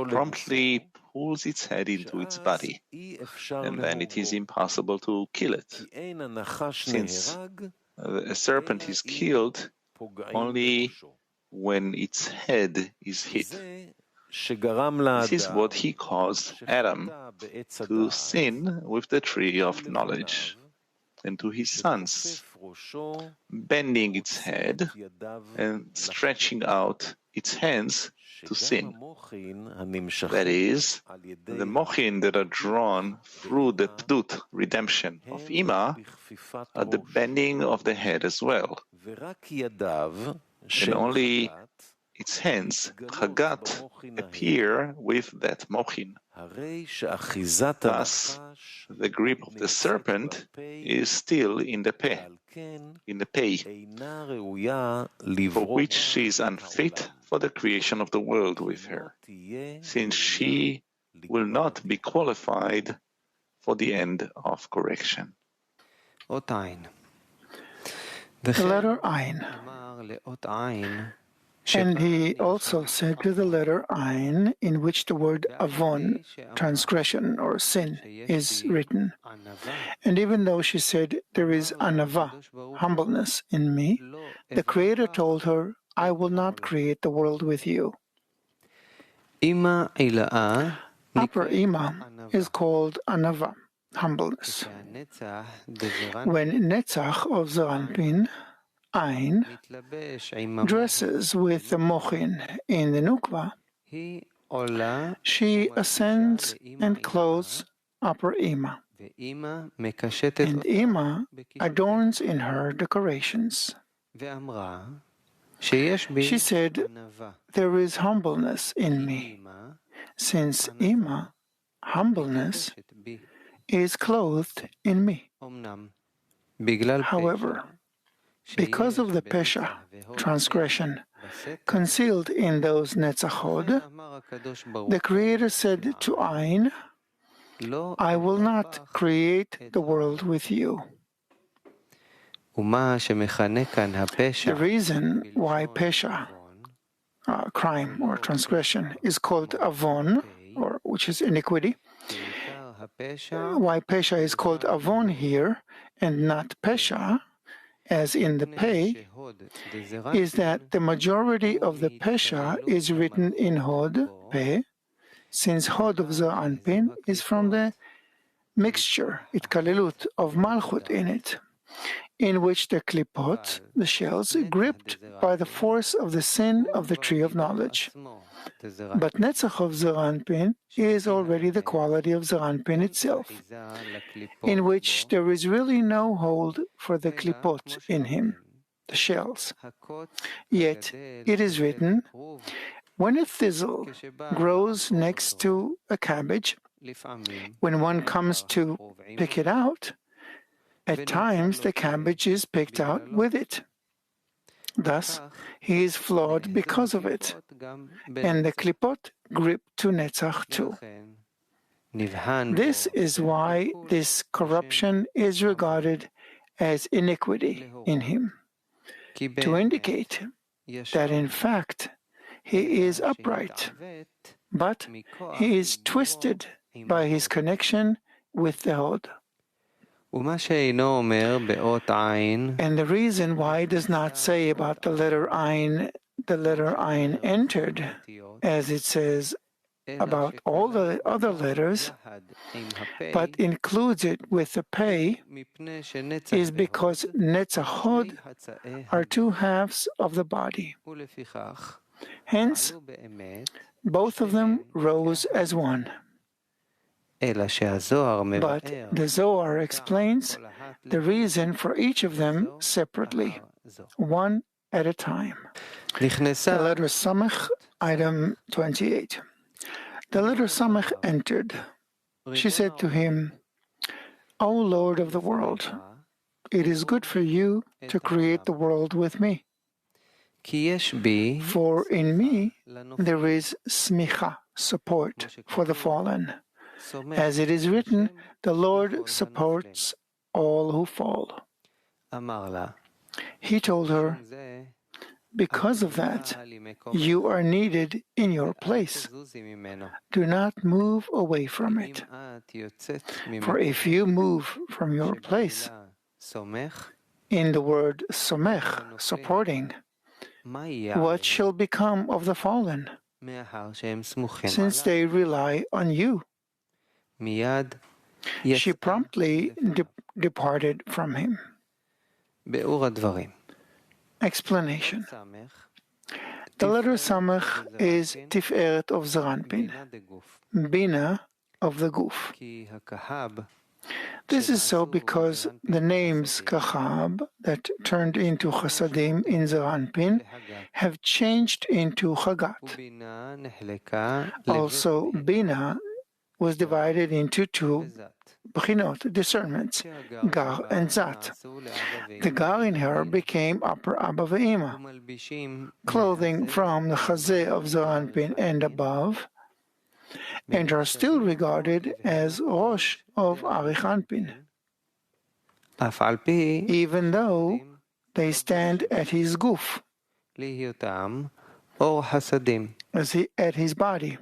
promptly pulls its head into its body, and then it is impossible to kill it, since a serpent is killed only when its head is hit. This is what he caused Adam to sin with the tree of knowledge, and to his sons, bending its head and stretching out its hands to sin. That is, the mochin that are drawn through the pdut, redemption of Ima, are the bending of the head as well. And only its hands, chagat, appear with that mochin. Thus, the grip of the serpent is still in the peh, for which she is unfit for the creation of the world with her, since she will not be qualified for the end of correction. The letter Ayin. And he also said to the letter Ayin, in which the word avon, transgression or sin, is written. And even though she said, there is anava, humbleness in me, the Creator told her, I will not create the world with you. Upper Ima is called anava, humbleness. When Netzach of Zeranpin, Ayin, dresses with the mochin in the nukva, she ascends and clothes upper Ima, and Ima adorns in her decorations. She said, there is humbleness in me, since Ima, humbleness, is clothed in me. However, because of the pesha, transgression, concealed in those netzachod, the Creator said to Ayin, I will not create the world with you. The reason why pesha, crime or transgression, is called avon, or which is iniquity, why pesha is called avon here and not pesha, as in the pay, is that the majority of the pesha is written in hod, pay, since hod of Zohar Anpin is from the mixture, itkalelut, of malchut in it, in which the klipot, the shells, gripped by the force of the sin of the tree of knowledge. But netzach of Zohar Anpin is already the quality of Zohar Anpin itself, in which there is really no hold for the klipot in him, the shells. Yet it is written, when a thistle grows next to a cabbage, when one comes to pick it out, at times the cabbage is picked out with it. Thus, he is flawed because of it, and the klipot grip to netzach too. This is why this corruption is regarded as iniquity in him, to indicate that in fact he is upright, but he is twisted by his connection with the hod. And the reason why it does not say about the letter Ayin entered, as it says about all the other letters, but includes it with the pay, is because netzachod are two halves of the body. Hence, both of them rose as one. But the Zohar explains the reason for each of them separately, one at a time. The letter Samech, item 28. The letter Samech entered. She said to him, O Lord of the world, it is good for you to create the world with me. For in me there is smicha, support for the fallen. As it is written, the Lord supports all who fall. He told her, because of that, you are needed in your place. Do not move away from it. For if you move from your place, in the word somech, supporting, what shall become of the fallen, since they rely on you? She promptly departed from him. Explanation. The letter Samech is Tiferet of Zohar Anpin, Bina of the Guf. This is so because the names Kachab that turned into Chasadim in Zohar Anpin have changed into Chagat. Also, Bina was divided into two bchinot, discernments, Gar and Zat. The Gar in her became upper Abba ve'ima, clothing from the Chazeh of Zohar Anpin and above, and are still regarded as Rosh of Arich Anpin, even though they stand at his guf, at his body,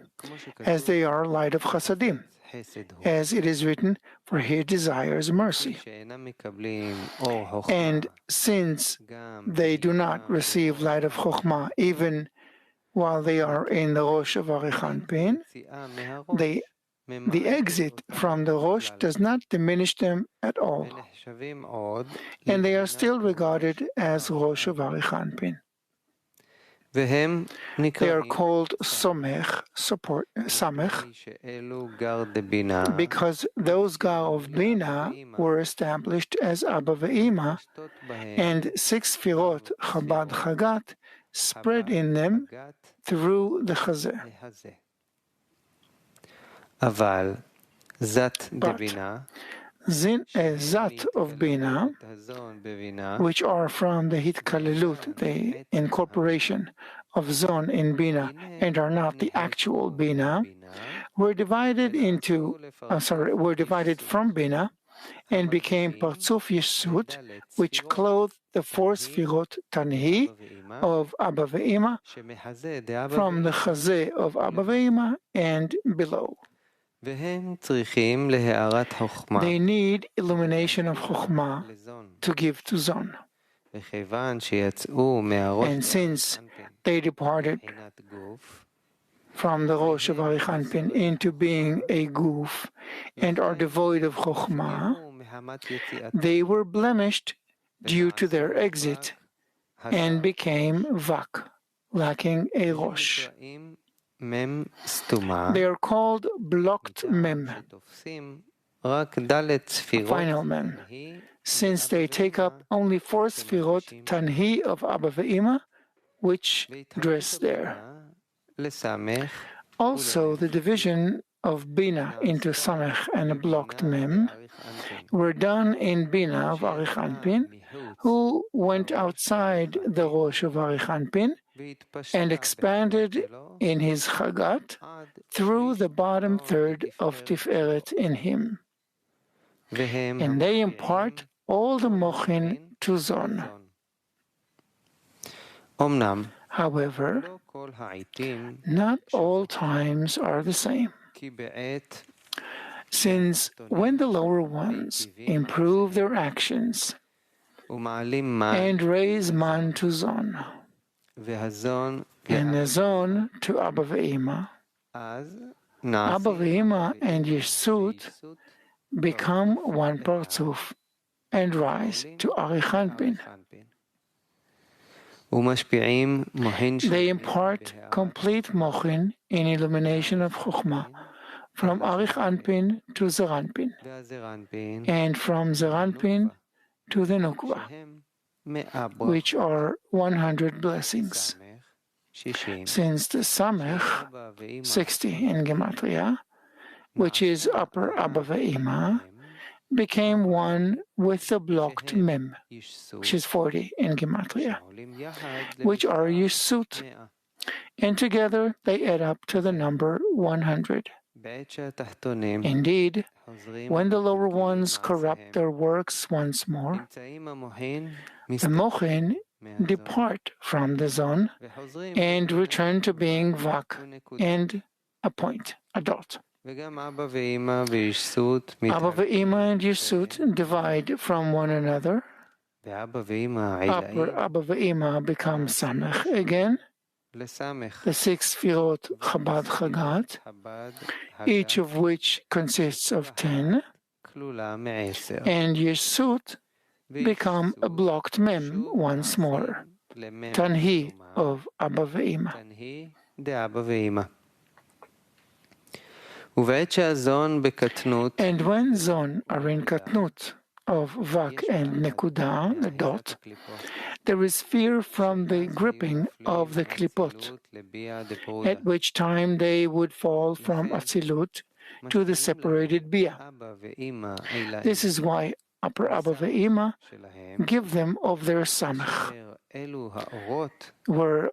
as they are light of Chasadim, as it is written, for he desires mercy. And since they do not receive light of Chokhmah even while they are in the Rosh of Arich Anpin, the exit from the Rosh does not diminish them at all, and they are still regarded as Rosh of Arich Anpin. They are called Samech, because those Ga of Bina were established as Abba ve'Ima, and 6 Sfirot Chabad Chagat spread in them through the Chazeh. But Zat of Bina, which are from the Hitkalelut, the incorporation of Zon in Bina, and are not the actual Bina, were divided from Bina and became Partzuf Yeshut, which clothed the 4 Sfirot Tanhi of Abba ve'Ima from the Chazeh of Abba ve'Ima and below. They need illumination of Chokhmah to give to Zon. And since they departed from the Rosh of Arich Anpin into being a Guf and are devoid of Chokhmah, they were blemished due to their exit and became Vak, lacking a Rosh. They are called blocked Mem, final Mem, since they take up only 4 Sfirot Tanhi of Abba ve'Ima, which dress there. Also, the division of Bina into Samech and a blocked Mem were done in Bina of Arich Anpin, who went outside the Rosh of Arich Anpin and expanded in his Chagat through the bottom third of Tiferet in him. And they impart all the Mochin to Zon. However, not all times are the same, since when the lower ones improve their actions and raise man to Zon, and the Zon to Abba ve'Ima, Abba ve'Ima and Yeshut become one Partzuf and rise to Arich Anpin. They impart complete Mochin in illumination of Chokhmah from Arich Anpin to Zeranpin, and from Zeranpin to the Nukva, which are 100 blessings. Since the Samech, 60 in Gematria, which is upper Abba ve'Ima, became one with the blocked Mem, which is 40 in Gematria, which are Yeshut, and together they add up to the number 100. Indeed, when the lower ones corrupt their works once more, the Mochin depart from the Zon and return to being Vak and a point, a dot. Abba ve'Ima and Yeshut divide from one another. Upper Abba ve'Ima becomes Samech again. The 6 Sfirot Chabad Chagat, each of which consists of 10, and Yeshut become a blocked Mem once more, Tanhi of Abba ve'Ima. And when Zon are in Katnut of Vak and Nekuda, the dot, there is fear from the gripping of the Klipot, at which time they would fall from Atzilut to the separated Bia. This is why upper Abba ve'Ima give them of their Samech, where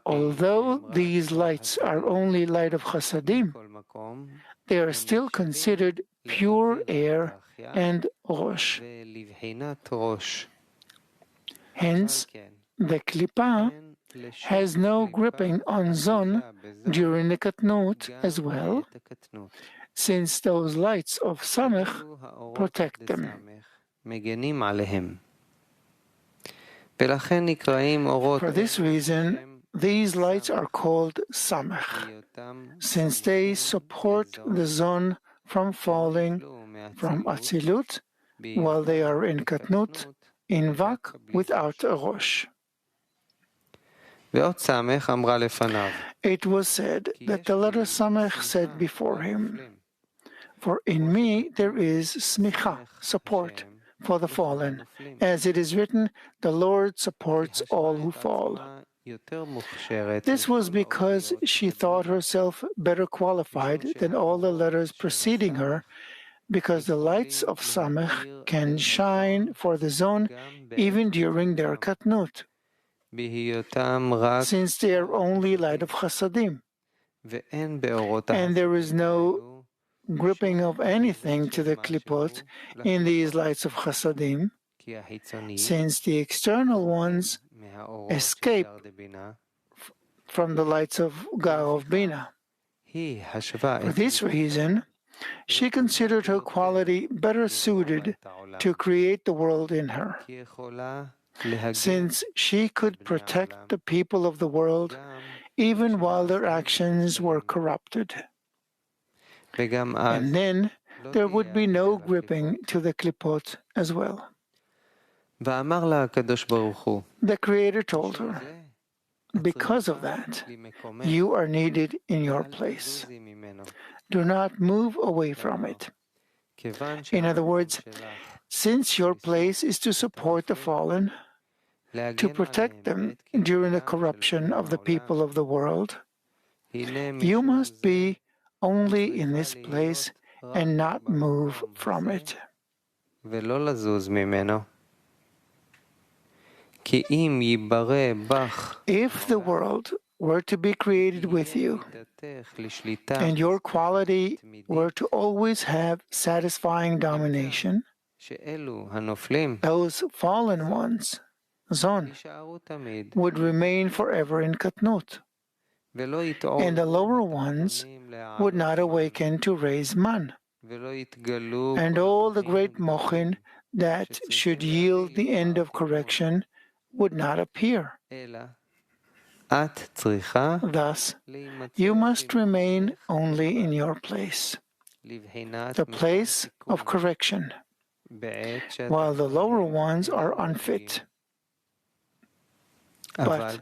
although these lights are only light of Chasadim, they are still considered pure air and Rosh. Hence, the Klippa has no gripping on Zon during the Katnut as well, since those lights of Samech protect them. For this reason, these lights are called Samech, since they support the Zon from falling from Atzilut while they are in Katnut, in Vak without a Rosh. It was said that the letter Samech said before him, "For in me there is smicha, support, for the fallen. As it is written, the Lord supports all who fall." This was because she thought herself better qualified than all the letters preceding her, because the lights of Samech can shine for the zone even during their katnut, since they are only light of chasadim, and there is no gripping of anything to the klipot in these lights of chasadim, since the external ones escape from the lights of Gao of Bina. For this reason, she considered her quality better suited to create the world in her, since she could protect the people of the world even while their actions were corrupted. And then there would be no gripping to the klipot as well. The Creator told her, "Because of that, you are needed in your place. Do not move away from it." In other words, since your place is to support the fallen, to protect them during the corruption of the people of the world, you must be only in this place and not move from it. If the world were to be created with you, and your quality were to always have satisfying domination, those fallen ones, Zon, would remain forever in Katnut, and the lower ones would not awaken to raise Man, and all the great Mochin that should yield the end of correction would not appear. Thus, you must remain only in your place, the place of correction, while the lower ones are unfit. But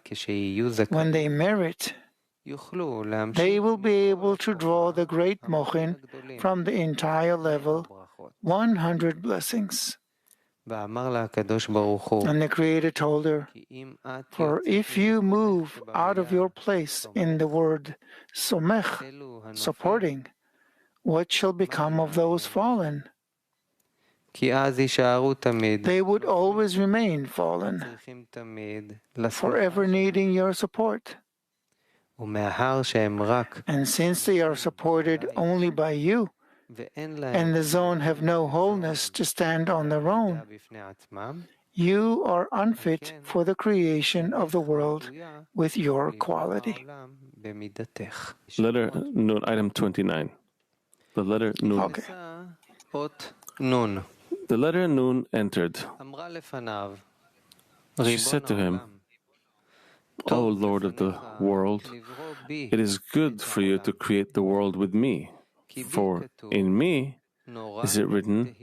when they merit, they will be able to draw the great Mochin from the entire level, 100 blessings. And the Creator told her, "For if you move out of your place in the word somech, supporting, what shall become of those fallen? They would always remain fallen, forever needing your support. And since they are supported only by you, and the zone have no wholeness to stand on their own, you are unfit for the creation of the world with your quality." Letter Nun, item 29. The letter Nun. Okay. The letter Nun entered. She said to him, "O Lord of the world, it is good for you to create the world with me. For in me is it written,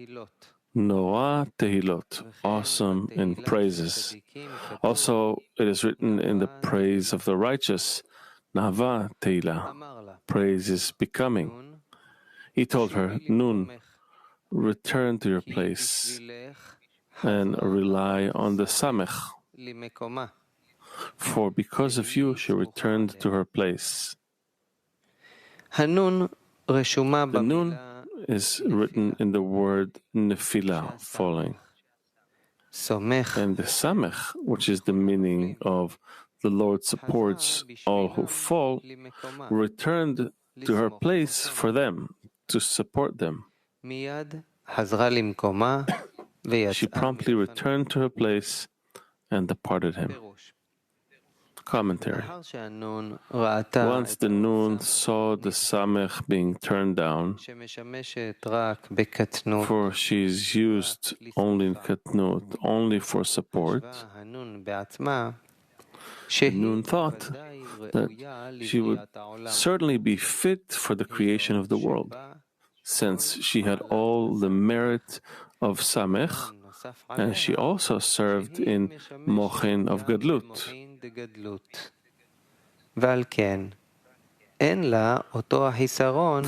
Noah Tehilot, awesome in praises. Also, it is written in the praise of the righteous, Nahava Tehillah, praise is becoming." He told her, "Nun, return to your place and rely on the Samech. For because of you she returned to her place." The Nun is written in the word Nefilah, falling. And the Samech, which is the meaning of the Lord supports all who fall, returned to her place for them, to support them. She promptly returned to her place and departed him. Commentary. Once the Nun saw the Samech being turned down, for she is used only in Katnut, only for support, the Nun thought that she would certainly be fit for the creation of the world, since she had all the merit of Samech, and she also served in Mochin of Gadlut.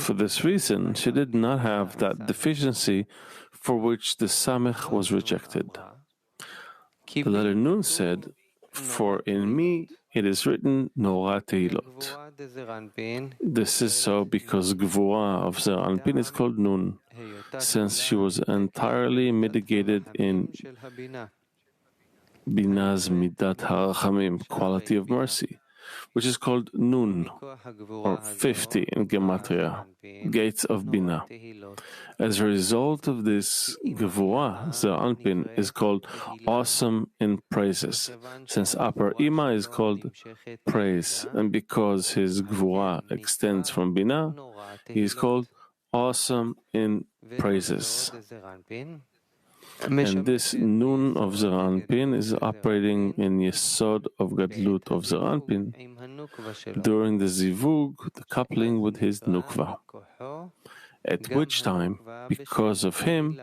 For this reason, she did not have that deficiency for which the Samech was rejected. The letter Nun said, "For in me it is written Norah Tehilot." This is so because Gvura of Zer Anpin is called Nun, since she was entirely mitigated in Binaz Midat HaRachamim, quality of mercy, which is called Nun, or 50 in Gematria, gates of Bina. As a result of this, Gevurah, Zer Anpin, is called awesome in praises, since Upper Ima is called praise, and because his Gevurah extends from Bina, he is called awesome in praises. And this Nun of Zer Anpin is operating in Yesod of Gadlut of Zer Anpin during the Zivug, the coupling with his Nukva. At which time, because of him,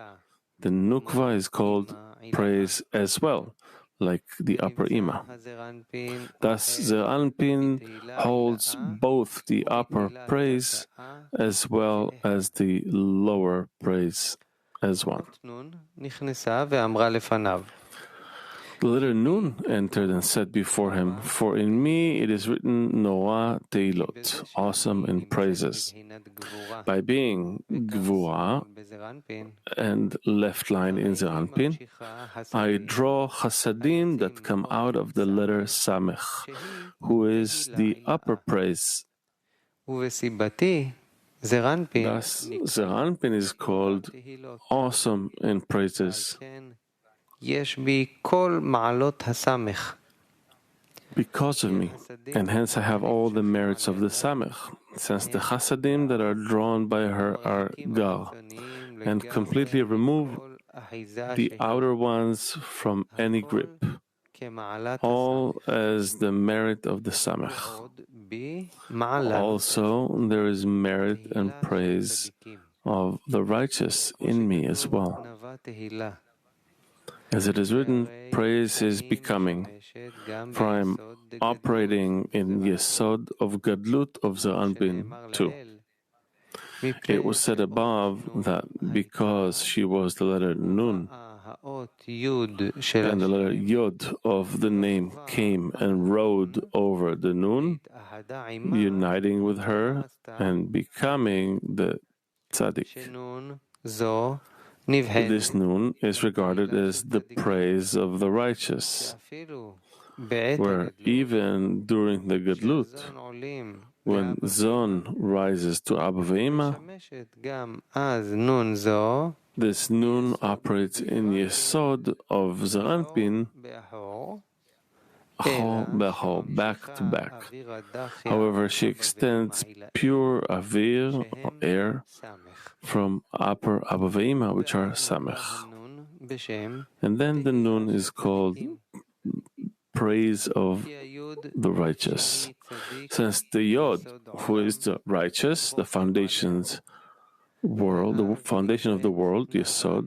the Nukva is called praise as well, like the Upper Ima. Thus, Zer Anpin holds both the upper praise as well as the lower praise as one. The letter Nun entered and said before him, "For in me it is written Norah Tehilot, awesome in praises." By being Gvura and left line in Zer Anpin, I draw Chasadim that come out of the letter Samech, who is the upper praise. Thus, Zer Anpin is called awesome in praises. Because of me, and hence I have all the merits of the Samech, since the Chasadim that are drawn by her are Gar, and completely remove the outer ones from any grip, all as the merit of the Samech. Also, there is merit and praise of the righteous in me as well. As it is written, praise is becoming, for I am operating in Yesod of Gadlut of Zer Anpin too. It was said above that because she was the letter Nun, and the letter Yod of the name came and rode over the Nun, uniting with her and becoming the Tzaddik. This Nun is regarded as the praise of the righteous, where even during the Gadlut, when Zon rises to Abba Ve'ima, this Nun operates in Yesod of Zer Anpin, back to back. However, she extends pure avir, or air, from upper Abba Ve'ima, which are Samech. And then the Nun is called praise of the righteous. Since the Yod, who is the righteous, the foundation of the world, Yesod,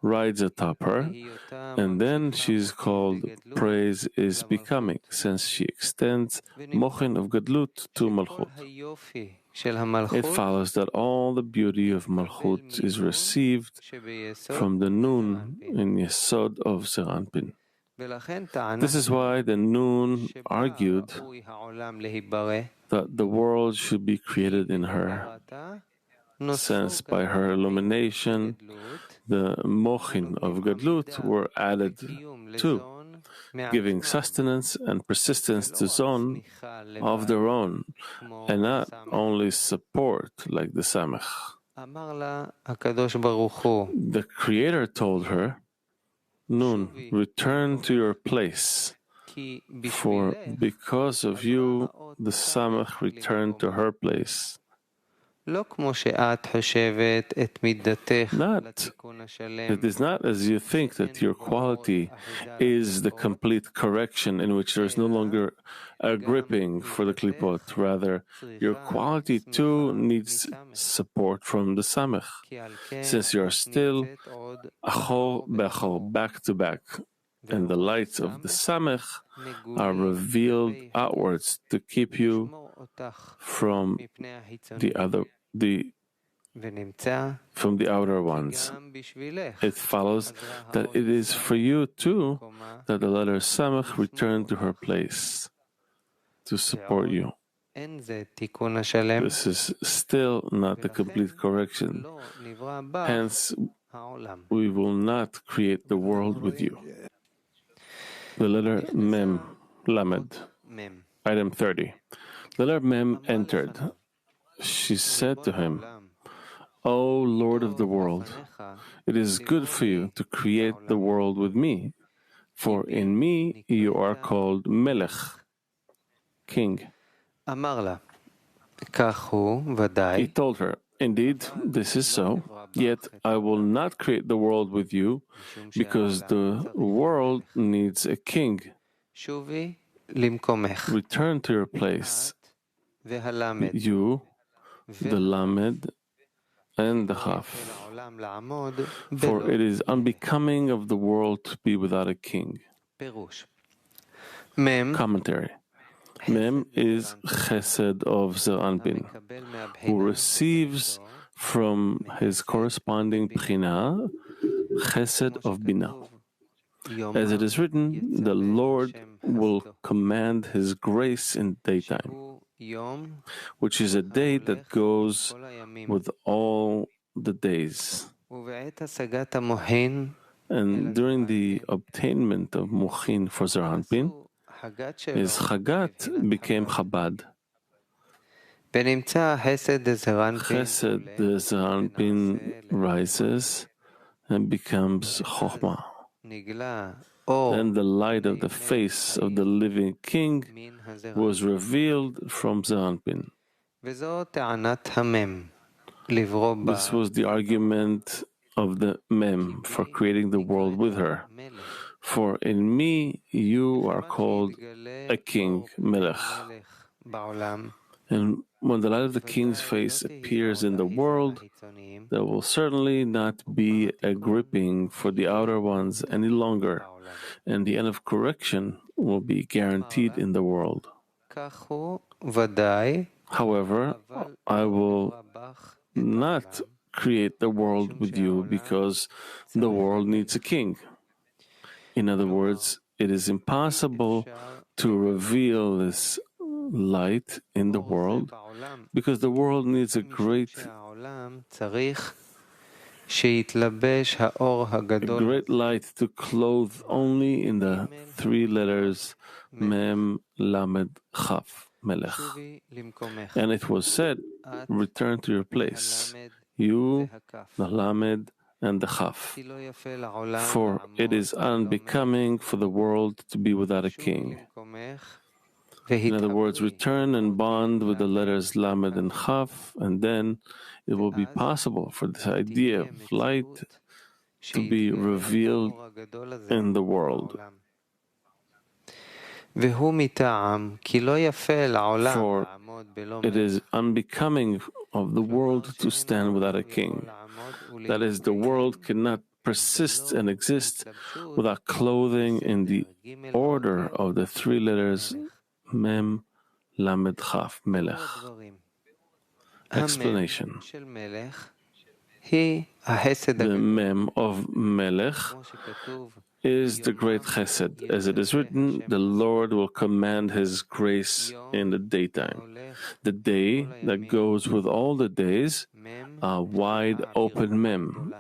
rides atop her, and then she is called praise is becoming, since she extends Mochin of Gadlut to Malchut. It follows that all the beauty of Malchut is received from the Nun in Yesod of Zer Anpin. This is why the Nun argued that the world should be created in her, since by her illumination the Mochin of Gadlut were added too, giving sustenance and persistence to Zon of their own, and not only support like the Samech. The Creator told her, Nun, return to your place, for because of you the Samech returned to her place. It is not as you think that your quality is the complete correction in which there is no longer a gripping for the klipot. Rather, your quality too needs support from the Samech, since you are still achol bechol, back to back, and the lights of the Samech are revealed outwards to keep you from the outer ones. It follows that it is for you too that the letter Samech returned to her place to support you. This is still not the complete correction. Hence, we will not create the world with you. The letter Mem, Lamed, item 30. The letter Mem entered. She said to him, O Lord of the world, it is good for you to create the world with me, for in me you are called Melech, king. He told her, indeed, this is so, yet I will not create the world with you, because the world needs a king. Return to your place, you, the Lamed, and the Chaf, for it is unbecoming of the world to be without a king. Commentary. Mem is Chesed of Zer Anpin, who receives from his corresponding Bchina, Chesed of Bina. As it is written, the Lord will command His grace in daytime, which is a day that goes with all the days. And during the obtainment of Mochin for Zer Anpin, his Chagat became Chabad. Chesed the Zer Anpin rises and becomes Chochmah. Then the light of the face of the living king was revealed from Zer Anpin. This was the argument of the Mem for creating the world with her. For in me you are called a king, Melech. And when the light of the king's face appears in the world, there will certainly not be a gripping for the outer ones any longer, and the end of correction will be guaranteed in the world. However, I will not create the world with you because the world needs a king. In other words, it is impossible to reveal this light in the world because the world needs a great light to clothe only in the three letters Mem, Lamed, Chaf, Melech. And it was said, return to your place, you, the Lamed, and the Chaf. For it is unbecoming for the world to be without a king. In other words, return and bond with the letters Lamed and Chaf, and then it will be possible for this idea of light to be revealed in the world. For it is unbecoming of the world to stand without a king. That is, the world cannot persist and exist without clothing in the order of the three letters Mem, Lamed, Chaf, Melech. Explanation. The Mem of Melech is the great Chesed. As it is written, the Lord will command His grace in the daytime. The day that goes with all the days, a wide open Mem.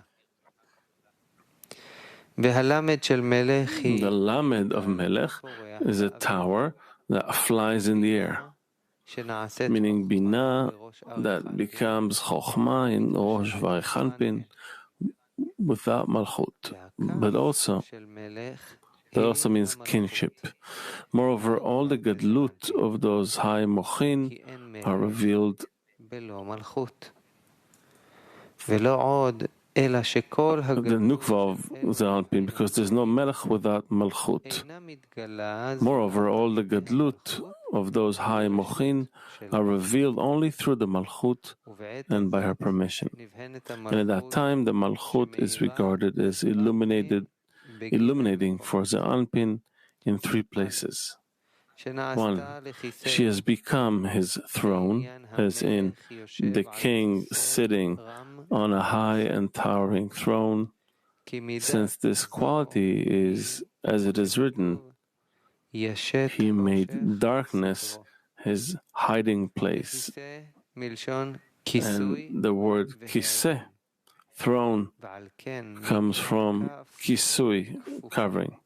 The Lamed of Melech is a tower that flies in the air, meaning Bina that becomes Chochmah in Rosh Varichanpin without Malchut, but also that also means kinship. Moreover, all the Gadlut of those high Mochin are revealed the Nukva of Zer Anpin, because there's no Melech without Malchut. Moreover, all the Gadlut of those high Mochin are revealed only through the Malchut and by her permission. And at that time, the Malchut is regarded as illuminated illuminating for the Anpin in 3 places. 1. She has become his throne, as in the king sitting on a high and towering throne, since this quality is, as it is written, he made darkness his hiding place. And the word kiseh, throne, comes from kisui, covering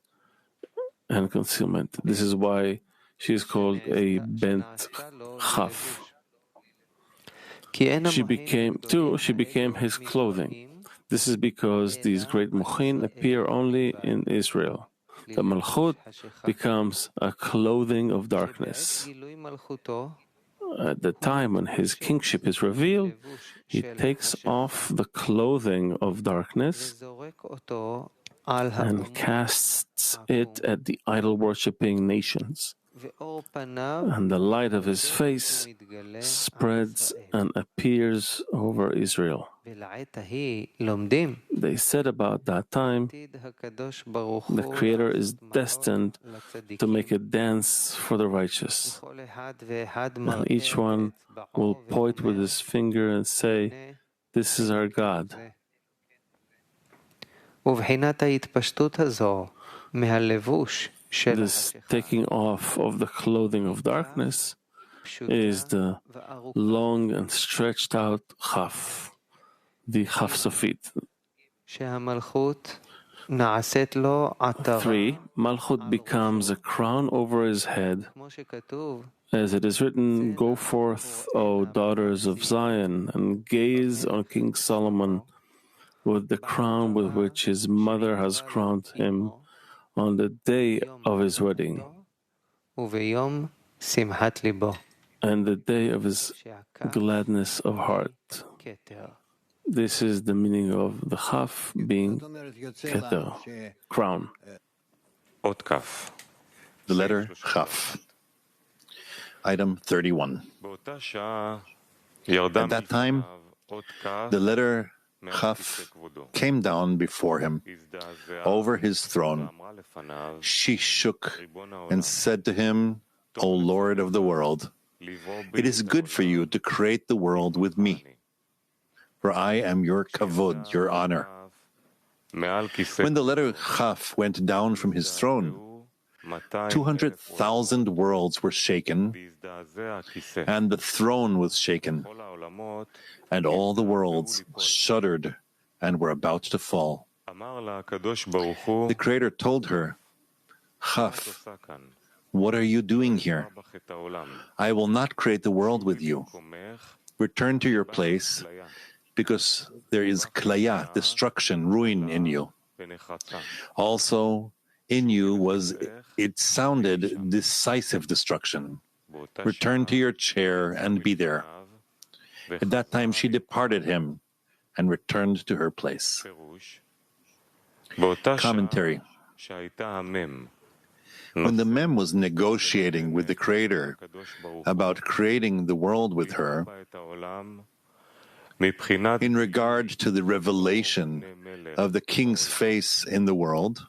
and concealment. This is why she is called a bent chaf. She became his clothing. This is because these great mochin appear only in Israel. The malchut becomes a clothing of darkness. At the time when his kingship is revealed, he takes off the clothing of darkness and casts it at the idol-worshipping nations. And the light of his face spreads and appears over Israel. They said about that time, the Creator is destined to make a dance for the righteous. And each one will point with his finger and say, "This is our God." This taking off of the clothing of darkness is the long and stretched out chaf, the chaf sofit. 3. Malchut becomes a crown over his head. As it is written, "Go forth, O daughters of Zion, and gaze on King Solomon with the crown with which his mother has crowned him on the day of his wedding, and the day of his gladness of heart." This is the meaning of the chaf being keter, crown. The letter chaf. Item 31. At that time, the letter chaf came down before him, over his throne. She shook and said to him, "O Lord of the world, it is good for you to create the world with me, for I am your kavod, your honor." When the letter chaf went down from his throne, 200,000 worlds were shaken, and the throne was shaken, and all the worlds shuddered and were about to fall. The Creator told her, "Chaf, what are you doing here? I will not create the world with you. Return to your place, because there is klaya, destruction, ruin in you. Also, in you it sounded decisive destruction. Return to your chair and be there." At that time she departed him and returned to her place. Commentary. When the Mem was negotiating with the Creator about creating the world with her, in regard to the revelation of the king's face in the world,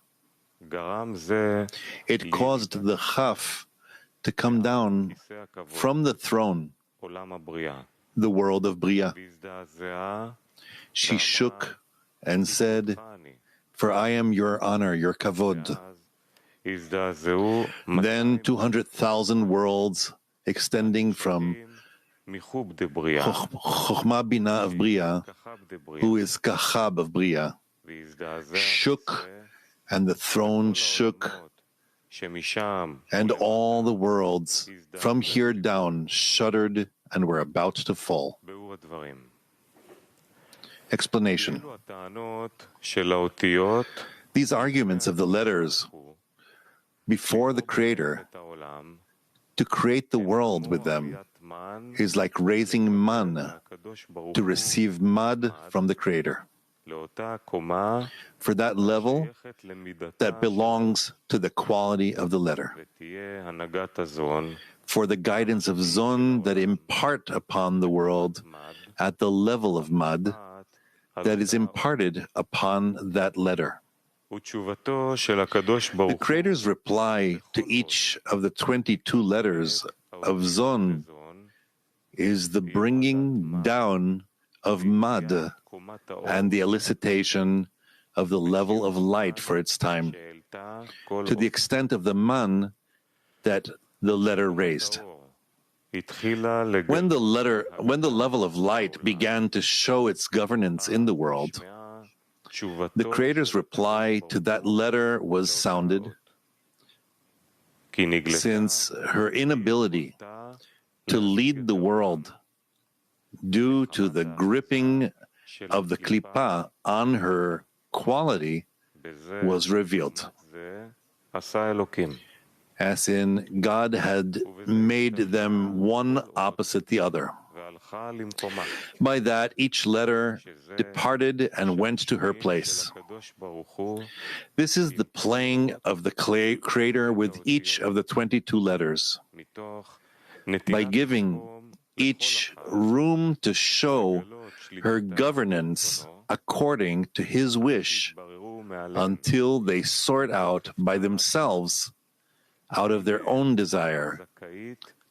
it caused the chaf to come down from the throne, the world of Bria. She shook and said, "For I am your honor, your kavod." Then 200,000 worlds extending from Chokhmah Bina of Bria, who is Kachab of Bria, shook, and the throne shook, and all the worlds from here down shuddered and were about to fall. Explanation. These arguments of the letters before the Creator to create the world with them is like raising man to receive mud from the Creator. For that level that belongs to the quality of the letter. For the guidance of Zon that impart upon the world at the level of mud that is imparted upon that letter. The Creator's reply to each of the 22 letters of Zon is the bringing down of Mad and the elicitation of the level of light for its time, to the extent of the man that the letter raised. When the level of light began to show its governance in the world, the Creator's reply to that letter was sounded, since her inability to lead the world due to the gripping of the klipa on her quality was revealed. As in, God had made them one opposite the other. By that, each letter departed and went to her place. This is the playing of the Creator with each of the 22 letters. By giving each room to show her governance according to His wish, until they sort out by themselves, out of their own desire,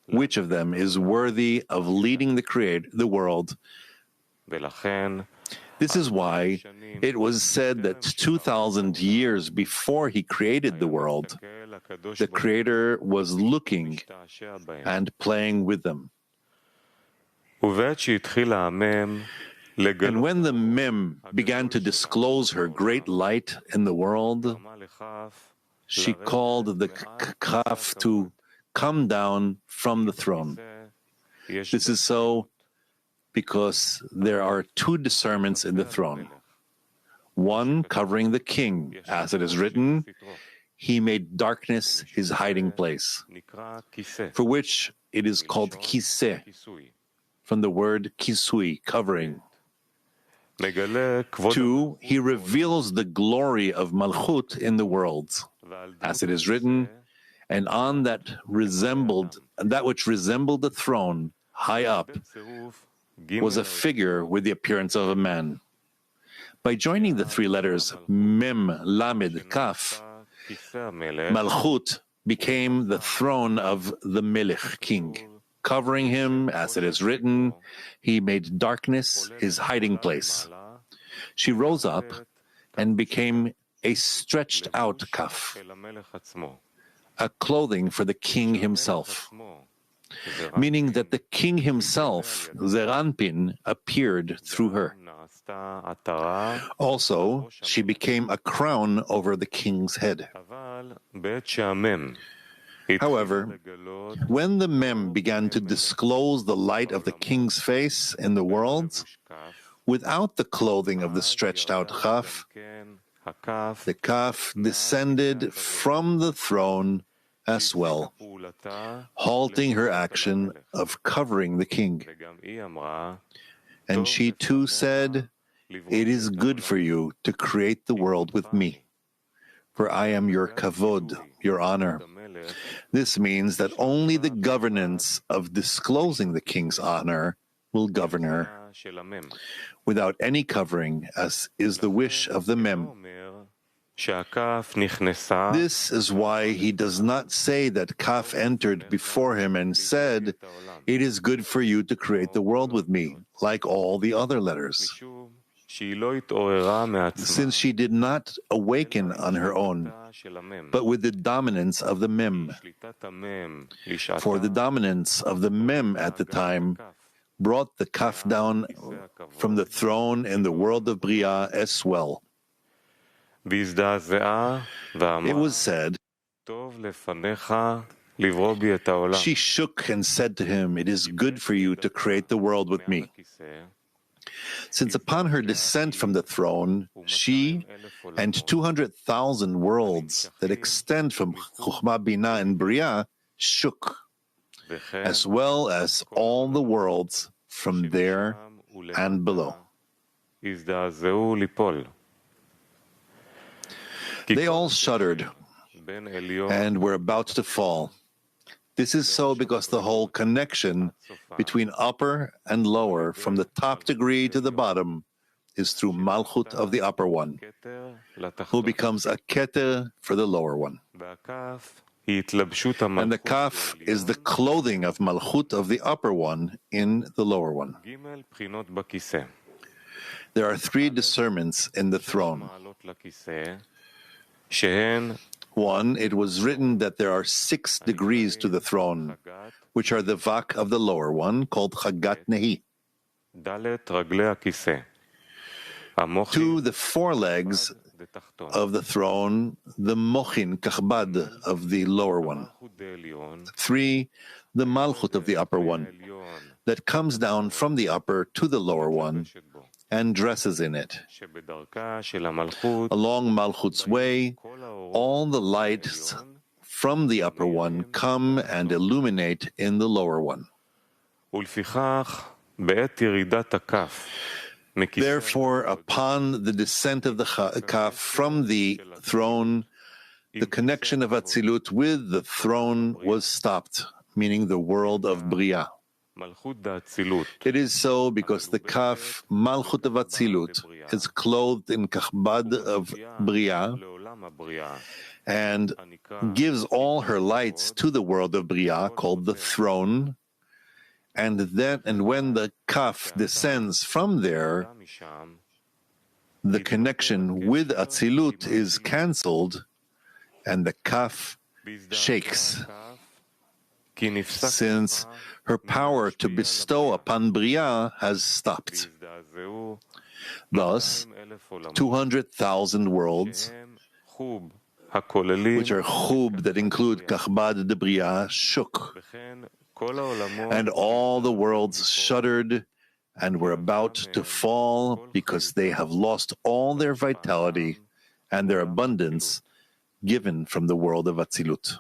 which of them is worthy of leading the world. This is why it was said that 2,000 years before He created the world, the Creator was looking and playing with them. And when the Mem began to disclose her great light in the world, she called the Kaf to come down from the throne. This is so because there are two discernments in the throne. One covering the king, as it is written, He made darkness His hiding place, for which it is called kiseh, from the word kisui, covering. 2, He reveals the glory of Malchut in the world, as it is written, and on that which resembled the throne, high up, was a figure with the appearance of a man. By joining the three letters Mem, Lamed, Kaf, Malchut became the throne of the Melech, king. Covering him, as it is written, He made darkness His hiding place. She rose up and became a stretched out kaf, a clothing for the king himself, meaning that the king himself, Zeranpin, appeared through her. Also, she became a crown over the king's head. However, when the Mem began to disclose the light of the king's face in the world, without the clothing of the stretched out Kaf, the Kaf descended from the throne as well, halting her action of covering the king. And she too said, "It is good for you to create the world with me, for I am your kavod, your honor." This means that only the governance of disclosing the king's honor will govern her, without any covering, as is the wish of the Mem. This is why he does not say that Kaf entered before him and said, "It is good for you to create the world with me," like all the other letters, since she did not awaken on her own, but with the dominance of the Mem. For the dominance of the Mem at the time brought the Kaf down from the throne in the world of Bria as well. It was said, she shook and said to him, "It is good for you to create the world with me." Since upon her descent from the throne, she and 200,000 worlds that extend from Chokhmah, Bina, and Bria shook, as well as all the worlds from there and below. They all shuddered and were about to fall. This is so because the whole connection between upper and lower, from the top degree to the bottom, is through Malchut of the upper one, who becomes a Keter for the lower one. And the Kaf is the clothing of Malchut of the upper one in the lower one. There are 3 discernments in the throne. 1, it was written that there are 6 degrees to the throne, which are the Vak of the lower one, called Chagat Nehi. 2, the 4 legs of the throne, the Mochin, Kachbad of the lower one. 3, the Malchut of the upper one, that comes down from the upper to the lower one and dresses in it. Along Malchut's way, all the lights from the upper one come and illuminate in the lower one. Therefore, upon the descent of the Kaf from the throne, the connection of Atzilut with the throne was stopped, meaning the world of Bria. It is so because the Kaf, Malchut of Atzilut, is clothed in Kachbad of Bria and gives all her lights to the world of Bria, called the throne. And when the Kaf descends from there, the connection with Atzilut is cancelled, and the Kaf shakes, since her power to bestow upon Bria has stopped. Thus, 200,000 worlds, which are Chub that include Kachbad de Bria, shook, and all the worlds shuddered and were about to fall because they have lost all their vitality and their abundance given from the world of Atzilut.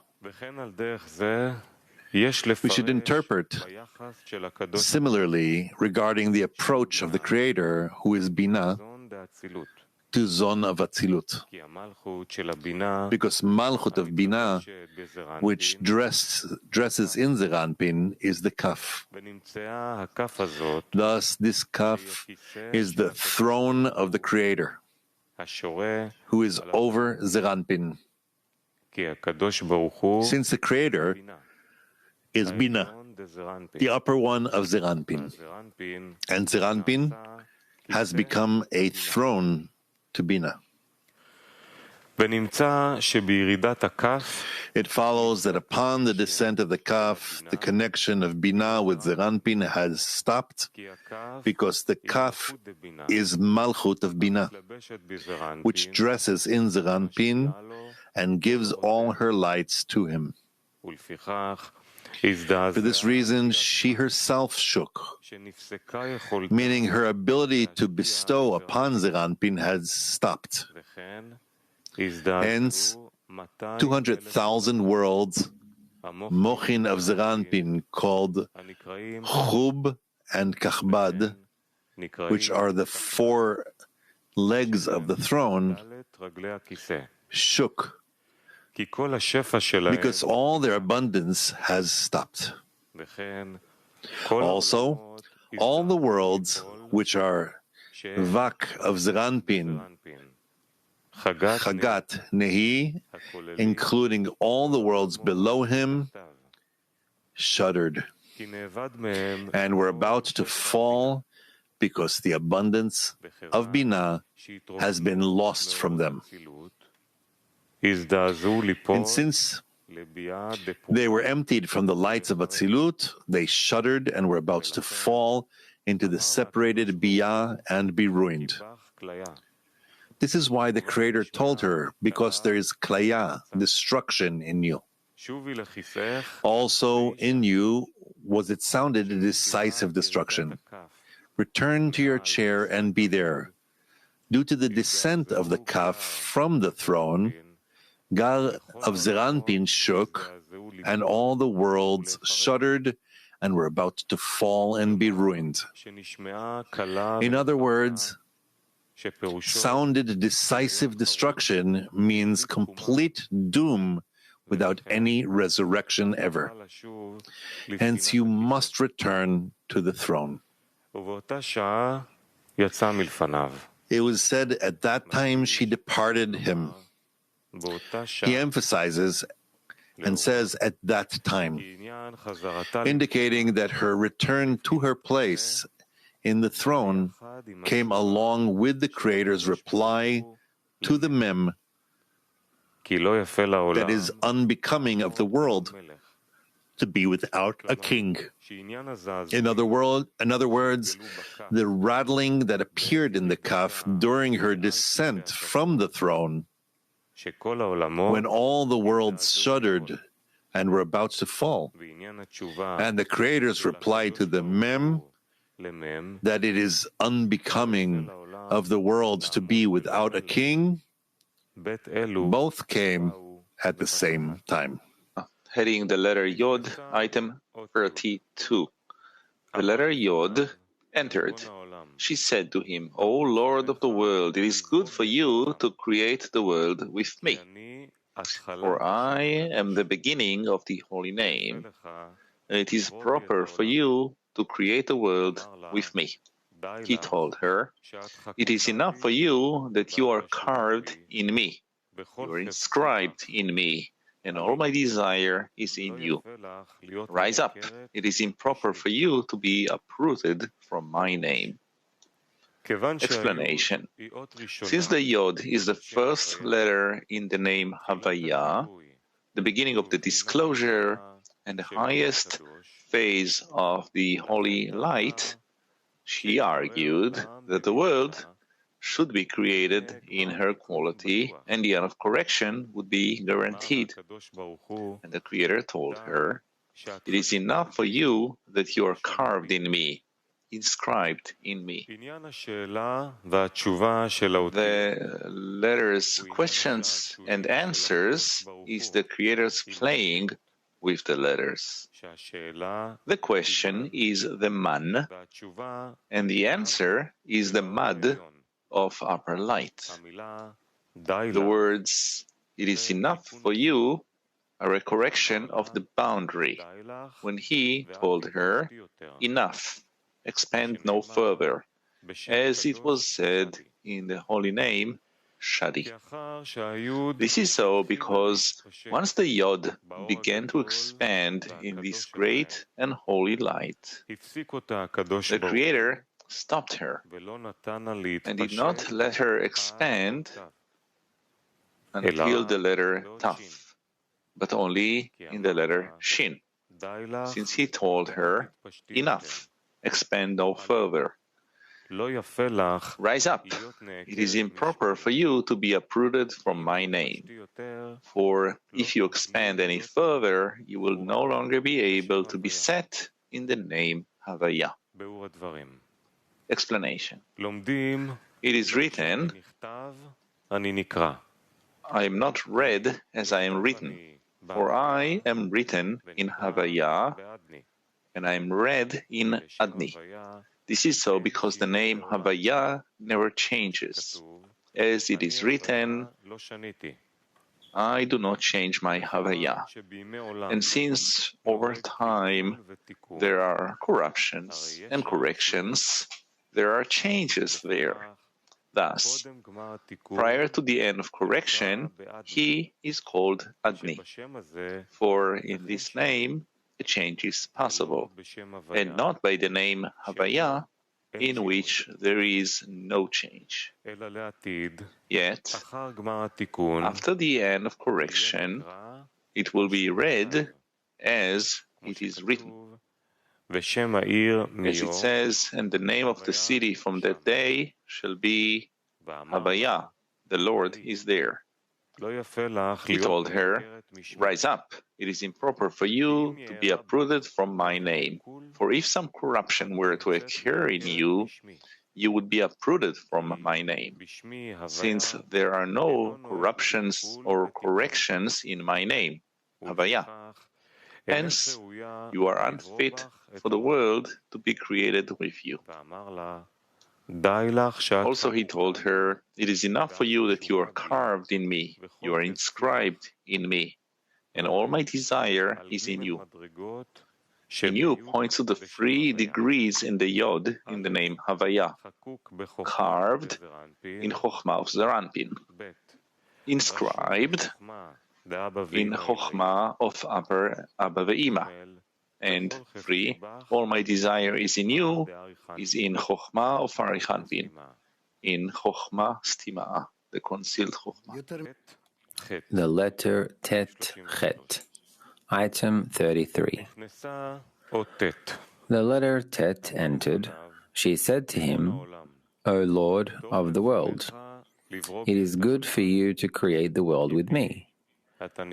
We should interpret similarly regarding the approach of the Creator, who is Binah, to Zon of Atzilut. Because Malchut of Binah, which dresses in Zeranpin, is the Kaf. Thus, this Kaf is the throne of the Creator, who is over Zeranpin. Since the Creator is Binah, the upper one of Zeranpin, and Zeranpin has become a throne to Binah. It follows that upon the descent of the Kaf, the connection of Binah with Zeranpin has stopped, because the Kaf is Malchut of Binah, which dresses in Zeranpin and gives all her lights to him. For this reason, she herself shook, meaning her ability to bestow upon Zeranpin has stopped. Hence, 200,000 worlds, Mochin of Zeranpin, called Chub and Kachbad, which are the 4 legs of the throne, shook, because all their abundance has stopped. Also, all the worlds which are Vak of Zeranpin, Chagat Nehi, including all the worlds below him, shuddered and were about to fall because the abundance of Binah has been lost from them. And since they were emptied from the lights of Atzilut, they shuddered and were about to fall into the separated Biyah and be ruined. This is why the Creator told her, because there is Klaya, destruction in you. Also in you was it sounded a decisive destruction. Return to your chair and be there. Due to the descent of the Kaf from the throne, Gar of Zeranpin shook, and all the worlds shuddered and were about to fall and be ruined. In other words, sounded decisive destruction means complete doom without any resurrection ever. Hence you must return to the throne. It was said at that time she departed him. He emphasizes and says at that time, indicating that her return to her place in the throne came along with the Creator's reply to the mem that is unbecoming of the world to be without a king. In other words, the rattling that appeared in the kaf during her descent from the throne, when all the worlds shuddered and were about to fall, and the Creator's reply to the mem that it is unbecoming of the world to be without a king, both came at the same time. Heading the letter Yod, item 32. The letter Yod entered. She said to him, O Lord of the world, it is good for you to create the world with me, for I am the beginning of the holy name, and it is proper for you to create the world with me. He told her, it is enough for you that you are carved in me, you are inscribed in me, and all my desire is in you. Rise up, it is improper for you to be uprooted from my name. Explanation. Since the Yod is the first letter in the name Havaya, the beginning of the disclosure and the highest phase of the holy light, she argued that the world should be created in her quality and the end of correction would be guaranteed. And the Creator told her, it is enough for you that you are carved in me, inscribed in me. The letters, questions and answers is the Creator's playing with the letters. The question is the man, and the answer is the mad of upper light. The words, it is enough for you, are a correction of the boundary, when he told her, enough, expand no further, as it was said in the holy name, Shadi. This is so because once the Yod began to expand in this great and holy light, the Creator stopped her and did not let her expand until the letter Taf, but only in the letter Shin, since he told her, enough, expand no further. Rise up, it is improper for you to be uprooted from my name, for if you expand any further, you will no longer be able to be set in the name Havaya. Explanation. It is written, I am not read as I am written, for I am written in Havaya, and I am read in Adni. This is so because the name Havaya never changes. As it is written, I do not change my Havaya. And since over time there are corruptions and corrections, there are changes there. Thus, prior to the end of correction, he is called Adni. For in this name, a change is possible, and not by the name Havaya, in which there is no change. Yet, after the end of correction, it will be read as it is written. As it says, and the name of the city from that day shall be Havaya, the Lord is there. He told her, rise up, it is improper for you to be uprooted from my name. For if some corruption were to occur in you, you would be uprooted from my name, since there are no corruptions or corrections in my name, Havaya. Hence, you are unfit for the world to be created with you. Also he told her, it is enough for you that you are carved in me, you are inscribed in me, and all my desire is in you. in you points to the 3 degrees in the Yod in the name Havaya, carved in Chokhmah of Zeranpin, inscribed in Chokhmah of Upper Abba Ve'ima, and 3, all my desire is in you, is in Chokhmah of Arichanpin, in Chokhmah Stima'ah, the concealed Chokhmah. The letter Tet Chet. Item 33. The letter Tet entered. She said to him, O Lord of the world, it is good for you to create the world with me.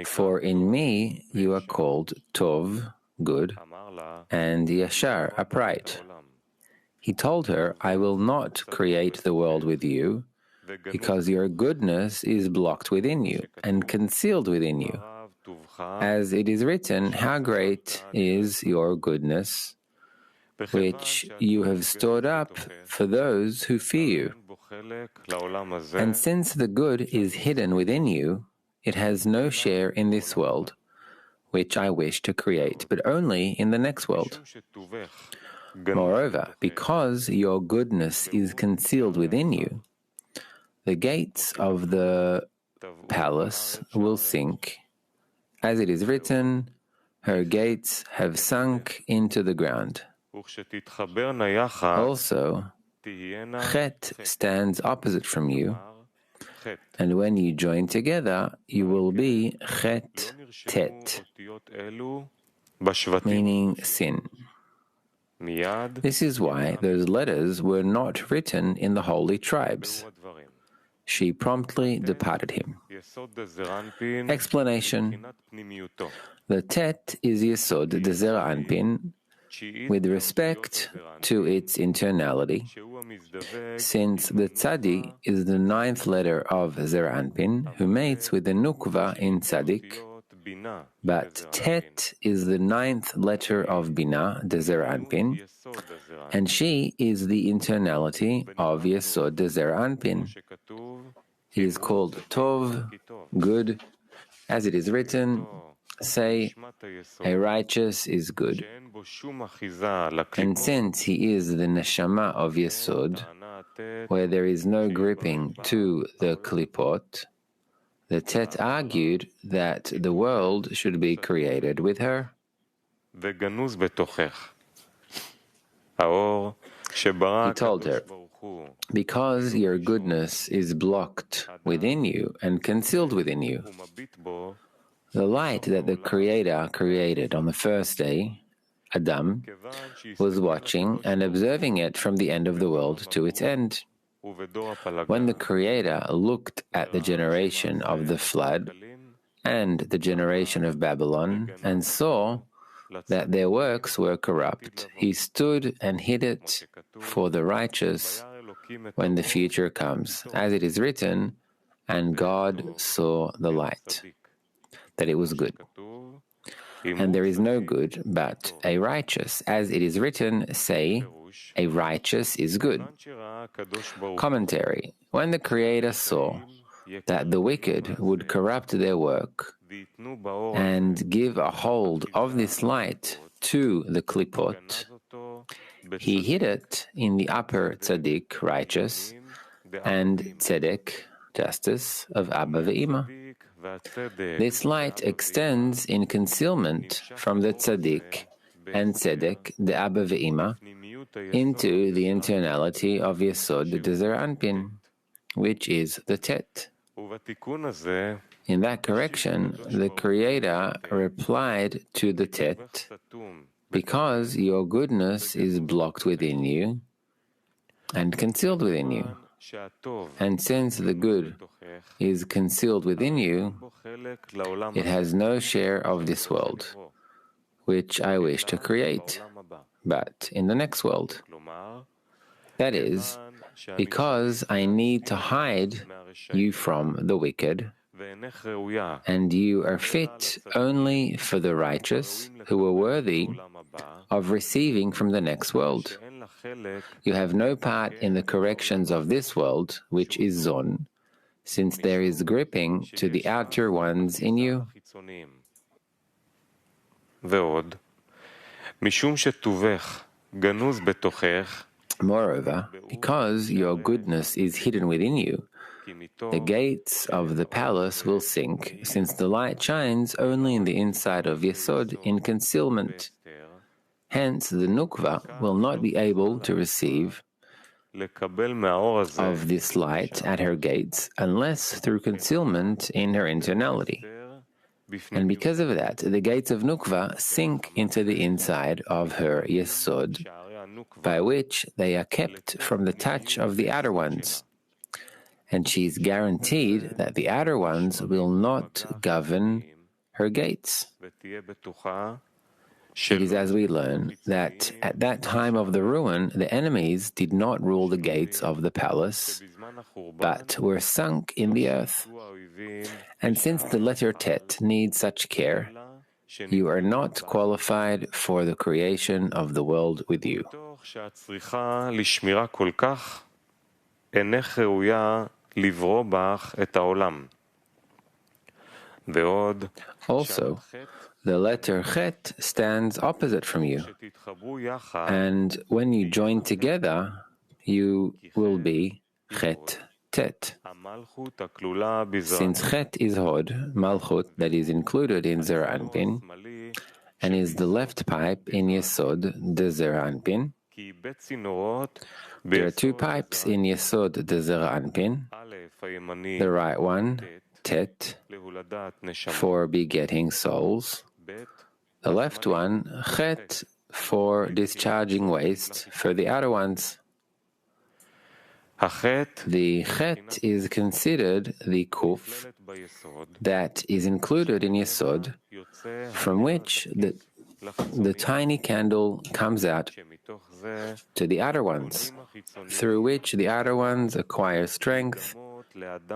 For in me you are called Tov, good, and Yashar, upright. He told her, I will not create the world with you, because your goodness is blocked within you and concealed within you. As it is written, how great is your goodness, which you have stored up for those who fear you. And since the good is hidden within you, it has no share in this world, which I wish to create, but only in the next world. Moreover, because your goodness is concealed within you, the gates of the palace will sink. As it is written, her gates have sunk into the ground. Also, Chet stands opposite from you, and when you join together, you will be Chet Tet, meaning sin. This is why those letters were not written in the holy tribes. She promptly departed him. Explanation. The Tet is Yesod de Zeranpin with respect to its internality, since the Tzadi is the 9th letter of Zeranpin, who mates with the Nukva in Tzadik, but Tet is the 9th letter of Bina, de Zeranpin, and she is the internality of Yesod de Zeranpin. It is called Tov, good, as it is written, say, a righteous is good. And since he is the neshama of Yesod, where there is no gripping to the klipot, the Tet argued that the world should be created with her. He told her, because your goodness is blocked within you and concealed within you, the light that the Creator created on the first day, Adam, was watching and observing it from the end of the world to its end. When the Creator looked at the generation of the flood and the generation of Babylon and saw that their works were corrupt, he stood and hid it for the righteous when the future comes. As it is written, and God saw the light, that it was good. And there is no good but a righteous. As it is written, say, a righteous is good. Commentary. When the Creator saw that the wicked would corrupt their work and give a hold of this light to the klipot, he hid it in the upper tzaddik, righteous, and tzedek, justice, of Abba Ve'ima. This light extends in concealment from the tzaddik and tzedek, the Abba Ve'ima, into the internality of Yesod de Zeranpin, which is the Tet. In that correction, the Creator replied to the Tet, because your goodness is blocked within you and concealed within you. And since the good is concealed within you, it has no share of this world, which I wish to create, but in the next world. That is, because I need to hide you from the wicked, and you are fit only for the righteous who are worthy of receiving from the next world. You have no part in the corrections of this world, which is Zon, since there is gripping to the outer ones in you. Moreover, because your goodness is hidden within you, the gates of the palace will sink, since the light shines only in the inside of Yesod in concealment. Hence, the Nukva will not be able to receive of this light at her gates unless through concealment in her internality. And because of that, the gates of Nukva sink into the inside of her Yesod, by which they are kept from the touch of the outer ones. And she is guaranteed that the outer ones will not govern her gates. It is as we learn that at that time of the ruin, the enemies did not rule the gates of the palace, but were sunk in the earth. And since the letter Tet needs such care, you are not qualified for the creation of the world with you. Also, the letter Chet stands opposite from you, and when you join together, you will be Chet Tet. Since Chet is Hod, Malchut, that is included in Zer Anpin, and is the left pipe in Yesod, the Zer Anpin. There are two pipes in Yesod, the Zer Anpin. The right one, Tet, for begetting souls. The left one, Chet, for discharging waste for the outer ones. The Chet is considered the Kuf that is included in Yesod, from which the tiny candle comes out to the outer ones, through which the outer ones acquire strength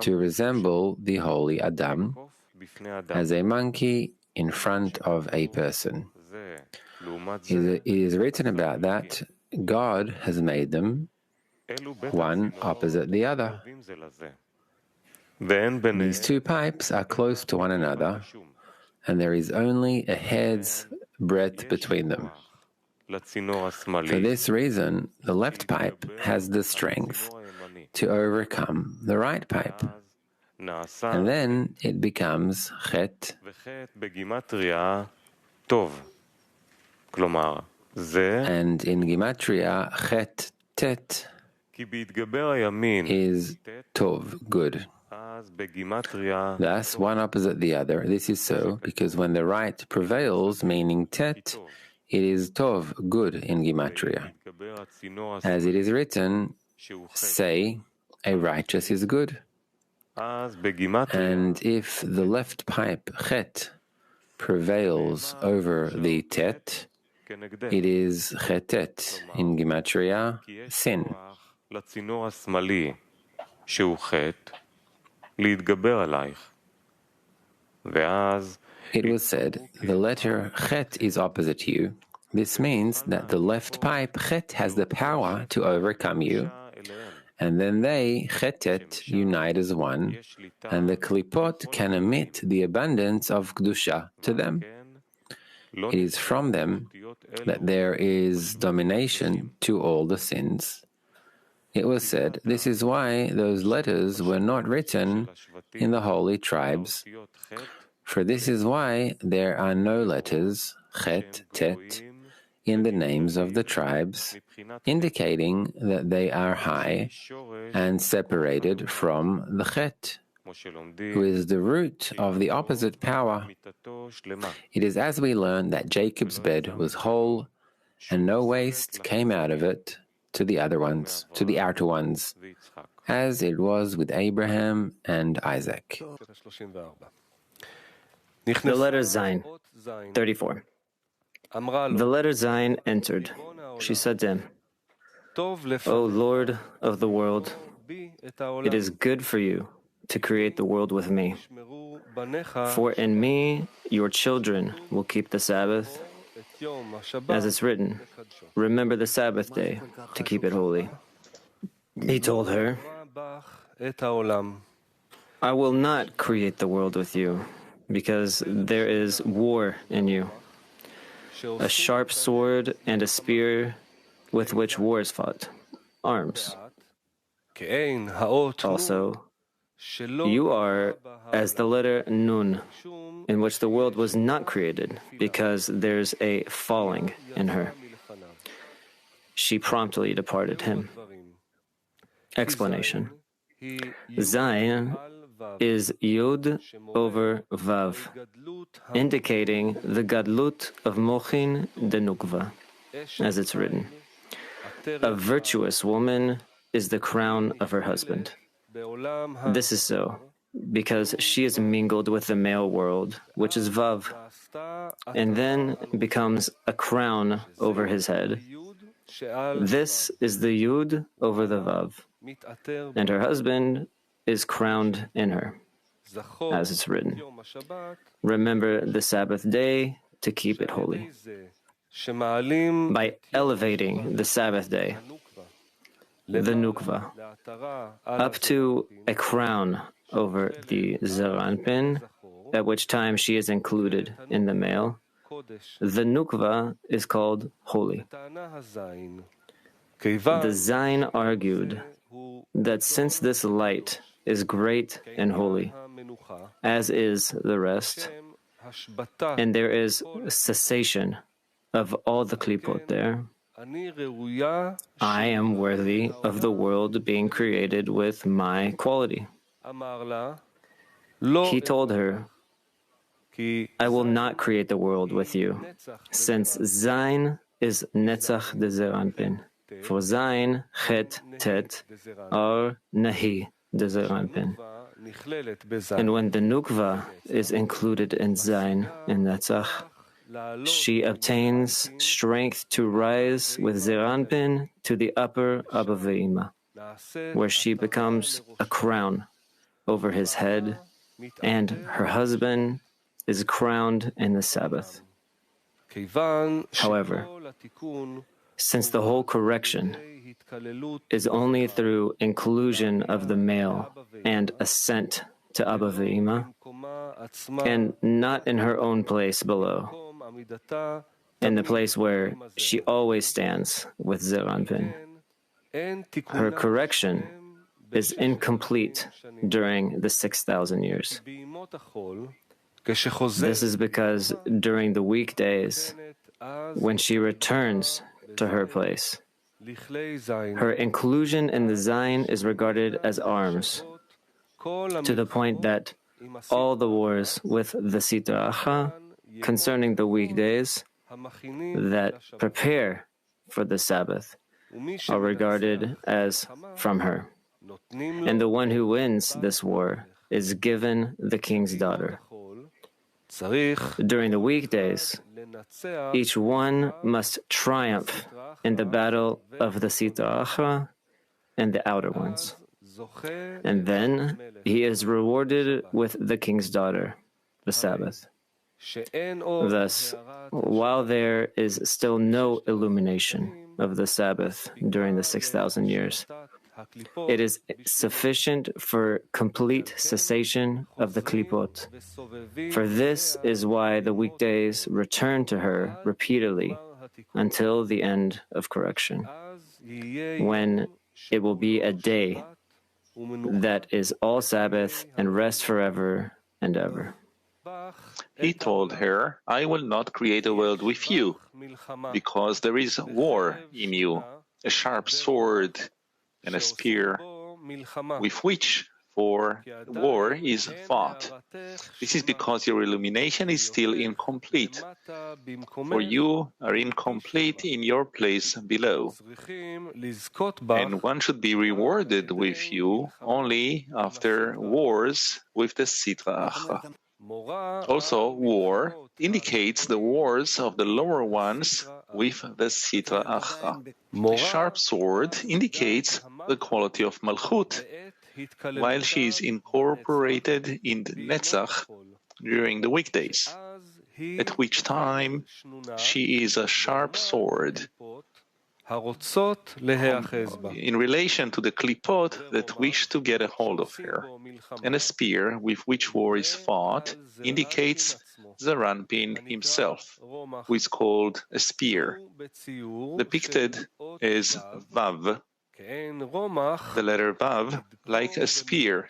to resemble the holy Adam as a monkey in front of a person. It is written about that God has made them one opposite the other. These two pipes are close to one another, and there is only a hair's breadth between them. For this reason, the left pipe has the strength to overcome the right pipe, and then it becomes Chet. And in Gematria, Chet Tet is Tov, good. Thus, one opposite the other. This is so because when the right prevails, meaning Tet, it is Tov, good in Gematria. As it is written, say, a righteous is good. And if the left pipe, Chet, prevails over the Tet, it is Chetet in Gematria, sin. It was said, the letter Chet is opposite you. This means that the left pipe, Chet, has the power to overcome you, and then they, Chetet, unite as one, and the Klipot can emit the abundance of Kedusha to them. It is from them that there is domination to all the sins. It was said, this is why those letters were not written in the holy tribes, for this is why there are no letters, Chet, Tet, in the names of the tribes, indicating that they are high and separated from the Chet, who is the root of the opposite power. It is as we learn that Jacob's bed was whole, and no waste came out of it to the other ones, to the outer ones, as it was with Abraham and Isaac. The letter Zayin, 34. The letter Zayin entered. She said to him, O Lord of the world, it is good for you to create the world with me. For in me your children will keep the Sabbath. As it's written, remember the Sabbath day to keep it holy. He told her, I will not create the world with you, because there is war in you. a sharp sword and a spear with which war is fought, arms. Also, you are as the letter Nun, in which the world was not created, because there's a falling in her. She promptly departed him. Explanation. Zayin is Yud over Vav, indicating the Gadlut of Mochin de Nukva, as it's written. A virtuous woman is the crown of her husband. This is so because she is mingled with the male world, which is Vav, and then becomes a crown over his head. This is the Yud over the Vav, and her husband is crowned in her, as it's written. Remember the Sabbath day to keep it holy. By elevating the Sabbath day, the Nukva, up to a crown over the Zeranpin, at which time she is included in the male, the Nukva is called holy. The Zayin argued that since this light is great and holy, as is the rest, and there is cessation of all the klipot there, I am worthy of the world being created with my quality. He told her, I will not create the world with you, since Zayin is Netzach de Zeranpin. For Zayin, Chet, Tet are Nahi de Zeranpin. And when the Nukva is included in Zayin, in Netzach, she obtains strength to rise with Zeranpin to the upper Abba Ve'ima, where she becomes a crown over his head, and her husband is crowned in the Sabbath. However, since the whole correction is only through inclusion of the male and ascent to Abba Ve'ima, and not in her own place below, in the place where she always stands with Zeranpin, her correction is incomplete during the 6,000 years. This is because during the weekdays, when she returns to her place, her inclusion in the Zayin is regarded as arms, to the point that all the wars with the Sitra Achra concerning the weekdays that prepare for the Sabbath are regarded as from her. And the one who wins this war is given the king's daughter. During the weekdays, each one must triumph in the battle of the Sitra Achra and the outer ones. And then he is rewarded with the king's daughter, the Sabbath. Thus, while there is still no illumination of the Sabbath during the 6,000 years, it is sufficient for complete cessation of the klipot. For this is why the weekdays return to her repeatedly until the end of correction, when it will be a day that is all Sabbath and rest forever and ever. He told her, I will not create a world with you, because there is war in you, a sharp sword and a spear, with which for war is fought. This is because your illumination is still incomplete, for you are incomplete in your place below, and one should be rewarded with you only after wars with the Sitra Achra. Also, war indicates the wars of the lower ones with the Sitra Achra. The sharp sword indicates the quality of Malchut, while she is incorporated in the Netzach during the weekdays, at which time she is a sharp sword in relation to the klipot that wish to get a hold of her. And a spear with which war is fought indicates Zaranpin himself, who is called a spear, depicted as Vav, the letter Vav, like a spear,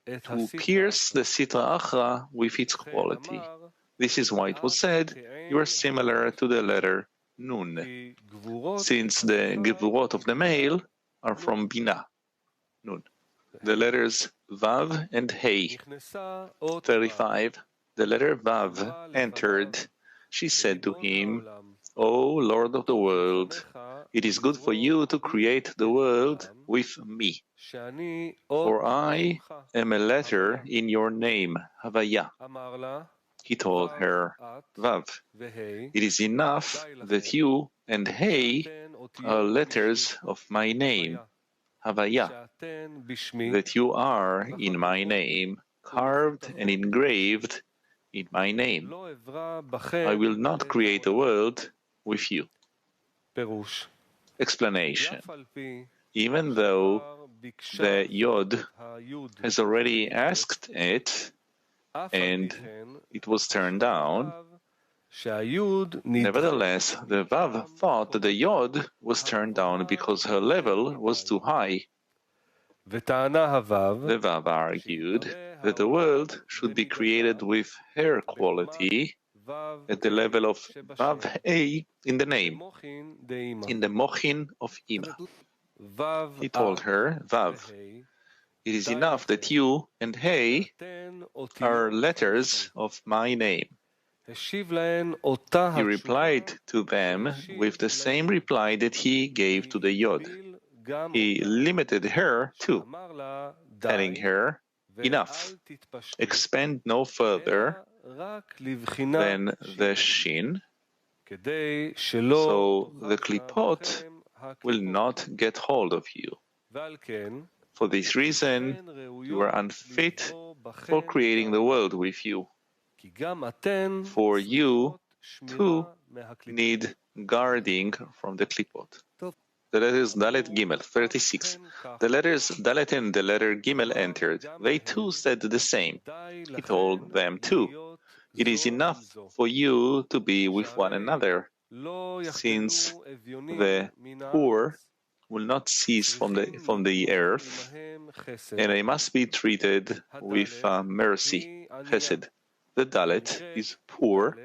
to pierce the Sitra Achra with its quality. This is why it was said, you are similar to the letter Nun, since the Gevurot of the male are from Bina, Nun. The letters Vav and Hey. 35. The letter Vav entered. She said to him, O Lord of the world, it is good for you to create the world with me, for I am a letter in your name, Havaya. He told her, Vav, it is enough that you and Hey are letters of my name, Havaya, that you are in my name, carved and engraved in my name. I will not create a world with you. Explanation. Even though the Yod has already asked it and it was turned down, nevertheless, the Vav thought that the Yod was turned down because her level was too high. The Vav argued that the world should be created with her quality at the level of Vav A in the name, in the Mochin of Ima. He told her, Vav, it is enough that you and Hey are letters of my name. He replied to them with the same reply that he gave to the Yod. He limited her too, telling her, enough, expand no further than the Shin, so the Klipot will not get hold of you. For this reason, you are unfit for creating the world with you. For you, too, need guarding from the Klipot. The letters Dalet Gimel, 36. The letters Dalet and the letter Gimel entered. They too said the same. He told them too, it is enough for you to be with one another, since the poor will not cease from the earth, and they must be treated with mercy, chesed. The Dalet is poor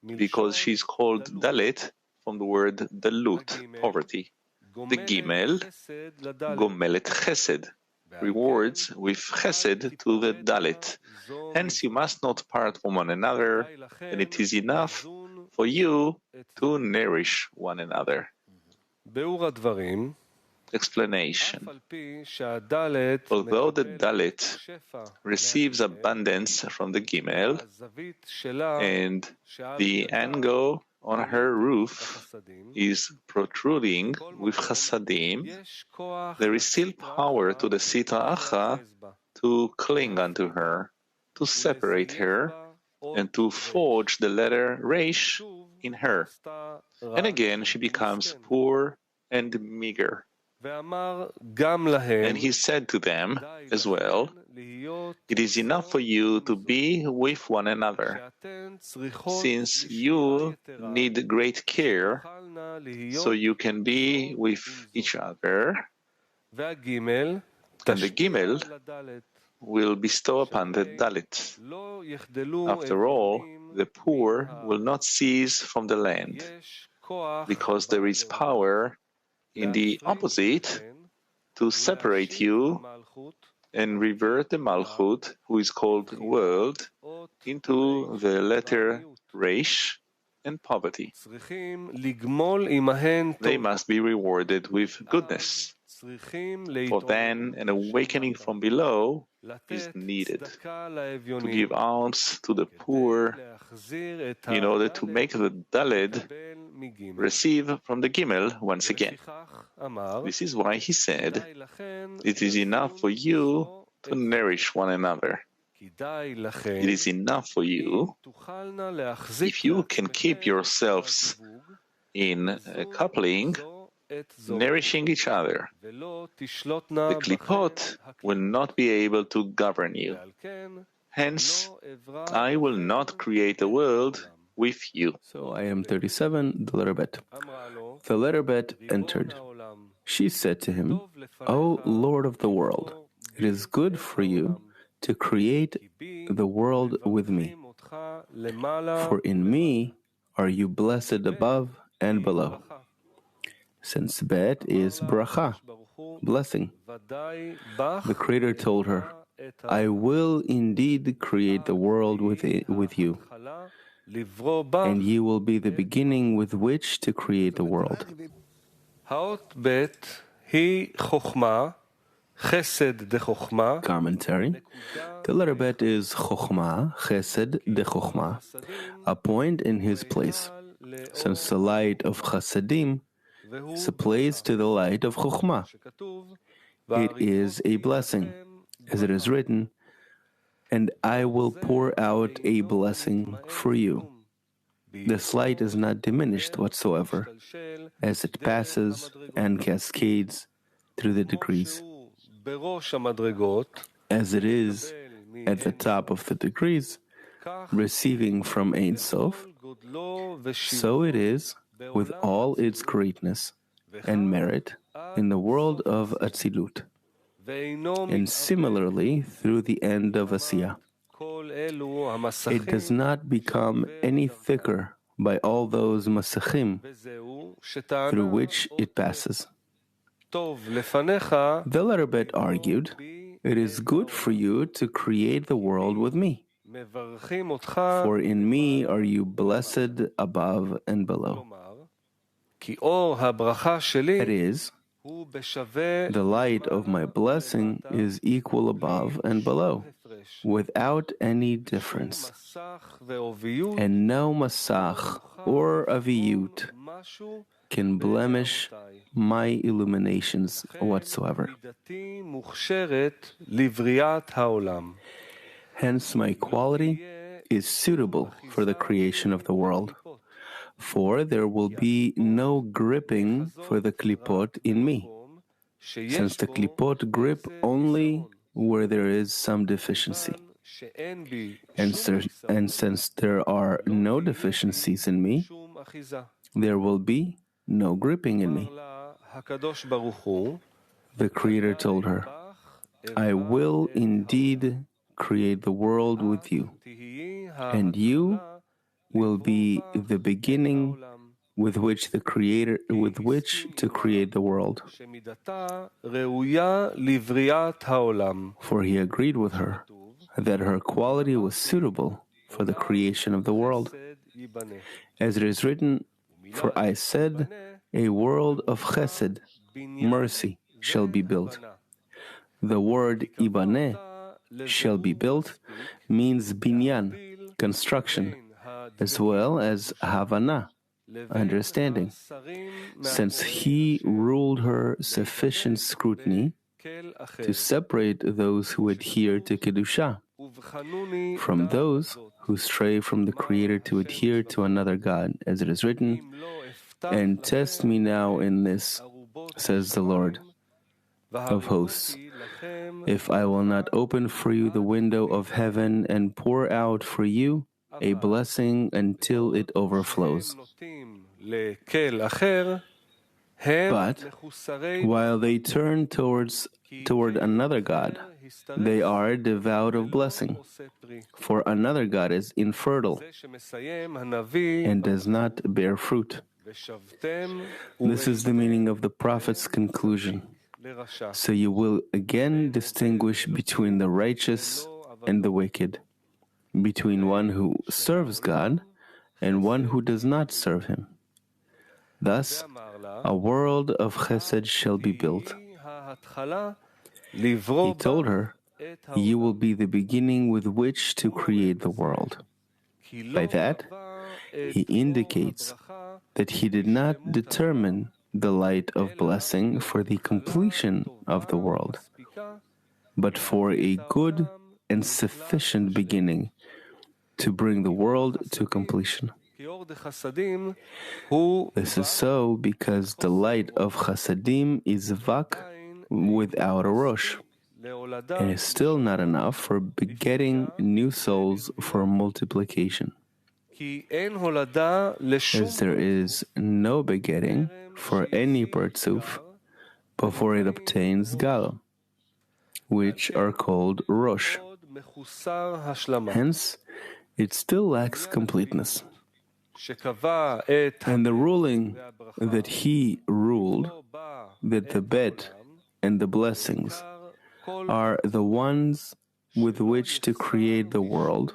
because she is called Dalet from the word dalut, poverty. The Gimel, gomelet chesed, rewards with chesed to the Dalet. Hence you must not part from one another, and it is enough for you to nourish one another. Explanation. Although the Dalet receives abundance from the Gimel, and the angle on her roof is protruding with chasadim, there is still power to the Sitra Achra to cling unto her, to separate her, and to forge the letter Resh in her. And again she becomes poor and meager. And he said to them as well, it is enough for you to be with one another, since you need great care, so you can be with each other, and the Gimel will bestow upon the Dalit. After all, the poor will not cease from the land, because there is power in the opposite to separate you and revert the Malchut, who is called world, into the letter Resh and poverty. They must be rewarded with goodness, for then an awakening from below is needed to give alms to the poor in order to make the Daled receive from the Gimel once again. This is why he said, it is enough for you to nourish one another. It is enough for you if you can keep yourselves in a coupling, nourishing each other. The Klipot will not be able to govern you. Hence, I will not create a world with you. So I am 37, the letter bet. The letter bet entered. She said to him, O Lord of the world, it is good for you to create the world with me. For in me are you blessed above and below. Since bet is bracha, blessing. The Creator told her, I will indeed create the world with you, and you will be the beginning with which to create the world. Commentary. The letter bet is chokhmah, chesed de chokhmah, a point in his place, since the light of chasadim is placed to the light of chokhmah. It is a blessing, as it is written, and I will pour out a blessing for you. This light is not diminished whatsoever, as it passes and cascades through the degrees. As it is at the top of the degrees, receiving from Ein Sof, so it is with all its greatness and merit in the world of Atzilut, and similarly through the end of Asiyah. It does not become any thicker by all those masachim through which it passes. The letter bet argued, it is good for you to create the world with me. For in me are you blessed above and below. That is, the light of my blessing is equal above and below, without any difference, and no masach or aviyut can blemish my illuminations whatsoever. Hence my quality is suitable for the creation of the world, for there will be no gripping for the klipot in me, since the klipot grip only where there is some deficiency. And since there are no deficiencies in me, there will be no gripping in me. The Creator told her, I will indeed create the world with you, and you will be the beginning with which to create the world. For he agreed with her that her quality was suitable for the creation of the world. As it is written, for I said, a world of chesed, mercy, shall be built. The word ibaneh, shall be built, means binyan, construction, as well as havana, understanding, since he ruled her sufficient scrutiny to separate those who adhere to Kedusha from those who stray from the Creator to adhere to another God, as it is written, and test me now in this, says the Lord of hosts, if I will not open for you the window of heaven and pour out for you a blessing until it overflows. But while they turn toward another God, they are devoid of blessing, for another God is infertile and does not bear fruit. This is the meaning of the prophet's conclusion. So you will again distinguish between the righteous and the wicked, between one who serves God and one who does not serve Him. Thus, a world of chesed shall be built. He told her, you will be the beginning with which to create the world. By that, he indicates that he did not determine the light of blessing for the completion of the world, but for a good and sufficient beginning to bring the world to completion. This is so because the light of chasadim is vak without a rosh, and is still not enough for begetting new souls for multiplication. As there is no begetting for any Partzuf before it obtains Gal, which are called Rosh. Hence, it still lacks completeness. And the ruling that he ruled, that the bet and the blessings are the ones with which to create the world,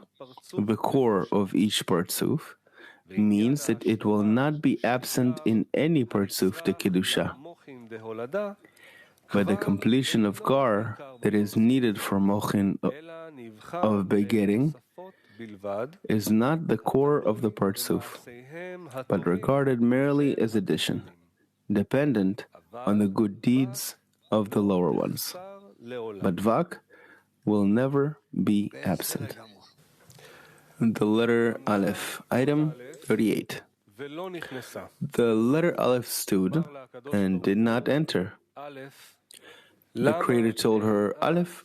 the core of each Partzuf, means that it will not be absent in any Partzuf to Kedusha. But the completion of Gar that is needed for Mochin of begetting is not the core of the Partzuf, but regarded merely as addition, dependent on the good deeds of the lower ones. But Vak will never be absent. The letter Aleph, item 38. The letter Aleph stood and did not enter. The Creator told her, Aleph,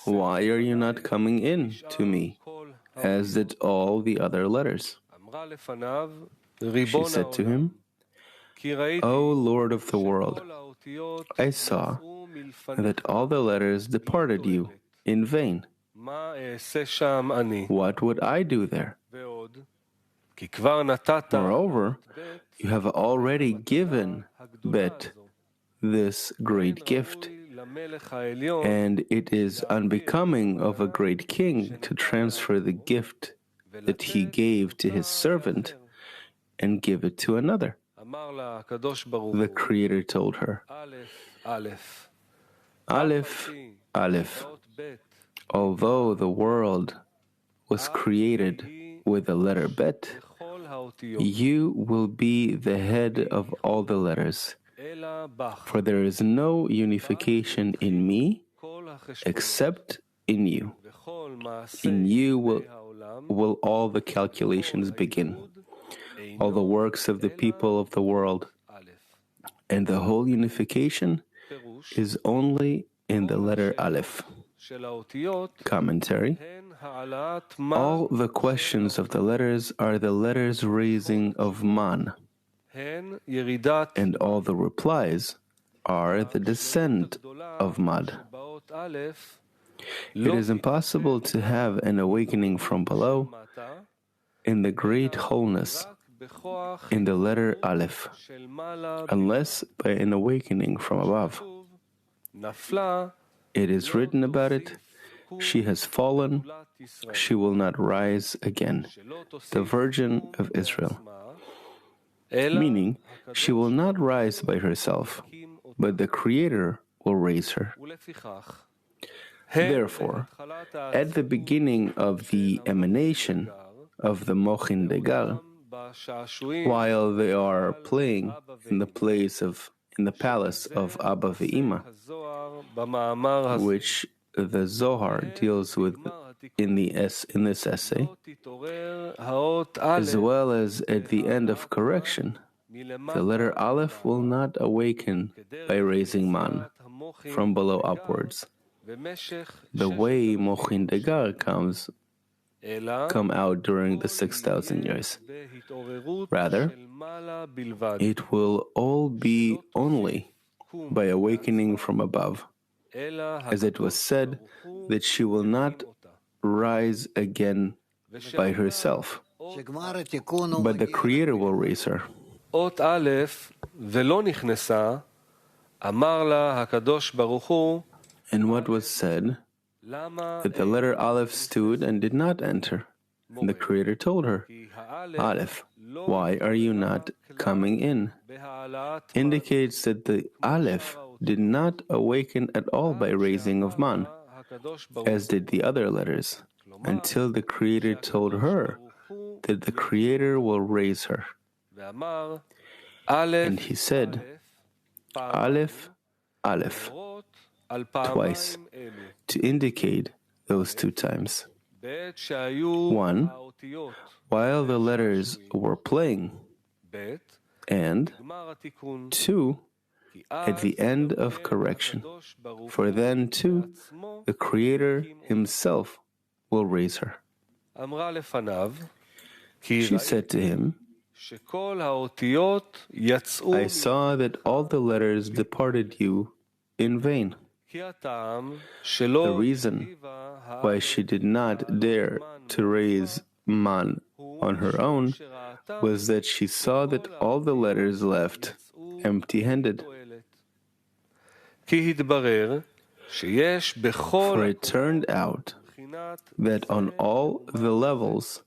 why are you not coming in to me, as did all the other letters? She said to him, O Lord of the world, I saw that all the letters departed you in vain. What would I do there? Moreover, you have already given Bet this great gift, and it is unbecoming of a great king to transfer the gift that he gave to his servant and give it to another. The Creator told her, Aleph, Aleph, although the world was created with the letter Bet, you will be the head of all the letters. For there is no unification in me except in you. In you will all the calculations begin, all the works of the people of the world. And the whole unification is only in the letter Aleph. Commentary. All the questions of the letters are the letters raising of Man, and all the replies are the descent of Mad. It is impossible to have an awakening from below in the great wholeness in the letter Aleph, unless by an awakening from above. It is written about it, she has fallen, she will not rise again, the Virgin of Israel. Meaning, she will not rise by herself, but the Creator will raise her. Therefore, at the beginning of the emanation of the Mochin Degar, while they are playing in the palace of Abba Ve'ima, which the Zohar deals with in this essay, as well as at the end of correction, the letter Aleph will not awaken by raising Man from below upwards, the way Mochin Degar come out during the 6,000 years. Rather, it will all be only by awakening from above, as it was said that she will not rise again by herself, but the Creator will raise her. And what was said, that the letter Aleph stood and did not enter. And the Creator told her, Aleph, why are you not coming in? Indicates that the Aleph did not awaken at all by raising of Man, as did the other letters, until the Creator told her that the Creator will raise her. And he said, Aleph, Aleph, twice, to indicate those two times. One, while the letters were playing, and two, at the end of correction, for then, too, the Creator Himself will raise her. She said to him, I saw that all the letters departed you in vain. The reason why she did not dare to raise man on her own was that she saw that all the letters left empty-handed. For it turned out that on all the levels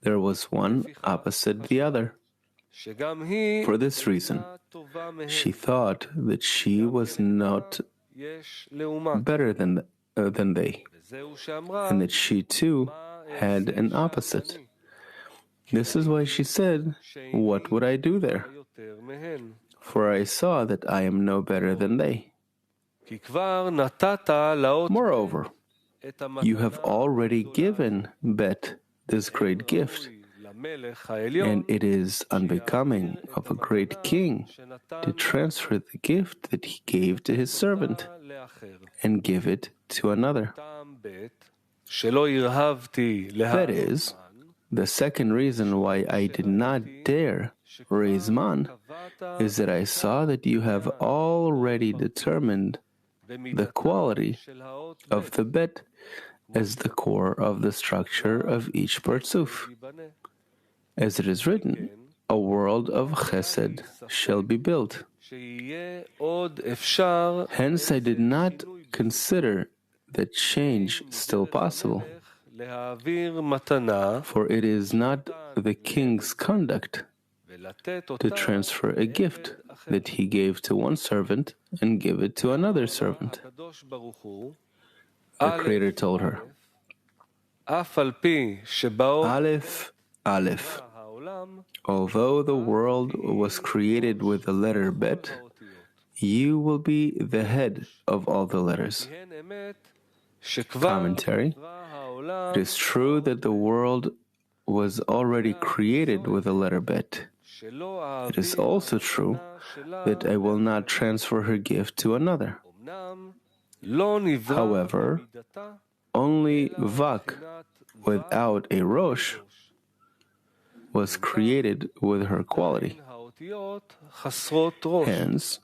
there was one opposite the other. For this reason, she thought that she was not better than they, and that she too had an opposite. This is why she said, what would I do there? For I saw that I am no better than they. Moreover, you have already given Bet this great gift, and it is unbecoming of a great king to transfer the gift that he gave to his servant and give it to another. That is, the second reason why I did not dare raise man is that I saw that you have already determined the quality of the Bet as the core of the structure of each Partzuf. As it is written, a world of chesed shall be built. Hence I did not consider that change still possible, for it is not the king's conduct to transfer a gift that he gave to one servant and give it to another servant. The Creator told her, Aleph, Aleph. Although the world was created with the letter Bet, you will be the head of all the letters. Commentary. It is true that the world was already created with the letter Bet. It is also true that I will not transfer her gift to another. However, only Vak, without a Rosh, was created with her quality. Hence,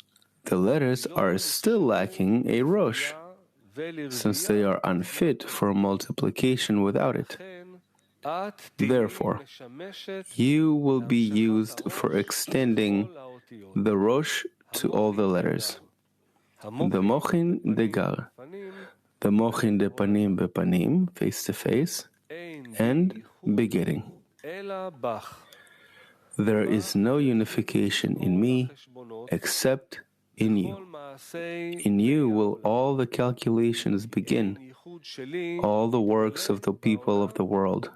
the letters are still lacking a Rosh, since they are unfit for multiplication without it. Therefore, you will be used for extending the Rosh to all the letters. The Mochin de Gar, the Mochin de Panim Bepanim, face to face, and begetting. There is no unification in me except in you. In you will all the calculations begin, all the works of the people of the world.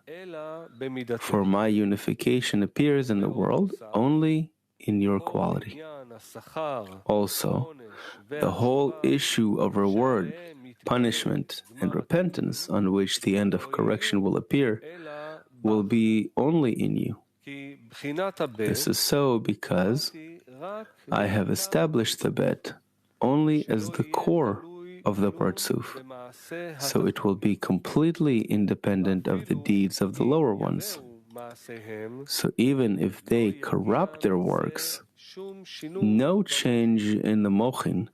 For my unification appears in the world only in your quality. Also, the whole issue of reward, punishment, and repentance on which the end of correction will appear will be only in you. This is so because I have established the Bet only as the core of the Partzuf, so it will be completely independent of the deeds of the lower ones. So even if they corrupt their works, no change in the Mochin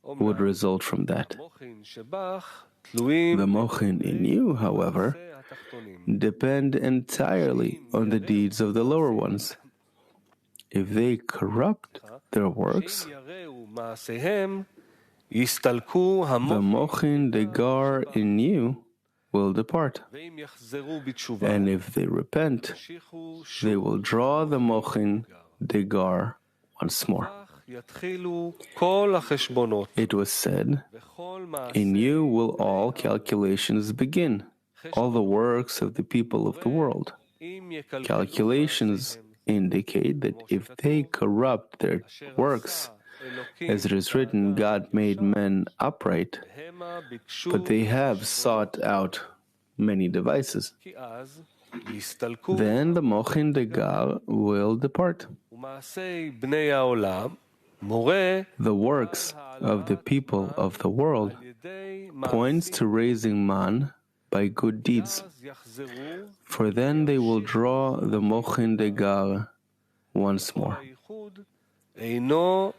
would result from that. The Mochin in you, however, depend entirely on the deeds of the lower ones. If they corrupt their works, the Mochin de Gar in you will depart. And if they repent, they will draw the Mochin de Gar once more. It was said, in you will all calculations begin, all the works of the people of the world. Calculations indicate that if they corrupt their works, as it is written, God made men upright, but they have sought out many devices. Then the Mochin de Gar will depart. The works of the people of the world points to raising man by good deeds, for then they will draw the mochin degar once more. The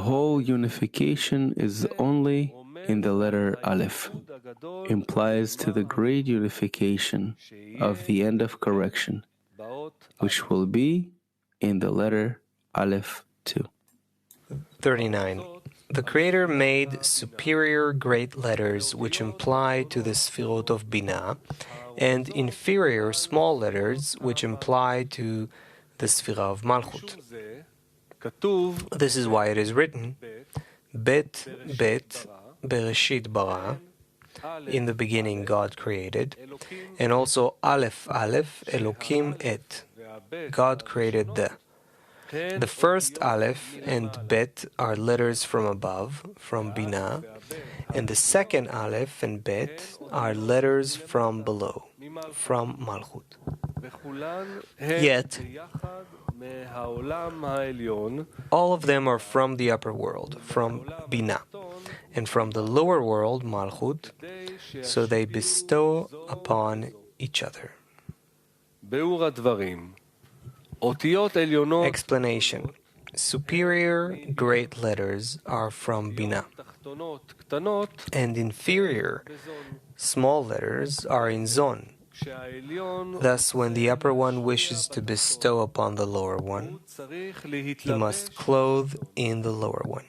whole unification is only in the letter Aleph, implies to the great unification of the end of correction, which will be in the letter Aleph too. 39. The Creator made superior great letters which imply to the Sfirot of Binah, and inferior small letters which imply to the Sfirah of Malchut. This is why it is written, Bet, Bet, Bereshit bara, in the beginning God created, and also Aleph, Aleph, Elokim et, God created the. The first Aleph and Bet are letters from above, from Binah, and the second Aleph and Bet are letters from below, from Malchut. Yet, all of them are from the upper world, from Binah, and from the lower world, Malchut, so they bestow upon each other. Explanation. Superior great letters are from Binah, and inferior small letters are in Zon. Thus, when the upper one wishes to bestow upon the lower one, he must clothe in the lower one.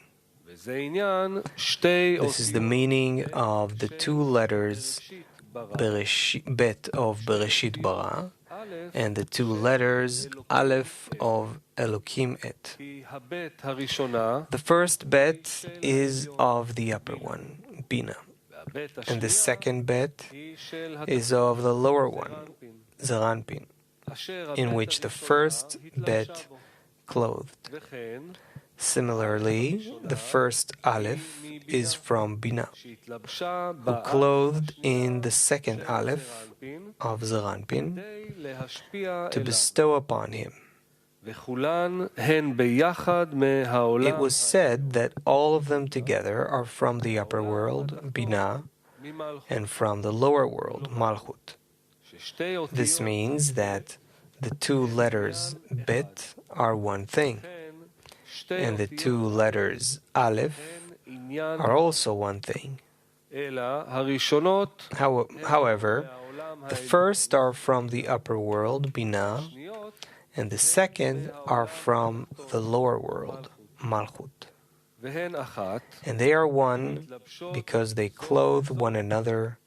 This is the meaning of the two letters Bet of Bereshit bara, and the two letters Aleph of Elokim et. The first Bet is of the upper one, Binah, and the second Bet is of the lower one, Zaranpin, in which the first Bet clothed. Similarly, the first Aleph is from Binah, who clothed in the second Aleph of Zaranpin to bestow upon him. It was said that all of them together are from the upper world, Binah, and from the lower world, Malchut. This means that the two letters Bet are one thing, and the two letters Aleph are also one thing. However, the first are from the upper world, Binah, and the second are from the lower world, Malchut. And they are one because they clothe one another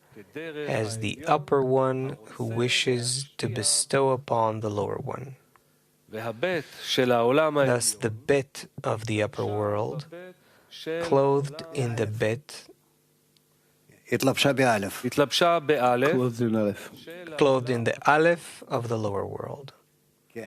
as the upper one who wishes to bestow upon the lower one. Thus, the Bet of the upper world, clothed in the Bet, clothed in the Aleph of the lower world.